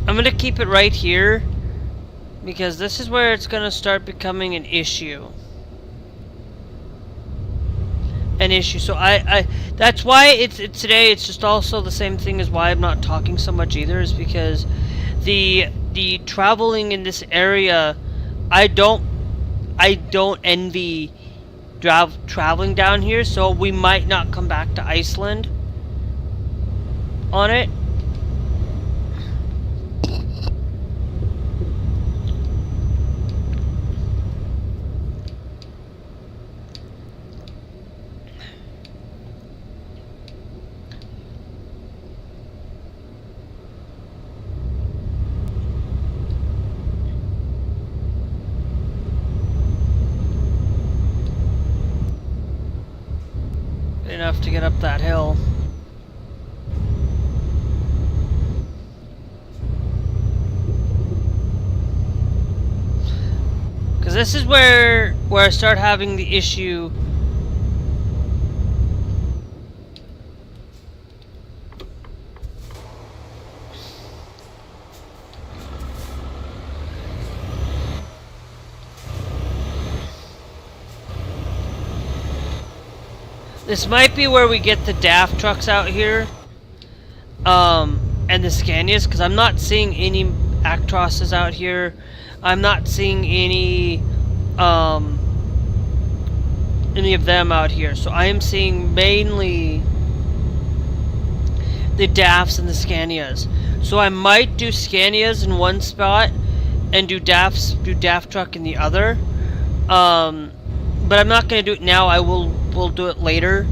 I'm gonna keep it right here because this is where it's gonna start becoming an issue. So I that's why it's today. It's just also the same thing as why I'm not talking so much either, is because the traveling in this area, I don't envy traveling down here. So we might not come back to Iceland on it. Enough to get up that hill. Because this is where I start having the issue. This might be where we get the DAF trucks out here. And the Scanias, because I'm not seeing any Actrosses out here. I'm not seeing any of them out here. So I am seeing mainly the DAFs and the Scanias. So I might do Scanias in one spot and do DAF truck in the other. But I'm not going to do it now. We'll do it later.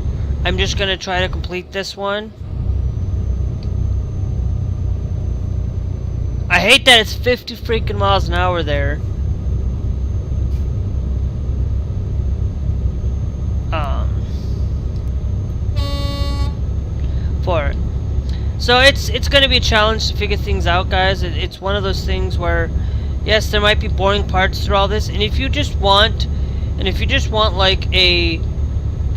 I'm just going to try to complete this one. I hate that it's 50 freaking miles an hour there. For it. So it's going to be a challenge to figure things out, guys. It's one of those things where, yes, there might be boring parts through all this, and if you just want like a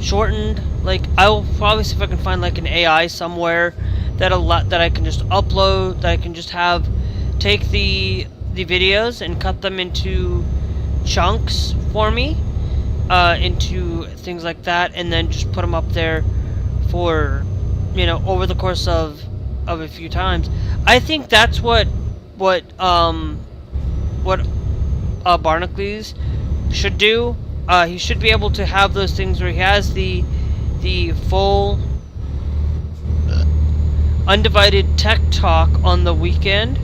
shortened, like, I'll probably see if I can find like an AI somewhere that I can just upload, that I can just have take the videos and cut them into chunks for me, into things like that, and then just put them up there for, you know, over the course of a few times. I think that's what Barnacules should do. He should be able to have those things where he has the full undivided tech talk on the weekend,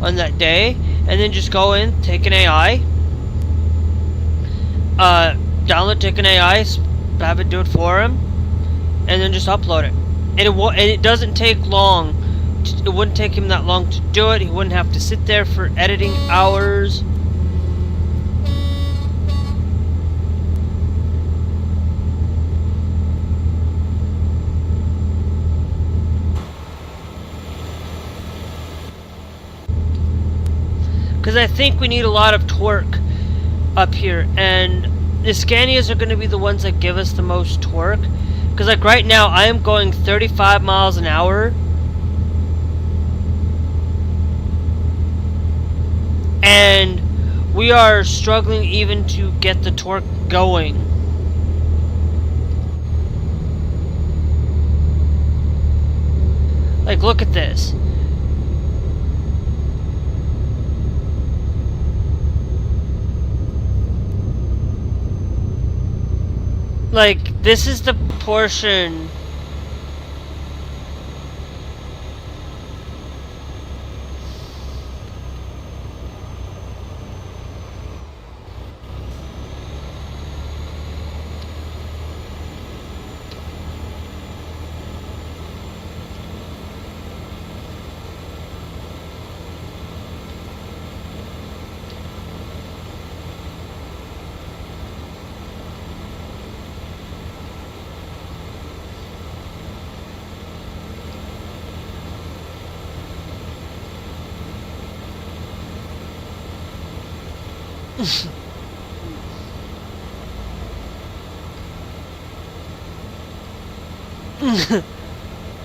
on that day, and then just go in, take an AI, download, take an AI, have it do it for him, and then just upload it. And it doesn't take long. It wouldn't take him that long to do it. He wouldn't have to sit there for editing hours. Because I think we need a lot of torque up here, and the Scanias are going to be the ones that give us the most torque. Because like right now, I am going 35 miles an hour, and we are struggling even to get the torque going. Like, look at this. Like, this is the portion.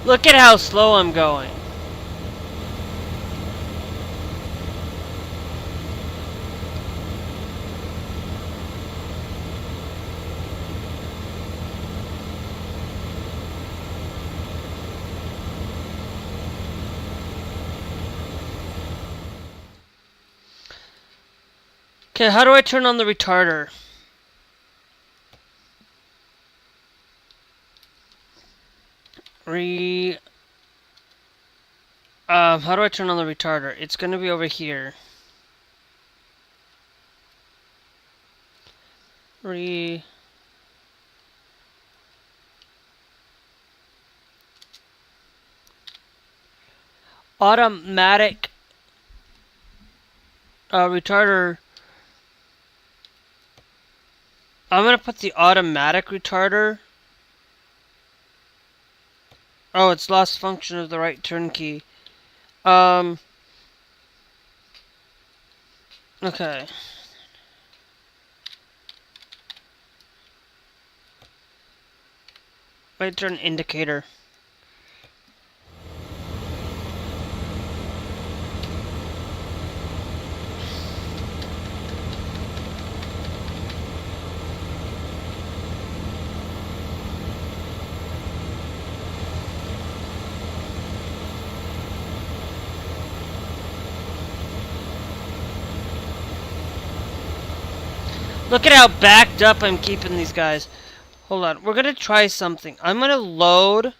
Look at how slow I'm going. Okay, how do I turn on the retarder? How do I turn on the retarder? It's gonna be over here. Automatic retarder. I'm gonna put the automatic retarder. Oh, it's lost function of the right turn key. Okay. Right turn indicator. Look at how backed up I'm keeping these guys. Hold on. We're gonna try something. I'm gonna load.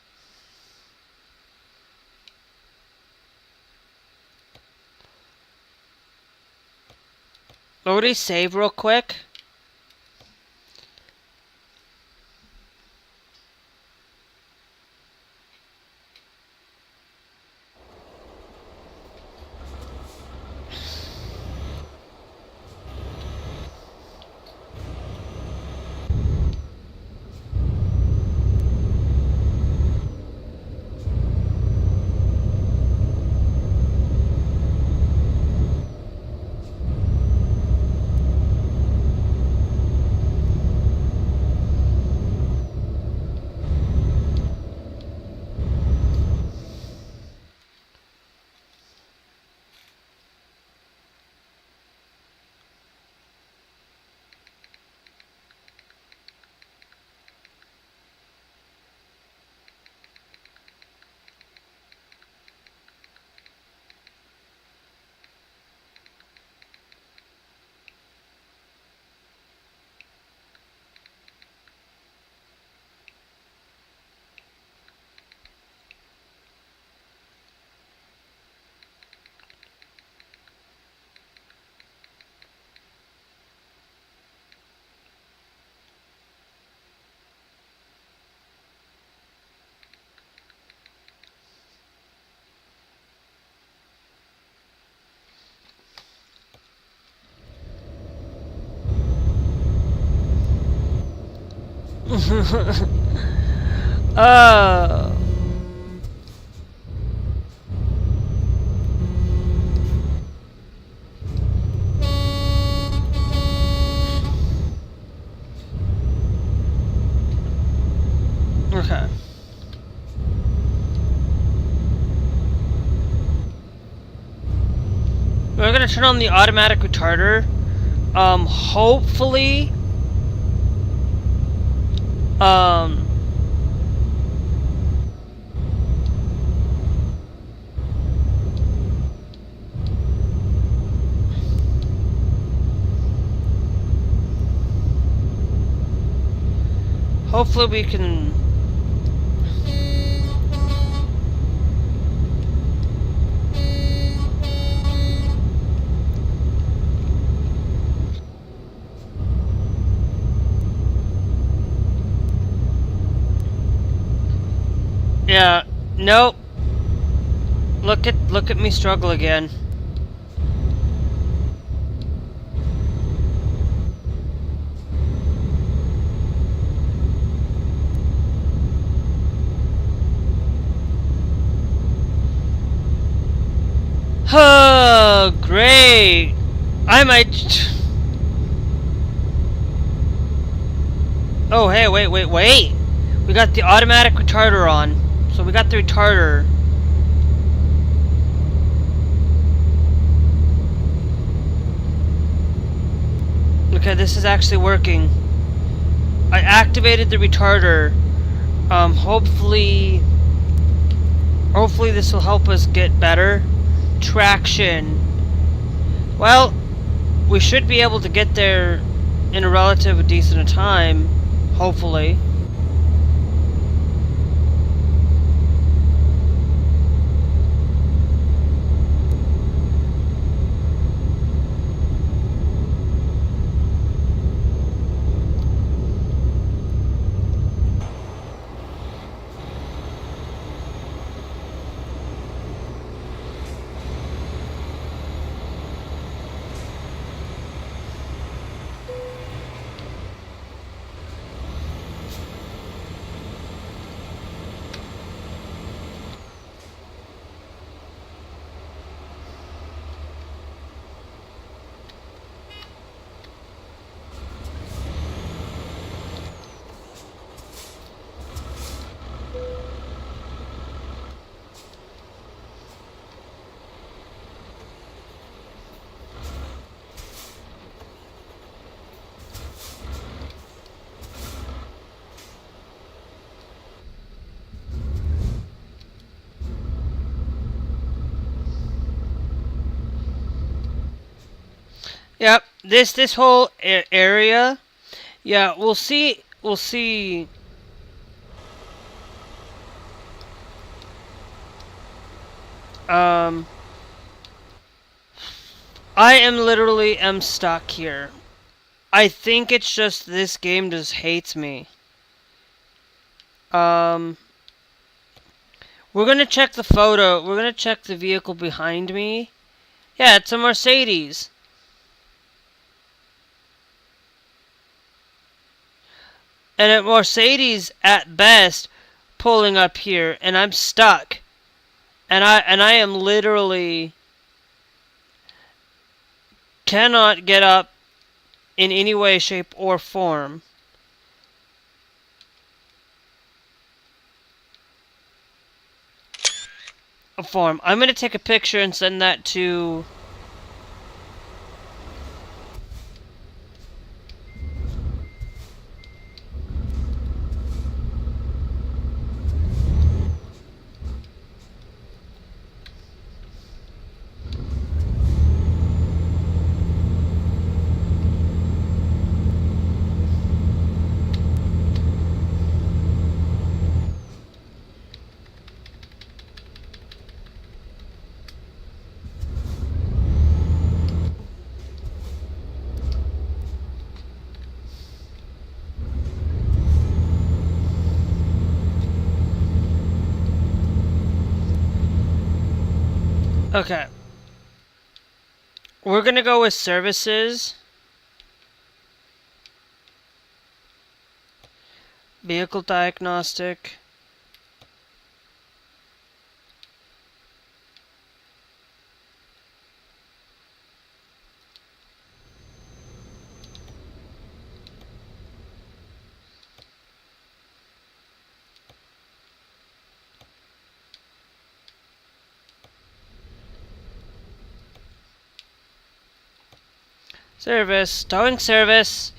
Load a save real quick. Oh. Okay. We're gonna turn on the automatic retarder. Hopefully. Hopefully we can. Yeah, nope. Look at me struggle again. Oh, great. I might Oh, hey, wait. We got the automatic retarder on. So we got the retarder. Okay, this is actually working. I activated the retarder. Hopefully this will help us get better traction. Well, we should be able to get there in a relatively decent time, hopefully. Yep, this whole area. Yeah, we'll see. Um, I am stuck here. I think it's just this game just hates me. We're gonna check the photo. We're gonna check the vehicle behind me. Yeah, it's a Mercedes. And a Mercedes at best pulling up here, and I'm stuck. And I am literally cannot get up in any way, shape, or form. I'm gonna take a picture and send that to. Okay. We're gonna go with services. Vehicle diagnostic. Service. Towing service.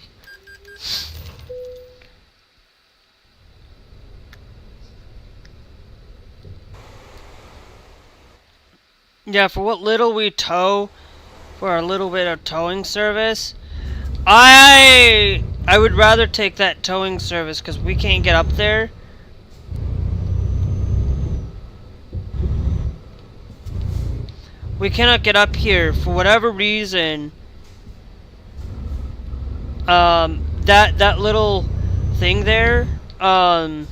Yeah, for what little we tow, for a little bit of towing service, I would rather take that towing service because we can't get up there. We cannot get up here for whatever reason. That little thing there, now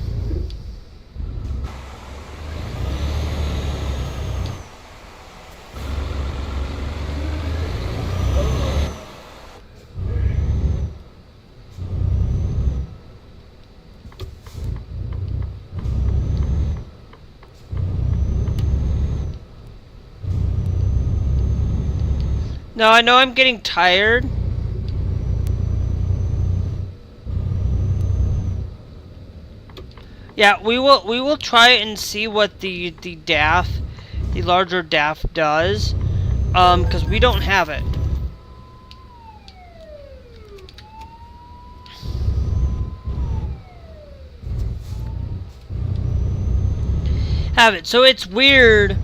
I know I'm getting tired. Yeah, we will try and see what the DAF, the larger DAF does, because we don't have it. So it's weird.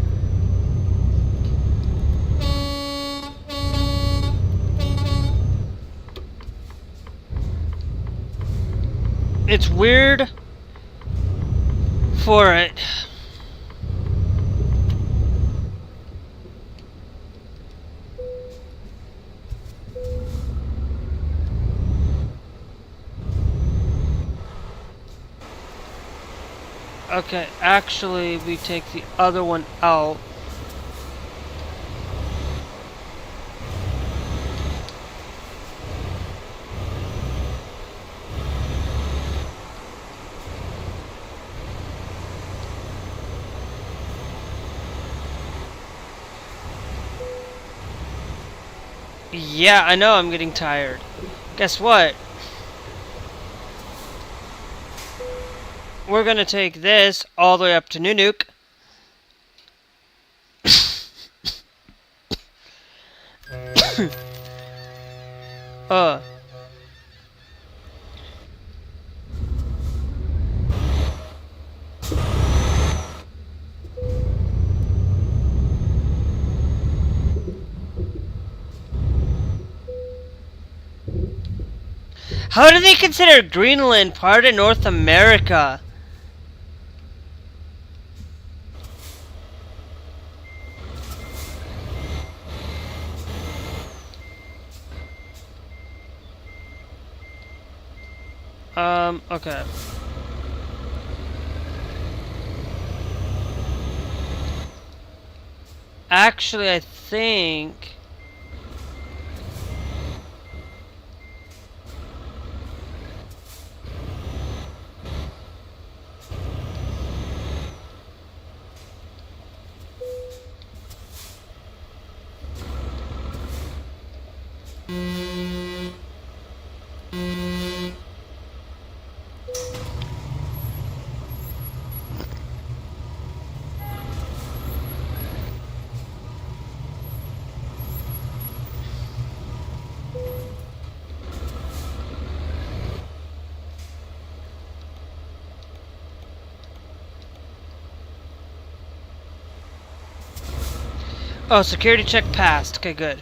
It's weird for it. Okay, actually, we take the other one out. Yeah, I know I'm getting tired. Guess what? We're gonna take this all the way up to Nunuk. uh. How do they consider Greenland part of North America? Okay. Actually, I think... Oh, security check passed. Okay, good.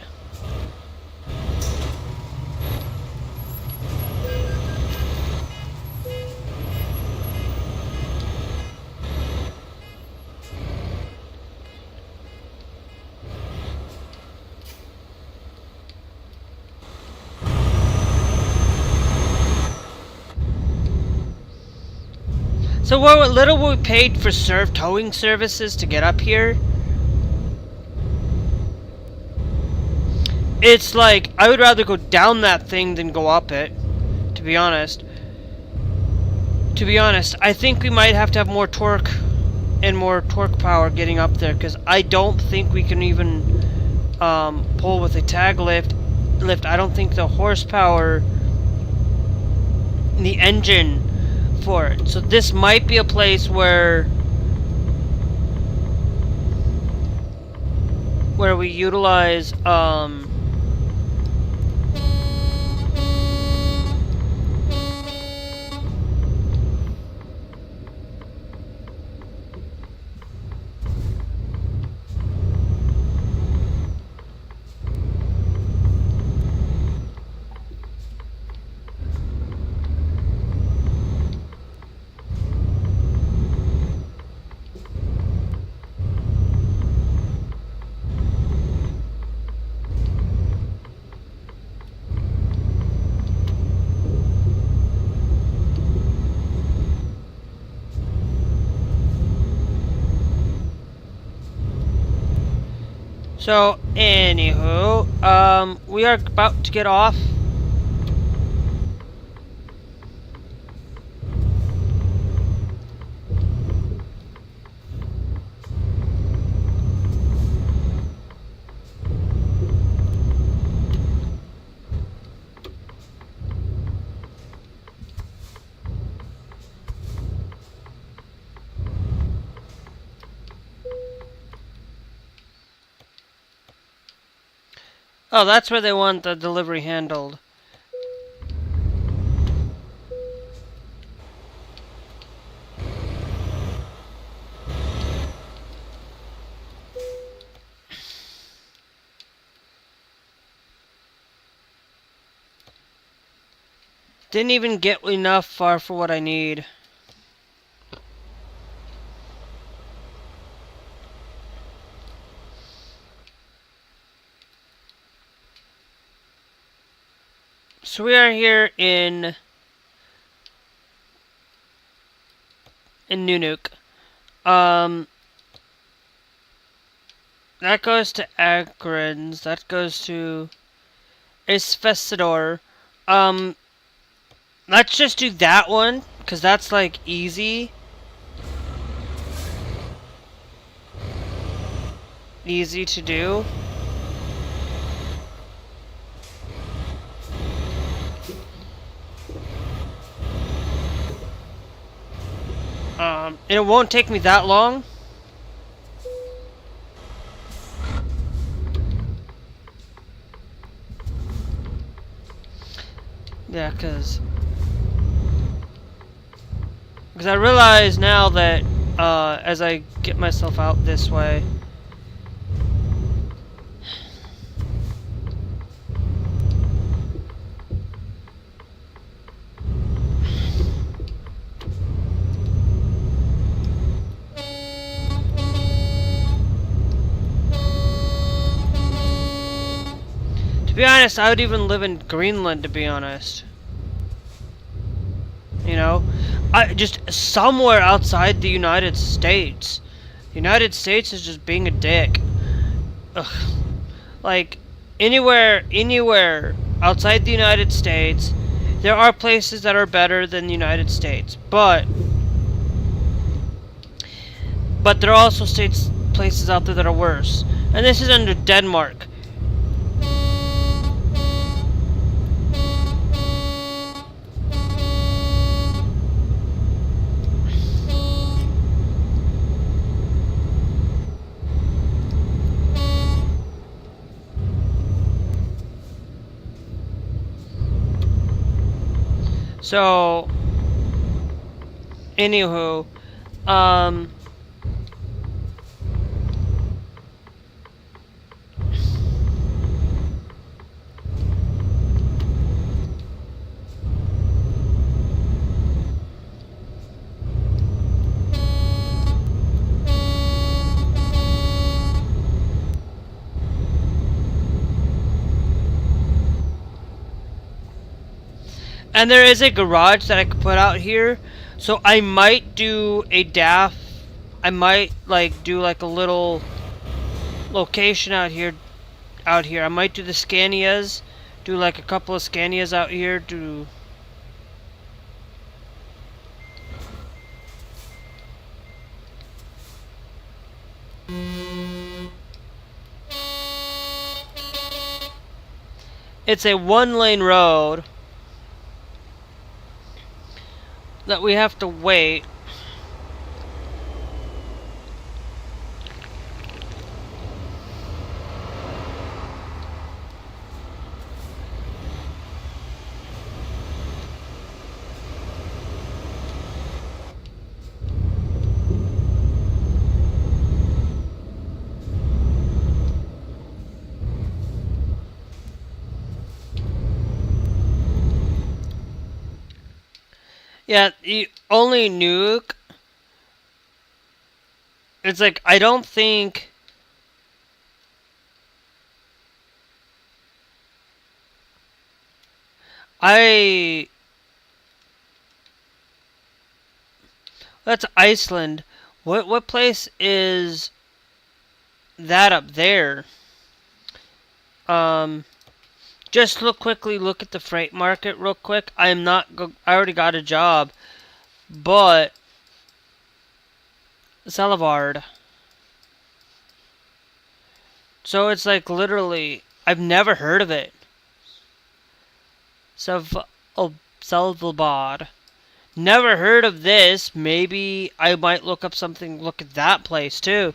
So what little we paid for towing services to get up here, it's like, I would rather go down that thing than go up it, to be honest. I think we might have to have more torque and more torque power getting up there, because I don't think we can even pull with a tag lift. I don't think the horsepower, the engine for it. So this might be a place where we utilize so, anywho, we are about to get off. Oh, that's where they want the delivery handled. Didn't even get enough far for what I need. So we are here in Nunuk. That goes to Agrins. That goes to Isfestador. Let's just do that one, because that's like easy. Easy to do. And it won't take me that long. Yeah, because I realize now that as I get myself out this way. To be honest, I would even live in Greenland, to be honest. You know? Just somewhere outside the United States. The United States is just being a dick. Ugh. Like, anywhere outside the United States, there are places that are better than the United States. But there are also places out there that are worse. And this is under Denmark. So, anywho, and there is a garage that I could put out here, so I might do a DAF. I might do like a little location out here. I might do the Scanias, do like a couple of Scanias out here. It's a one-lane road that we have to wait. Yeah, the only nuke. It's like, I don't think. That's Iceland. What place is that up there? Just look at the freight market real quick. I already got a job, but Salavard. So it's like literally, I've never heard of it. Salvabad. Never heard of this. Maybe I might look up something, look at that place too.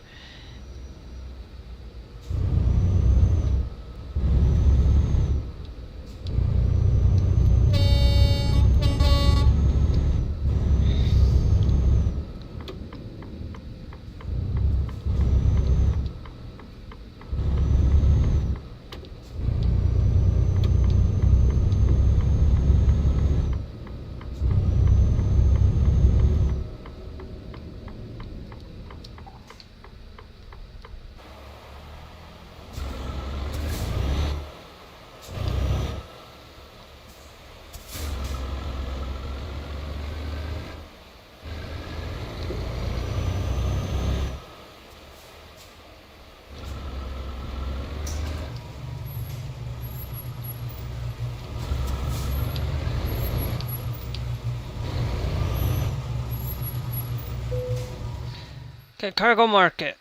Okay, cargo market.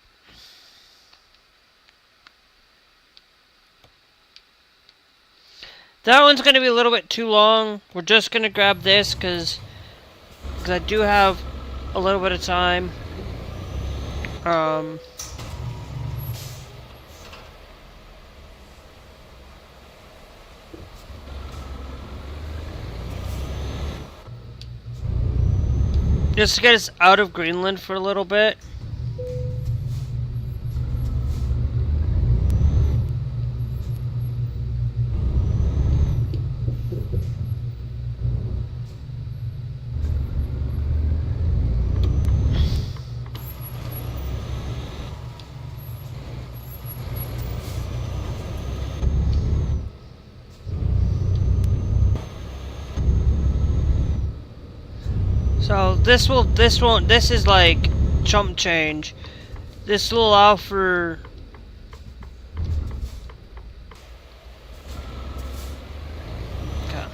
That one's going to be a little bit too long. We're just going to grab this because I do have a little bit of time. Just to get us out of Greenland for a little bit. So this is like chump change. This will allow for okay.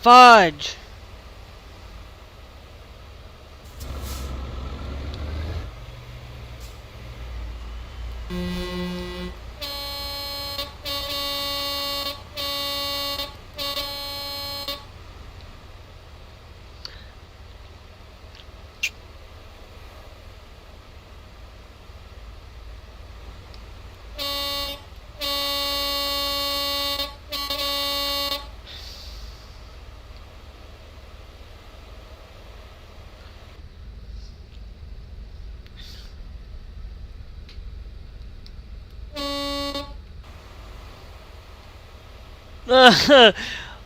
Fudge.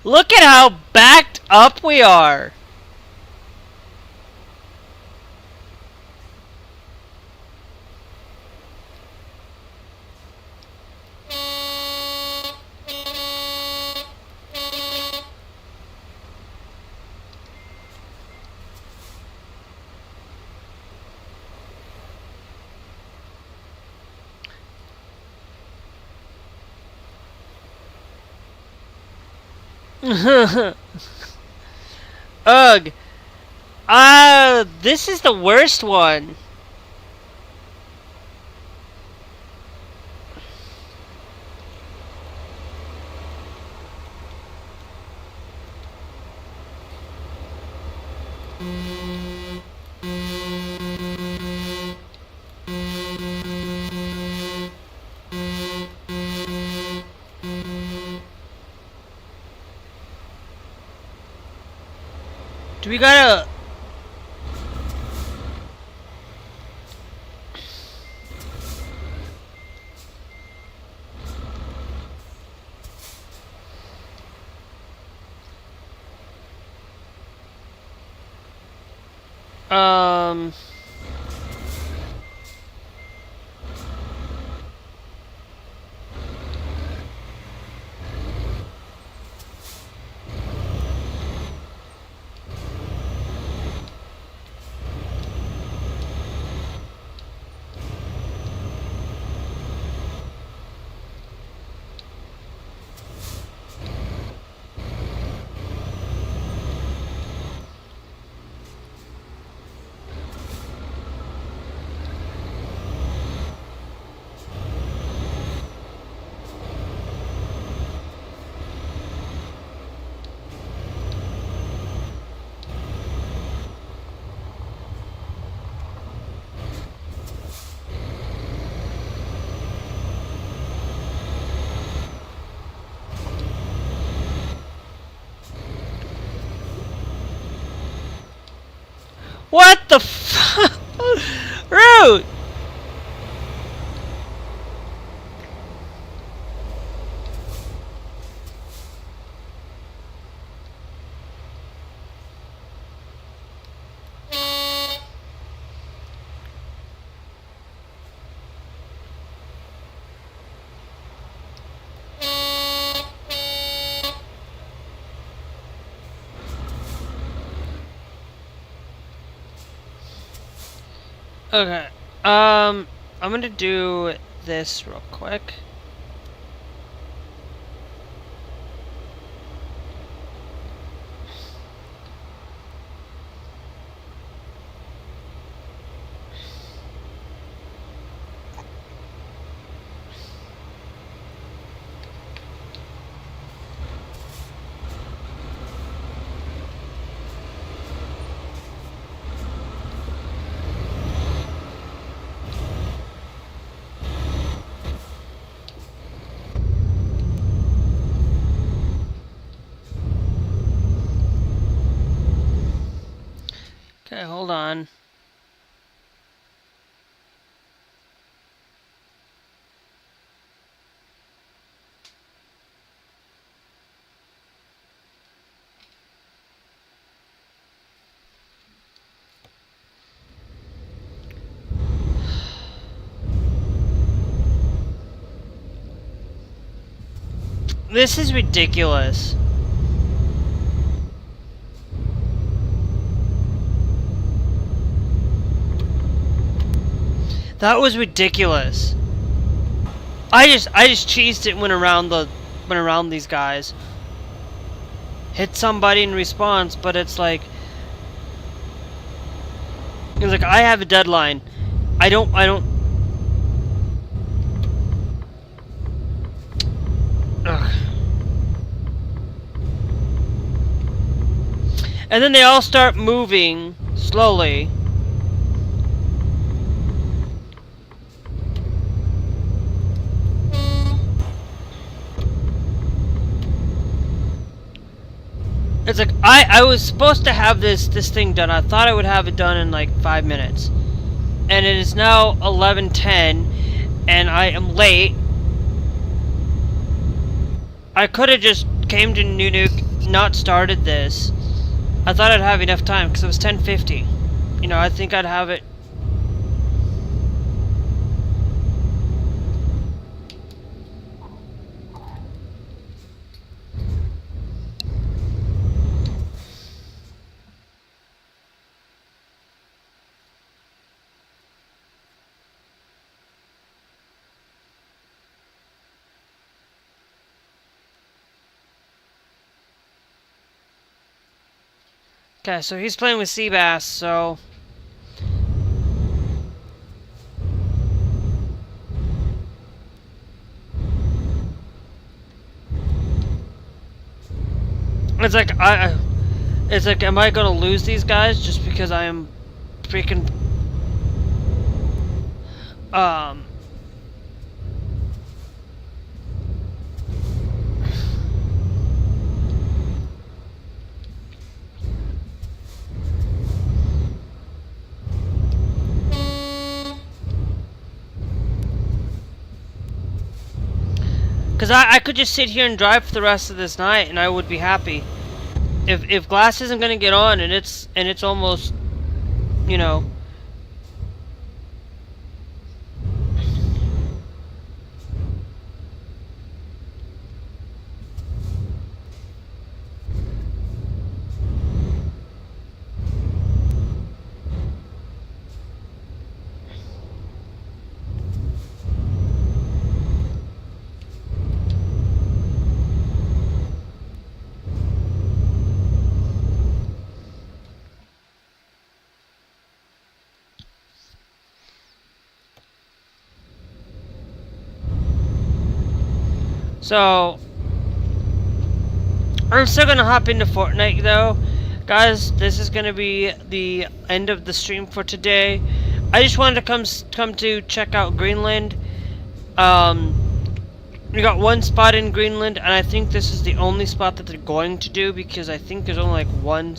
Look at how backed up we are. Ugh. This is the worst one. Do we gotta... What the f- Rude! Okay. I'm gonna do this real quick. Okay, hold on. This is ridiculous. That was ridiculous. I just cheesed it when around these guys. Hit somebody in response, but it's like I have a deadline. I don't Ugh. And then they all start moving slowly. It's like I was supposed to have this thing done. I thought I would have it done in like 5 minutes. And it is now 11:10 and I am late. I could have just came to New Nuke, not started this. I thought I'd have enough time because it was 10:50. You know, I think I'd have it. Okay, so he's playing with Seabass, so it's like it's like, am I gonna lose these guys just because I am freaking because I could just sit here and drive for the rest of this night and I would be happy. If Glass isn't gonna get on and it's almost, you know. So, I'm still gonna hop into Fortnite though. Guys, this is gonna be the end of the stream for today. I just wanted to come to check out Greenland. We got one spot in Greenland, and I think this is the only spot that they're going to do because I think there's only like one,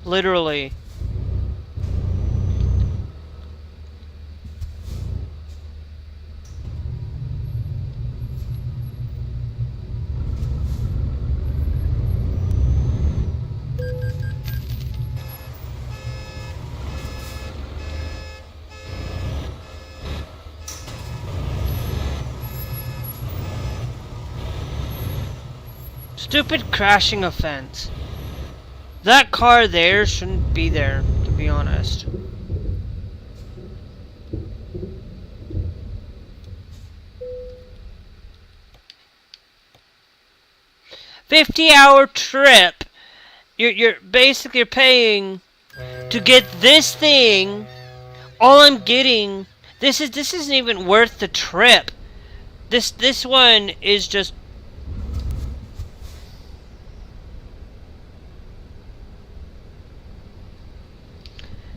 literally. Stupid crashing offense. That car there shouldn't be there, to be honest. $50-hour trip. You're basically paying to get this thing. All I'm getting, this isn't even worth the trip. This one is just.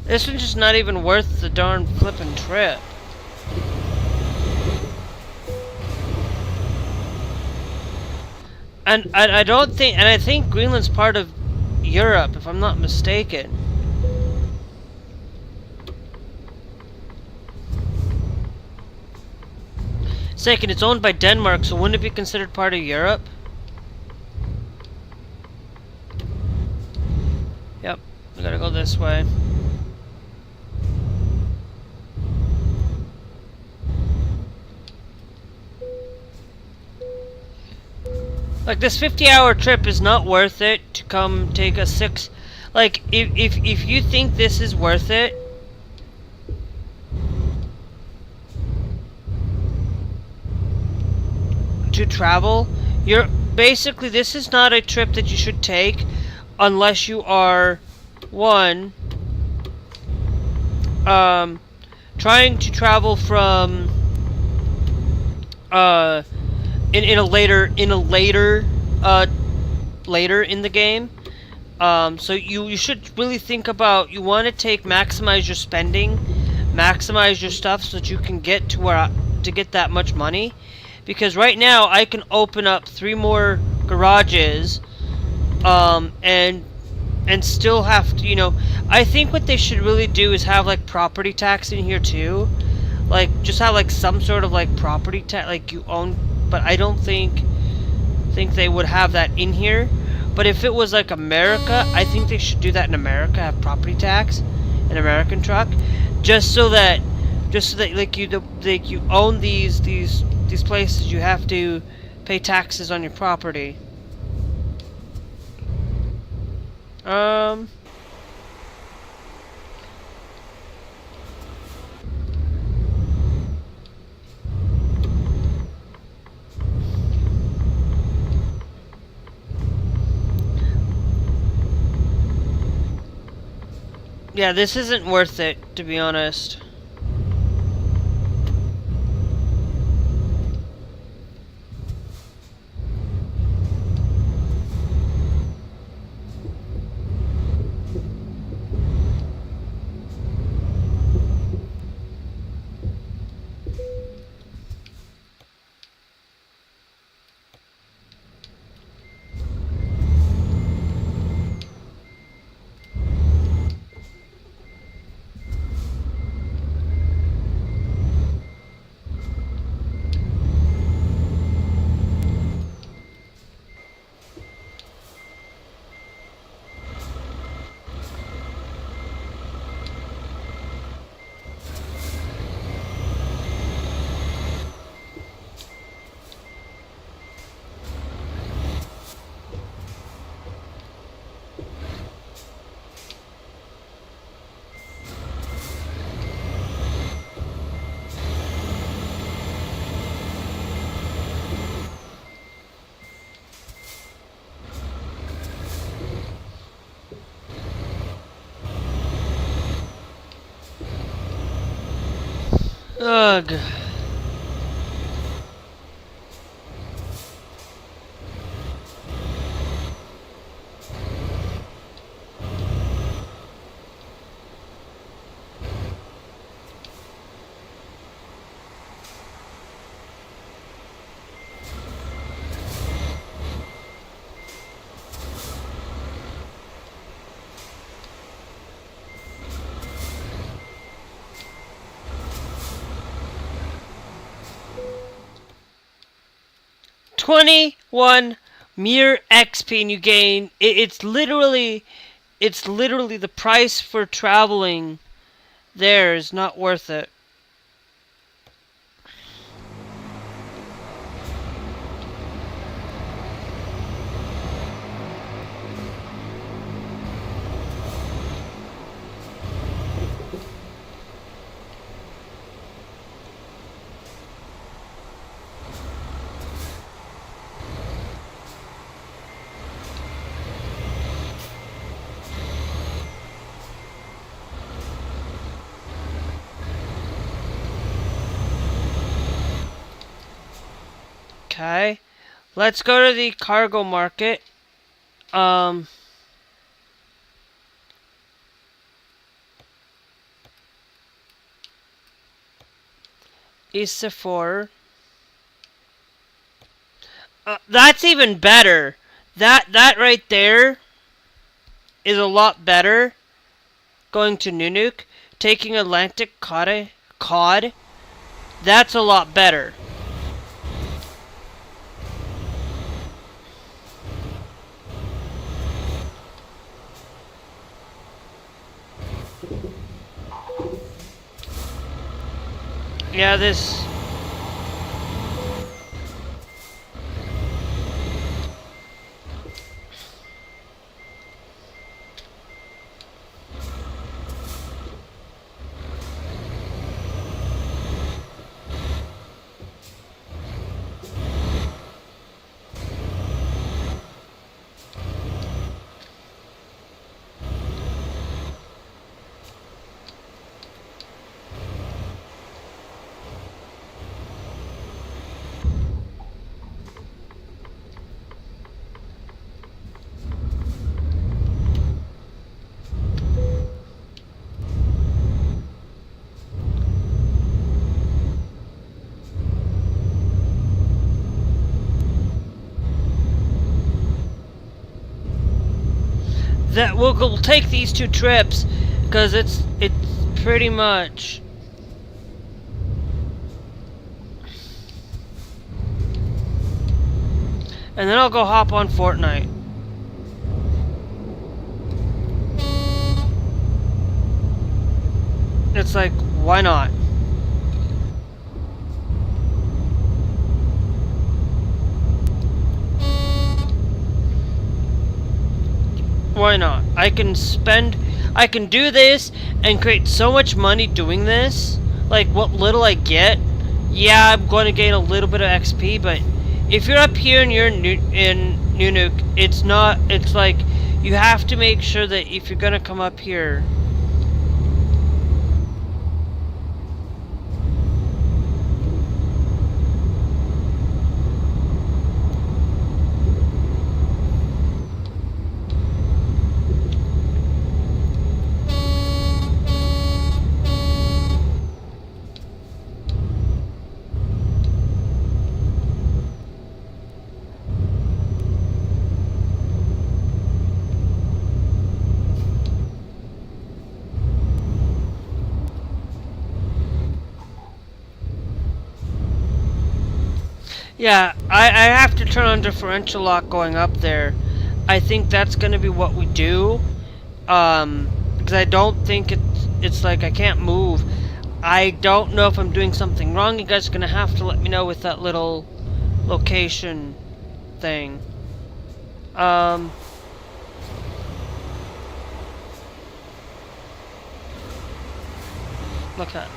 This one's just not even worth the darn flippin' trip. And I don't think, and I think Greenland's part of Europe, if I'm not mistaken. Second, it's owned by Denmark, so wouldn't it be considered part of Europe? Yep, we gotta go this way. Like, this 50-hour trip is not worth it to come take a 6... Like, if you think this is worth it... to travel, you're... Basically, this is not a trip that you should take unless you are... One... trying to travel from... later in the game. So you should really think about, you want to maximize your spending, maximize your stuff so that you can get to get that much money. Because right now I can open up 3 more garages, and still have to, I think what they should really do is have like property tax in here too. Like, just have like some sort of like property tax, like you own. But I don't think they would have that in here. But if it was like America, I think they should do that in America. Have property tax, an American truck, just so that like you own these places, you have to pay taxes on your property. Yeah, this isn't worth it, to be honest. Ugh. $21 mere XP and you gain. It's literally the price for traveling. There is not worth it. Okay. Let's go to the cargo market. Is4. That's even better. That right there is a lot better. Going to Nunuk, taking Atlantic cod. That's a lot better. Yeah, this. That we'll take these 2 trips because it's pretty much. And then I'll go hop on Fortnite. It's like, why not? Why not? I can do this and create so much money doing this. Like, what little I get, yeah, I'm going to gain a little bit of XP, but if you're up here and you're in Nunuk, it's like, you have to make sure that if you're going to come up here, yeah, I have to turn on differential lock going up there. I think that's going to be what we do. Because I don't think it's like I can't move. I don't know if I'm doing something wrong. You guys are going to have to let me know with that little location thing. Look at.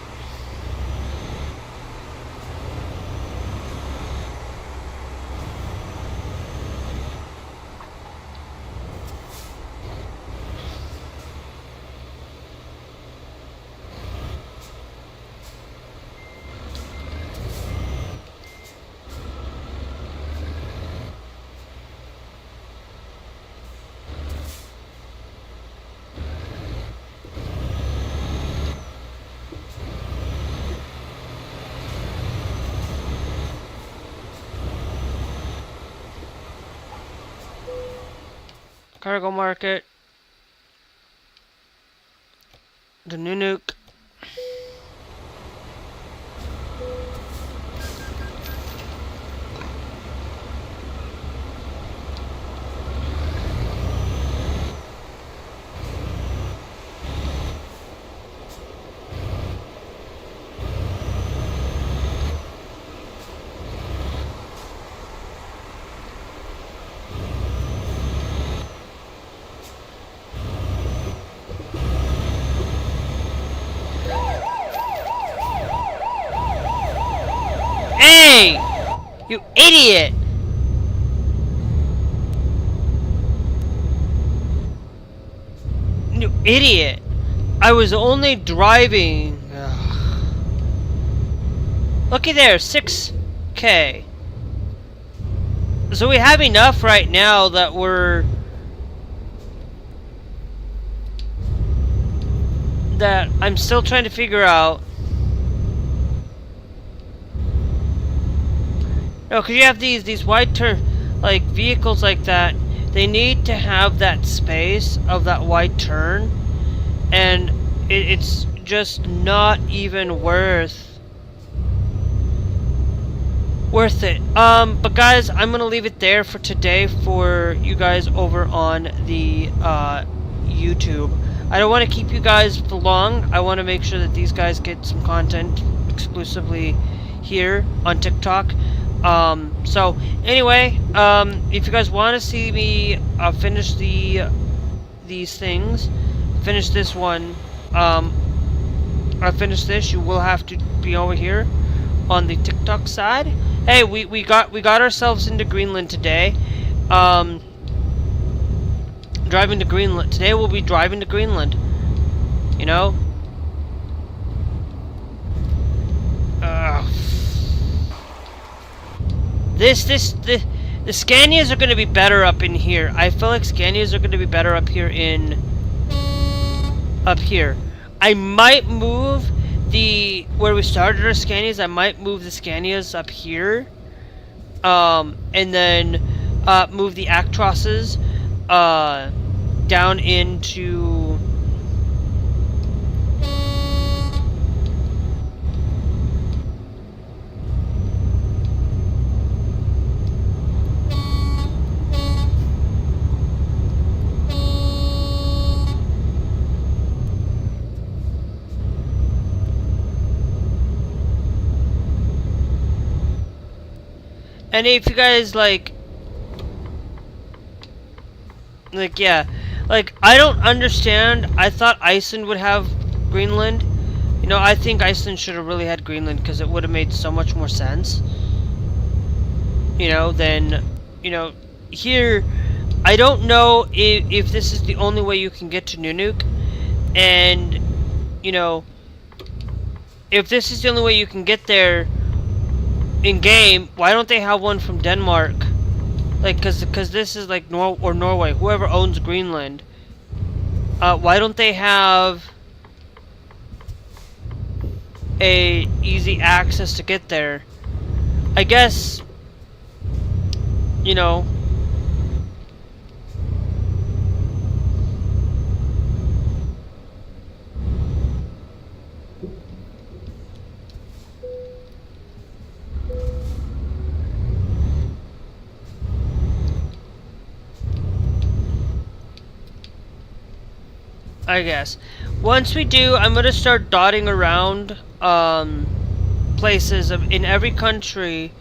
Cargo market. The Nunuk. Hey! You idiot! You idiot! I was only driving. Ugh. Looky there, 6K. So we have enough right now that I'm still trying to figure out. No, because you have these wide turn, like vehicles like that. They need to have that space of that wide turn, and it's just not even worth it. But guys, I'm gonna leave it there for today for you guys over on the YouTube. I don't want to keep you guys for long. I want to make sure that these guys get some content exclusively here on TikTok. So anyway, if you guys want to see me finish these things, finish this one, I finish this, you will have to be over here on the TikTok side. Hey, we got ourselves into Greenland today. Driving to Greenland. Today we'll be driving to Greenland. You know? The Scanias are gonna be better up in here. I feel like Scanias are gonna be better up here I might move where we started our Scanias, I might move the Scanias up here. And then move the Actrosses down into and if you guys like yeah, like I don't understand. I thought Iceland would have Greenland. You know, I think Iceland should have really had Greenland because it would have made so much more sense. You know, than, you know, here, I don't know if this is the only way you can get to Nunuk, and, you know, if this is the only way you can get there in game, why don't they have one from Denmark? Like, cause this is like Norway, whoever owns Greenland. Why don't they have a easy access to get there? I guess, you know, I guess. Once we do, I'm gonna start dotting around places in every country.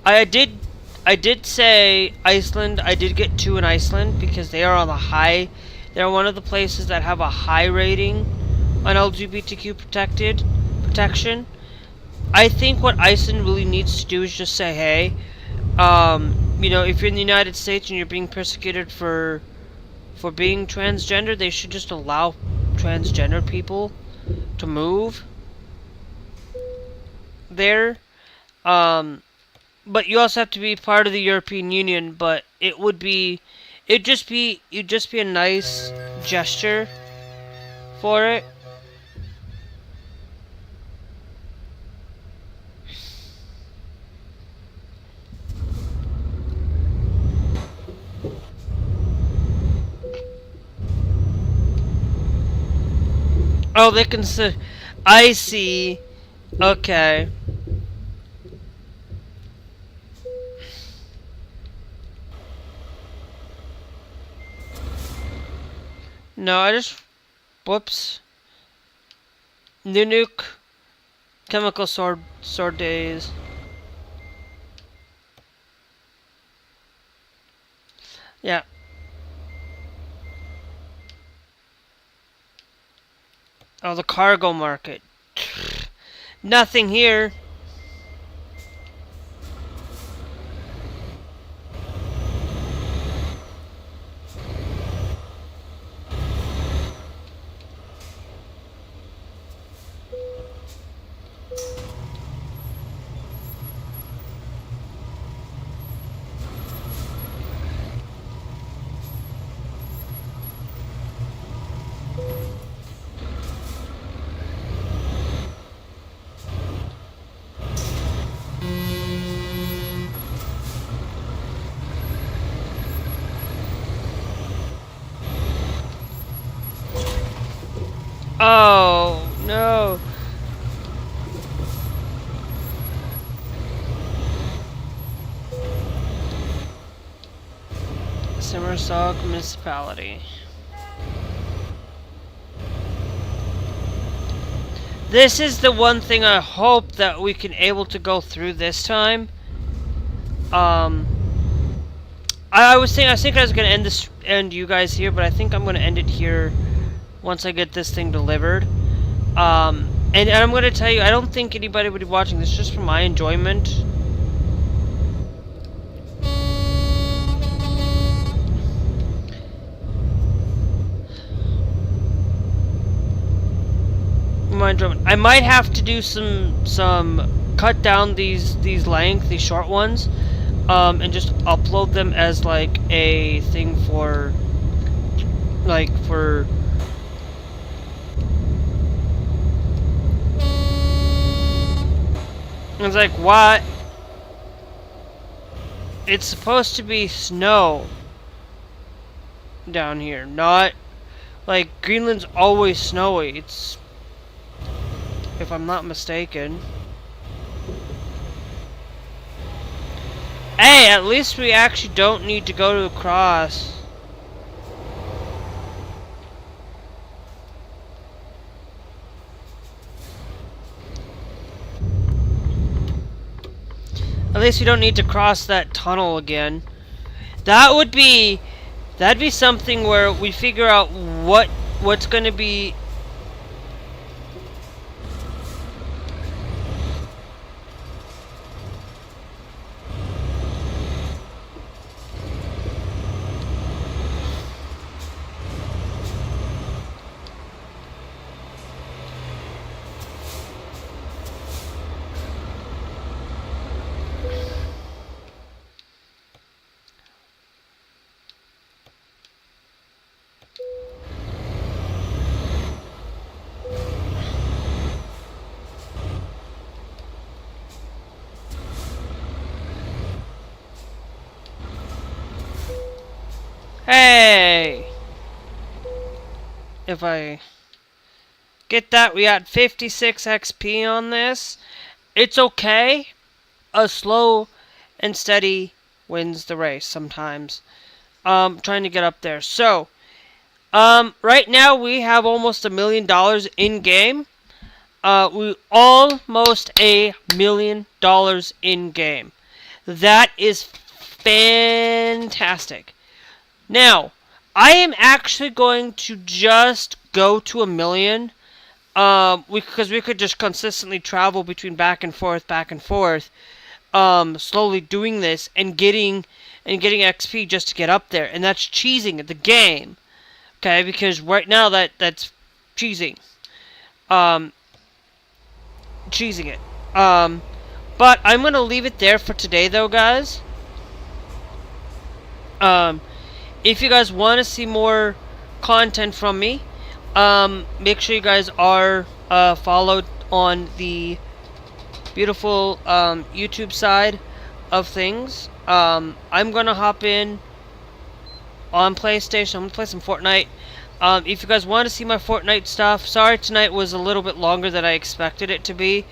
I did say Iceland. I did get 2 in Iceland because they are on the high. They're one of the places that have a high rating on LGBTQ protection. I think what Iceland really needs to do is just say, hey, you know, if you're in the United States and you're being persecuted for being transgender, they should just allow transgender people to move there. But you also have to be part of the European Union, but it'd just be a nice gesture for it. Oh, they can say, I see. Okay. No, I just, whoops. Nunuk, chemical sword days. Yeah. Oh, the cargo market. Nothing here. Oh, no. Simmersog Municipality. This is the one thing I hope that we can able to go through this time. I think I was gonna end you guys here, but I think I'm gonna end it here once I get this thing delivered. And I'm gonna tell you, I don't think anybody would be watching this just for my enjoyment. I might have to do some cut down these short ones, and just upload them as like a thing for it's like, what? It's supposed to be snow down here, not like Greenland's always snowy. It's, if I'm not mistaken. Hey, at least we actually don't need to go to across. At least we don't need to cross that tunnel again. That'd be something where we figure out what's gonna be. Hey! If I get that, we got 56 XP on this. It's okay. A slow and steady wins the race sometimes. Trying to get up there. So, right now we have almost $1 million in game. We almost $1 million in game. That is fantastic. Now, I am actually going to just go to 1 million, because we could just consistently travel between back and forth, slowly doing this and getting XP just to get up there, and that's cheesing the game, okay? Because right now that's cheesing, cheesing it. But I'm gonna leave it there for today, though, guys. If you guys want to see more content from me, make sure you guys are followed on the beautiful YouTube side of things. I'm gonna hop in on PlayStation. I'm gonna play some Fortnite. If you guys want to see my Fortnite stuff, sorry tonight was a little bit longer than I expected it to be.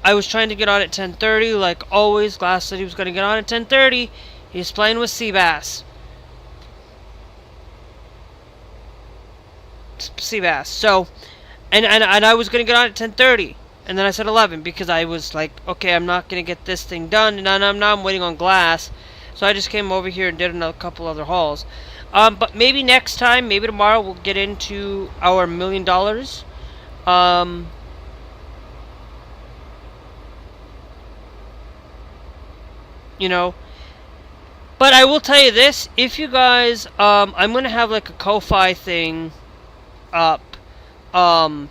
I was trying to get on at 10:30, like always. Glass said he was gonna get on at 10:30. He's playing with Seabass. So, and I was gonna get on at 10:30, and then I said 11 because I was like, okay, I'm not gonna get this thing done, and now I'm waiting on Glass, so I just came over here and did a couple other hauls. But maybe next time, maybe tomorrow, we'll get into our $1 million. You know. But I will tell you this: if you guys, I'm gonna have like a Ko-Fi thing up at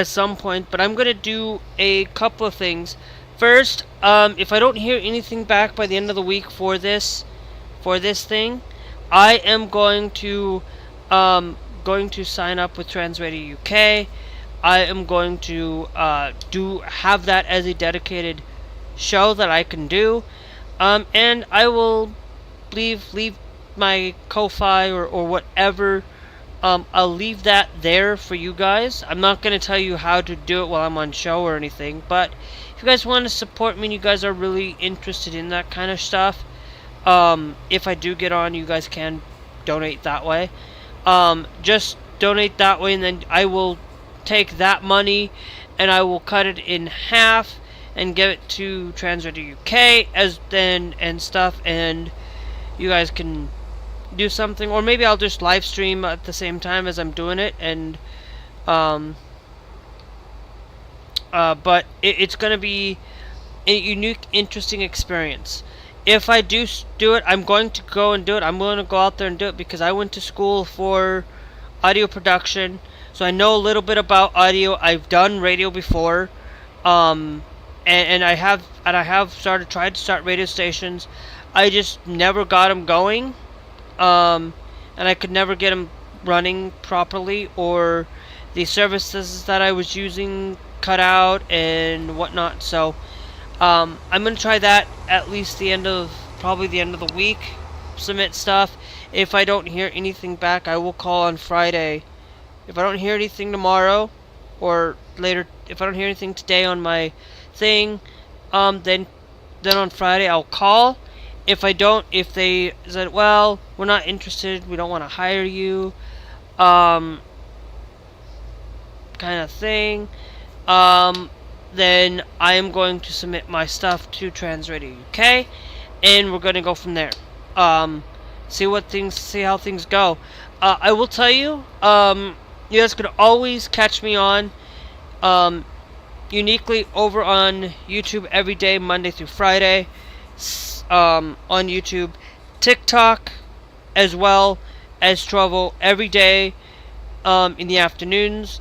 some point, but I'm gonna do a couple of things. First, if I don't hear anything back by the end of the week for this thing, I am going to sign up with Transradio UK. I am going to have that as a dedicated show that I can do, and I will leave my Ko-Fi or whatever I'll leave that there for you guys. I'm not going to tell you how to do it while I'm on show or anything, but if you guys want to support me and you guys are really interested in that kind of stuff, if I do get on, you guys can donate that way. Just donate that way, and then I will take that money and I will cut it in half and give it to TransRadio UK as then and stuff, and you guys can do something, or maybe I'll just live stream at the same time as I'm doing it, and but it's gonna be a unique, interesting experience. If I do it, I'm going to go and do it. I'm going to go out there and do it because I went to school for audio production, so I know a little bit about audio. I've done radio before, and I have tried to start radio stations. I just never got them going, and I could never get them running properly, or the services that I was using cut out and whatnot. So I'm gonna try that at least probably the end of the week. Submit stuff. If I don't hear anything back, I will call on Friday. If I don't hear anything tomorrow, or later, if I don't hear anything today on my thing, then on Friday I'll call. If I don't, if they said, well, we're not interested, we don't want to hire you, kind of thing, then I am going to submit my stuff to TransRadio UK, and we're going to go from there. See how things go. I will tell you, you guys could always catch me on, uniquely over on YouTube every day, Monday through Friday, on YouTube, TikTok, as well as Trovo every day, in the afternoons.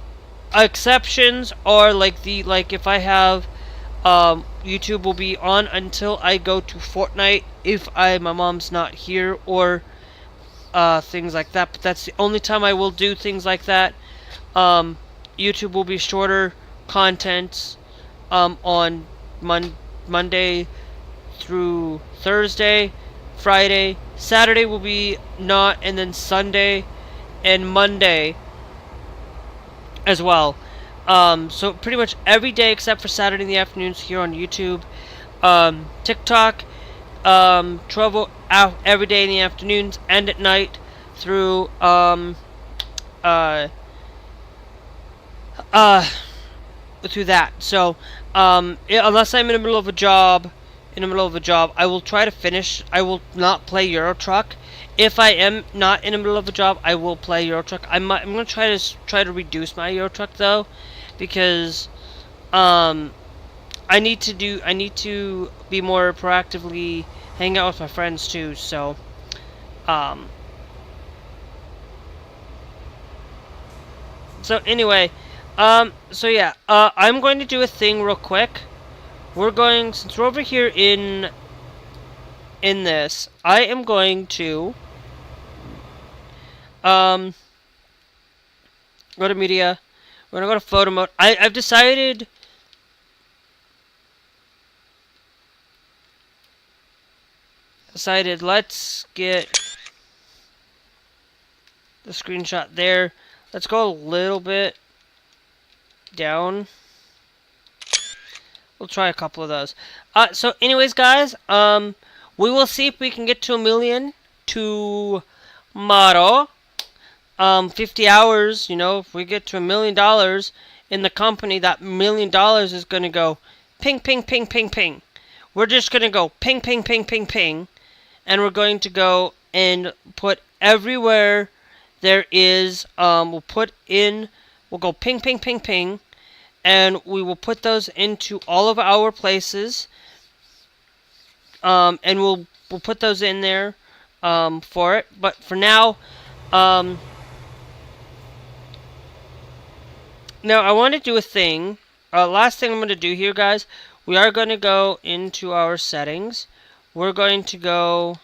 Exceptions are like if I have, YouTube will be on until I go to Fortnite if my mom's not here, or things like that. But that's the only time I will do things like that. YouTube will be shorter content, on Monday through Thursday, Friday, Saturday will be not, and then Sunday and Monday as well. So pretty much every day except for Saturday in the afternoons here on YouTube. TikTok, Trovo out every day in the afternoons and at night through through that. So unless I'm in the middle of a job, I will try to finish. I will not play Euro Truck. If I am not in the middle of a job, I will play Euro Truck. I'm gonna try to reduce my Euro Truck though, because I need to be more proactively hang out with my friends too. So so anyway, so yeah, I'm going to do a thing real quick. Since we're over here in this, I am going to go to media. We're gonna go to photo mode. I've decided let's get the screenshot there. Let's go a little bit down. We'll try a couple of those. So anyways, guys, we will see if we can get to 1 million tomorrow. 50 hours, if we get to $1 million in the company, that $1 million is going to go ping, ping, ping, ping, ping. We're just going to go ping, ping, ping, ping, ping. And we're going to go and put everywhere there is, we'll go ping, ping, ping, ping. And we will put those into all of our places. And we'll put those in there for it. But for now, now I want to do a thing. Last thing I'm going to do here, guys. We are going to go into our settings. We're going to go...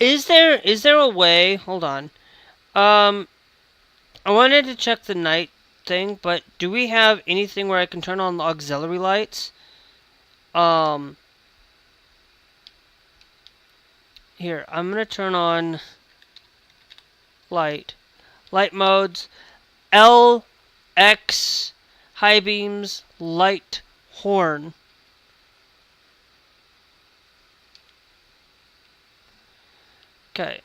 Is there a way? Hold on. I wanted to check the night thing, but do we have anything where I can turn on the auxiliary lights? Here, I'm gonna turn on light modes, L, X, high beams, light, horn. Okay.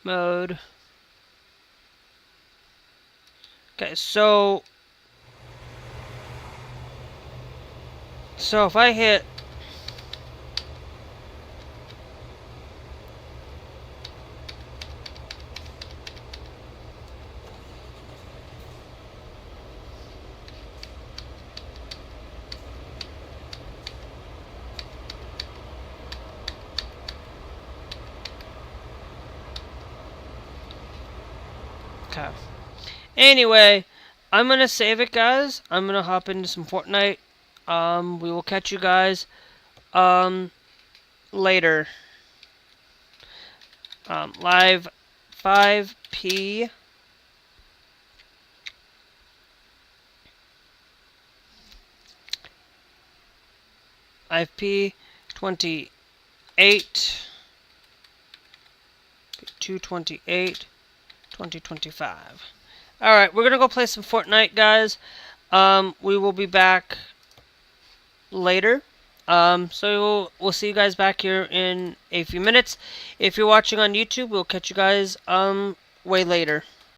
Mode. Okay, so if I hit okay. Anyway, I'm gonna save it, guys. I'm gonna hop into some Fortnite. We will catch you guys later. Live 5P. IP 28 228 2025. Alright, we're gonna go play some Fortnite, guys. We will be back later. So we'll see you guys back here in a few minutes. If you're watching on YouTube, we'll catch you guys way later.